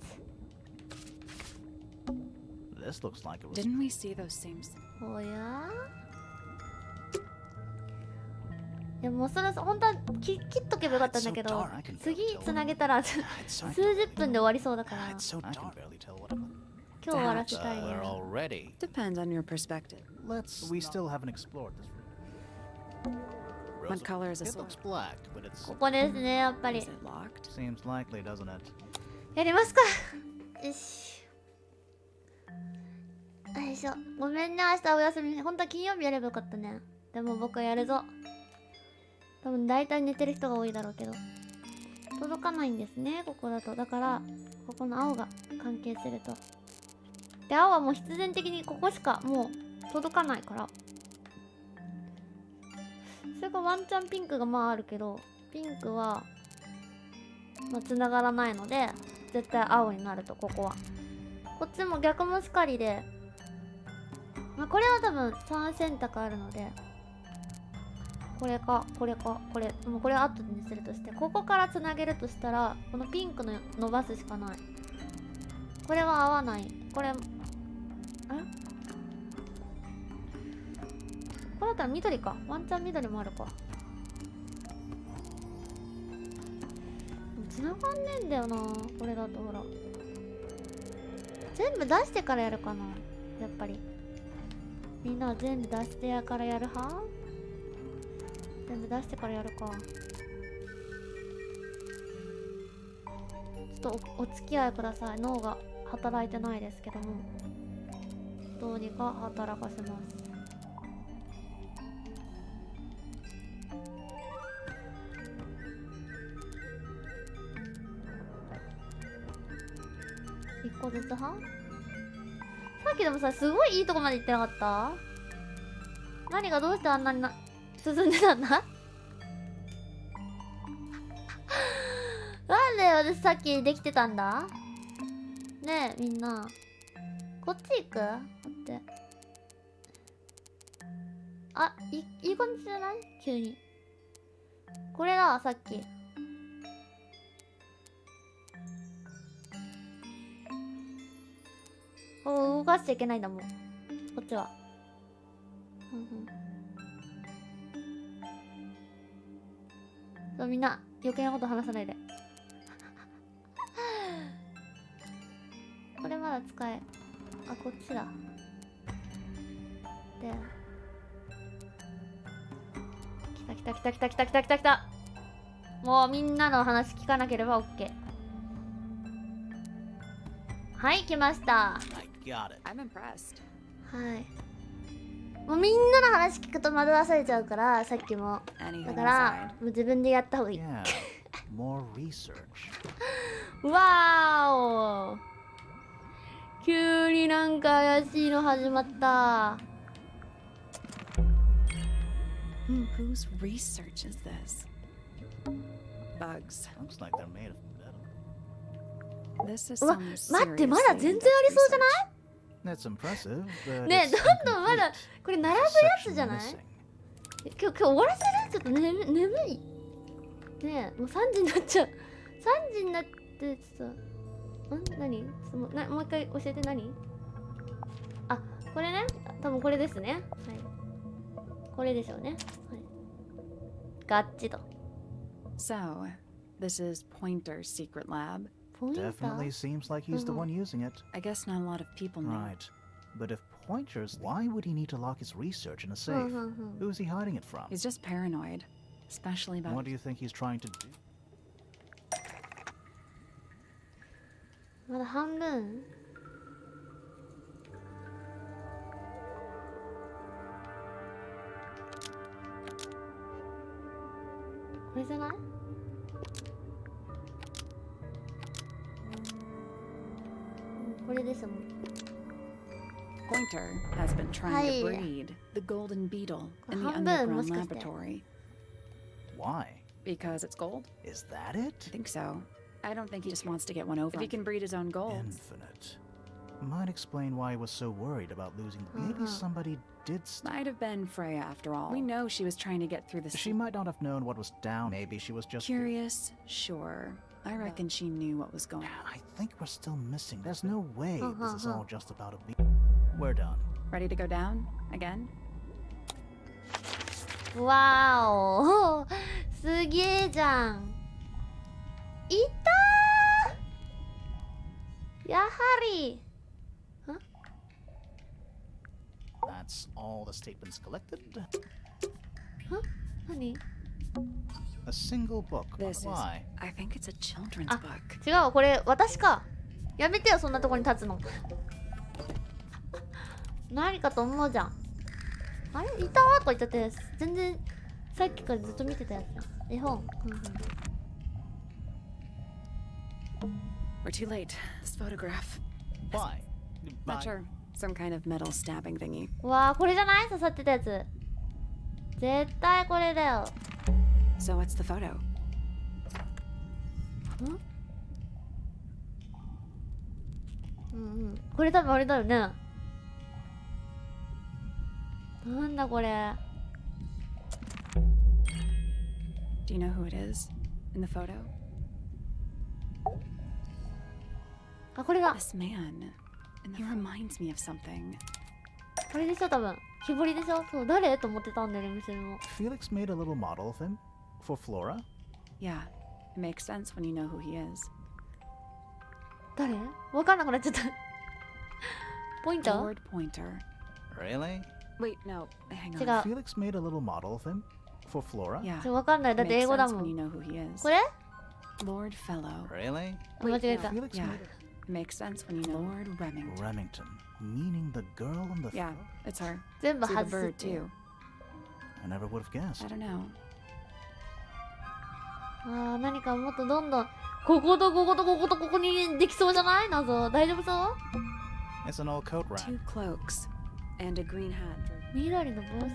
This looks like it was. Didn't we see those same? おやいやもうそれ本当は切っとけばよかったんだけど、次つなげたら数 It's so 十分で終わりそうだから It's so I can barely tell what. 今日終わらせたい We're ね。 all ready. Depends on your perspective. Let's. We still haven't explored this room. What color is It this one? looks black, but it's ここですねやっぱり。 Is it locked? seems likely, doesn't it? やりますか。よし。よいしょ。ごめんね明日お休み。本当は金曜日やればよかったね。でも僕はやるぞ。多分大体寝てる人が多いだろうけど届かないんですねここだと。だからここの青が関係すると。で青はもう必然的にここしかもう届かないから。それがワンチャンピンクがまああるけど、ピンクはまあ繋がらないので絶対青になると。ここはこっちも逆もしかりで、まあ、これは多分3選択あるので、これかこれかこれ、もうこれは後にするとして、ここからつなげるとしたらこのピンクの伸ばすしかない。これは合わない。これこれだったら緑か。ワンチャン緑もあるか。繋がんねえんだよなこれだと。ほら全部出してからやるかな。やっぱりみんなは全部出してやからやる派。全部出してからやるか。ちょっと お付き合いください。脳が働いてないですけどもどうにか働かせます。1個ずつは。さっきでもさすごいいいとこまで行ってなかった？何がどうしてあんなに進んでたんだなんで私さっきできてたんだねえみんな。こっち行く？待って。あ、いい感じじゃない？急に。これだ、さっき。動かしちゃいけないんだもん。こっちは。そうみんな余計なこと話さないでら使え。あ、こっちだ。で、来た来た来た来た来た来た来た来た。もうみんなの話聞かなければ OK。はい、来ました。I got it. I'm impressed. はい。もうみんなの話聞くと惑わされちゃうから、さっきも。だ Anything から、 inside? もう自分でやった方がいい。 Yeah. More research. わーお。急になんか怪しいの始まった。Whose research is this? Bugs. Looks like they're made of metal. This is うわ、 some 待って、まだ全然ありそうじゃない That's impressive, but ねえ、 it's どんどんまだ、 incomplete. これ並ぶやつじゃない Section missing. 今日終わらせるちょっと眠い。ねえ、もう3時になっちゃう。3時になって、ちょっと、何ちょっともう一回教えて何。あ、これね。多分これですね。はい。これでしょうね。はい。ガッチと。So, this is Pointer's secret lab. ポインター Definitely seems like he's the one using it. I guess not a lot of people know. Right. But if Pointer's, why would he need to lock his research in a safe? Who's he hiding it from? He's just paranoid, especially about. What do you think he's trying to do? まだ半分。これじゃない？これですもん。 Pointer has been trying to breed the golden beetle in the underground laboratory. Why? Because it's gold? Is that it? I think so. I don't think he just wants to get one over. If he can breed his own gold. Infinite. Might explain why he was so worried about losing. Maybe somebody did. Might have been Freya after all. We know she was trying to get through the. She might not have known what was down. Maybe she was just curious. Sure. I reckon she knew what was going on. I think we're still missing. There's no way this is all just about a beat. We're done. Ready to go down again? わーお。すげえじゃん。いたー。やはり。That's all the statements collected. 何？ A single book. This is. Why? I think it's a children's あ、 book. 違うわ、これ私か。やめてよ、そんなとこに立つの。何かと思うじゃん。あれいたーとか言っちゃって、全然さっきからずっと見てたやつじゃん。絵本。We're too late. This photograph. Why? Not sure. Some kind of metal stabbing thingy. わあ、これじゃない？刺さってたやつ。絶対これだよ。So what's the photo? これ多分あれだよね。なんだこれ。 Do you know who it is in the photo? あ、これだ。 This man. And he reminds me of something. これでしょ、多分。木彫りでしょ。そう、誰と思ってたんだよね、娘も。Felix made a little model of him for Flora. Yeah, it makes sense when you know who he is. 誰？わかんなくなっちゃった。ポインター？ Lord Pointer. Really? Wait, no, hang 違 on. う。 Felix made a little model of him for Flora. Yeah, わかんない。だって英 makes 語だ sense も when you ん。 know who he is. これ？ Lord Fellow. Really? あ、間違えた。 Felix Yeah, made makes sense when you know Lord Remington. Remington, meaning the girl in the. Yeah, it's her. 全部 See 外 the すっ bird ていう。 too. I never would have guessed. I don't know. ああ、何かもっとどんどんこことこことこことここにできそうじゃない？謎。大丈夫そう？ It's an old coat rack. Two cloaks and a green hat. 緑の帽子？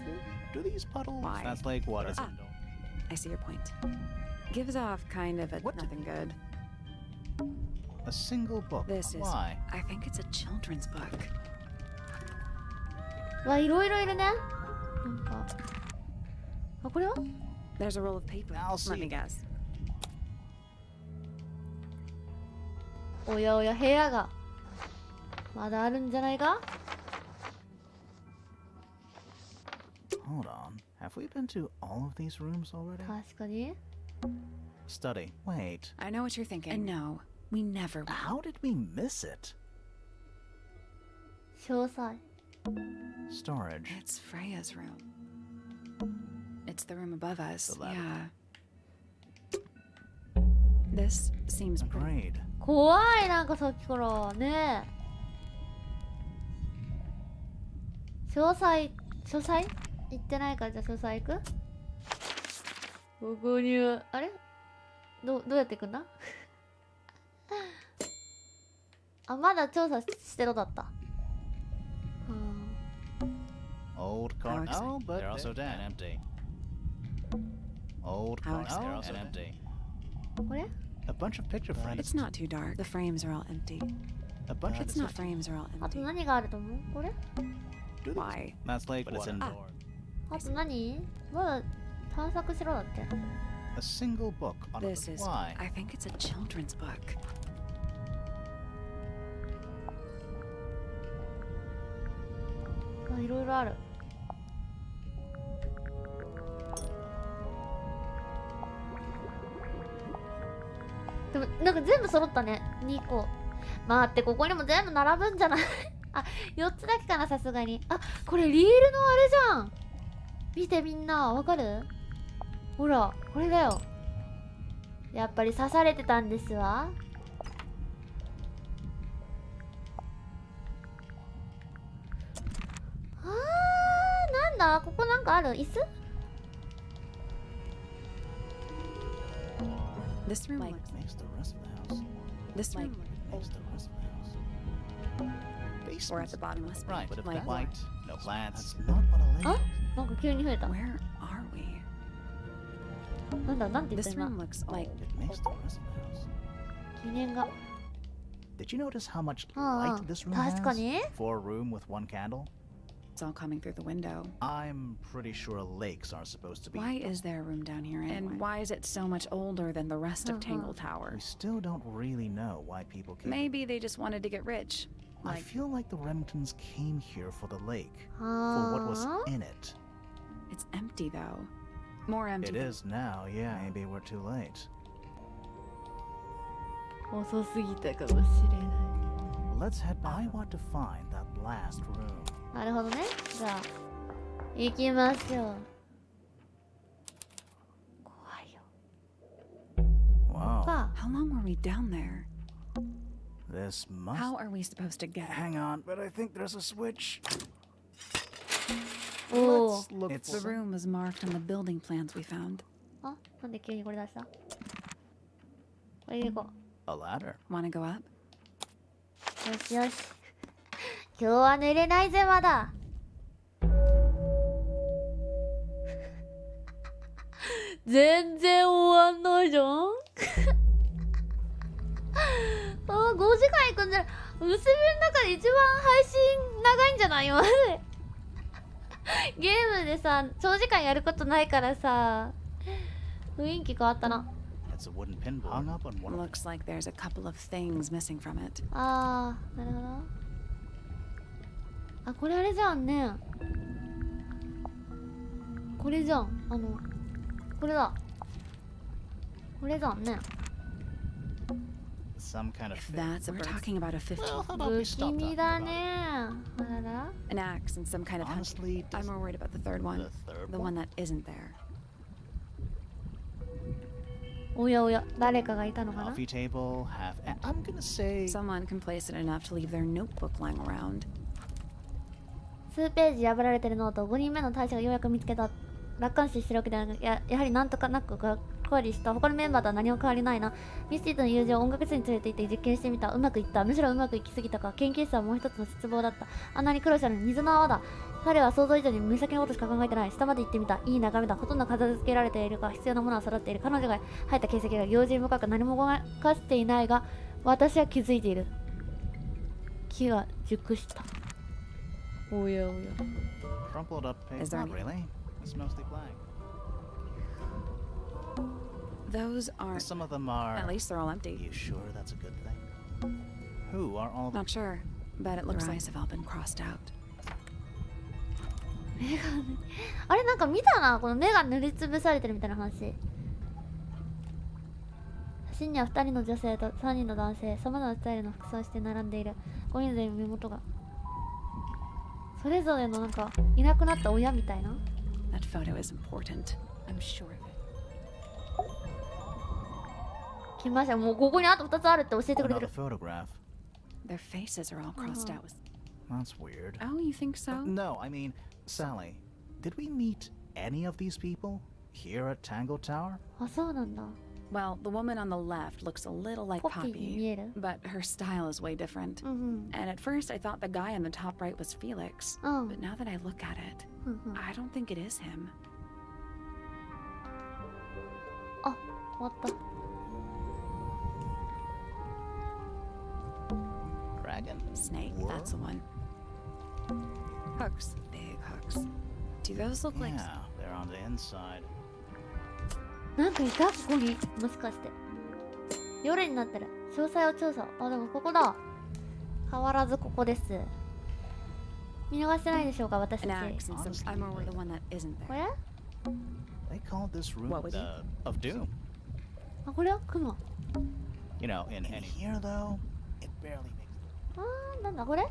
Do these puddles? Why? That's like what? Is it? I see your point. Gives off kind of a What? nothing good. A single book. This is. Why? I think it's a children's book. わ、いろいろいるね。なんか。あ、これは？ There's a roll of paper. I'll Let me see. guess. おやおや、部屋がまだあるんじゃないか？ Hold on. Have we been to all of these rooms already? 確かに。 Study. Wait. I know what you're thinking. And no, we never will. How did we miss it? 詳細。 Storage. It's Freya's room. It's the room above us. The lab. Yeah. This seems A pretty. braid. 怖い、なんかさっきからねえ。詳細言ってないから、じゃあ詳細いく？ご購入。あれどうやっていくんだあ、まだ調査してろだった。Old car. How Oh, but exciting. they're also dead and empty. Old How car. exciting. Oh, and empty. これ A bunch of picture frames. It's not too dark. The frames are all empty. A bunch of It's not frames are all あと empty. 何があると思う？これ Do these- Why? That's lake But it's water. indoor. あと何？まだ探索しろだって。 A single book on a This is. why. I think it's a children's book. あ、いろいろある。でもなんか全部揃ったね。2個。待って、ここにも全部並ぶんじゃないあ、4つだけかな、さすがに。あ、これリールのあれじゃん。見てみんな、わかる？ほら、これだよ。やっぱり刺されてたんですわ。なんだここなんかある？椅子？ This room Like looks. makes the rest of the house. This room. Makes the rest of the house. We're at Basement. the bottomless. Right, but if Like that what? light, no plants. That's not what a lake あ is. なんか急に増えた。 Where are we? なんだなんて言った This 今 room。looks like. It makes the rest of the house. 記念が。 Did you notice how much あ light this あ、 room 確か has? に。 For a room with one candle? It's all coming through the window. I'm pretty sure lakes are supposed to be. Why is there a room down here anyway? And why is it so much older than the rest of Tangle Tower? We still don't really know why people came. Maybe they just wanted to get rich. I Like, feel like the Remingtons came here for the lake, for what was はあ。 in it. it's empty though. More empty. It is now, yeah. Maybe we're too late. 遅すぎたかもしれない。 Let's head. I want to find that last room. なるほどね。じゃあ行きましょう。怖いよ。 Wow. さ How long were we down there? This must. How are we supposed to get? Hang on, but I think there's a switch. あ。おお。 Let's look. The room was marked on the building plans we found. あ、なんで急にこれ出した？これでいこ A ladder. Want to go up? う。よしよし。今日は寝れないぜまだ。全然終わんないじゃん。あ、5時間いくんじゃない。娘の中で一番配信長いんじゃない今まで。ゲームでさ、長時間やることないからさ、雰囲気変わったな。 It's a wooden pin hung up on one of Looks like there's a couple of things missing from it. あー、なるほど。あ、これあれじゃんね。これじゃん。これだ。これじゃんね。 some kind of. If that's we're talking about a 50, Well, how about 不 we 気 stop 味 talking だ about it? ね。あらら。 an axe and some kind of hunt. Honestly, I'm more worried about the third one. the third The one? one that isn't there. おやおや、誰かがいたのかな。 Coffee table, half. I'm gonna say. Someone complacent enough to leave their notebook lying around. 数ページ破られてるノートを5人目の大使がようやく見つけた。楽観視してるわけではなく、やはりなんとかなくがっかりした。他のメンバーとは何も変わりないな。ミスティとの友人を音楽室に連れて行って実験してみた。うまくいった。むしろうまくいきすぎたか。研究室はもう一つの失望だった。あんなに苦労したのに水の泡だ。彼は想像以上に目先のことしか考えてない。下まで行ってみた。いい眺めだ。ほとんど片付けられているが必要なものは揃っている。彼女が入った形跡が用心深く何も動かしていないが、私は気づいている。木は熟した。おやおや。 Crumpled up paper. Is there Not really. It's mostly black. Those aren't. Some of them are. At least they're all empty. You sure that's a good thing? Who are all the. Not sure, but it looks like have all been crossed out. 目がね、あれなんか見たな、この目が塗りつぶされてるみたいな話。写真には2人の女性と3人の男性、様々なスタイルの服装をして並んでいる。5人全員目元がそれぞれのなんかいなくなった親みたいな。 That photo is important. I'm sure of it. 来ました。もうここにあと2つあるって教えてくれて Another る。 photograph. Their faces are all crossed out with. That's weird. Oh, you think so? No, I mean, Sally, did we meet any of these people here at Tangle Tower? あ、そうなんだ。 Well, the woman on the left looks a little like ポッキーに見 Poppy, える。 but her style is way different. うんうん。 And at first, I thought the guy on the top right was Felix. うん。 But now that I look at it, うんうん。 I don't think it is him. あ、終わった。 Dragon? Snake, Whoa. that's the one. Hooks, big hooks. Do those look like... Yeah, they're on the inside. なんかいたここに。もしかして。夜になってる。詳細を調査。あ、でもここだ。変わらずここです。見逃してないでしょうか、私た An ち。 axe and some armor were the one that isn't こ there. れ They called this room What was it? of doom. あ、これはクマ。 You know, in here though, it barely makes あー、なんだこれ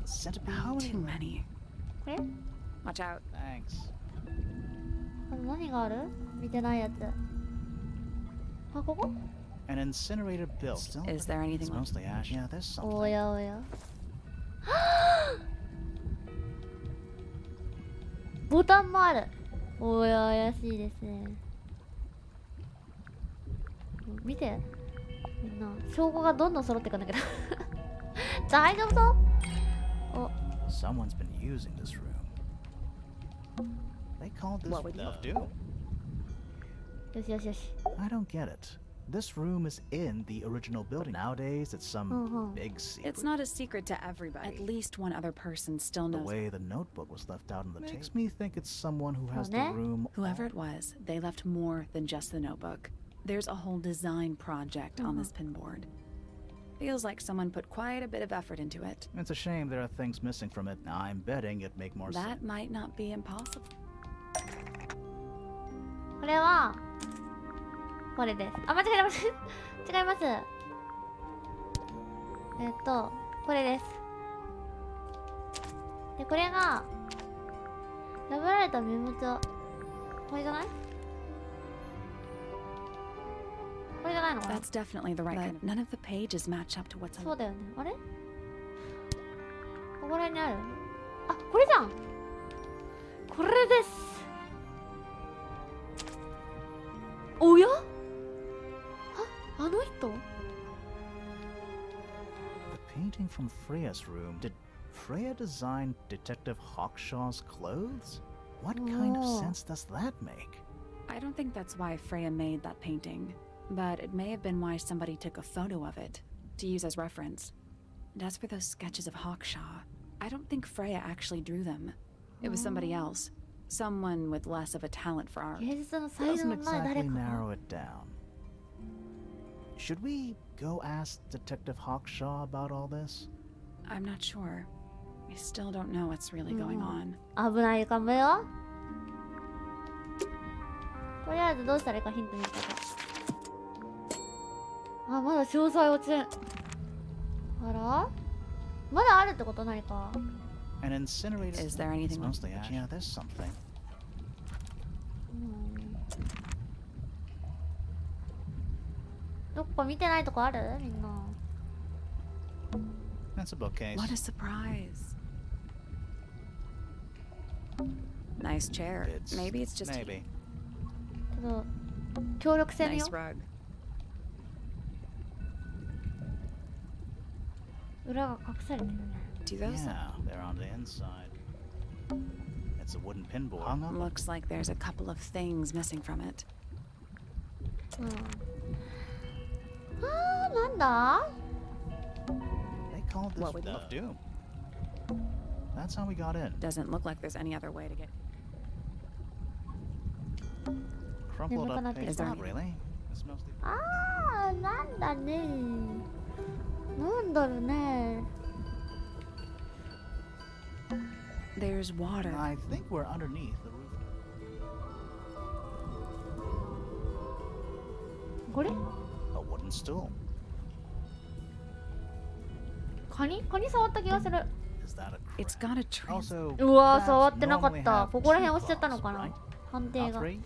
sense. How Too many? many. これ Watch out. Thanks. あと何がある見てないやつ。あ、ここ An incinerator built. Still, Is there anything it's left? mostly ash. Yeah, there's something. おやおや。ボタンもある。おや怪しいですね。見て。みんな、証拠がどんどん揃っていくんだけど。大丈夫そう？お、 Someone's been using this room. They called this What would room you- of doom. よしよしよし。 I don't get it. This room is in the original building. Nowadays, it's some Mhm. big secret. It's not a secret to everybody. At least one other person still The knows. way the notebook was left out on the table makes me think it's someone who has the Oh, ne? room. Whoever it was, they left more than just the notebook. There's a whole design project on this pinboard. Feels like someone put quite a bit of effort into it. It's a shame there are things missing from it. I'm betting it'd make more sense. That might not be impossible. これはこれです。あ、間違えた間違えた違います。これです。で、これが破られたメモ帳。これじゃない？これじゃないのかな？ That's definitely the right kind of. None of the pages match up to what's そう on. だよね。あれ？ここら辺にある？あ、これじゃん。これです。おや？あの人？ The painting from Freya's room. Did Freya design Detective Hawkshaw's clothes? What kind of Oh. sense does that make? I don't think that's why Freya made that painting, but it may have been why somebody took a photo of it to use as reference. And as for those sketches of Hawkshaw, I don't think Freya actually drew them. It was somebody else. Someone with less of a talent for art. 芸術の才 Doesn't 能のない誰 exactly かな。 narrow it down. Should we go ask Detective Hawkshaw about all this? I'm not sure. I still don't know what's really going on. 危ないかもよ。とりあえずどうしたらいいかヒント見つけた。あ、まだ詳細落ちん。あら？まだあるってこと何か。 An incinerator. Is there anything It's mostly ash. Yeah, there's something. どっか見てないとこあるみんな。 That's a bookcase. What a surprise. Nice chair. Maybe it's just maybe. けど協力せんよ nice。rug. 裏が隠されてるね。 Do those Yeah, they're on the inside. It's a wooden pinboard hung up. looks like there's a couple of things missing from it. うん。あー、なんだ They called this What would of doom. That's how we got in. Doesn't look like there's any other way to get. Crumpled Never up gonna paper, take that. really? It's mostly あー、なんだねなんだろうね There's water. I think we're underneath the roof. これ A wooden stool. カニ触った気がする。 Is It's got a trans. Also, うわー crabs 触ってなかっ normally た。 have ここら two 辺押しちゃったの claws, かな right? 判定が。 Three?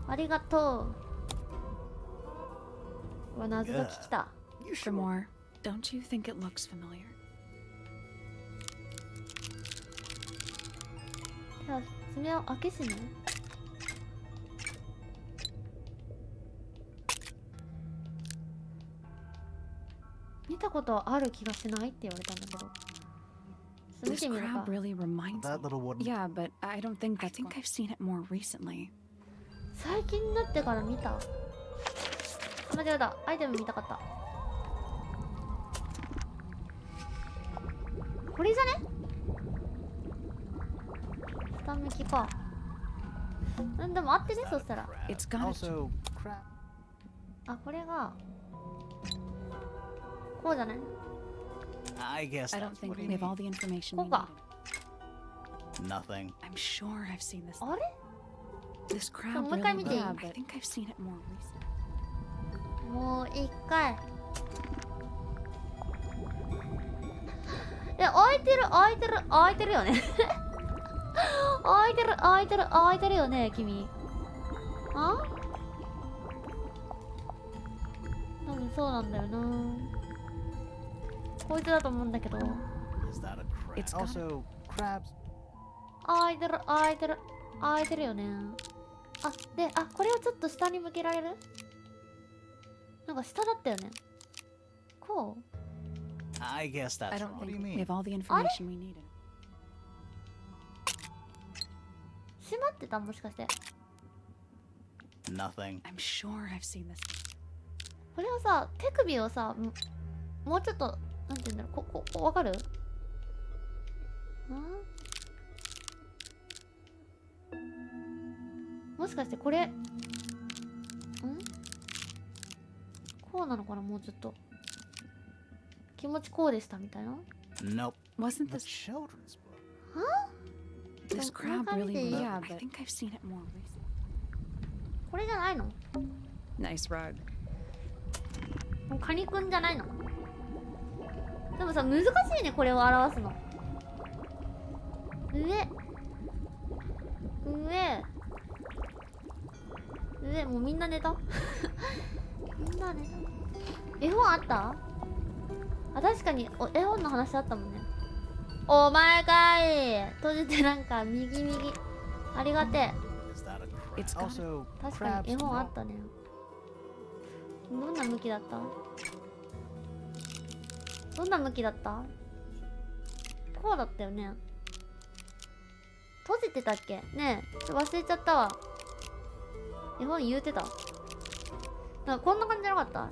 ありがとう。うわ、謎解き来た。 You For sure? more, don't you think it looks familiar? じゃあ爪を開けしね。見たことある気がしないって言われたんだけど。見 This てみるか crab。really reminds That me. little wooden. Yeah, but I don't think. I think I've seen it more recently. 最近になってから見た。あ、間違えた。アイテム見たかった。これじゃね？下向きか。うん、でも合ってね、そしたら。 It's got a Also, crab. あ、これがこうじゃない？ I guess I that's don't think what we you have all mean. the information こ we うか。 needed. Nothing. I'm sure I've seen this. あれ？ This crab もう一回 really. 見ていい？ Yeah, but I think I've seen it more recently. もう一回。いや、開いてる開いてる開いてるよね。開いてる開いてる開いてるよね、君。あ？多分そうなんだよな。こいつだと思うんだけど。 Is that a crab? It's got Also, crabs. 開いてる開いてる開いてるよね。あ、で、あ、これをちょっと下に向けられる？なんか下だったよね。こう？ I guess I that's don't what do you think we mean. have all the information we needed. 閉まってたもしかして。 Nothing. I'm sure I've seen this. これはさ、手首をさ、もうちょっと、なんて言うんだろう、こわかる？もしかしてこれ、こうなのかな、もうちょっと。気持ちこうでしたみたいな。 Nope. Wasn't The this children's book. this crab Look at really? it. Yeah, but I think I've seen it more recently. これじゃないの？ Nice rug. もうカニくんじゃないの？でもさ、難しいね、これを表すの。上、もうみんな寝た？みんな寝た。絵本あった？あ、確かに絵本の話あったもんね。お前かい。閉じてなんか右。ありがてえ。 Is that a crab? It's got Also, 確か crabs. に絵本あったね。どんな向きだった？どんな向きだった？こうだったよね。閉じてたっけねえ、忘れちゃったわ。絵本言うてた。なんかこんな感じじゃなかった？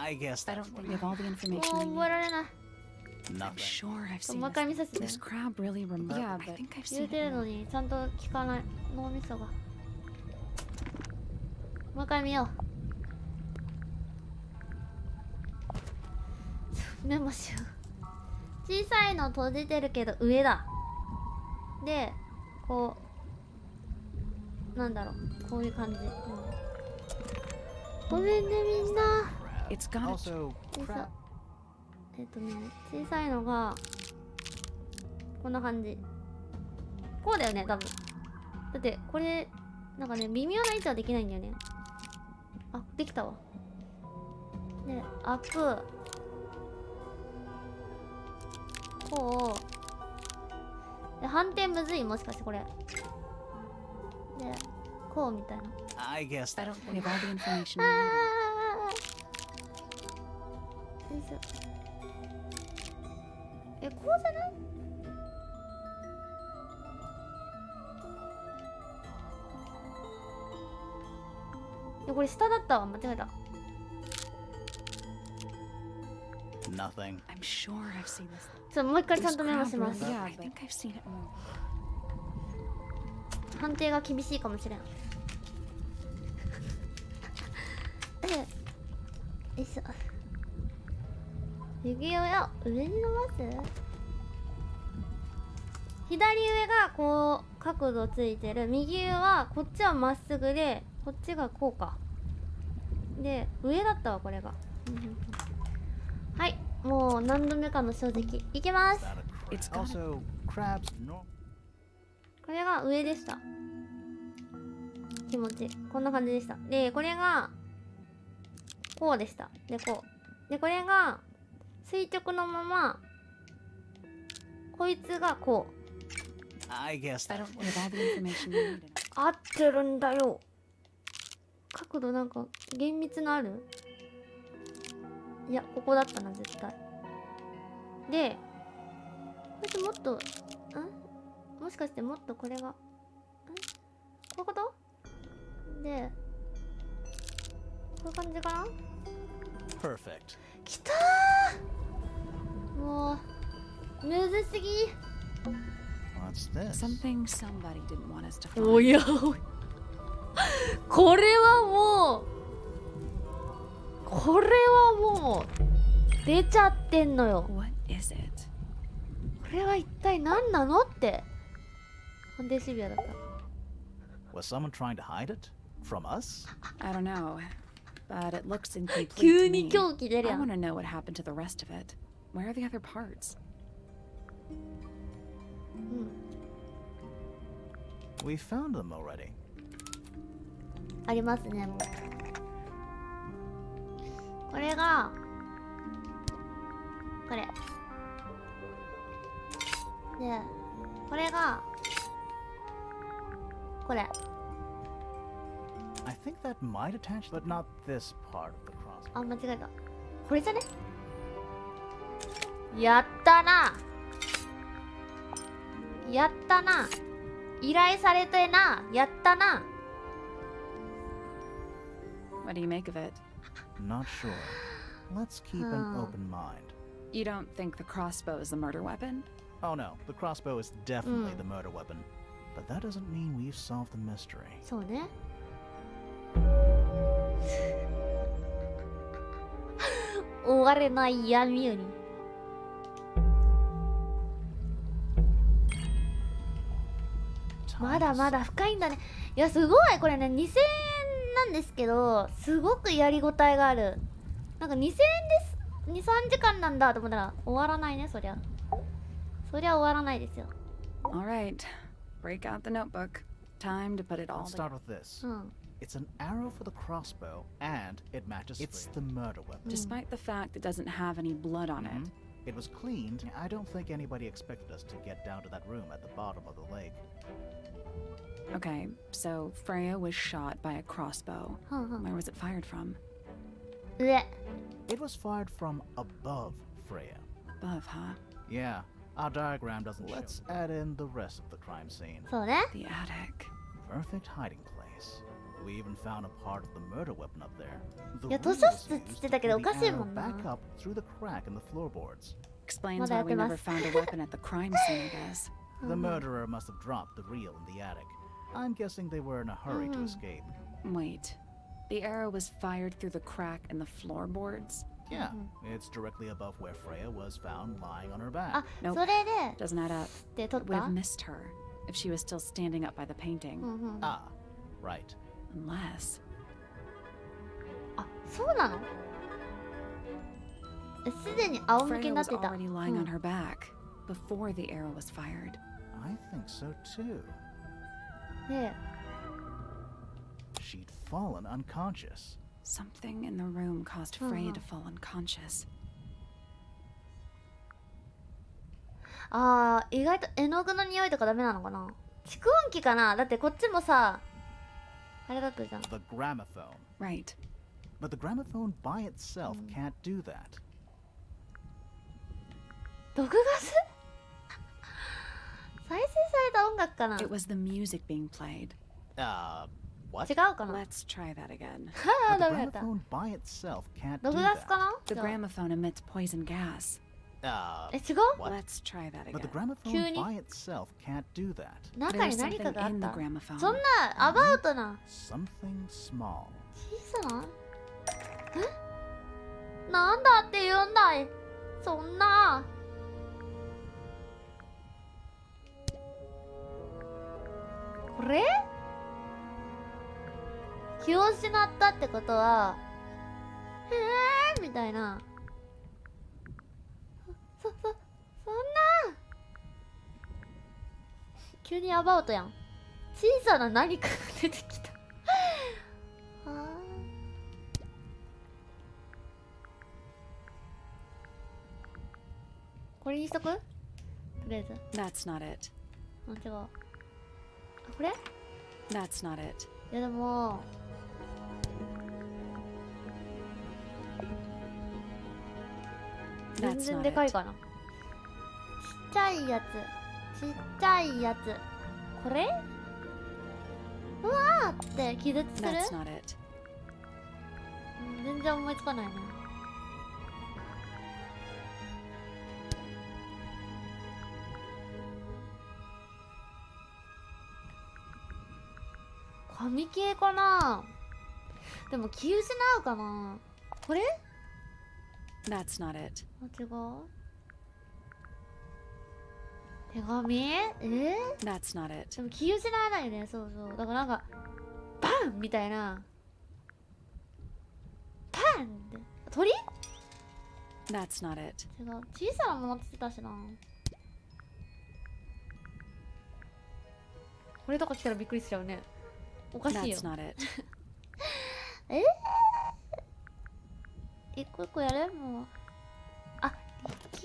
I guess I that's don't what think you we have all the も information う we 覚え need. られない。 mean. I'm Nothing. sure I've seen もう一回 this. 見させて。 This crab really reminds. Yeah, but I think I've 言う seen てる it の more. にちゃんと聞かない。脳みそが。もう一回見よう。メモしよう。小さいの閉じてるけど上だ。で、こう、なんだろう、こういう感じ。ごめんね、みんな。 It's got a Also, 小さ crab. 小さいのが、こんな感じ。こうだよね、多分。だって、これ、なんかね、微妙な位置はできないんだよね。あ、できたわ。で、開く。こう。で、判定むずい、もしかしてこれ。で、こうみたいな。 I guess I that's don't what think we you have all the information あ we ー needed. よいしょ。こうじゃない？これ下だったわ、間違えた。 Nothing. I'm sure I've seen this. ちょっともう一回ちゃん This とメモ crab しま really. す。 Yeah, I think I've seen it more. 判定が厳しいかもしれん。よいしょ。右上を上に伸ばす？左上がこう角度ついてる。右上はこっちはまっすぐで、こっちがこうか。で、上だったわ、これが。はい、もう何度目かの正直。いきます。 Is that a It's got Also, crabs no. これが上でした。気持ちこんな感じでした。でこれがこうでした。でこうでこれが垂直のままこいつがこう I guess I that. don't have all the information you need. 合ってるんだよ。角度なんか厳密なある？いやここだったな絶対。でこいつもっともしかしてもっとこれがこういうこと？でこういう感じかな。 Perfect. きたー。もうむずすぎ。 What's this? Something somebody didn't want us to find. おやおやこれはもうこれはもう出ちゃってんのよ。 What is it? これは一体何なのって。判定シビアだった。 Was someone trying to hide it from us? I don't know, but it looks incomplete 急 to に me. 狂気出る I やん。 want to know what happened to the rest of it. Where are the other parts? We found them already. ありますねもう。これがこれでこれがこれ。 I think that might attach, but not this part of the cross. あ間違えた。これじゃね。やったなやったな。依頼されてな。やったな。 What do you make of it? Not sure. Let's keep an open mind. You don't think the crossbow is the murder weapon? Oh no, the crossbow is definitely the murder weapon. But that doesn't mean we've solved the mystery. そうね。終われない闇より。まだまだ深いんだね。いやすごいこれね2000円なんですけどすごくやりごたえがある。なんか2000円です。2、3時間なんだと思ったら終わらないね。そりゃ終わらないですよ。 All right, break out the notebook. Time to put it all Let's start together. with this. うん。 It's an arrow for the crossbow, and it matches. It's the murder weapon. Despite the fact it doesn't have any blood on it. It was cleaned. I don't think anybody expected us to get down to that room at the bottom of the lake. Okay, so Freya was shot by a crossbow. はんはん Where was it fired from? 上。 It was fired from above Freya. Above, huh? Yeah, our diagram doesn't. Let's add in the rest of the crime scene. そうね。 The attic. Perfect hiding place. We even found a part of the murder weapon up there. The いや ring 図書 was 室っ used つっ to てたけどお pull か the しいも arrow んな。 back up through the crack in the floorboards. Explains Mother why we never Demas. found a weapon at the crime scene, I guess. The murderer must have dropped the reel in the attic. I'm guessing they were in a hurry to escape. Wait. The arrow was fired through the crack in the floorboards? Yeah, it's directly above where Freya was found lying on her back. あ、 Nope. それで Doesn't add up. で撮っ Would た have missed her if she was still standing up by the painting. Ah, right. Unless. あ、そうなの。すでに仰向け Freya になっ was てた。 already lying on her back before the arrow was fired. I think so too. で、 She'd fallen unconscious. Something in the room caused Freya to fall unconscious. あー、意外と絵の具の匂いとかダメなのかな。蓄音機かな。だってこっちもさ、あれだったじゃん。 The gramophone. Right. But the gramophone by itself can't do that. 毒ガス再生された音楽かな。 It was the music being played. What? 違うかな。 Let's try that again. はあ、 But ダ the メだった。 gramophone by itself can't do 毒ガス that. かな。 The じゃあ gramophone emits poison gas. え、違う。 What? Let's try that But the again. gramophone Cuny. by itself can't do that. 中に何かがあっ in the た。 gramophone. そんなアバウトな Something small. 小さな。え、なんだって言うんだい。そんな。これ気を失ったってことはみたいな。そんな急にアバウトやん。小さな何かが出てきた。これにしとく？とりあえず。 That's not it. あ、違う。あ、これ？ That's not it. いやでも全然でかいかな。ちっちゃいやつ、ちっちゃいやつ。これ？うわーって気絶する？ That's not it. 全然思いつかないな。紙系かな。でも気失うかな。これ？ That's not it. あ、違う。手紙？ That's not it. でも気失わないよね。そうそう。だからなんかバンみたいな。パンって。鳥？ That's not it. 違う。小さなものって言ってたしな。これとか来たらびっくりしちゃうね。おかしいよ。That's not it. 一個一個やる？もう。あ、一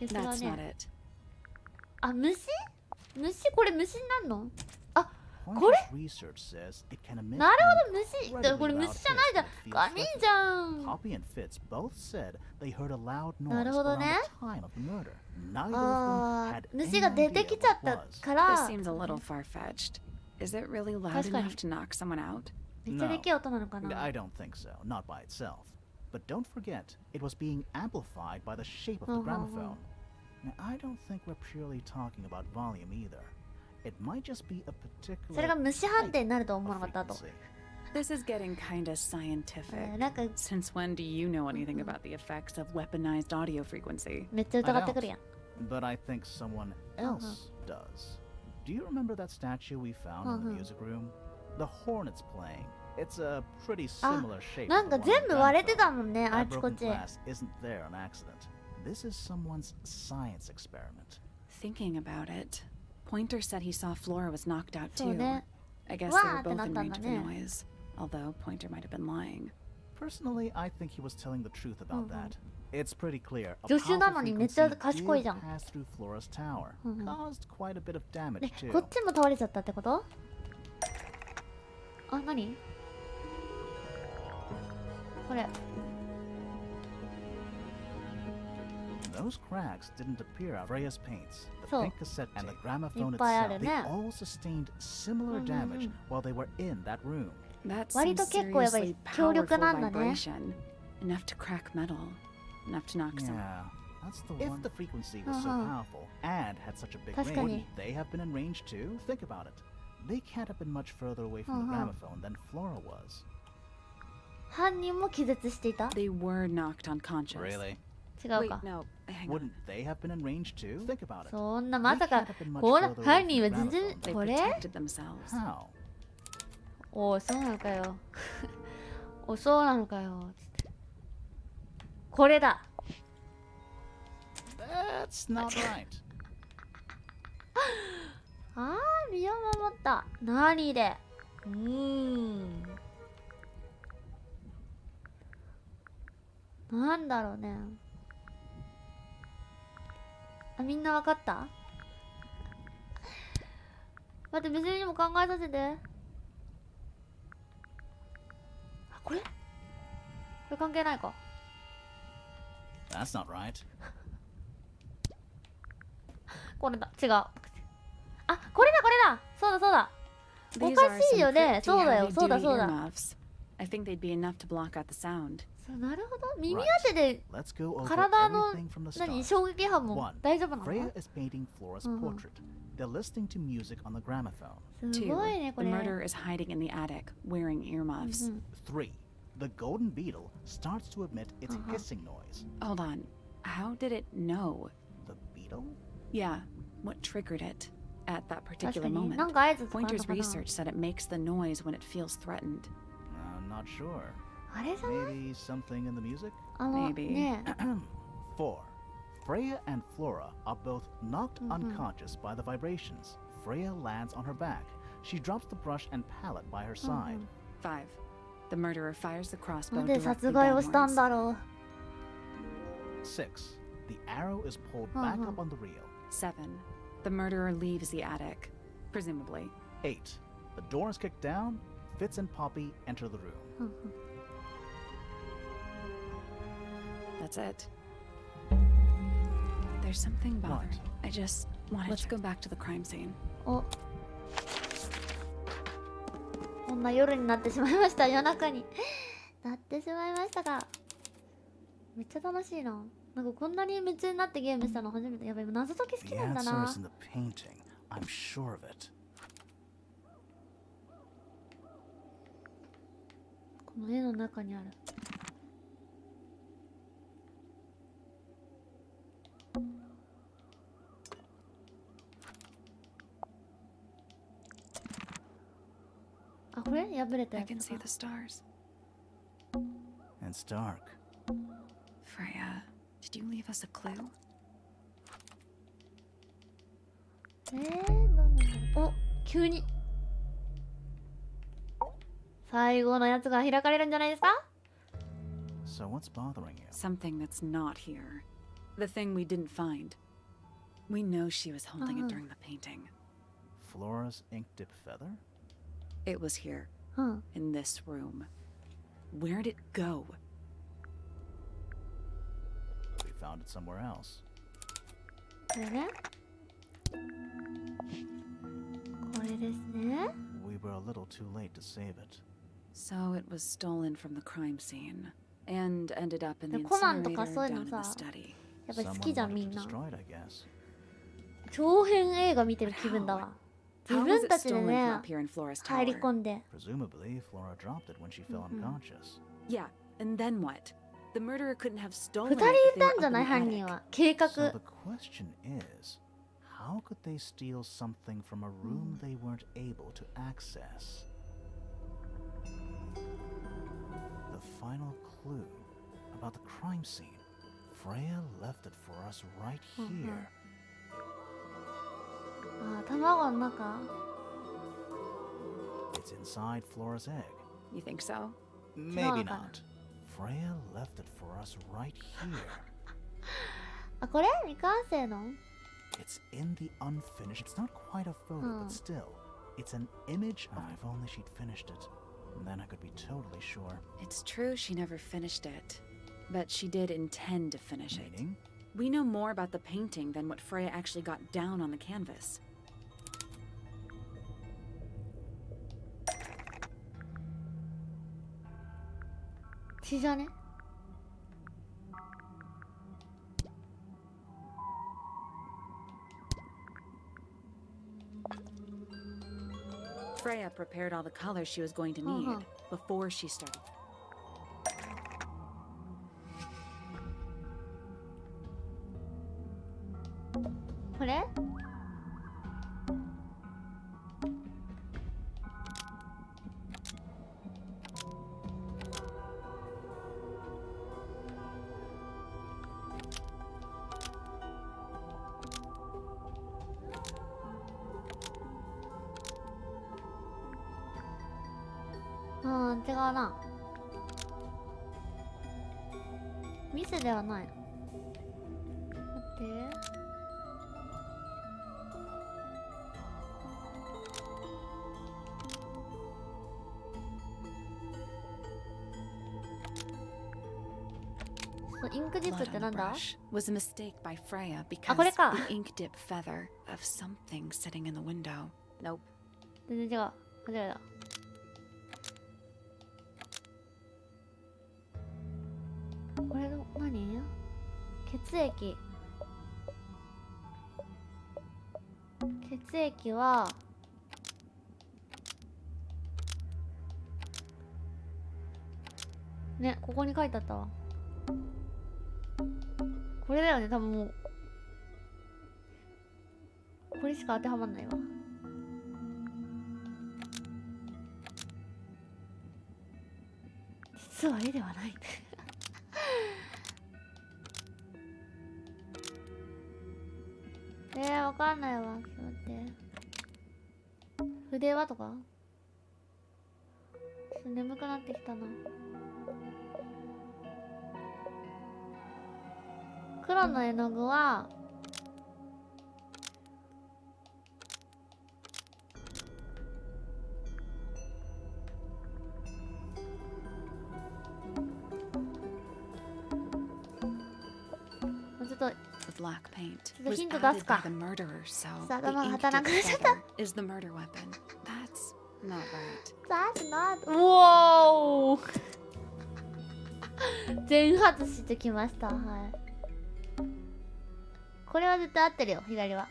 気？ That's not it. あ、虫？これ虫になんの？あ、こ Pointer's れ？ research says it can emit なるほど、 an 虫。 incredibly これ虫 loud じゃないじゃん。 hiss that feels 紙じゃん。 Poppy and Fitz both said they heard a loud な noise るほど around ね。 the time of the murder. Neither of them あ had ー、虫 any が出て idea きちゃっ what た it か This ら。 seems a little far-fetched. Is it really loud 確かに。 enough to knock someone out? めっちゃでけえ音なのかな。 I don't think so, not by itself. But don't forget, it was being amplified by the shape of the gramophone. Now, I don't think we're purely talking about volume either. It might just be a それが particular 虫判定になると思わ type なかった of と。 frequency. This is getting kinda scientific. なんか Since when do you know anything about the effects of weaponized audio frequency? めっちゃ疑ってくるやん。 But I think someone else does. Do you remember that statue we found in the music room? The hornet's playing. It's a pretty similar shape. なんか全部割れてたもんね、あ That ちこ broken ち。 glass isn't there on accident. This is someone's science experiment. Thinking about it, Pointer said he saw Flora was knocked out そう too. ね。 I guess they わ were ーって both なっ in たん range だ of the ね。 noise, although Pointer might have been lying. Personally, I think he was telling the truth about that. It's pretty clear. A 助手な powerful のにめっちゃ frequency 賢いじゃん。 did pass through Flora's tower, caused quite a bit of damage ね、 too. こっちも倒れちゃったってこと？あ、何？これ。 Those cracks didn't appear out of Freya's paints, the So, pink cassette and the gramophone いっぱいあ itself. る They ね。 all sustained similar damage while they were in that room. That's 割 some と結構やっぱり seriously 強力 powerful なんだね。 vibration. Enough to crack metal. Enough to knock someone. Yeah, that's the one. If the frequency was so powerful and had such a big 確か range, に。 wouldn't they have been in range too? Think about it. They can't have been much further away from the gramophone than Flora was. 犯人も気絶していた？ They were knocked unconscious. Really? 違う Wait, か。 no. Hang on. Wouldn't they have been in range too? Think about it. そんなまさか They can't have been much こんな further away 犯 from 人 the は全然 They これ？ protected themselves. How? おお、そうなのかよ。お、そうなのかよ。つってこれだ。 That's not right. あー、身を守った。何で？なんだろうね。あ、みんなわかった？待って、別にも考えさせて。あ、これ？これ関係ないか。 That's not right. これだ。違う。あ、これだ、これだ。そうだ、そうだ。お These か are しい some よね。 pretty そうだよ、 heavy そうだ、 duty そうだ。 earmuffs. I think they'd be enough to block out the sound. そう、なるほど。耳 Right. 当てで Let's go over 体の everything from the 何 start. 衝撃波も One, 大丈夫なの？ Freya is painting Flora's portrait. They're listening to music on the gramophone. す Two, ごいね、こ the れ。 murderer is hiding in the attic, wearing earmuffs. 3. The golden beetle starts to emit its hissing noise. Hold on. How did it know? The beetle? Yeah, what triggered it at that 確 particular かに。 moment? なんか合図使うの Pointer's かな？ research said it makes the noise when it feels threatened. I'm not sure. あれじゃない？ Maybe something in the music? あの Maybe. ね 4. Freya and Flora are both knocked unconscious by the vibrations. Freya lands on her back. She drops the brush and palette by her side. 5. The murderer fires the crossbow なんで directly 殺害をしたん downwards. だろう。 6. The arrow is pulled back up on the reel. 7. The murderer leaves the attic, presumably. 8. The door is kicked down. Fitz and Poppy enter the room. That's it. There's something bothering. What? I just wanted Let's go back to the crime scene. お、こんな夜になってしまいました。夜中になってしまいましたが、めっちゃ楽しいな。なんかこんなに夢中になってゲームしたの初めて。やばい、謎解き好 The きなんだ answer な。 is in the painting. I'm sure of it. この絵の中にある。あ、これ破れた I や can つ see か。 the stars. It's dark. Freya, did you leave us a clue? なんなんだろう。お、急に最後のやつが開かれるんじゃないですか？ So what's bothering you? Something that's not here. The thing we didn't find. We know she was holding it during the painting. Flora's ink dip feather? It was here, うん。 in this room. Where'd it go? We found it somewhere else. これね。これですね。 We were a little too late to save it. So it was stolen from the crime scene and ended up in the でコナンとか incinerator そういう down の in the さ、 study. やっぱり好 Someone きじゃん wanted み to んな。 destroy it, I guess. 長編映画見てる気分だわ。自 How was 分 it たちで stolen ね from up here in Flores 入り Tower? 込んで。 Presumably, Flora dropped it when she fell unconscious. Yeah, and then what? The murderer couldn't have 二 stolen it 人 if い they た were んじゃ up ない in the 犯人 attic. は。計画。 So the question is, how could they steal something from a room they weren't able to access? The final clue about the crime scene. Freya left it for us right here. あ、卵の中。 It's inside Flora's egg. You think so? Maybe not. Freya left it for us right here. あ、これ未完成の？ It's in the unfinished. It's not quite a photo, but still, it's an image. If only she'd finished it. Then I could be totally sure. It's true she never finished it, but she did intend to finish it. Meaning? We know more about the painting than what Freya actually got down on the canvas. 血じゃね？ Freya prepared all the colors she was going to need before she started. これ？ 違うな。ミスではない。待って。インクディップ Blood って on な the んだ？ brush was a mistake by Freya あ、 because これか。 the ink dip feather of something sitting in the window. Nope. 全然違う。間違えた。これの何？血液。血液はね、ここに書いてあったわ。これだよね、多分もう。これしか当てはまんないわ。実は絵ではないわかんないわ。ちょっと待って。筆はとかちょっと眠くなってきたな。黒の絵の具はちょっと The black paint The was hint added does by ka. the murderer, so Sa the tama, ink hatanang dip ko siya feather is the murder weapon. That's not right. That's not. おお全外してきました。はい。これは絶対合ってるよ、左は。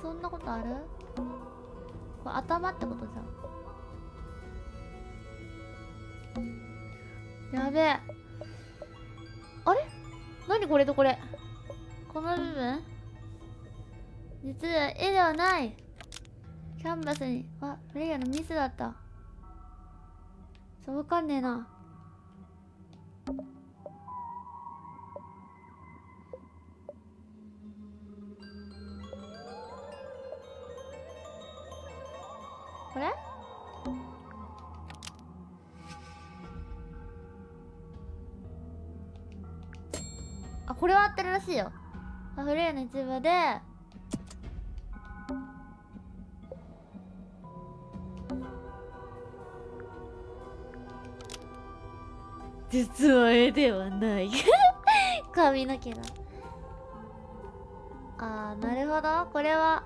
そんなことある？これ頭ってことじゃん。やべえ。あれ？何これとこれ。この部分？実は絵ではない。キャンバスに、プレイヤーのミスだった。わかんねえな。これ？あ、これは合ってるらしいよ。フレイヤーの一部で実は絵ではない髪の毛だ。あー、なるほど。これは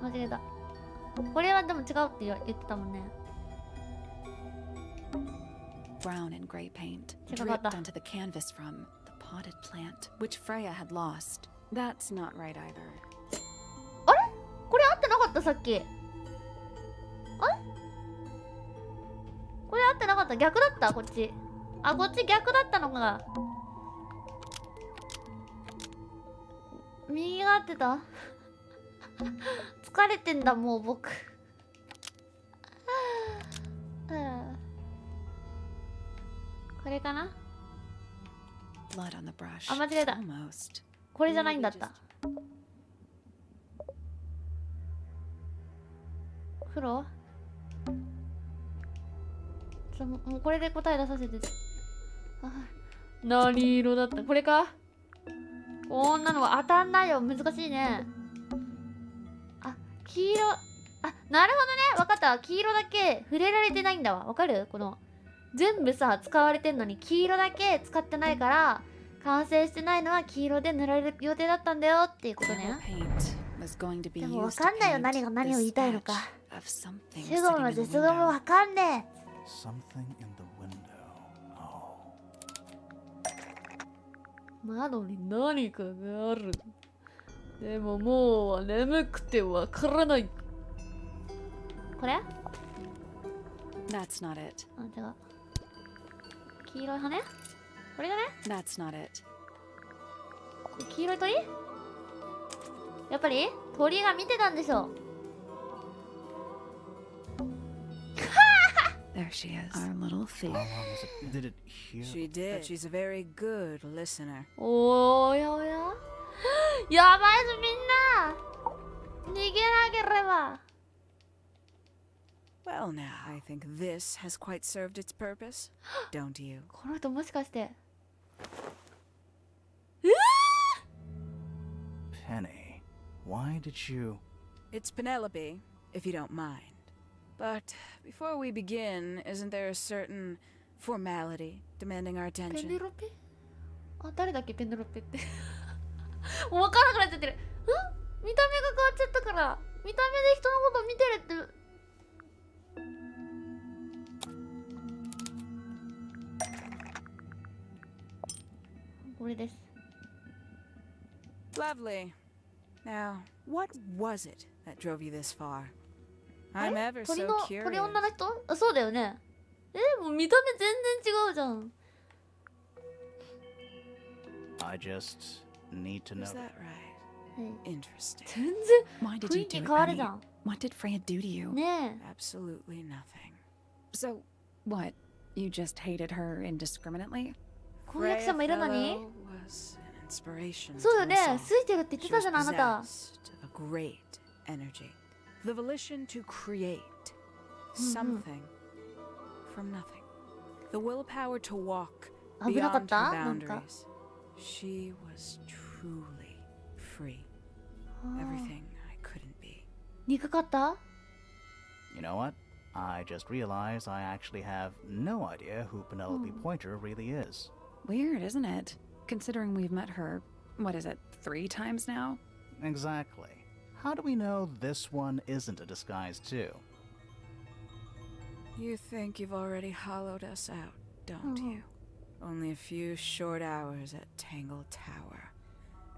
間違えた。これはでも違うって言ってたもんね。 Brown and gray paint 違かった。 dripped onto the canvas from the potted plant, which Freya had lost. That's not right either. あれ？これ合ってなかったさっき。あれ？これ合ってなかった。逆だったこっち。あ、こっち逆だったのか。右が合ってた疲れてんだもう僕これかな。 Blood on the brush. あ、間違えた。 Almost. これじゃないんだった。黒？もうこれで答え出させて。あ、何色だった？これか？こんなのは当たんないよ。難しいね。あ、黄色。あ、なるほどね。わかった。黄色だけ触れられてないんだわ。わかる？この全部さ使われてんのに黄色だけ使ってないから完成してないのは黄色で塗られる予定だったんだよっていうことね。でもわかんないよ。何が何を言いたいのか。主語も絶語もわかんねえ。Something in the window. Oh. 窓に何かがある。でももう眠くてわからない。これ？ That's not it. あ、違う。黄色い羽？これだね。 That's not it. 黄色い鳥？やっぱり鳥が見てたんでしょ。There she is, our little thief. How long was it? Did it hear? She did. But she's a very good listener. おやおややばいぞみんな逃げなければ。 Well, now, I think this has quite served its purpose, don't you? この人もしかして。 Penny, why did you? It's Penelope, if you don't mind. But before we begin, isn't there a certain formality demanding our ペ attention? ネロペ？あ、誰だっけペネロペって。もう分からなくなっちゃってる。見た目が変わっちゃったから。見た目で人のこと見てるって。 これです。 Lovely. Now, what was it that drove you this far? I'm ever so 鳥 curious. 女の人？あ、そうだよね。もう見た目全然違うじゃん。 I just need to know. Is that right? Interesting. 全然 Why did 雰 you 囲気 do 変わる it, じゃ Penny? ん。 What did Freya do to you? ね Absolutely nothing. So, what? You just hated her indiscriminately? え。婚約者もいるのに？ Fellow was an inspiration. そう to よね us all. ついてるって言って She た was じゃないあなた possessed of a great energy, the volition to create something from nothing, the willpower to walk 危なか beyond った her なんか boundaries. She was truly free. Everything I couldn't be. 憎かった You know what? I just realized I actually have no idea who Penelope Pointer really is. Weird, isn't it? Considering we've met her, what is it, 3 times now? Exactly. How do we know this one isn't a disguise too? You think you've already hollowed us out, don't you? Only a few short hours at Tangle Tower,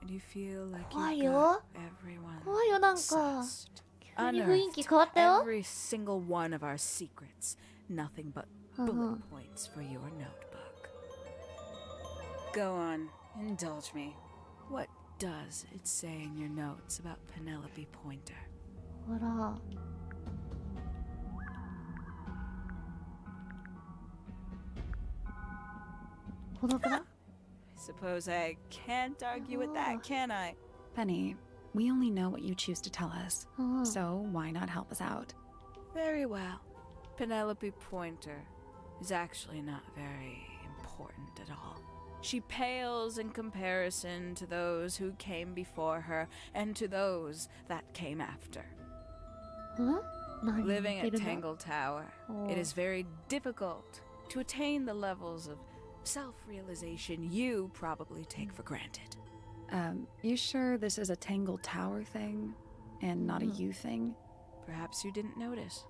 and you feel like 怖い you've よ got everyone 怖いよなんか sussed, 急に雰囲気変わったよ every single one of our secrets. Nothing but bullet points for your notebook. Go on, indulge me. What does it say in your notes about Penelope Pointer? ほら孤独だ I suppose I can't argue with that, can I? Penny, we only know what you choose to tell us, うん so why not help us out? Very well. Penelope Pointer is actually not very important at all. She pales in comparison to those who came before her and to those that came after. うん何言 Living って at るの Tangle Tower, it is very difficult to attain the levels of self-realization you probably take for granted. You sure this is a Tangle Tower thing and not a you thing? Perhaps you didn't notice.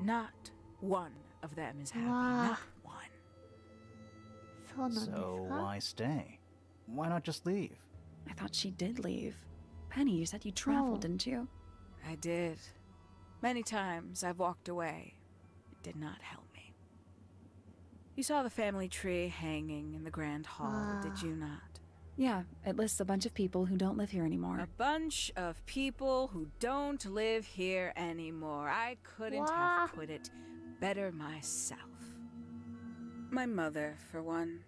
Not one of them is happy, Wow. not one. そうなんです So か why stay? Why not just leave? I thought she did leave. Penny, you said you traveled, Oh. didn't you? I did. Many times I've walked away. It did not help me. You saw the family tree hanging in the grand hall, did you not? Yeah, it lists a bunch of people who don't live here anymore. A bunch of people who don't live here anymore. I couldn't Wow. have put it better myself. My mother, for one.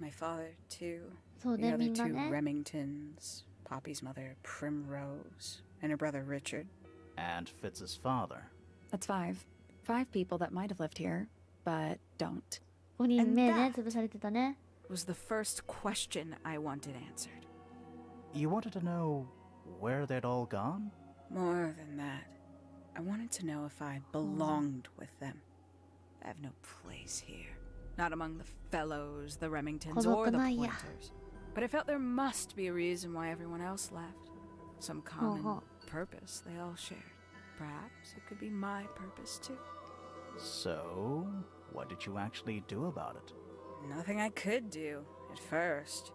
My father, too. そう The ね other みんな two ね Remingtons. Poppy's mother, Primrose. And her brother, Richard. And Fitz's father. That's 5. 5 people that might have lived here, but don't. 5人目ね And that- 潰されてたね Was the first question I wanted answered. You wanted to know where they'd all gone? More than that, I wanted to know if I belonged with them. I have no place here. Not among the fellows, the Remingtons, or the 孤独なんや Pointers. But I felt there must be a reason why everyone else left. Some common purpose they all shared. Perhaps it could be my purpose too. So, what did you actually do about it? Nothing I could do at first.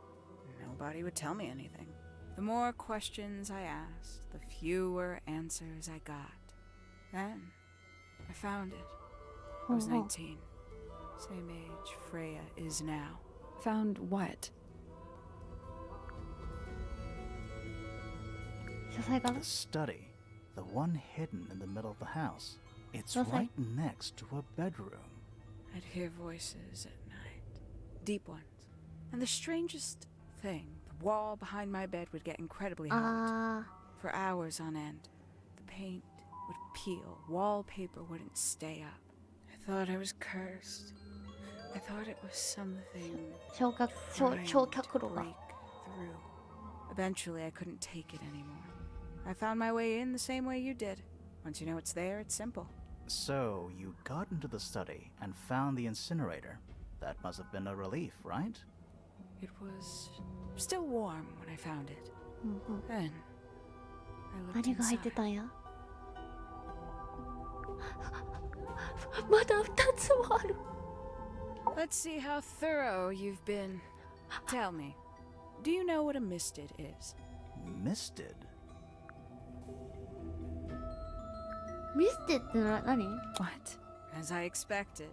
Nobody would tell me anything. The more questions I asked, the fewer answers I got. Then, I found it. I was 19. Same age Freya is now. Found what? 書斎かな The study. The one hidden in the middle of the house. It's What's that? right next to a bedroom. I'd hear voices at night. Deep ones. And the strangest thing, the wall behind my bed would get incredibly hot. あ For hours on end. The paint would peel. Wallpaper wouldn't stay up. I thought I was cursed. I thought it was something あ焼却 trying 焼 to 却炉が break through. Eventually, I couldn't take it anymore. I found my way in the same way you did. Once you know it's there, it's simple. So, you got into the study and found the incinerator. That must have been a relief, right? It was still warm when I found it. うんうん Then, I looked 何が入って inside. たんやまだ2つもある Let's see how thorough you've been. Tell me, do you know what a misted is? Misted? ミステって何 What? As I expected.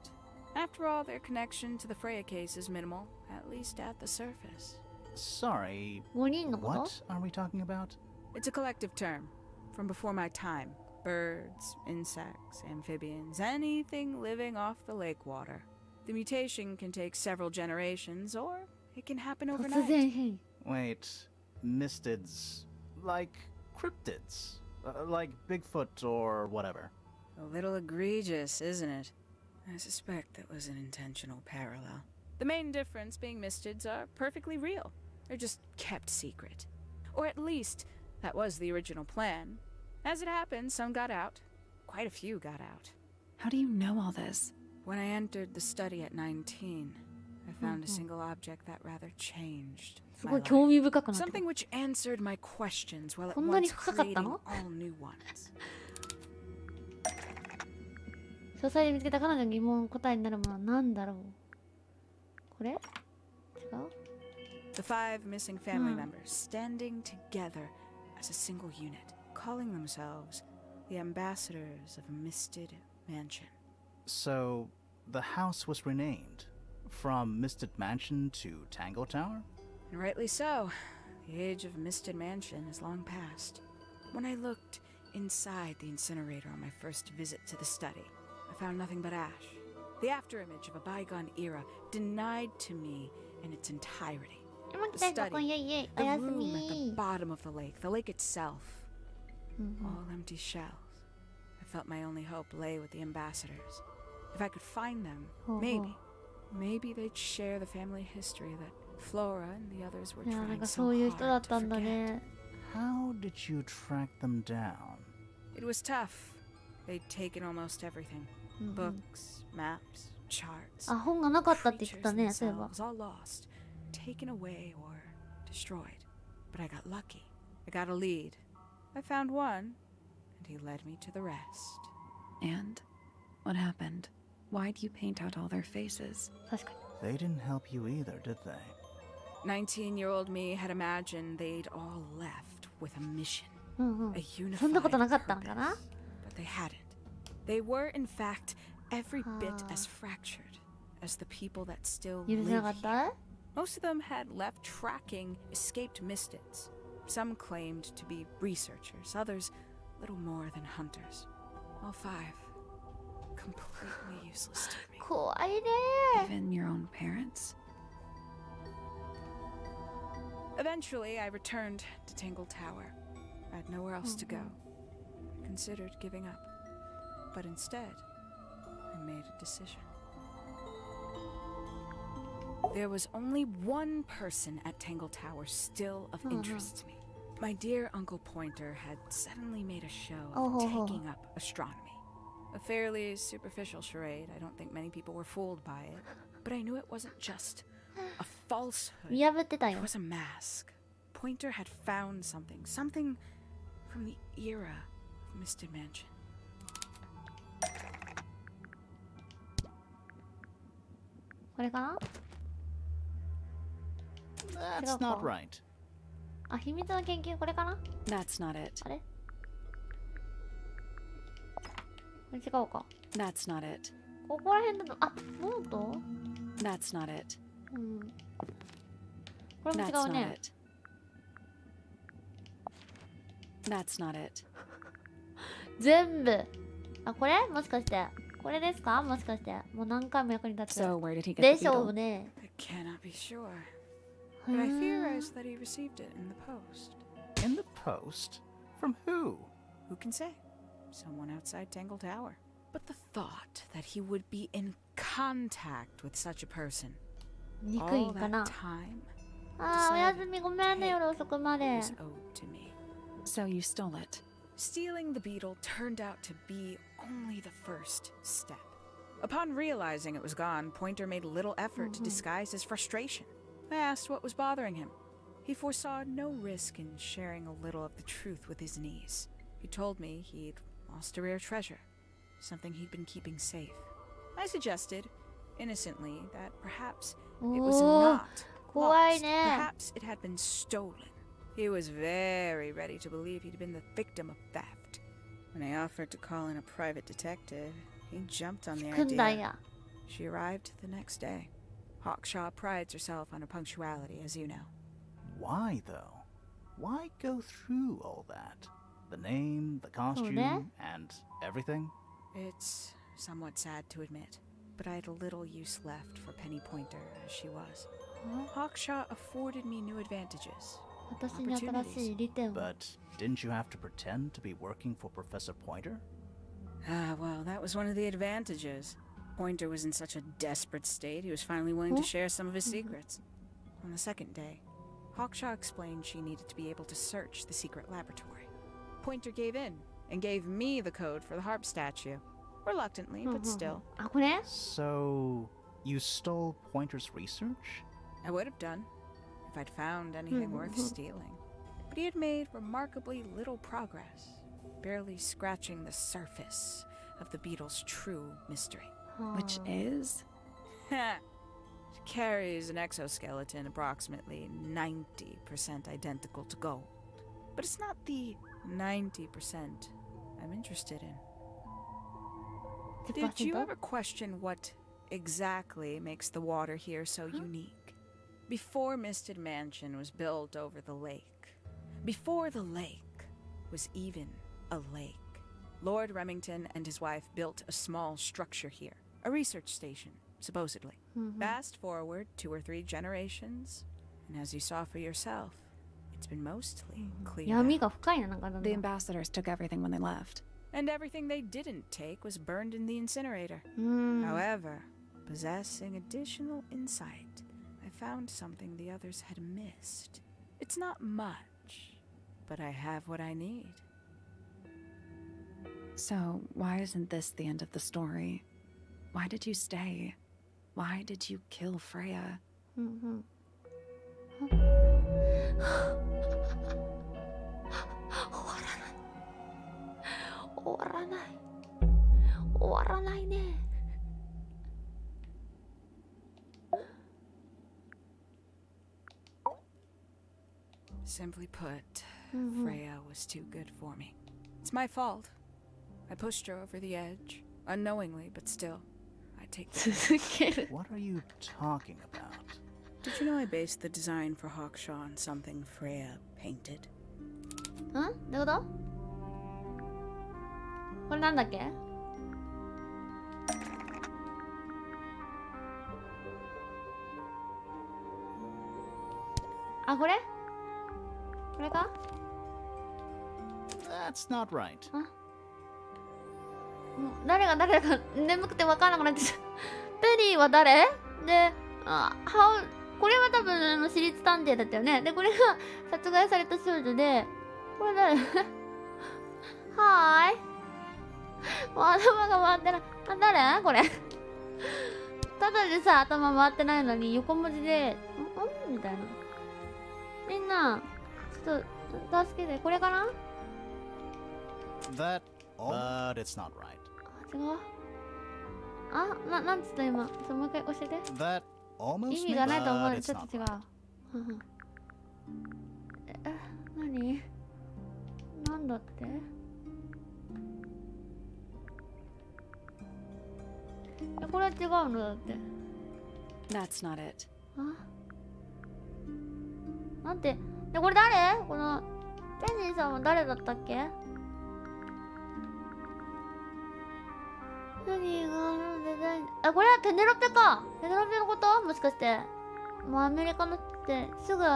After all, their connection to the Freya case is minimal, at least at the surface. Sorry, 5人のこと what are we talking about? It's a collective term from before my time. Birds, insects, amphibians, anything living off the lake water. The mutation can take several generations, or it can happen 突 overnight. 然変異 Wait, mystids. Like cryptids. Like Bigfoot or whatever. A little egregious, isn't it? I suspect that was an intentional parallel. The main difference being mystids are perfectly real. They're just kept secret. Or at least, that was the original plan. As it happened, some got out. Quite a few got out. How do you know all this? When I entered the study at 19, I found a single object that rather changed my life. Something which answered my questions while at once creating all new ones. 書斎で見つけた彼女の疑問答えになるものは何だろう。これ？違う？ The 5 missing family members standing together as a single unit, calling themselves the ambassadors of a misted mansion. So, the house was renamed from Misted Mansion to Tangle Tower? And rightly so. The age of Misted Mansion is long past. When I looked inside the incinerator on my first visit to the study, I found nothing but ash. The afterimage of a bygone era denied to me in its entirety. The study, the room at the bottom of the lake itself, all empty shells. I felt my only hope lay with the ambassadors. If I could find them, maybe they'd share the family history that Flora and the others were trying so hard to forget. How did you track them down? It was tough. They'd taken almost everything. Books, maps, charts. Creatures themselves, all lost, taken away or destroyed. But I got lucky. I got a lead. I found one, and he led me to the rest. And what happened? Why'd you paint out all their faces? They didn't help you either, did they? 19-year-old me had imagined they'd all left with a mission, a unified purpose, but they hadn't. They were, in fact, every bit as fractured as the people that still live here. Most of them had left tracking escaped mystids. Some claimed to be researchers, others little more than hunters. All 5 completely useless to me. Even your own parents? Eventually, I returned to Tangle Tower. I had nowhere else to go. I considered giving up, but instead, I made a decision. There was only one person at Tangle Tower still of interest to me. My dear Uncle Pointer had suddenly made a show of taking up astronomy. A fairly superficial charade. I don't think many people were fooled by it. But I knew it wasn't just a falsehood. It was a mask. Pointer had found something from the era of Misted Mansion. That's not right. That's not it. That's not it. That's not it. That's not it. That's not it. 全部。あ、これもしかして。これですかもしかして。もう何回も役に立つ。 So where did he get で the しょう beetle? ね。 I cannot be sure. But I theorized that he received it in the post. In the post? From who? Who can say? Someone outside Tangle Tower. But the thought that he would be in contact with such a person all that time あー、おやすみごめんね、夜遅くまで。 was owed to me. So you stole it. Stealing the beetle turned out to be only the first step. Upon realizing it was gone, Pointer made little effort to disguise his frustration. I asked what was bothering him. He foresaw no risk in sharing a little of the truth with his niece. He told me he'd lost a rare treasure, something he'd been keeping safe. I suggested, innocently, that perhaps it was not lost. Perhaps it had been stolen. He was very ready to believe he'd been the victim of theft. When I offered to call in a private detective, he jumped on the idea. She arrived the next day. Hawkshaw prides herself on her punctuality, as you know. Why, though? Why go through all that? The name, the costume, and everything? It's somewhat sad to admit, but I had little use left for Penny Pointer as she was. Hawkshaw afforded me new advantages. 私に新しい利点を。 But didn't you have to pretend to be working for Professor Pointer? Ah, well, that was one of the advantages. Pointer was in such a desperate state, he was finally willing to share some of his secrets. On the second day, Hawkshaw explained she needed to be able to search the secret laboratory. Pointer gave in and gave me the code for the harp statue. Reluctantly, but still. あ、これ So, you stole Pointer's research? I would have done if I'd found anything worth stealing. But he had made remarkably little progress, barely scratching the surface of the beetle's true mystery. Which is? She carries an exoskeleton approximately 90% identical to gold. But it's not the 90% I'm interested in. Did you ever question what exactly makes the water here so unique? Before Misted Mansion was built over the lake, before the lake was even a lake, Lord Remington and his wife built a small structure here, a research station, supposedly. Fast forward 2 or 3 generations, and as you saw for yourself, it's been mostly cleared 闇 out. が深いな、なんかだんだ The ん ambassadors took everything when they left. And everything they didn't take was burned in the incinerator. However, possessing additional insight, I found something the others had missed. It's not much, but I have what I need. So, why isn't this the end of the story? Why did you stay? Why did you kill Freya? 終わらない終わらないね Simply put, Freya was too good for me. It's my fault. I pushed her over the edge, unknowingly, but still, I take the What are you talking about? Did you know I based the design for Hawkshaw on something Freya painted? どういうことこれなんだっけあ、これこれか That's not right. 誰が誰か眠くて分からなくなってきたペリーは誰で、これは多分私立探偵だったよね。で、これが殺害された少女で、これ誰はーい。もう頭が回ってない。誰これ。ただでさ、頭回ってないのに横文字で、みたいな。みんな、ちょっと、助けて。これかな That, but it's not right. 違う。なんつった今。もう一回教えて。 That almost 意味がないと思う。 but ち it's ょっと違 not う。何なんだってこれは違うのだって。That's not it. なんて。で、これ誰この、ペンニーさんは誰だったっけ何がデザイン。これはペネロペか。ペネロペのこともしかして。もうアメリカのってすぐね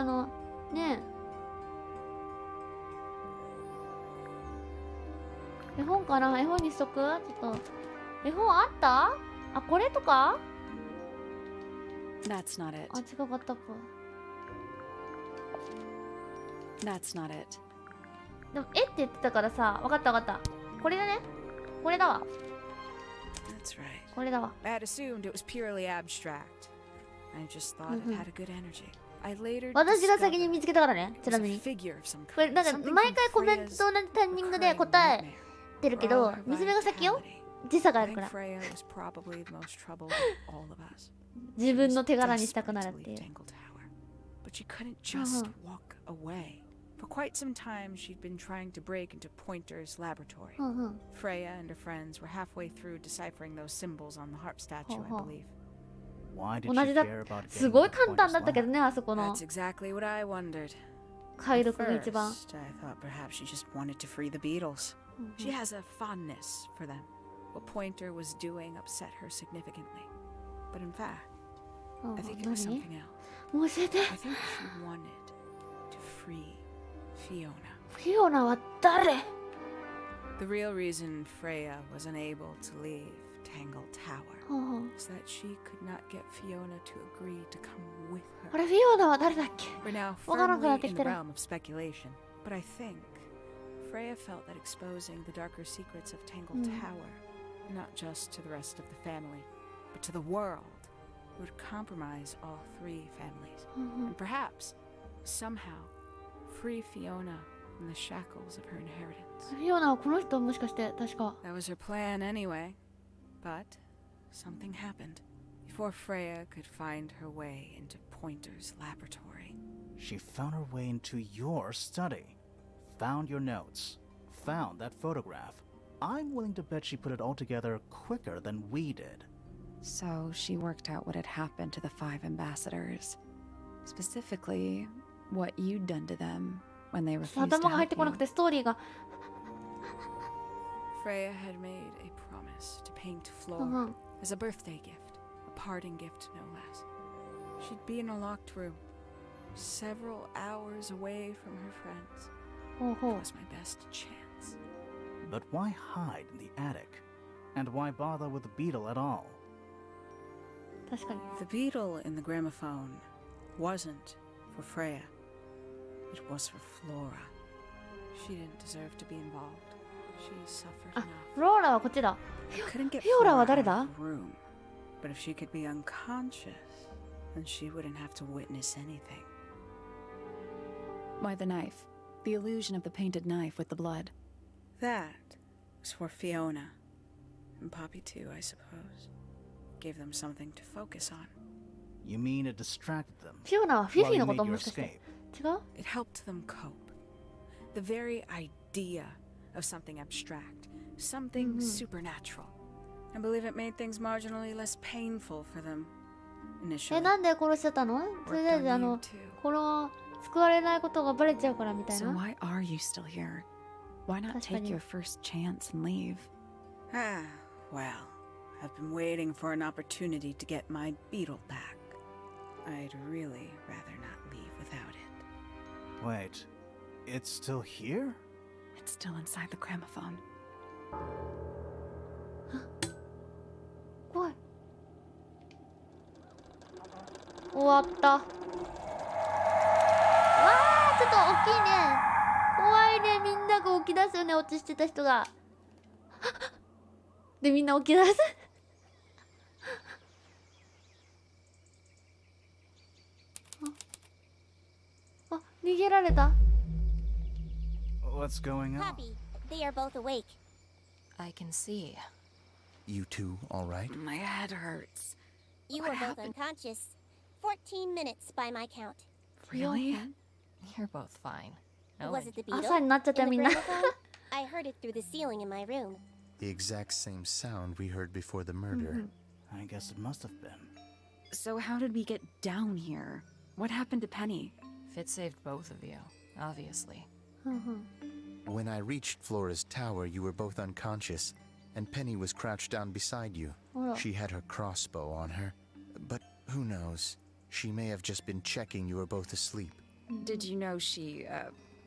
え。絵本かな絵本にしとくちょっと。絵本あったこれとか That's not it. 違かったか。That's not it. でも、って言ってたからさ、わかったわかった。これだね。これだわ。That's right. これだわ。I had assumed it was purely abstract. I just thought it had a good energy. I later 私が先に見つけたからね。ちなみに。これ、なんか、毎回コメントと同じタイミングで答えてるけど、娘が先よ。時差があるから。自分の手柄にしたくなるっていう。But she couldn't just walk away. For quite some time, she'd been trying to break into Pointer's laboratory. Freya and her friends were halfway through deciphering those symbols on the harp statue, I believe. Why did 同 she じだ。 care about す getting ごい the 簡単 Pointer's だったけど lab? ね、あそこの That's exactly what I wondered. 解 At 読が一番。 first, I thought perhaps she just wanted to free the Beatles. She has a fondness for them. What Pointer was doing upset her significantly. But in fact, I think it was 何 something else. もう教えて。 I think she wanted to free Fiona. フィオナは誰？ The real reason Freya was unable to leave Tangle Tower ほうほう is that she could not get Fiona to agree to come with あ her. れフィオナは誰だっけ？ We're now わからなくなって firmly き in て the る。 realm of speculation, but I think Freya felt that exposing the darker secrets of Tangle Tower, not just to the rest of the family, but to the world, would compromise all three families, and perhaps, somehow, free Fiona from the shackles of her inheritance. フィオナはこの人もしかして確か。 That was her plan anyway, but something happened before Freya could find her way into Pointer's laboratory. She found her way into your study, found your notes, found that photograph. I'm willing to bet she put it all together quicker than we did. So she worked out what had happened to the 5 ambassadors. Specifically, what you'd done to them when they refused to 頭が入って help こなく you. てストーリーが。 Freya had made a promise to paint Flora as a birthday gift, a parting gift no less. She'd be in a locked room, several hours away from her friends. ほう It ほう。 was my best chance. But why hide in the attic? And why bother with the beetle at all? 確かに。 The beetle in the gramophone wasn't for Freya. It was for Flora. She didn't deserve to be involved. She suffered あ enough.、フローラはこっちだ。 I couldn't get フィオラは Flora 誰 out だ？ of the room, but if she could be unconscious, then she wouldn't have to witness anything. Why the knife? The illusion of the painted knife with the blood. That was for Fiona. And Poppy too, I suppose. Gave them something to focus on. You mean it distracted them フィオナはフィ while フィ you のこ made と your もしかして。 escape? 違う？ It helped them cope. The very idea of something abstract, something supernatural. I believe it made things marginally less painful for them え、 initially. なんで殺しちゃったの？とりあえず Worked on you too. この救われないことがバレちゃうからみたい So な。 why are you still here? Why not take確かに。 your first chance and leave? Ah, well, I've been waiting for an opportunity to get my beetle back. I'd really rather not leave without it. Wait, it's still here? It's still inside the gramophone. 怖い。終わった。わあ、ちょっと大きいね。怖いね。みんなが起き出すよね。落ちしてた人が。で、みんな起き出す。あ、逃げられた。 What's going on? Poppy, they are both awake. I can see. You two all right? My head hurts. You What were both happened? unconscious. 14 minutes by my count. Really? You're both fine. No Was it the beetle? 朝になっちゃったよ、 In み the んな。 gramophone? I heard it through the ceiling in my room. The exact same sound we heard before the murder. I guess it must have been. So how did we get down here? What happened to Penny? Fit saved both of you, obviously. When I reached Flora's tower, you were both unconscious, and Penny was crouched down beside you. She had her crossbow on her, but who knows? She may have just been checking you were both asleep. Did you know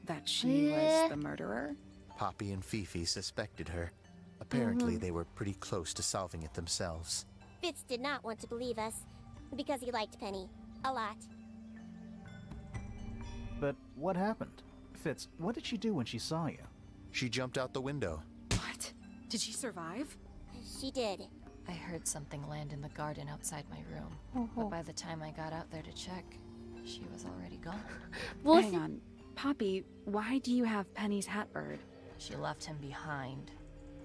that she was the murderer? Poppy and Fifi suspected her. Apparently, they were pretty close to solving it themselves. Fitz did not want to believe us because he liked Penny a lot. But what happened? Fitz, what did she do when she saw you? She jumped out the window. What? Did she survive? She did. I heard something land in the garden outside my room. But by the time I got out there to check, she was already gone. Hang on. Poppy, why do you have Penny's hat bird? She left him behind.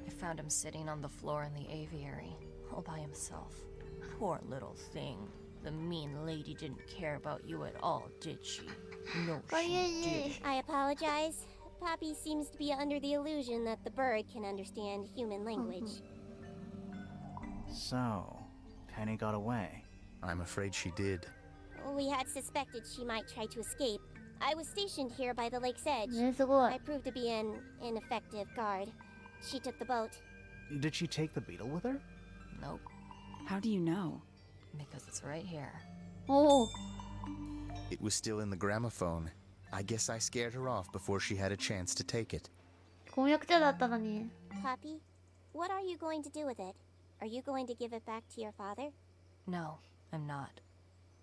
I found him sitting on the floor in the aviary, all by himself. Poor little thing. The mean lady didn't care about you at all, did she? No, she didn't. I apologize. Poppy seems to be under the illusion that the bird can understand human language. So, Penny got away. I'm afraid she did. We had suspected she might try to escape. I was stationed here by the lake's edge. ね、すごい。 I proved to be an ineffective guard. She took the boat. Did she take the beetle with her? Nope, How do you know? because it's right here. おお。 It was still in the gramophone. I guess I scared her off before she had a chance to take it. 婚約者だったのに。 Poppy, what are you going to do with it? Are you going to give it back to your father? No, I'm not.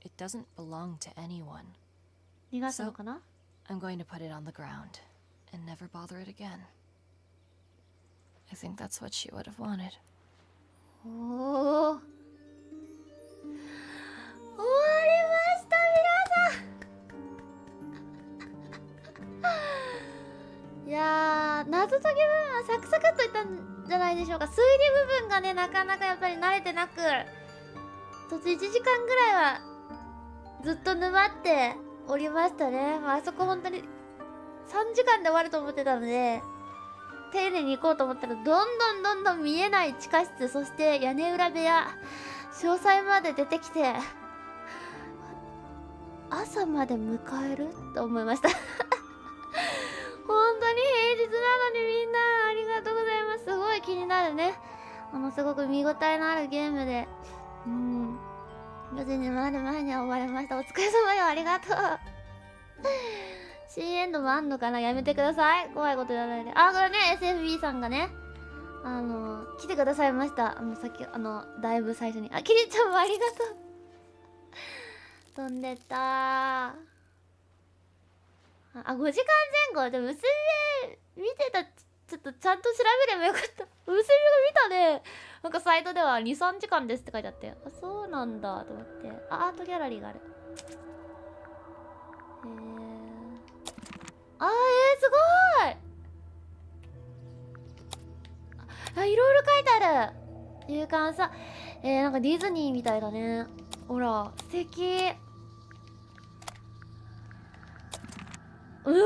It doesn't belong to anyone. 逃がすのかな？ I'm going to put it on the ground and never bother it again. I think that's what she would have wanted. おお。終わりました皆さん。いやー、謎解き部分はサクサクっといったんじゃないでしょうか。推理部分がね、なかなかやっぱり慣れてなく、途中1時間ぐらいはずっと沼っておりましたね。まあ、あそこ本当に3時間で終わると思ってたので、丁寧に行こうと思ったらどんどん見えない地下室、そして屋根裏部屋、詳細まで出てきて、朝まで迎えると思いました本当に平日なのにみんなありがとうございます。すごい気になるね、すごく見応えのあるゲームで、4時に回る前には終わりました。お疲れ様よ、ありがとう新エンドもあんのかな、やめてください、怖いこと言わないで。あ、これね SFB さんがね来てくださいました。さっきだいぶ最初に。キリちゃんもありがとう飛んでったー。5時間前後で娘見てた。ちょっとちゃんと調べればよかった。娘が見たね。なんかサイトでは 2,3 時間ですって書いてあって、あ、そうなんだと思って。アートギャラリーがある。すごーい。いろいろ書いてある。勇敢さ。なんかディズニーみたいだね。ほら、素敵。うわ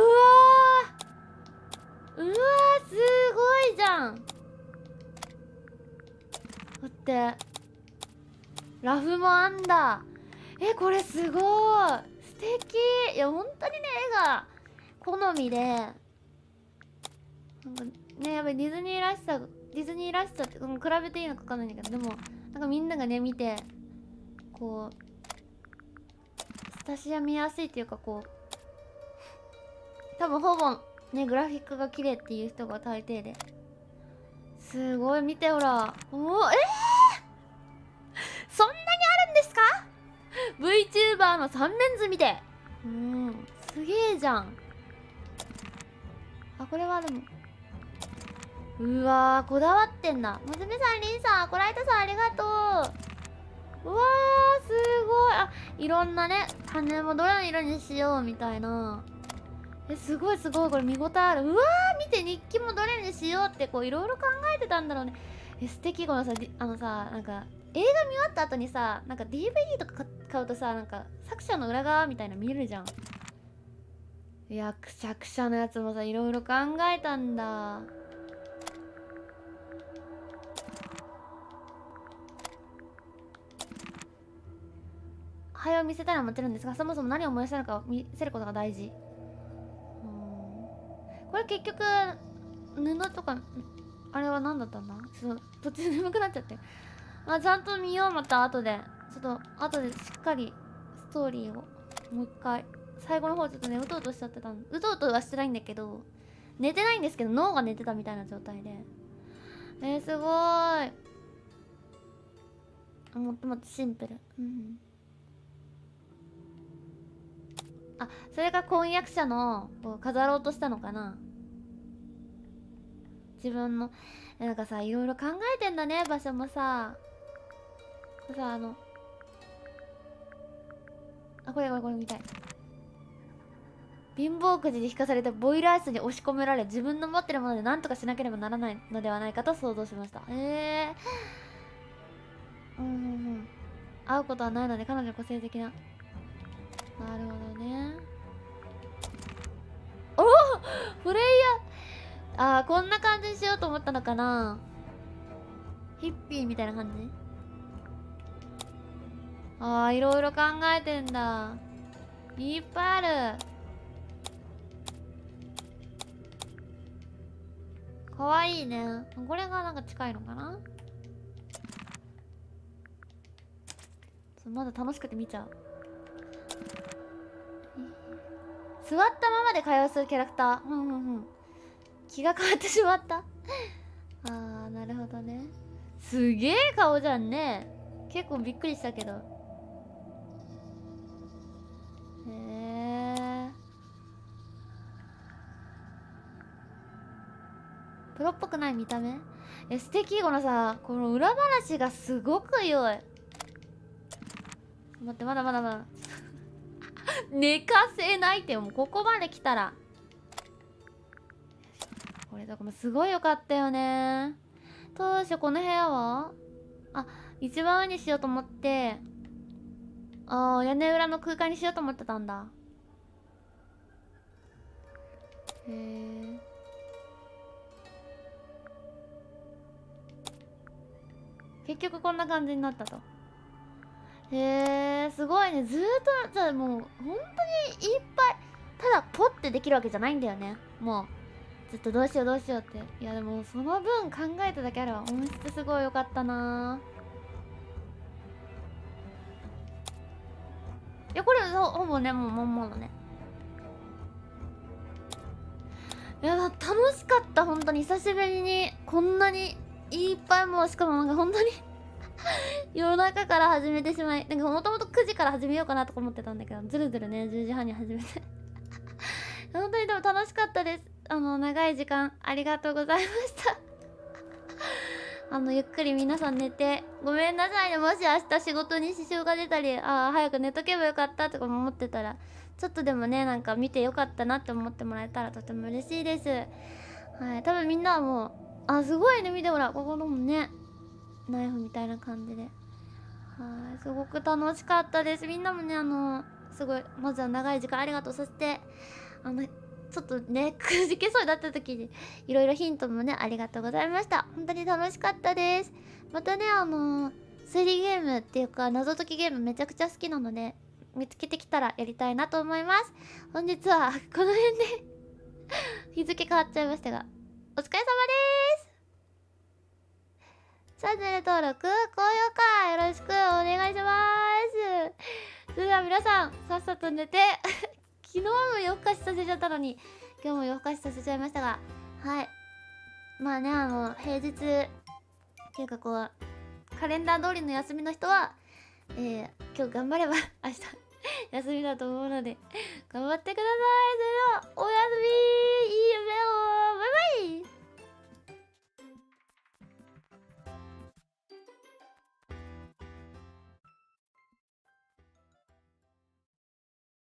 ー、すごいじゃん。だってラフもあんだ。これすごい素敵。いや本当にね、絵が好みで、なんかね、やっぱりディズニーらしさって、比べていいのか分かんないんだけど、でもなんかみんながね見てこう親しみやすいっていうか、こう多分ほぼねグラフィックが綺麗っていう人が大抵で、すごい見てほら。そんなにあるんですか VTuber の3面図見て。すげえじゃん。これはでもうわー、こだわってんだ。娘さん、りんさん、コライトさんありがとう。うわー、すごい。いろんなね羽もどれの色にしようみたいな。すごいすごい、これ見応えある。うわー、見て、日記もどれにしようってこういろいろ考えてたんだろうね。素敵。このさ、なんか映画見終わった後にさ、なんか DVD とか買うとさ、なんか作者の裏側みたいな見るじゃん。作者のやつもさ、いろいろ考えたんだ。早を見せたらもちろんですが、そもそも何を燃やしたのかを見せることが大事。これ結局布とかあれは何だったんだ。途中眠くなっちゃって。ちゃんと見よう、また後で。ちょっと後でしっかりストーリーをもう一回。最後の方ちょっとね、うとうとしちゃってたんで、うとうとはしてないんだけど、寝てないんですけど脳が寝てたみたいな状態で。すごーい。もっともっとシンプル。それが婚約者のを飾ろうとしたのかな。自分のなんかさ、いろいろ考えてんだね。場所もさこれみたい。貧乏くじで引かされてボイラー室に押し込められ、自分の持ってるもので何とかしなければならないのではないかと想像しました。会うことはないので彼女個性的な。なるほどね。プレイヤー、こんな感じにしようと思ったのかな。ヒッピーみたいな感じ。いろいろ考えてんだ。いっぱいある。かわいいね。これがなんか近いのかな。まだ楽しくて見ちゃう。座ったままで会話するキャラクター。気が変わってしまった。あー、なるほどね。すげえ顔じゃんね。結構びっくりしたけど。へえ。プロっぽくない見た目？素敵。このさ、この裏話がすごく良い。待って、まだまだまだ。寝かせないってもうここまで来たら。これとかもすごい良かったよね。当初この部屋は一番上にしようと思って、屋根裏の空間にしようと思ってたんだ。へえ。結局こんな感じになったと。へえ、すごいね。ずーっと、じゃあもう、本当にいっぱい、ただポッてできるわけじゃないんだよね。もう、ずっとどうしようどうしようって。いやでも、その分考えただけあるわ。音質すごい良かったなぁ。いや、これ、ほぼね、もうまんまだね。いや、楽しかった。本当に久しぶりに、こんなにいっぱいもう、しかもなんか本当に夜中から始めてしまい、なんかもともと9時から始めようかなとか思ってたんだけど、ずるずるね、10時半に始めて本当にでも楽しかったです。長い時間ありがとうございましたゆっくり皆さん寝てごめんなさいね。もし明日仕事に支障が出たり、早く寝とけばよかったとかも思ってたら、ちょっとでもね、なんか見てよかったなって思ってもらえたらとても嬉しいです。はい、多分みんなはもう、すごいね、見てほら、ここのもね、ナイフみたいな感じで。はい、すごく楽しかったです。みんなもね、すごい、まずは長い時間ありがとう。そして、ちょっとね、くじけそうになった時に、いろいろヒントもね、ありがとうございました。本当に楽しかったです。またね、推理ゲームっていうか、謎解きゲームめちゃくちゃ好きなので、見つけてきたらやりたいなと思います。本日は、この辺で日付変わっちゃいましたが、お疲れ様です。チャンネル登録、高評価よろしくお願いします。それでは皆さん、さっさと寝て昨日も夜更かしさせちゃったのに、今日も夜更かしさせちゃいましたが、はい。まあね、平日、っていうかこう、カレンダー通りの休みの人は、今日頑張れば明日休みだと思うので、頑張ってください。それでは、おやすみ、いい夢